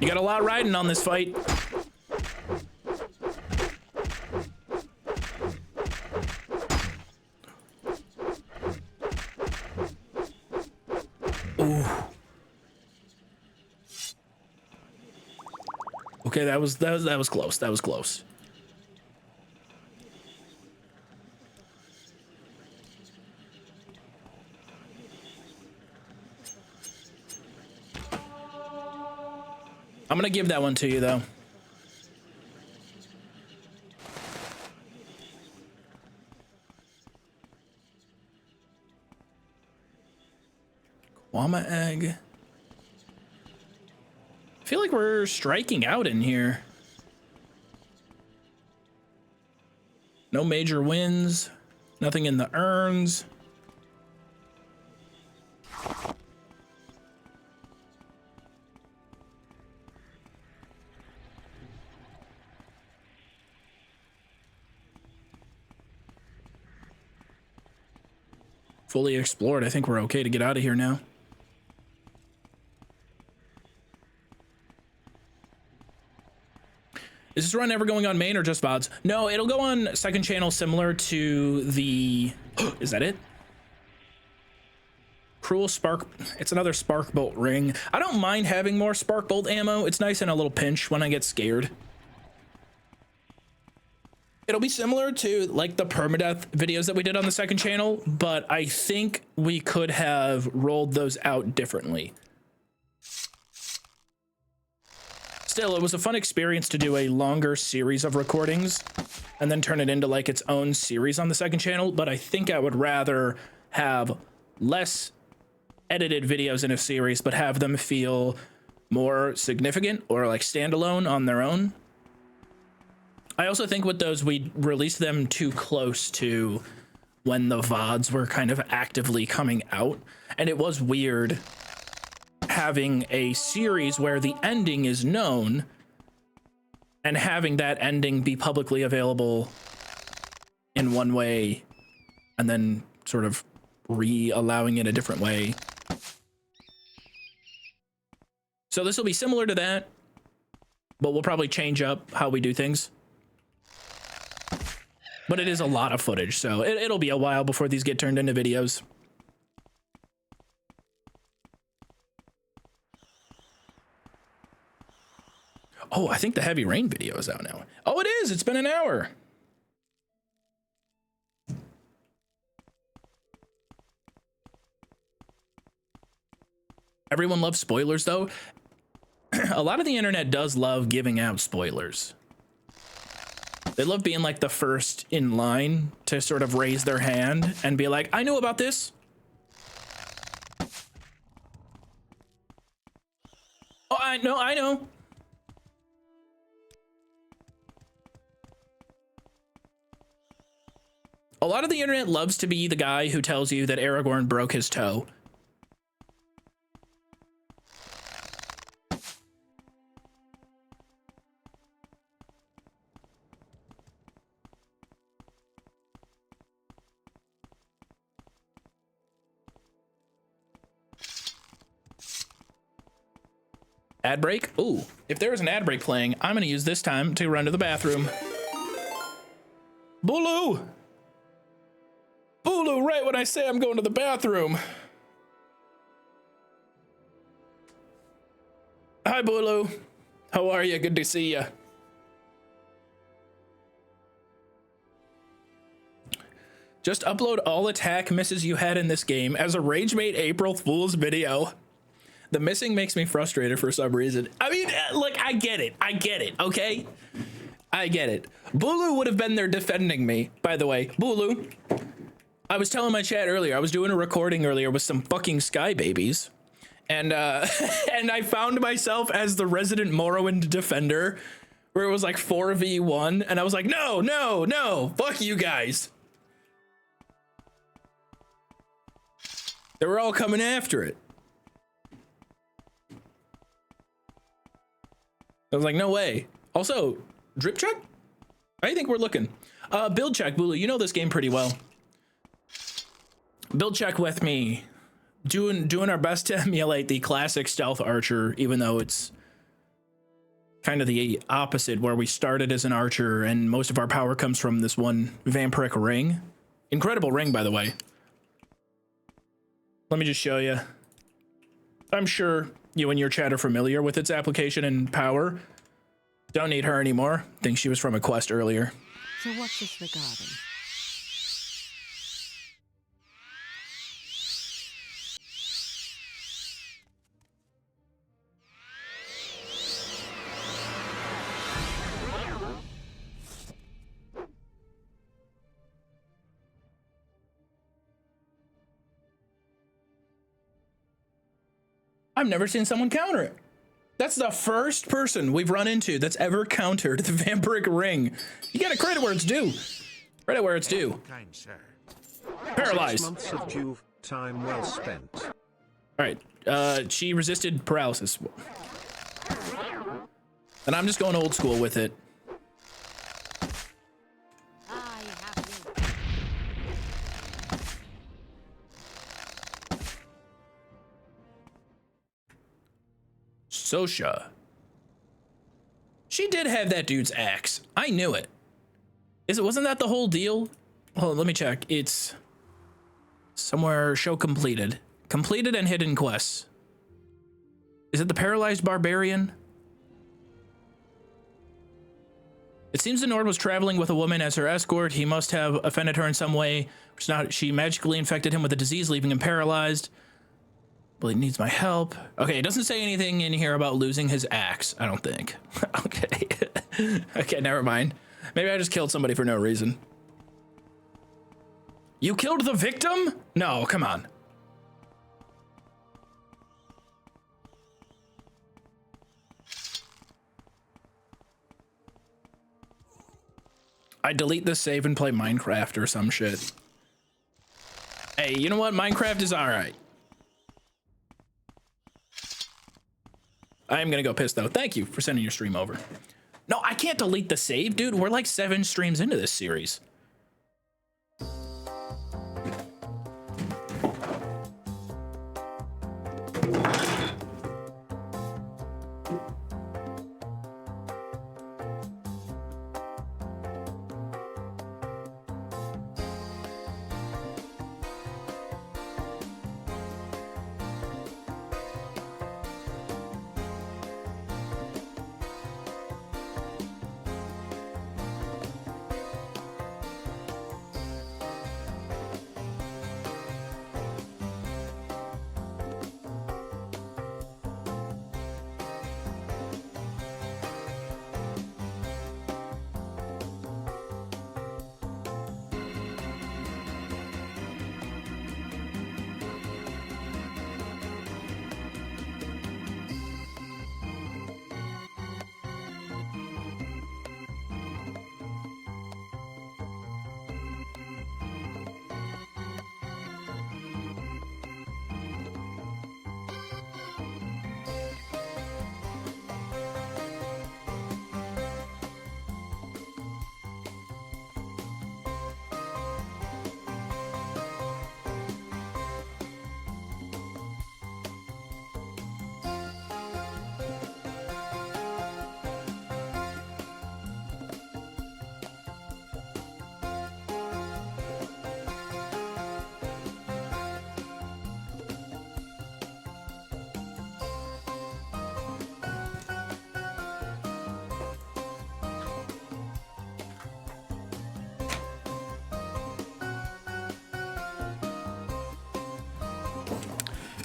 You got a lot riding on this fight. Ooh. Okay, that was close. That was close. I'm gonna give that one to you, though. Kwama egg. I feel like we're striking out in here. No major wins. Nothing in the urns. Fully explored. I think we're okay to get out of here now. Is this run ever going on main or just VODs? No, it'll go on second channel similar to the... Is that it? Cruel Spark... It's another Spark Bolt ring. I don't mind having more Spark Bolt ammo. It's nice in a little pinch when I get scared. It'll be similar to like the permadeath videos that we did on the second channel, but I think we could have rolled those out differently. Still, it was a fun experience to do a longer series of recordings and then turn it into like its own series on the second channel, but I think I would rather have less edited videos in a series, but have them feel more significant or like standalone on their own. I also think with those, we released them too close to when the VODs were kind of actively coming out. And it was weird having a series where the ending is known and having that ending be publicly available in one way and then sort of allowing it a different way. So this will be similar to that, but we'll probably change up how we do things. But it is a lot of footage, so it'll be a while before these get turned into videos. Oh, I think the Heavy Rain video is out now. Oh, it is! It's been an hour! Everyone loves spoilers, though. A lot of the internet does love giving out spoilers. They love being like the first in line to sort of raise their hand and be like, I knew about this. Oh, I know. A lot of the internet loves to be the guy who tells you that Aragorn broke his toe. Ad break? Ooh, if there is an ad break playing, I'm gonna use this time to run to the bathroom. Bulu! Bulu, right when I say I'm going to the bathroom. Hi, Bulu. How are you? Good to see you. Just upload all attack misses you had in this game as a Ragemate April Fool's video. The missing makes me frustrated for some reason. I mean, look, I get it, okay? I get it. Bulu would have been there defending me, by the way. Bulu, I was telling my chat earlier, I was doing a recording earlier with some fucking Sky Babies. And and I found myself as the resident Morrowind defender, where it was like 4v1, and I was like, no, fuck you guys. They were all coming after it. I was like, no way. Also, drip check? How do you think we're looking? Build check, Bulu. You know this game pretty well. Build check with me. Doing our best to emulate the classic stealth archer, even though it's kind of the opposite, where we started as an archer and most of our power comes from this one vampiric ring. Incredible ring, by the way. Let me just show you. I'm sure you and your chat are familiar with its application and power. Don't need her anymore. Think she was from a quest earlier. So what's this regarding? I've never seen someone counter it. That's the first person we've run into that's ever countered the vampiric ring. You gotta credit where it's due. Credit where it's due. Kind sir. Paralyzed. 6 months of Joov, time well spent. All right, she resisted paralysis. And I'm just going old school with it. Sosha. She did have that dude's axe. I knew it. Wasn't that the whole deal? Hold on, let me check. It's somewhere show completed. Completed and hidden quests. Is it the paralyzed barbarian? It seems the Nord was traveling with a woman as her escort. He must have offended her in some way. She magically infected him with a disease, leaving him paralyzed. Well, he needs my help. Okay, it doesn't say anything in here about losing his axe, I don't think. Okay. Okay, never mind. Maybe I just killed somebody for no reason. You killed the victim? No, come on. I delete this save and play Minecraft or some shit. Hey, you know what? Minecraft is all right. I am gonna go piss though. Thank you for sending your stream over. No, I can't delete the save, dude. We're like 7 streams into this series.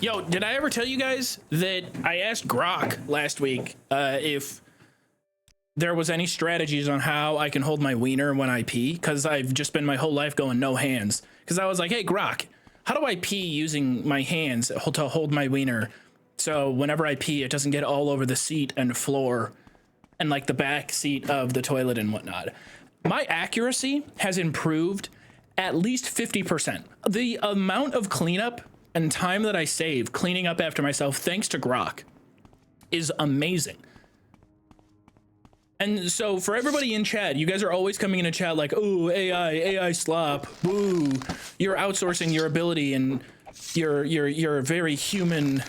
Yo, did I ever tell you guys that I asked Grok last week if there was any strategies on how I can hold my wiener when I pee? Because I've just been my whole life going no hands. Because I was like, hey, Grok, how do I pee using my hands to hold my wiener? So whenever I pee, it doesn't get all over the seat and floor and like the back seat of the toilet and whatnot. My accuracy has improved at least 50%. The amount of cleanup and time that I save cleaning up after myself, thanks to Grok, is amazing. And so for everybody in chat, you guys are always coming into chat like, oh, AI slop, woo, you're outsourcing your ability and your very human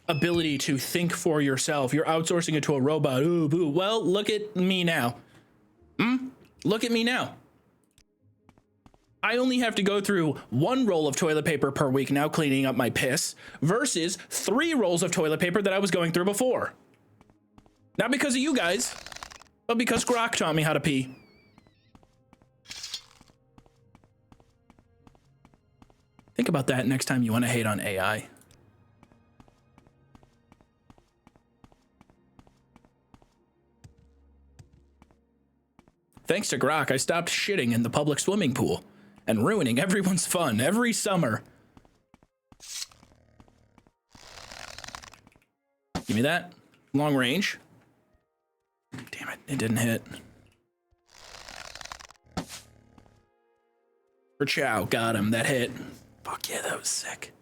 ability to think for yourself. You're outsourcing it to a robot. Ooh, boo. Well, look at me now. Look at me now. I only have to go through 1 roll of toilet paper per week now cleaning up my piss versus 3 rolls of toilet paper that I was going through before. Not because of you guys, but because Grok taught me how to pee. Think about that next time you want to hate on AI. Thanks to Grok, I stopped shitting in the public swimming pool and ruining everyone's fun every summer. Give me that. Long range. Damn it, it didn't hit. For Chow, got him, that hit. Fuck yeah, that was sick.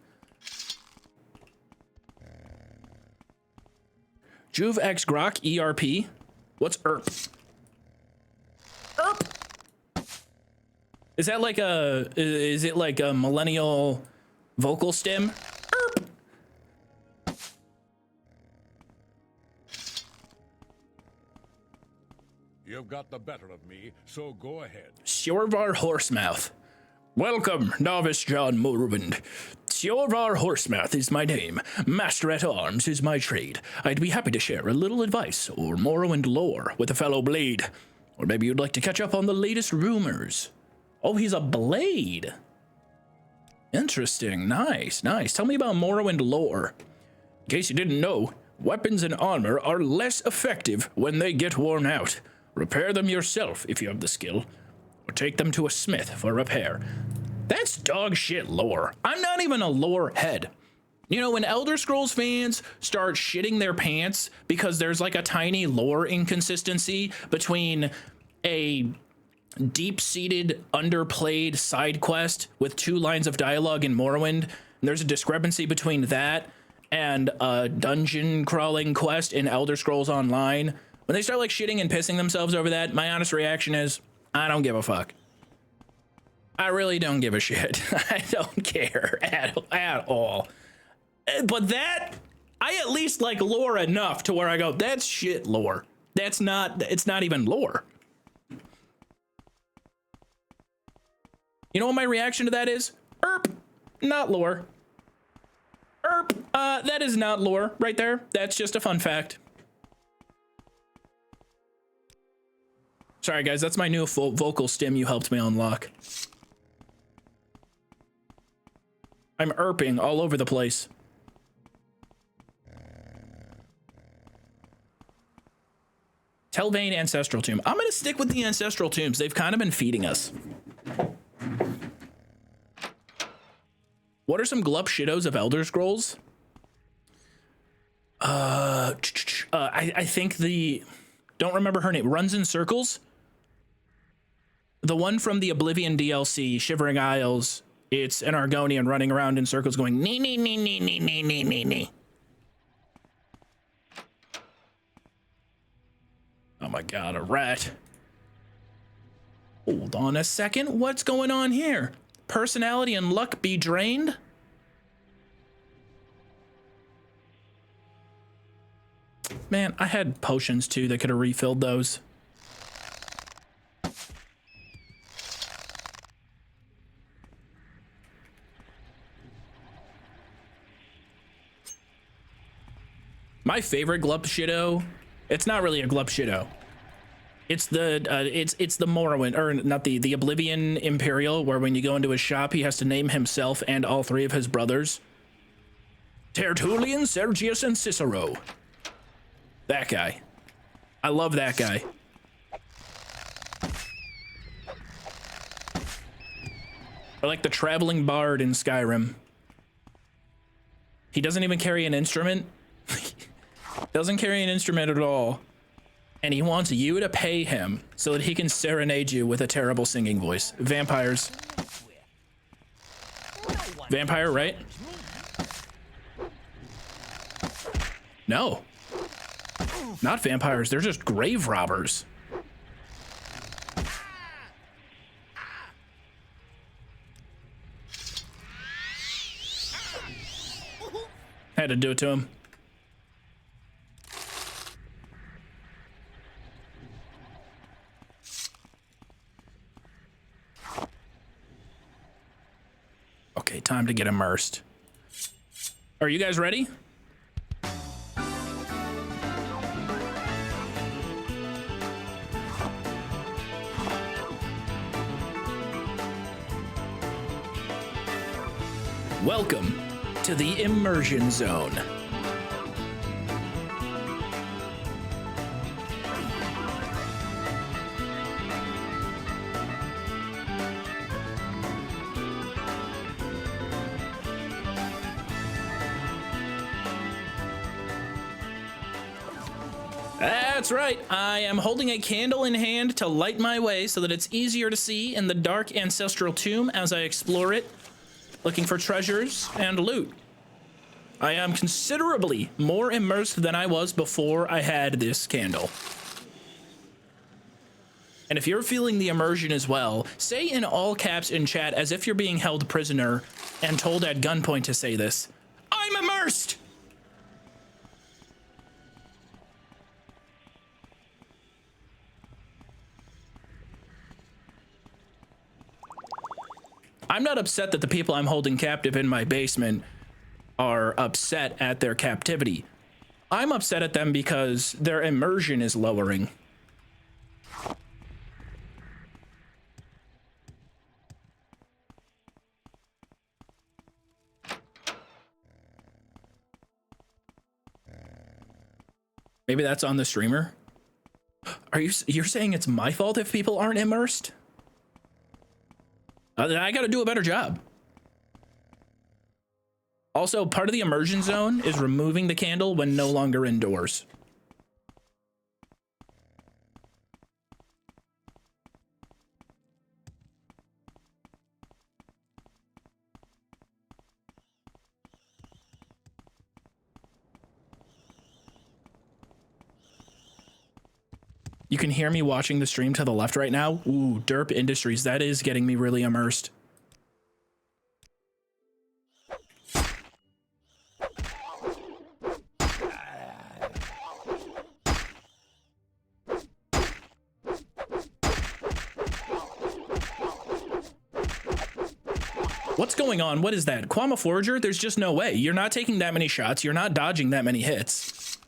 Joov X Grok ERP. What's ERP? ERP! Is that like is it like a millennial vocal stem? ERP! You've got the better of me, so go ahead. Sjorvar Horsemouth. Welcome, Novice John Morrowind. Sjorvar Horsemouth is my name. Master at Arms is my trade. I'd be happy to share a little advice or Morrowind lore with a fellow blade. Or maybe you'd like to catch up on the latest rumors. Oh, he's a blade. Interesting. Nice, nice. Tell me about Morrowind lore. In case you didn't know, weapons and armor are less effective when they get worn out. Repair them yourself if you have the skill, or take them to a smith for repair. That's dog shit lore. I'm not even a lore head. You know, when Elder Scrolls fans start shitting their pants because there's like a tiny lore inconsistency between a deep-seated, underplayed side quest with 2 lines of dialogue in Morrowind, and there's a discrepancy between that and a dungeon crawling quest in Elder Scrolls Online, when they start like shitting and pissing themselves over that, my honest reaction is, I don't give a fuck. I really don't give a shit. I don't care at all. But that, I at least like lore enough to where I go, that's shit lore. It's not even lore. You know what my reaction to that is? Erp, not lore. Erp, that is not lore right there. That's just a fun fact. Sorry guys, that's my new vocal stim you helped me unlock. I'm erping all over the place. Telvain Ancestral Tomb. I'm gonna stick with the Ancestral Tombs. They've kind of been feeding us. What are some glup shittos of Elder Scrolls? I think don't remember her name. Runs in Circles. The one from the Oblivion DLC, Shivering Isles. It's an Argonian running around in circles going, nee, nee, nee, nee, nee, nee, nee, nee, nee. Oh my god, a rat. Hold on a second, what's going on here? Personality and luck be drained? Man, I had potions too that could have refilled those. My favorite glup shitto, it's not really a glup shitto. It's the Morrowind, or not the Oblivion Imperial, where when you go into his shop, he has to name himself and all 3 of his brothers. Tertullian, Sergius, and Cicero. That guy. I love that guy. Or like the traveling bard in Skyrim. He doesn't even carry an instrument. Doesn't carry an instrument at all. And he wants you to pay him so that he can serenade you with a terrible singing voice. Vampires. Vampire, right? No. Not vampires, they're just grave robbers. Had to do it to him. Okay, time to get immersed. Are you guys ready? Welcome to the immersion zone. That's right, I am holding a candle in hand to light my way so that it's easier to see in the dark ancestral tomb as I explore it, looking for treasures and loot. I am considerably more immersed than I was before I had this candle. And if you're feeling the immersion as well, say in all caps in chat as if you're being held prisoner and told at gunpoint to say this. I'm immersed! I'm not upset that the people I'm holding captive in my basement are upset at their captivity. I'm upset at them because their immersion is lowering. Maybe that's on the streamer? You're saying it's my fault if people aren't immersed? I gotta do a better job. Also, part of the immersion zone is removing the candle when no longer indoors. You can hear me watching the stream to the left right now. Ooh, Derp Industries, that is getting me really immersed. What's going on? What is that? Quama Forager? There's just no way. You're not taking that many shots. You're not dodging that many hits.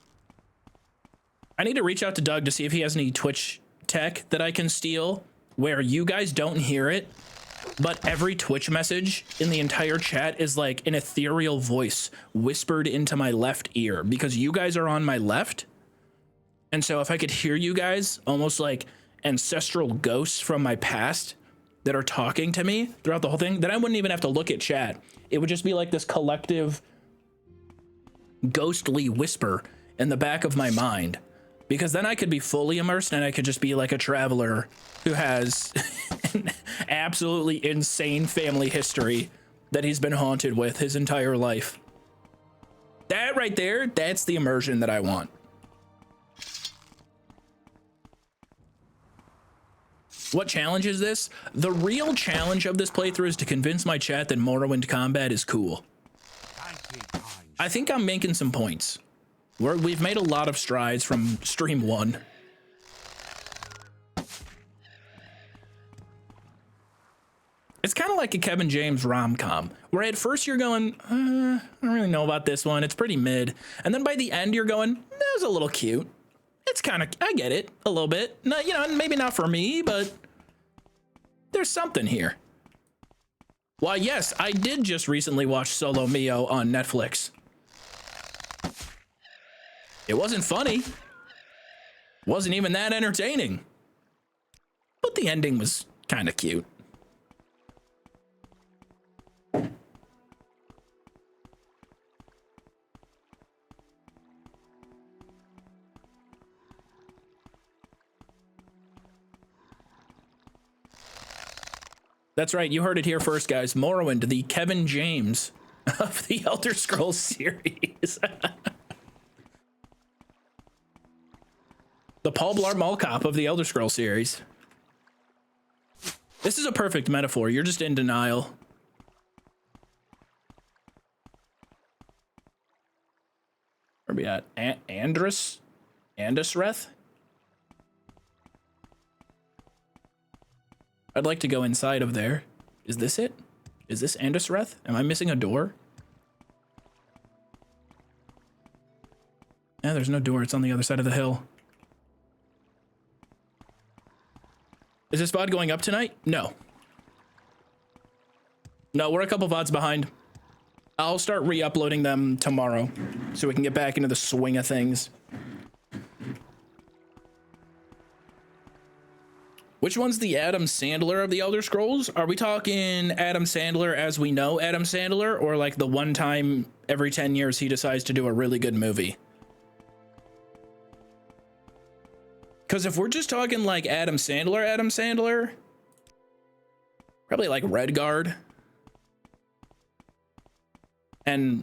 I need to reach out to Doug to see if he has any Twitch tech that I can steal where you guys don't hear it, but every Twitch message in the entire chat is like an ethereal voice whispered into my left ear because you guys are on my left. And so if I could hear you guys almost like ancestral ghosts from my past that are talking to me throughout the whole thing, then I wouldn't even have to look at chat. It would just be like this collective ghostly whisper in the back of my mind. Because then I could be fully immersed and I could just be like a traveler who has an absolutely insane family history that he's been haunted with his entire life. That right there, that's the immersion that I want. What challenge is this? The real challenge of this playthrough is to convince my chat that Morrowind combat is cool. I think I'm making some points. We've made a lot of strides from stream 1. It's kind of like a Kevin James rom-com, where at first you're going, I don't really know about this one, it's pretty mid. And then by the end you're going, that was a little cute. It's kind of, I get it, a little bit. No, you know, maybe not for me, but there's something here. Why, yes, I did just recently watch Solo Mio on Netflix. It wasn't funny. Wasn't even that entertaining. But the ending was kind of cute. That's right, you heard it here first, guys. Morrowind, the Kevin James of the Elder Scrolls series. The Paul Blart Mall Cop of the Elder Scrolls series. This is a perfect metaphor. You're just in denial. Where are we at? Andesreth? I'd like to go inside of there. Is this it? Is this Andesreth? Am I missing a door? Yeah, there's no door. It's on the other side of the hill. Is this VOD going up tonight? No. No, we're a couple VODs behind. I'll start re-uploading them tomorrow so we can get back into the swing of things. Which one's the Adam Sandler of the Elder Scrolls? Are we talking Adam Sandler as we know Adam Sandler, or like the one time every 10 years he decides to do a really good movie? Because if we're just talking like Adam Sandler, probably like Redguard. And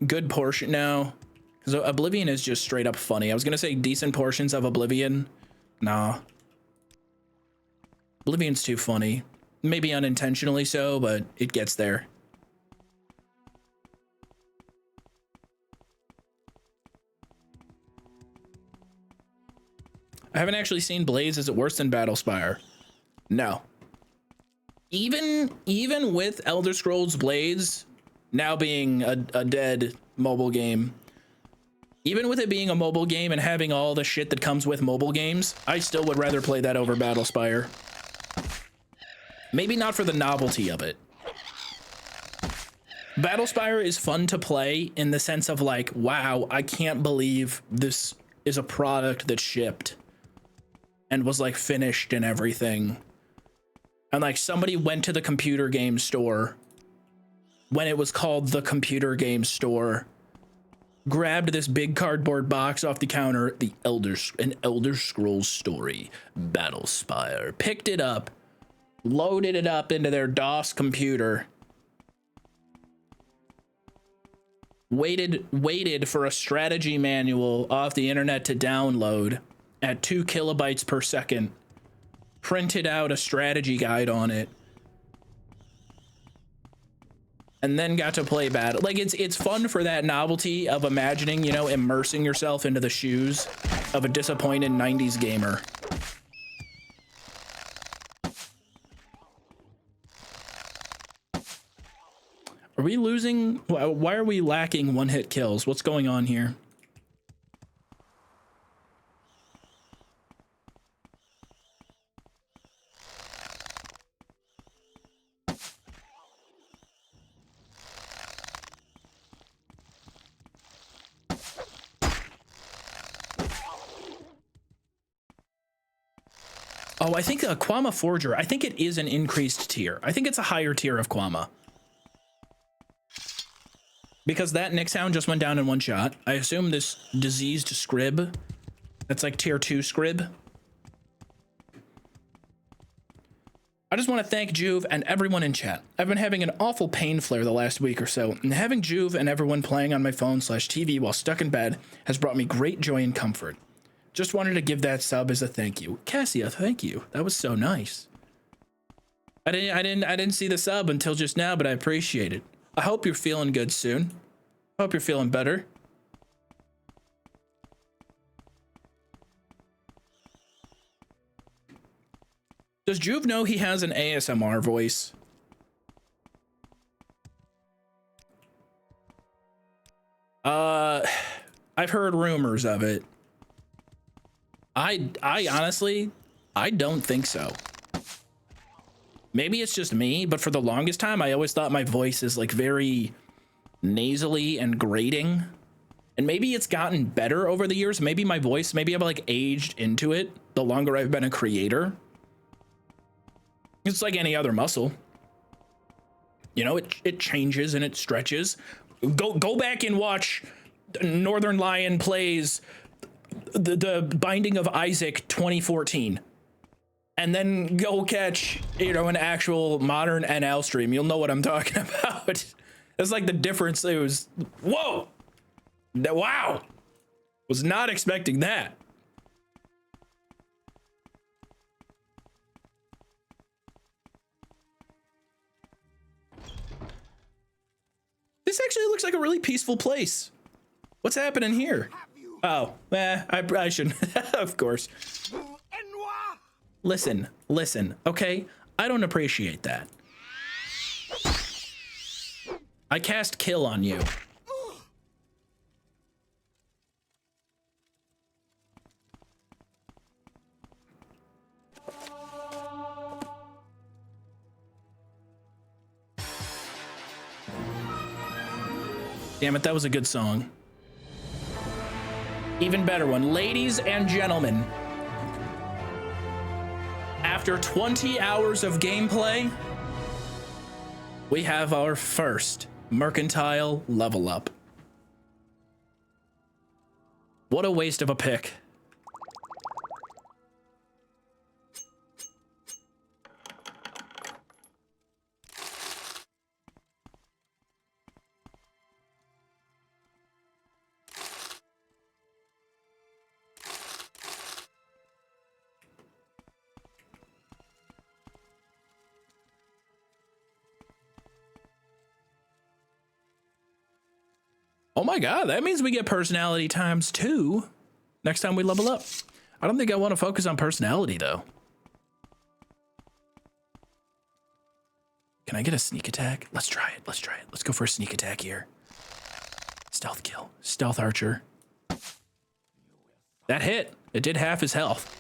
good portion now. Because Oblivion is just straight up funny. I was going to say decent portions of Oblivion. Nah. Oblivion's too funny. Maybe unintentionally so, but it gets there. I haven't actually seen Blaze. Is it worse than Battlespire? No. Even with Elder Scrolls Blaze now being a dead mobile game, even with it being a mobile game and having all the shit that comes with mobile games, I still would rather play that over Battlespire. Maybe not for the novelty of it. Battlespire is fun to play in the sense of like, wow, I can't believe this is a product that shipped and was like finished and everything. And like somebody went to the computer game store when it was called the computer game store, grabbed this big cardboard box off the counter, an Elder Scrolls story, Battlespire, picked it up, loaded it up into their DOS computer, waited for a strategy manual off the internet to download at 2 kilobytes per second, printed out a strategy guide on it, and then got to play battle. Like it's fun for that novelty of imagining, you know, immersing yourself into the shoes of a disappointed 90s gamer. Are we losing? Why are we lacking one-hit kills? What's going on here? Oh, I think Quama Forger, I think it is an increased tier. I think it's a higher tier of Quama. Because that Nixhound just went down in one shot. I assume this diseased Scrib, that's like tier 2 Scrib. I just want to thank Joov and everyone in chat. I've been having an awful pain flare the last week or so, and having Joov and everyone playing on my phone/TV while stuck in bed has brought me great joy and comfort. Just wanted to give that sub as a thank you. Cassia, thank you. That was so nice. I didn't see the sub until just now, but I appreciate it. I hope you're feeling good soon. Hope you're feeling better. Does Joov know he has an ASMR voice? I've heard rumors of it. I honestly, I don't think so. Maybe it's just me, but for the longest time, I always thought my voice is like very nasally and grating. And maybe it's gotten better over the years. Maybe my voice, maybe I've like aged into it the longer I've been a creator. It's like any other muscle. You know, it changes and it stretches. Go back and watch Northern Lion Plays the Binding of Isaac 2014. And then go catch, you know, an actual modern NL stream. You'll know what I'm talking about. It's like the difference. It was, whoa. Wow. Was not expecting that. This actually looks like a really peaceful place. What's happening here? Oh, I shouldn't. Of course. Listen, okay? I don't appreciate that. I cast kill on you. Damn it, that was a good song. Even better one. Ladies and gentlemen, after 20 hours of gameplay, we have our first mercantile level up. What a waste of a pick. Oh my god, that means we get personality ×2 next time we level up. I don't think I want to focus on personality though. Can I get a sneak attack? Let's try it. Let's go for a sneak attack here. Stealth kill. Stealth archer. That hit. It did half his health.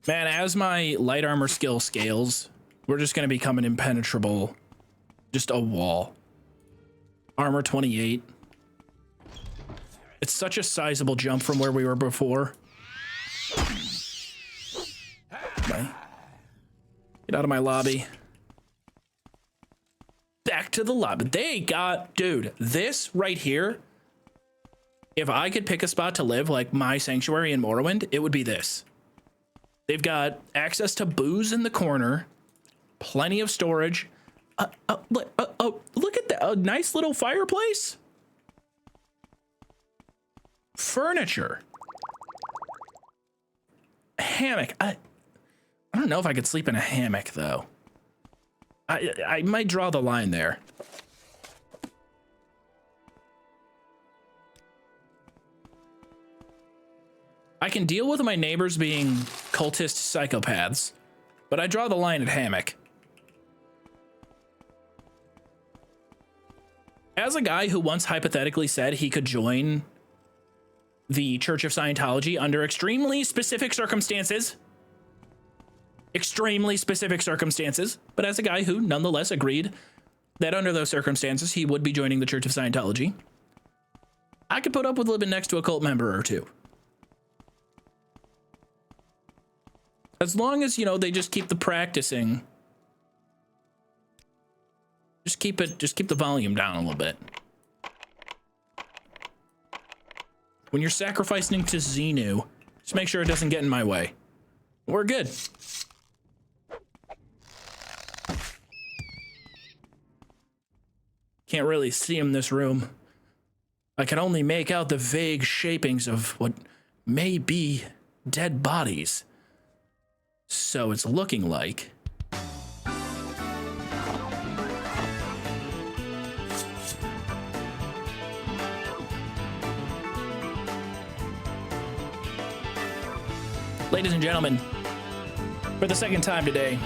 Man, as my light armor skill scales, we're just going to become an impenetrable, just a wall. Armor 28. It's such a sizable jump from where we were before. Bye. Get out of my lobby. Back to the lobby. They got, dude, this right here. If I could pick a spot to live like my sanctuary in Morrowind, it would be this. They've got access to booze in the corner, plenty of storage. Look at that, a nice little fireplace. Furniture. A hammock. I don't know if I could sleep in a hammock though. I might draw the line there. I can deal with my neighbors being cultist psychopaths, but I draw the line at hammock. As a guy who once hypothetically said he could join the Church of Scientology under extremely specific circumstances, but as a guy who nonetheless agreed that under those circumstances he would be joining the Church of Scientology, I could put up with living next to a cult member or two. As long as, you know, they just keep the practicing. Just keep the volume down a little bit. When you're sacrificing to Xenu, just make sure it doesn't get in my way. We're good. Can't really see him in this room. I can only make out the vague shapings of what may be dead bodies. So it's looking like ladies and gentlemen, for the second time today,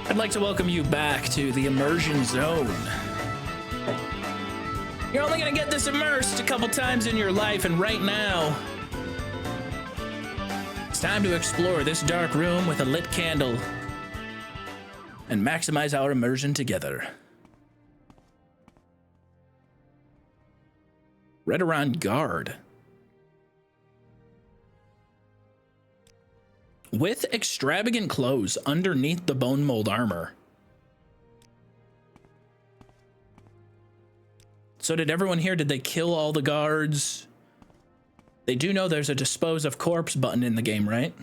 I'd like to welcome you back to the immersion zone. You're only gonna get this immersed a couple times in your life, and right now It's time to explore this dark room with a lit candle and maximize our immersion together. Redoran Guard. With extravagant clothes underneath the bone mold armor. So did everyone here, did they kill all the guards? They do know there's a dispose of corpse button in the game, right?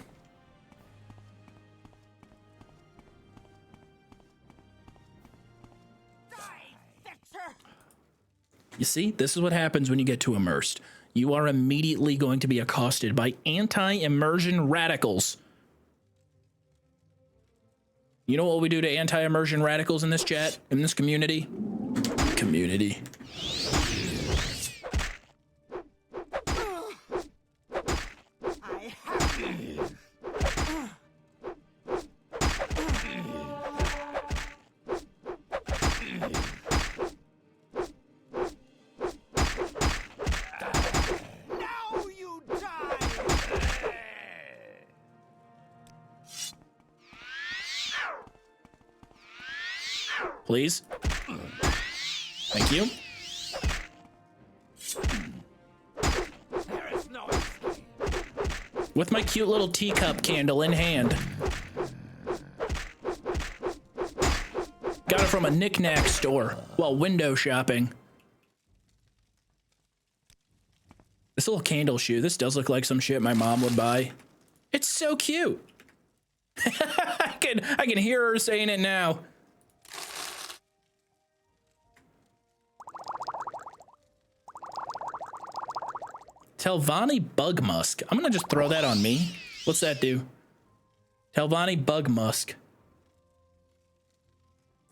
You see, this is what happens when you get too immersed. You are immediately going to be accosted by anti-immersion radicals. You know what we do to anti-immersion radicals in this chat, in this community? Community. Please. Thank you. With my cute little teacup candle in hand. Got it from a knick-knack store while window shopping. This little candle shoe, this does look like some shit my mom would buy. It's so cute. I can hear her saying it now. Telvanni Bug Musk. I'm gonna just throw that on me. What's that do? Telvanni Bug Musk.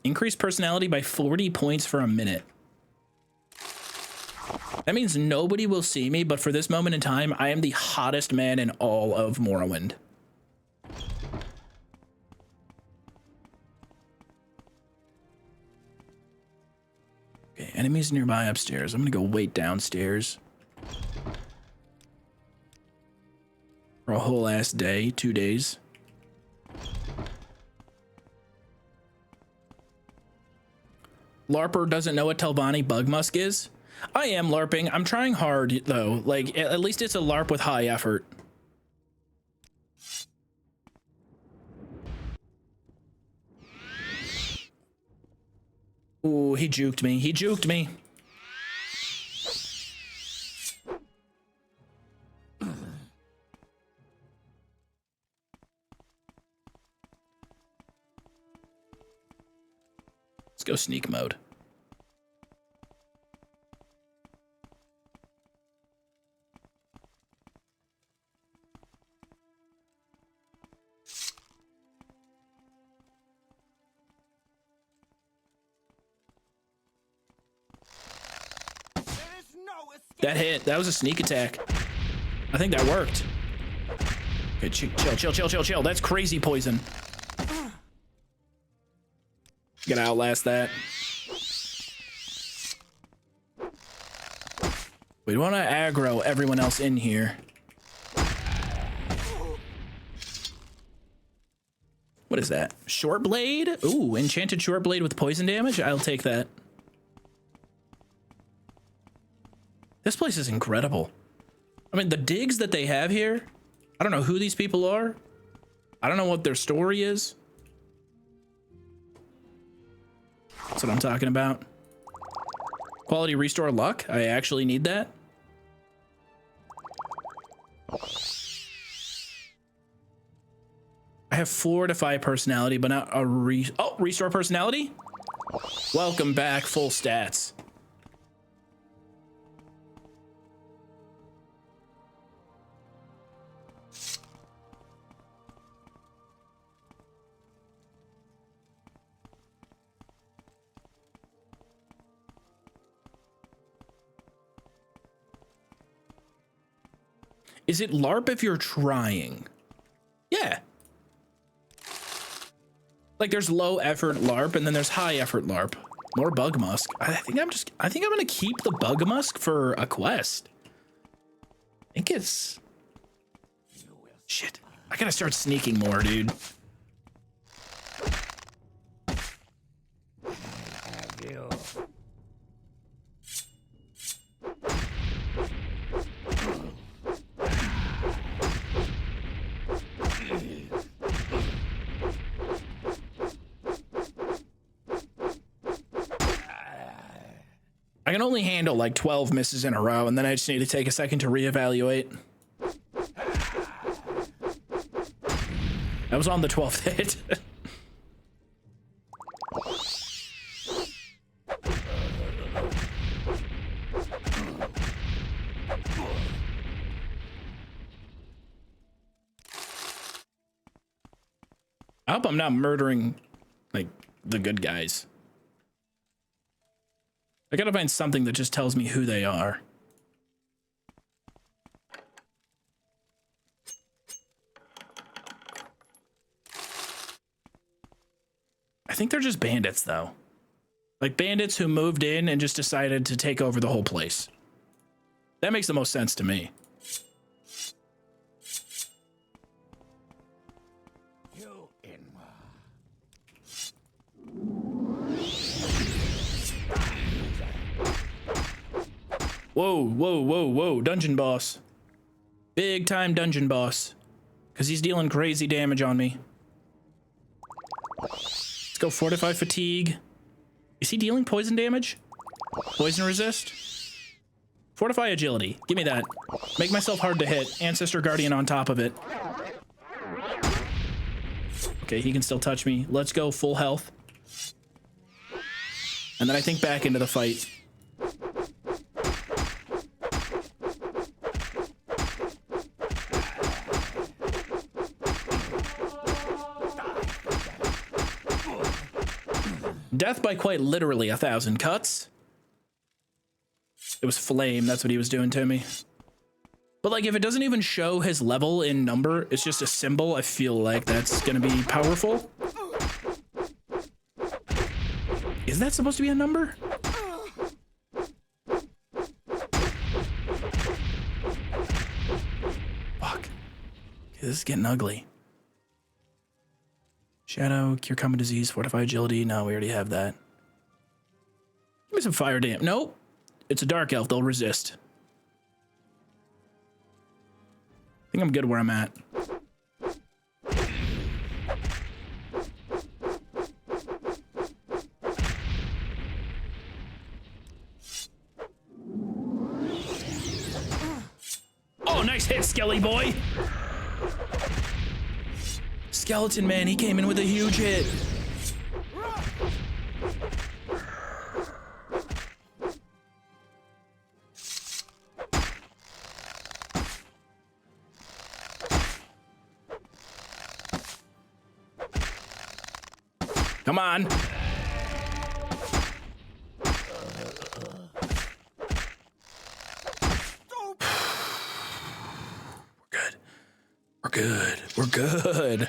Increase personality by 40 points for a minute. That means nobody will see me, but for this moment in time, I am the hottest man in all of Morrowind. Okay, enemies nearby upstairs. I'm gonna go wait downstairs. For a whole ass day, 2 days. LARPer doesn't know what Telvanni Bug Musk is? I am LARPing. I'm trying hard, though. Like, at least it's a LARP with high effort. Ooh, he juked me. He juked me. Let's go sneak mode. That hit. That was a sneak attack. I think that worked. Okay, chill. That's crazy poison. Gotta outlast that. We want to aggro everyone else in here. What is that? Short blade? Ooh, enchanted short blade with poison damage? I'll take that. This place is incredible. I mean, the digs that they have here, I don't know who these people are. I don't know what their story is. That's what I'm talking about. Quality restore luck. I actually need that. I have 4 to 5 personality, but not a restore personality. Welcome back, full stats. Is it LARP if you're trying? Yeah. Like there's low effort LARP and then there's high effort LARP. More Bug Musk. I think I'm gonna keep the Bug Musk for a quest. I think it's shit. I gotta start sneaking more, dude. I can only handle like 12 misses in a row, and then I just need to take a second to reevaluate. That was on the 12th hit. I hope I'm not murdering, like, the good guys. I gotta find something that just tells me who they are. I think they're just bandits, though. Like, bandits who moved in and just decided to take over the whole place. That makes the most sense to me. Whoa, whoa, whoa, whoa, dungeon boss. Big time dungeon boss. Because he's dealing crazy damage on me. Let's go Fortify Fatigue. Is he dealing poison damage? Poison resist? Fortify Agility. Give me that. Make myself hard to hit. Ancestor Guardian on top of it. Okay, he can still touch me. Let's go full health. And then I think back into the fight. Death by quite literally 1,000 cuts. It was flame, that's what he was doing to me. But like, if it doesn't even show his level in number, it's just a symbol, I feel like that's gonna be powerful. Is that supposed to be a number? Fuck. Okay, this is getting ugly. Shadow, Cure Common Disease, Fortify Agility. No, we already have that. Give me some fire damage. Nope. It's a dark elf. They'll resist. I think I'm good where I'm at. Oh, nice hit, Skelly boy. Skeleton man, he came in with a huge hit. Come on. We're good. We're good.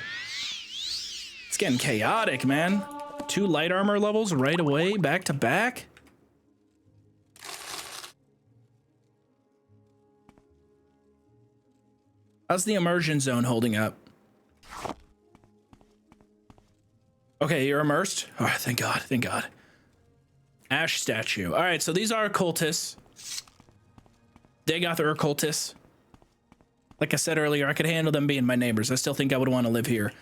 It's getting chaotic, man. 2 light armor levels right away, back to back. How's the immersion zone holding up? Okay, you're immersed. Oh, thank God, thank God. Ash statue. All right, so these are cultists. Dagoth are cultists. Like I said earlier, I could handle them being my neighbors. I still think I would want to live here.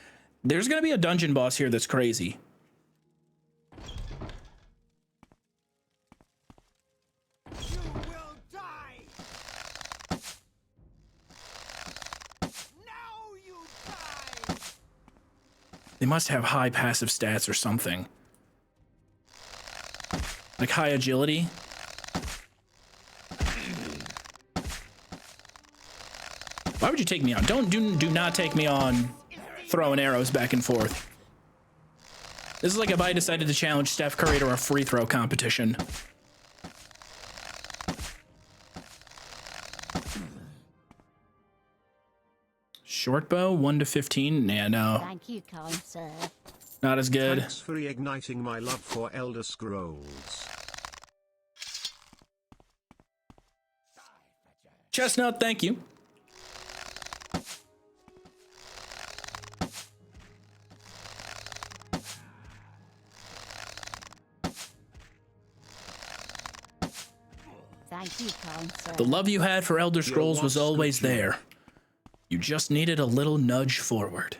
There's gonna be a dungeon boss here that's crazy. You will die. Now you die. They must have high passive stats or something. Like high agility. Why would you take me on? Do not take me on throwing arrows back and forth. This is like if I decided to challenge Steph Curry to a free throw competition. Short bow, 1 to 15. Nah, no. Thank you, kind sir. Not as good. Thanks for reigniting my love for Elder Scrolls. Chestnut, thank you. you, Counselor. The love you had for Elder Scrolls was always there. You just needed a little nudge forward.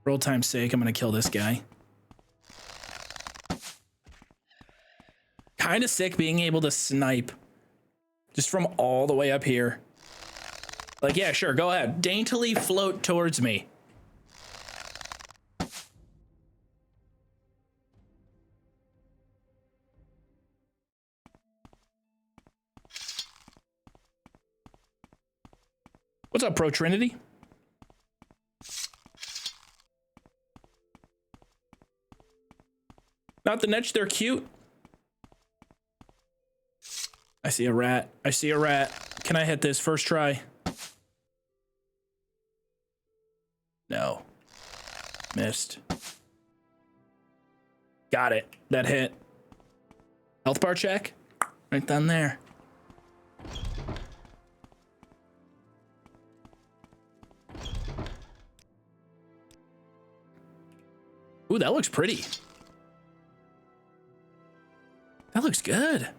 For old time's sake, I'm gonna kill this guy. Kind of sick being able to snipe just from all the way up here. Like, yeah, sure, go ahead. Daintily float towards me. What's up, Pro Trinity? Not the Netch, they're cute. I see a rat. I see a rat. Can I hit this first try? No. Missed. Got it. That hit. Health bar check. Right down there. Ooh, that looks pretty. That looks good.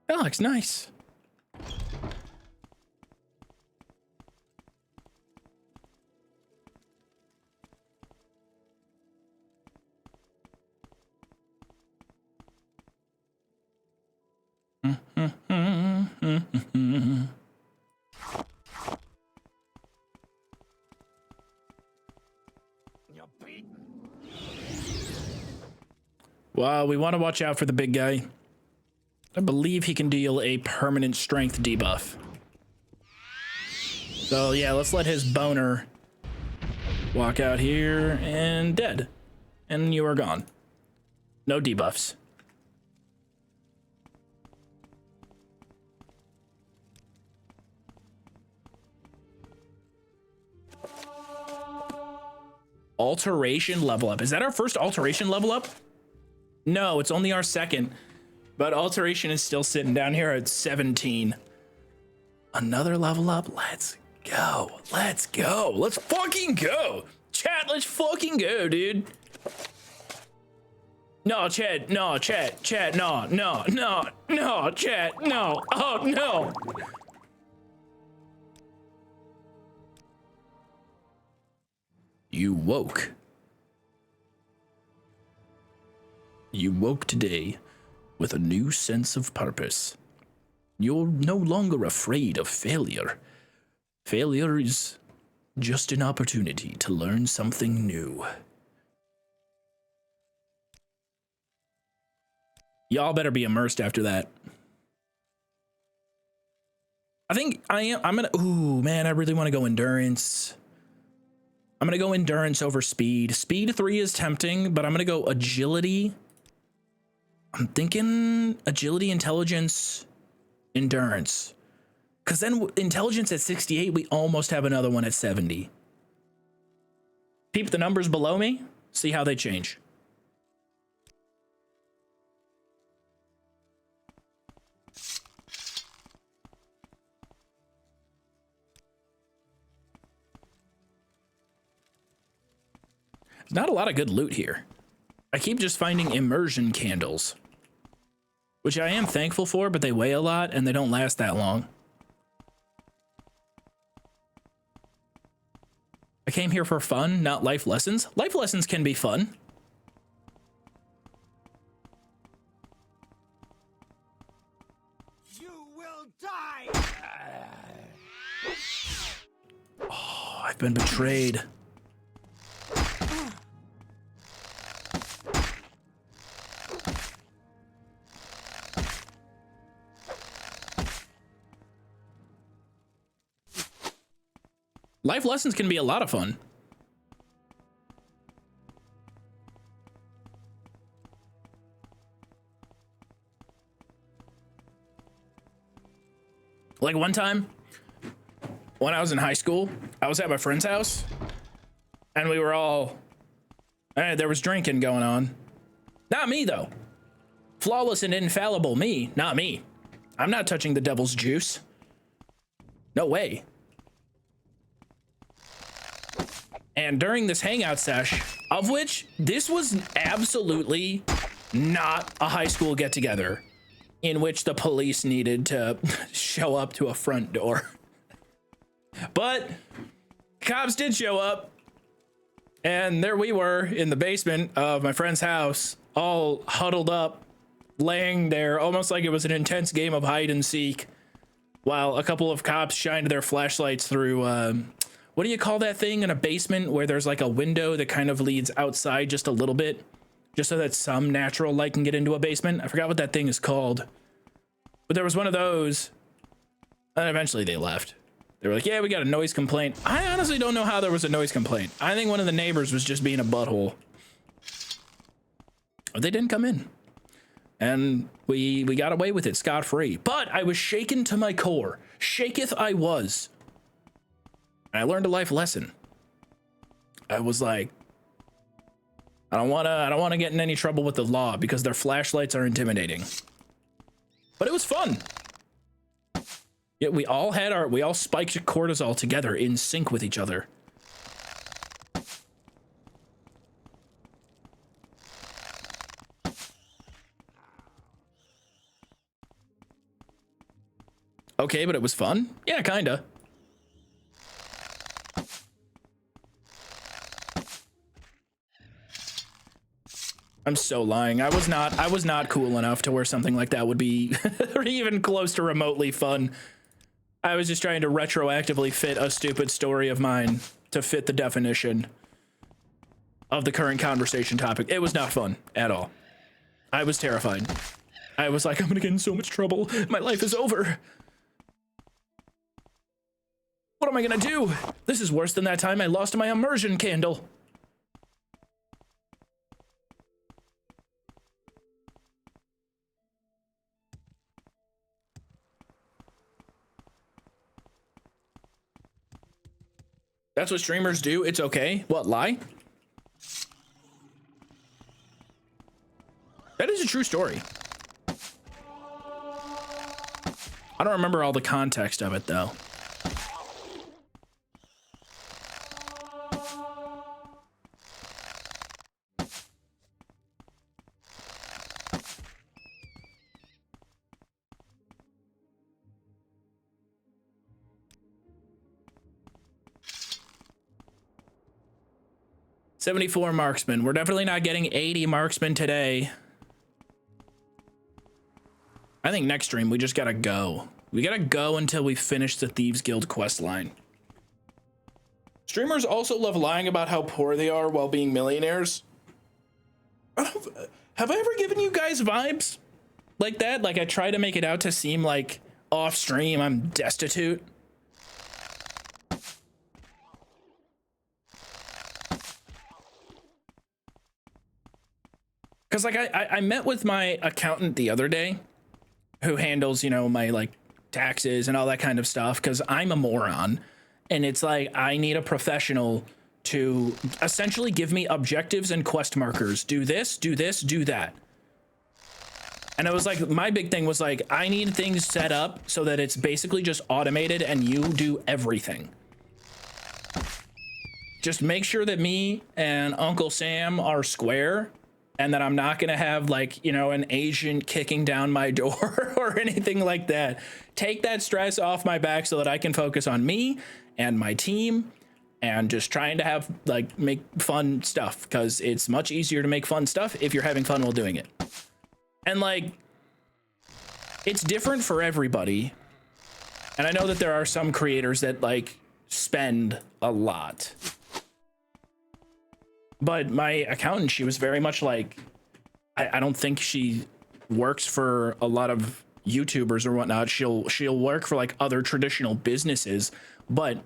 That looks nice. Well, we want to watch out for the big guy. I believe he can deal a permanent strength debuff. So yeah, let's let his boner walk out here and dead. And you are gone. No debuffs. Alteration level up. Is that our first alteration level up? No, it's only our second. But alteration is still sitting down here at 17. Another level up. Let's go. Let's go. Let's fucking go. Chat, let's fucking go, dude. No, chat. No, chat. Chat, no, no, no, no, chat. No. Oh, no. You woke. You woke today with a new sense of purpose. You're no longer afraid of failure. Failure is just an opportunity to learn something new. Y'all better be immersed after that. I think I'm gonna, ooh, man, I really want to go endurance. I'm gonna go endurance over speed. Speed 3 is tempting, but I'm gonna go agility. I'm thinking agility, intelligence, endurance. Because then intelligence at 68, we almost have another one at 70. Peep the numbers below me, see how they change. There's not a lot of good loot here. I keep just finding immersion candles, which I am thankful for, but they weigh a lot and they don't last that long. I came here for fun, not life lessons. Life lessons can be fun. You will die. Oh, I've been betrayed. Life lessons can be a lot of fun. Like one time when I was in high school, I was at my friend's house and we were all, there was drinking going on. Not me though. Flawless and infallible me, not me. I'm not touching the devil's juice. No way. And during this hangout sesh, of which this was absolutely not a high school get-together in which the police needed to show up to a front door. But cops did show up, and there we were in the basement of my friend's house, all huddled up, laying there almost like it was an intense game of hide and seek, while a couple of cops shined their flashlights through, what do you call that thing in a basement where there's like a window that kind of leads outside just a little bit, just so that some natural light can get into a basement? I forgot what that thing is called, but there was one of those, and eventually they left. They were like, yeah, we got a noise complaint. I honestly don't know how there was a noise complaint. I think one of the neighbors was just being a butthole. But they didn't come in. And we got away with it scot-free. But I was shaken to my core. Shaketh I was. And I learned a life lesson. I was like, I don't wanna get in any trouble with the law because their flashlights are intimidating. But it was fun. Yeah, we all spiked cortisol together in sync with each other. Okay, but it was fun? Yeah, kinda. I'm so lying. I was not cool enough to where something like that would be even close to remotely fun. I was just trying to retroactively fit a stupid story of mine to fit the definition of the current conversation topic. It was not fun at all. I was terrified. I was like, I'm gonna get in so much trouble. My life is over. What am I gonna do? This is worse than that time I lost my immersion candle. That's what streamers do. It's okay. What, lie? That is a true story. I don't remember all the context of it, though. $74 marksman. We're definitely not getting 80 marksman today. I think next stream we just gotta go. We gotta go until we finish the Thieves Guild quest line. Streamers also love lying about how poor they are while being millionaires. Have I ever given you guys vibes like that? Like I try to make it out to seem like off stream I'm destitute. Cause like I met with my accountant the other day who handles, you know, my like taxes and all that kind of stuff. Cause I'm a moron and it's like, I need a professional to essentially give me objectives and quest markers. Do this, do that. And it was like, my big thing was like, I need things set up so that it's basically just automated and you do everything. Just make sure that me and Uncle Sam are square and that I'm not gonna have like, you know, an agent kicking down my door or anything like that. Take that stress off my back so that I can focus on me and my team and just trying to have like make fun stuff, because it's much easier to make fun stuff if you're having fun while doing it. And like, it's different for everybody. And I know that there are some creators that like spend a lot. But my accountant, she was very much like, I don't think she works for a lot of YouTubers or whatnot. She'll work for like other traditional businesses, but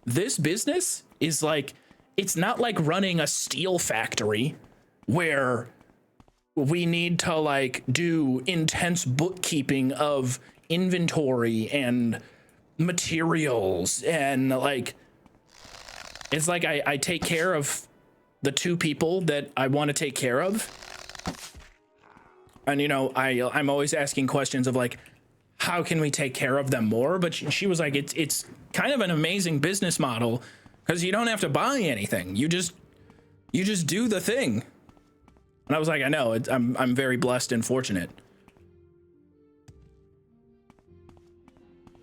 this business is like, it's not like running a steel factory where we need to like do intense bookkeeping of inventory and materials. And like, it's like I take care of the two people that I want to take care of. And, you know, I'm always asking questions of like, how can we take care of them more? But she was like, it's kind of an amazing business model because you don't have to buy anything. You You just do the thing. And I was like, I know, I'm very blessed and fortunate.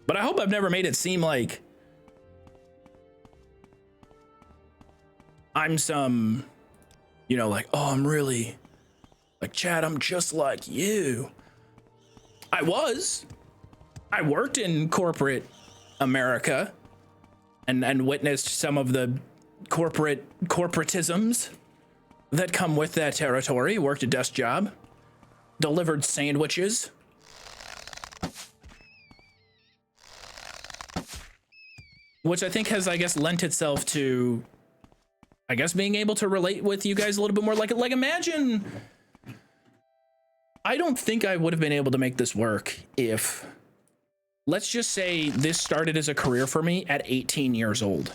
But I hope I've never made it seem like I'm some, you know, like, oh, I'm really, like, Chad, I'm just like you. I worked in corporate America and witnessed some of the corporatisms that come with that territory. Worked a desk job, delivered sandwiches. Which I think has, I guess, lent itself to, I guess, being able to relate with you guys a little bit more. Like imagine, I don't think I would have been able to make this work if, let's just say this started as a career for me at 18 years old.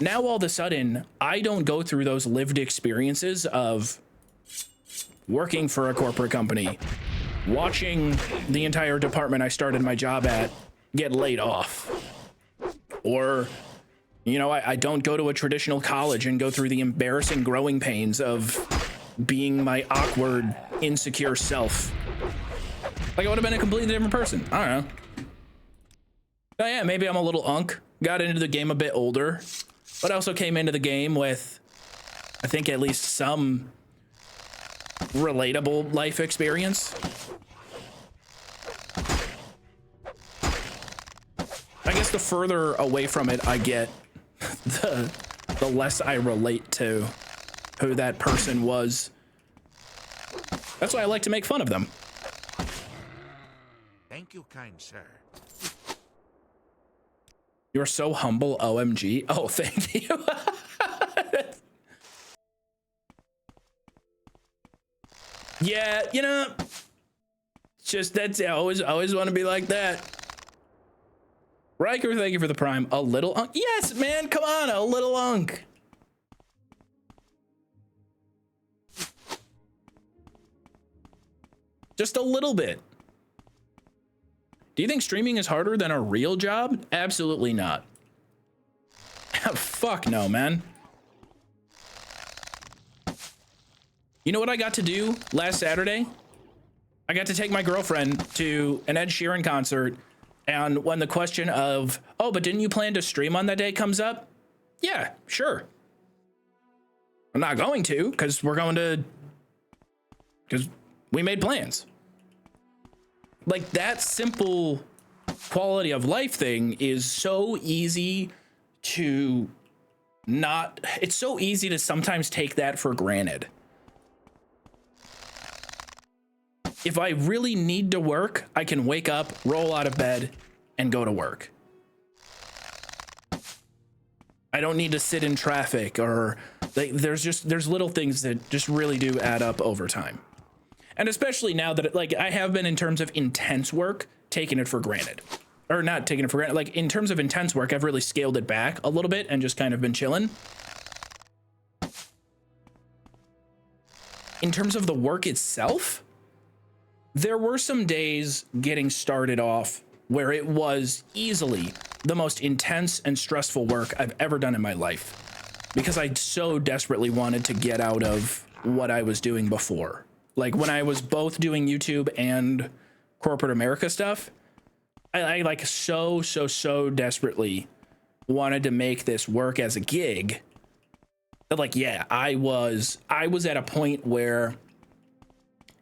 Now, all of a sudden, I don't go through those lived experiences of working for a corporate company, watching the entire department I started my job at get laid off. Or, you know, I don't go to a traditional college and go through the embarrassing growing pains of being my awkward, insecure self. Like, I would have been a completely different person. I don't know. Oh yeah, maybe I'm a little unk. Got into the game a bit older, but I also came into the game with, I think, at least some relatable life experience. I guess the further away from it I get, the less I relate to who that person was. That's why I like to make fun of them. Thank you, kind sir. You're so humble, OMG. Oh, thank you. Yeah, you know, just that's, I always want to be like that. Riker, thank you for the prime. A little unk? Yes, man, come on, a little unk. Just a little bit. Do you think streaming is harder than a real job? Absolutely not. Fuck no, man. You know what I got to do last Saturday? I got to take my girlfriend to an Ed Sheeran concert. And when the question of, oh, but didn't you plan to stream on that day comes up? Yeah, sure. I'm not going to, because we made plans. Like, that simple quality of life thing is so easy to not, it's so easy to sometimes take that for granted. If I really need to work, I can wake up, roll out of bed, and go to work. I don't need to sit in traffic, or like, there's little things that just really do add up over time. And especially now that like I have been in terms of intense work, taking it for granted. Or not taking it for granted, like in terms of intense work, I've really scaled it back a little bit and just kind of been chilling. In terms of the work itself, there were some days getting started off where it was easily the most intense and stressful work I've ever done in my life, because I so desperately wanted to get out of what I was doing before. Like when I was both doing YouTube and corporate America stuff, I like so desperately wanted to make this work as a gig that, like, yeah, I was at a point where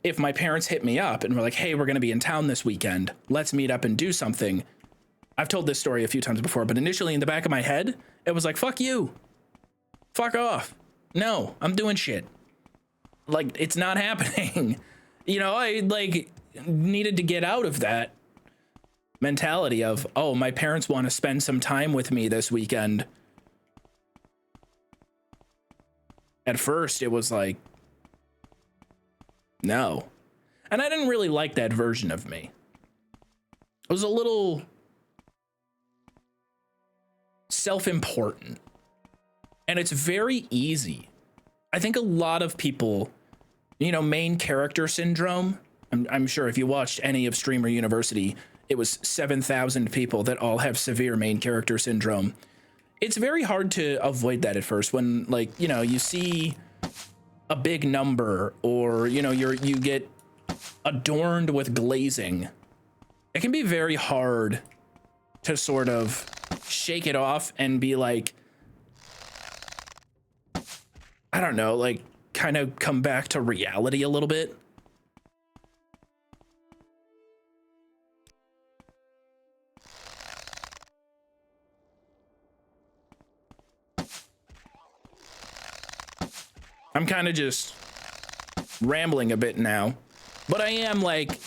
if my parents hit me up and were like, hey, we're going to be in town this weekend, let's meet up and do something. I've told this story a few times before, but initially in the back of my head, it was like, fuck you. Fuck off. No, I'm doing shit. Like, it's not happening. You know, I like needed to get out of that mentality of, oh, my parents want to spend some time with me this weekend. At first, it was like, no. And I didn't really like that version of me. It was a little self-important. And it's very easy. I think a lot of people, you know, main character syndrome. I'm sure if you watched any of Streamer University, it was 7,000 people that all have severe main character syndrome. It's very hard to avoid that at first when, like, you know, you see a big number, or, you know, you get adorned with glazing, it can be very hard to sort of shake it off and be like, I don't know, like kind of come back to reality a little bit. I'm kind of just rambling a bit now, but I am like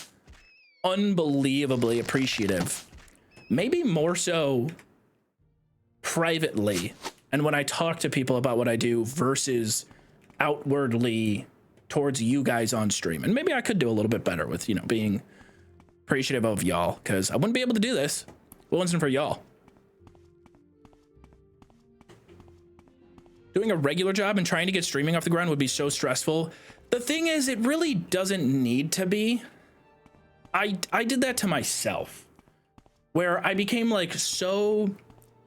unbelievably appreciative. Maybe more so privately, and when I talk to people about what I do versus outwardly towards you guys on stream. And maybe I could do a little bit better with, you know, being appreciative of y'all, because I wouldn't be able to do this if it wasn't for y'all. Doing a regular job and trying to get streaming off the ground would be so stressful. The thing is, it really doesn't need to be. I did that to myself, where I became like so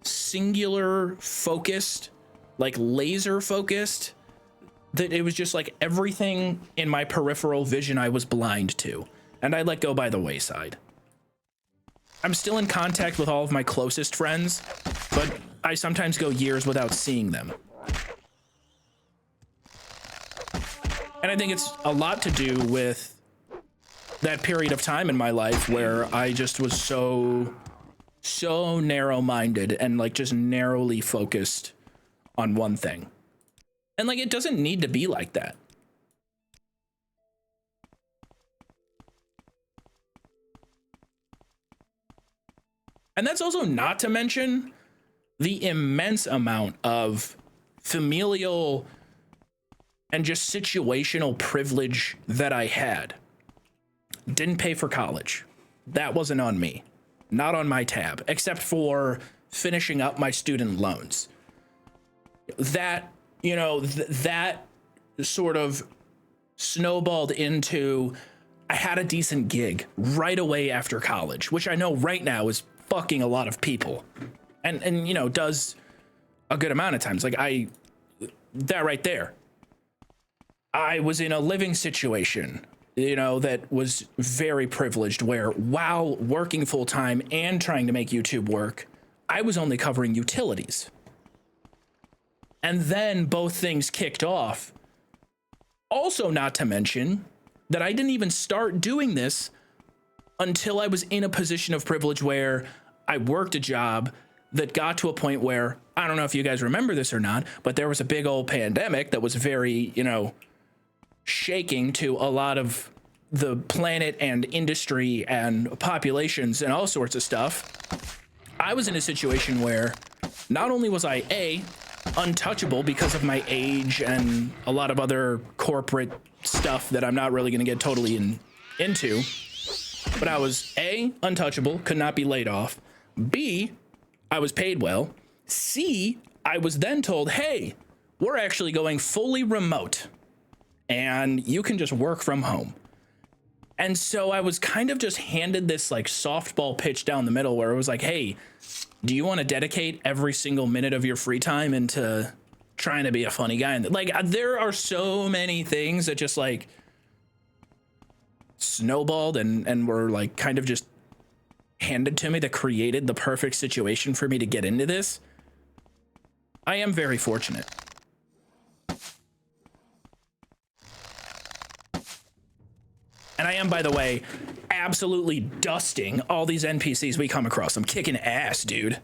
singular focused, like laser focused, that it was just like everything in my peripheral vision I was blind to, and I let go by the wayside. I'm still in contact with all of my closest friends, but I sometimes go years without seeing them. And I think it's a lot to do with that period of time in my life where I just was so narrow-minded and like just narrowly focused on one thing. And like, it doesn't need to be like that. And that's also not to mention the immense amount of familial and just situational privilege that I had. Didn't pay for college. That wasn't on me. Not on my tab, except for finishing up my student loans. That, you know, that sort of snowballed into, I had a decent gig right away after college, which I know right now is fucking a lot of people. And you know, does a good amount of times. Like that right there. I was in a living situation, you know, that was very privileged, where while working full time and trying to make YouTube work, I was only covering utilities. And then both things kicked off. Also, not to mention that I didn't even start doing this until I was in a position of privilege where I worked a job that got to a point where, I don't know if you guys remember this or not, but there was a big old pandemic that was very, you know, shaking to a lot of the planet and industry and populations and all sorts of stuff. I was in a situation where not only was I untouchable because of my age and a lot of other corporate stuff that I'm not really going to get totally into, but I was untouchable, could not be laid off. B, I was paid well. C, I was then told, hey, we're actually going fully remote and you can just work from home. And so I was kind of just handed this like softball pitch down the middle where it was like, hey, do you want to dedicate every single minute of your free time into trying to be a funny guy? And like, there are so many things that just like snowballed and were like kind of just handed to me that created the perfect situation for me to get into this. I am very fortunate. And I am, by the way, absolutely dusting all these NPCs we come across. I'm kicking ass, dude.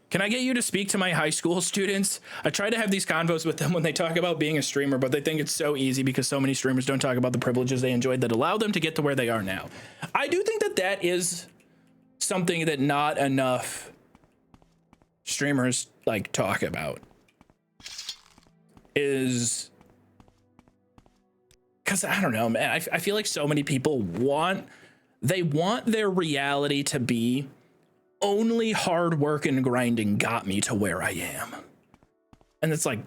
Can I get you to speak to my high school students? I try to have these convos with them when they talk about being a streamer, but they think it's so easy because so many streamers don't talk about the privileges they enjoyed that allow them to get to where they are now. I do think that that is something that not enough streamers like talk about. Is because I don't know, man. I feel like so many people want their reality to be only hard work and grinding got me to where I am. And it's like,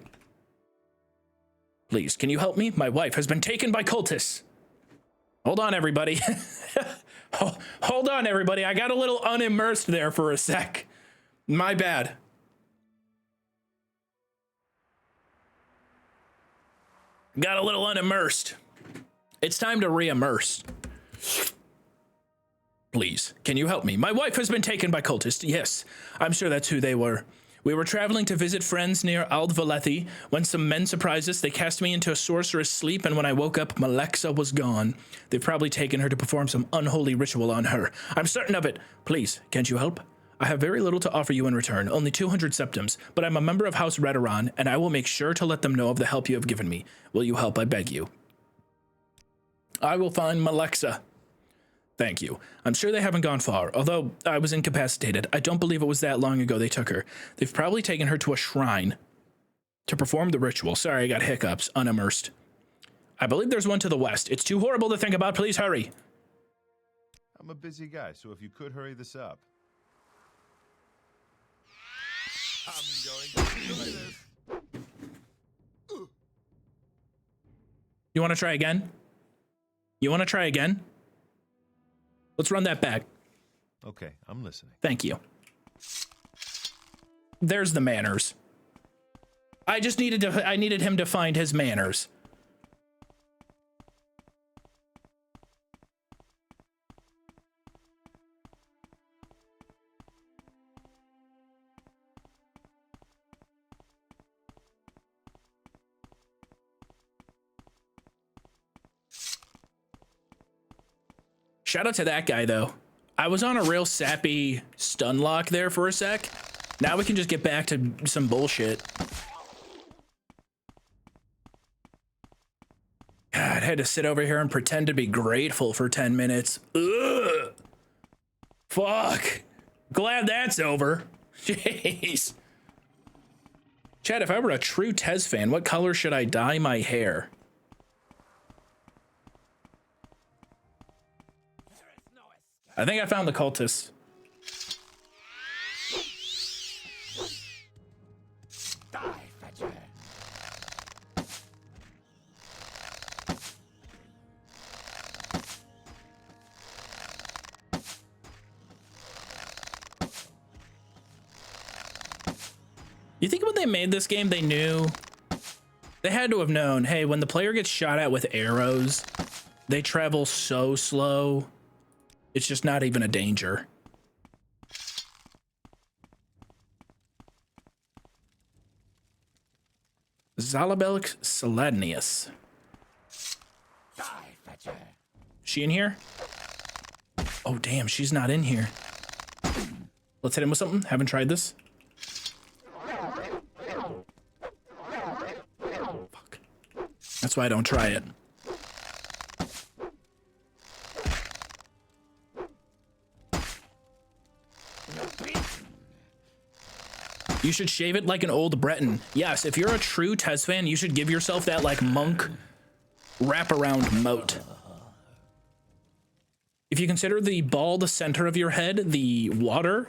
please, can you help me? My wife has been taken by cultists. Hold on, everybody. Hold on, everybody. I got a little unimmersed there for a sec. My bad. Got a little unimmersed. It's time to re-immerse. Please, can you help me? My wife has been taken by cultists. Yes, I'm sure that's who they were. We were traveling to visit friends near Ald-Valethi when some men surprised us. They cast me into a sorcerer's sleep, and when I woke up, Malexa was gone. They've probably taken her to perform some unholy ritual on her. I'm certain of it. Please, can't you help? I have very little to offer you in return, only 200 septims, but I'm a member of House Redoran, and I will make sure to let them know of the help you have given me. Will you help, I beg you? I will find Malexa. Thank you. I'm sure they haven't gone far. Although I was incapacitated, I don't believe it was that long ago they took her. They've probably taken her to a shrine to perform the ritual. Sorry, I got hiccups. Unimmersed. I believe there's one to the west. It's too horrible to think about. Please hurry. I'm a busy guy, so if you could hurry this up. I'm going to enjoy this. You want to try again? You want to try again? Let's run that back. Okay, I'm listening. Thank you. There's the manners. I needed him to find his manners. Shout out to that guy, though. I was on a real sappy stun lock there for a sec. Now we can just get back to some bullshit. God, I had to sit over here and pretend to be grateful for 10 minutes. Ugh. Fuck. Glad that's over. Jeez. Chad, if I were a true Tez fan, what color should I dye my hair? I think I found the cultists. Die, fetcher. You think when they made this game, they knew? They had to have known, hey, when the player gets shot at with arrows, they travel so slow. It's just not even a danger. Zalabelk Saladnius. Die, fetcher. She in here? Oh, damn, she's not in here. Let's hit him with something. Haven't tried this. Fuck. That's why I don't try it. You should shave it like an old Breton. Yes, if you're a true Tez fan, you should give yourself that like monk wraparound moat. If you consider the ball the center of your head, the water,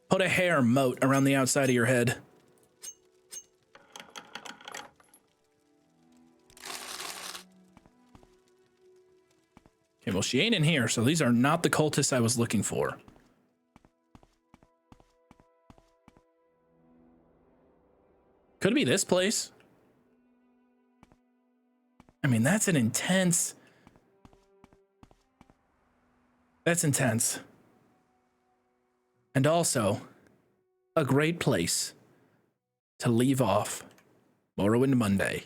put a hair moat around the outside of your head. Okay, well, she ain't in here, so these are not the cultists I was looking for. Could be this place. I mean, that's an intense... That's intense. And also, a great place to leave off Morrowind Monday.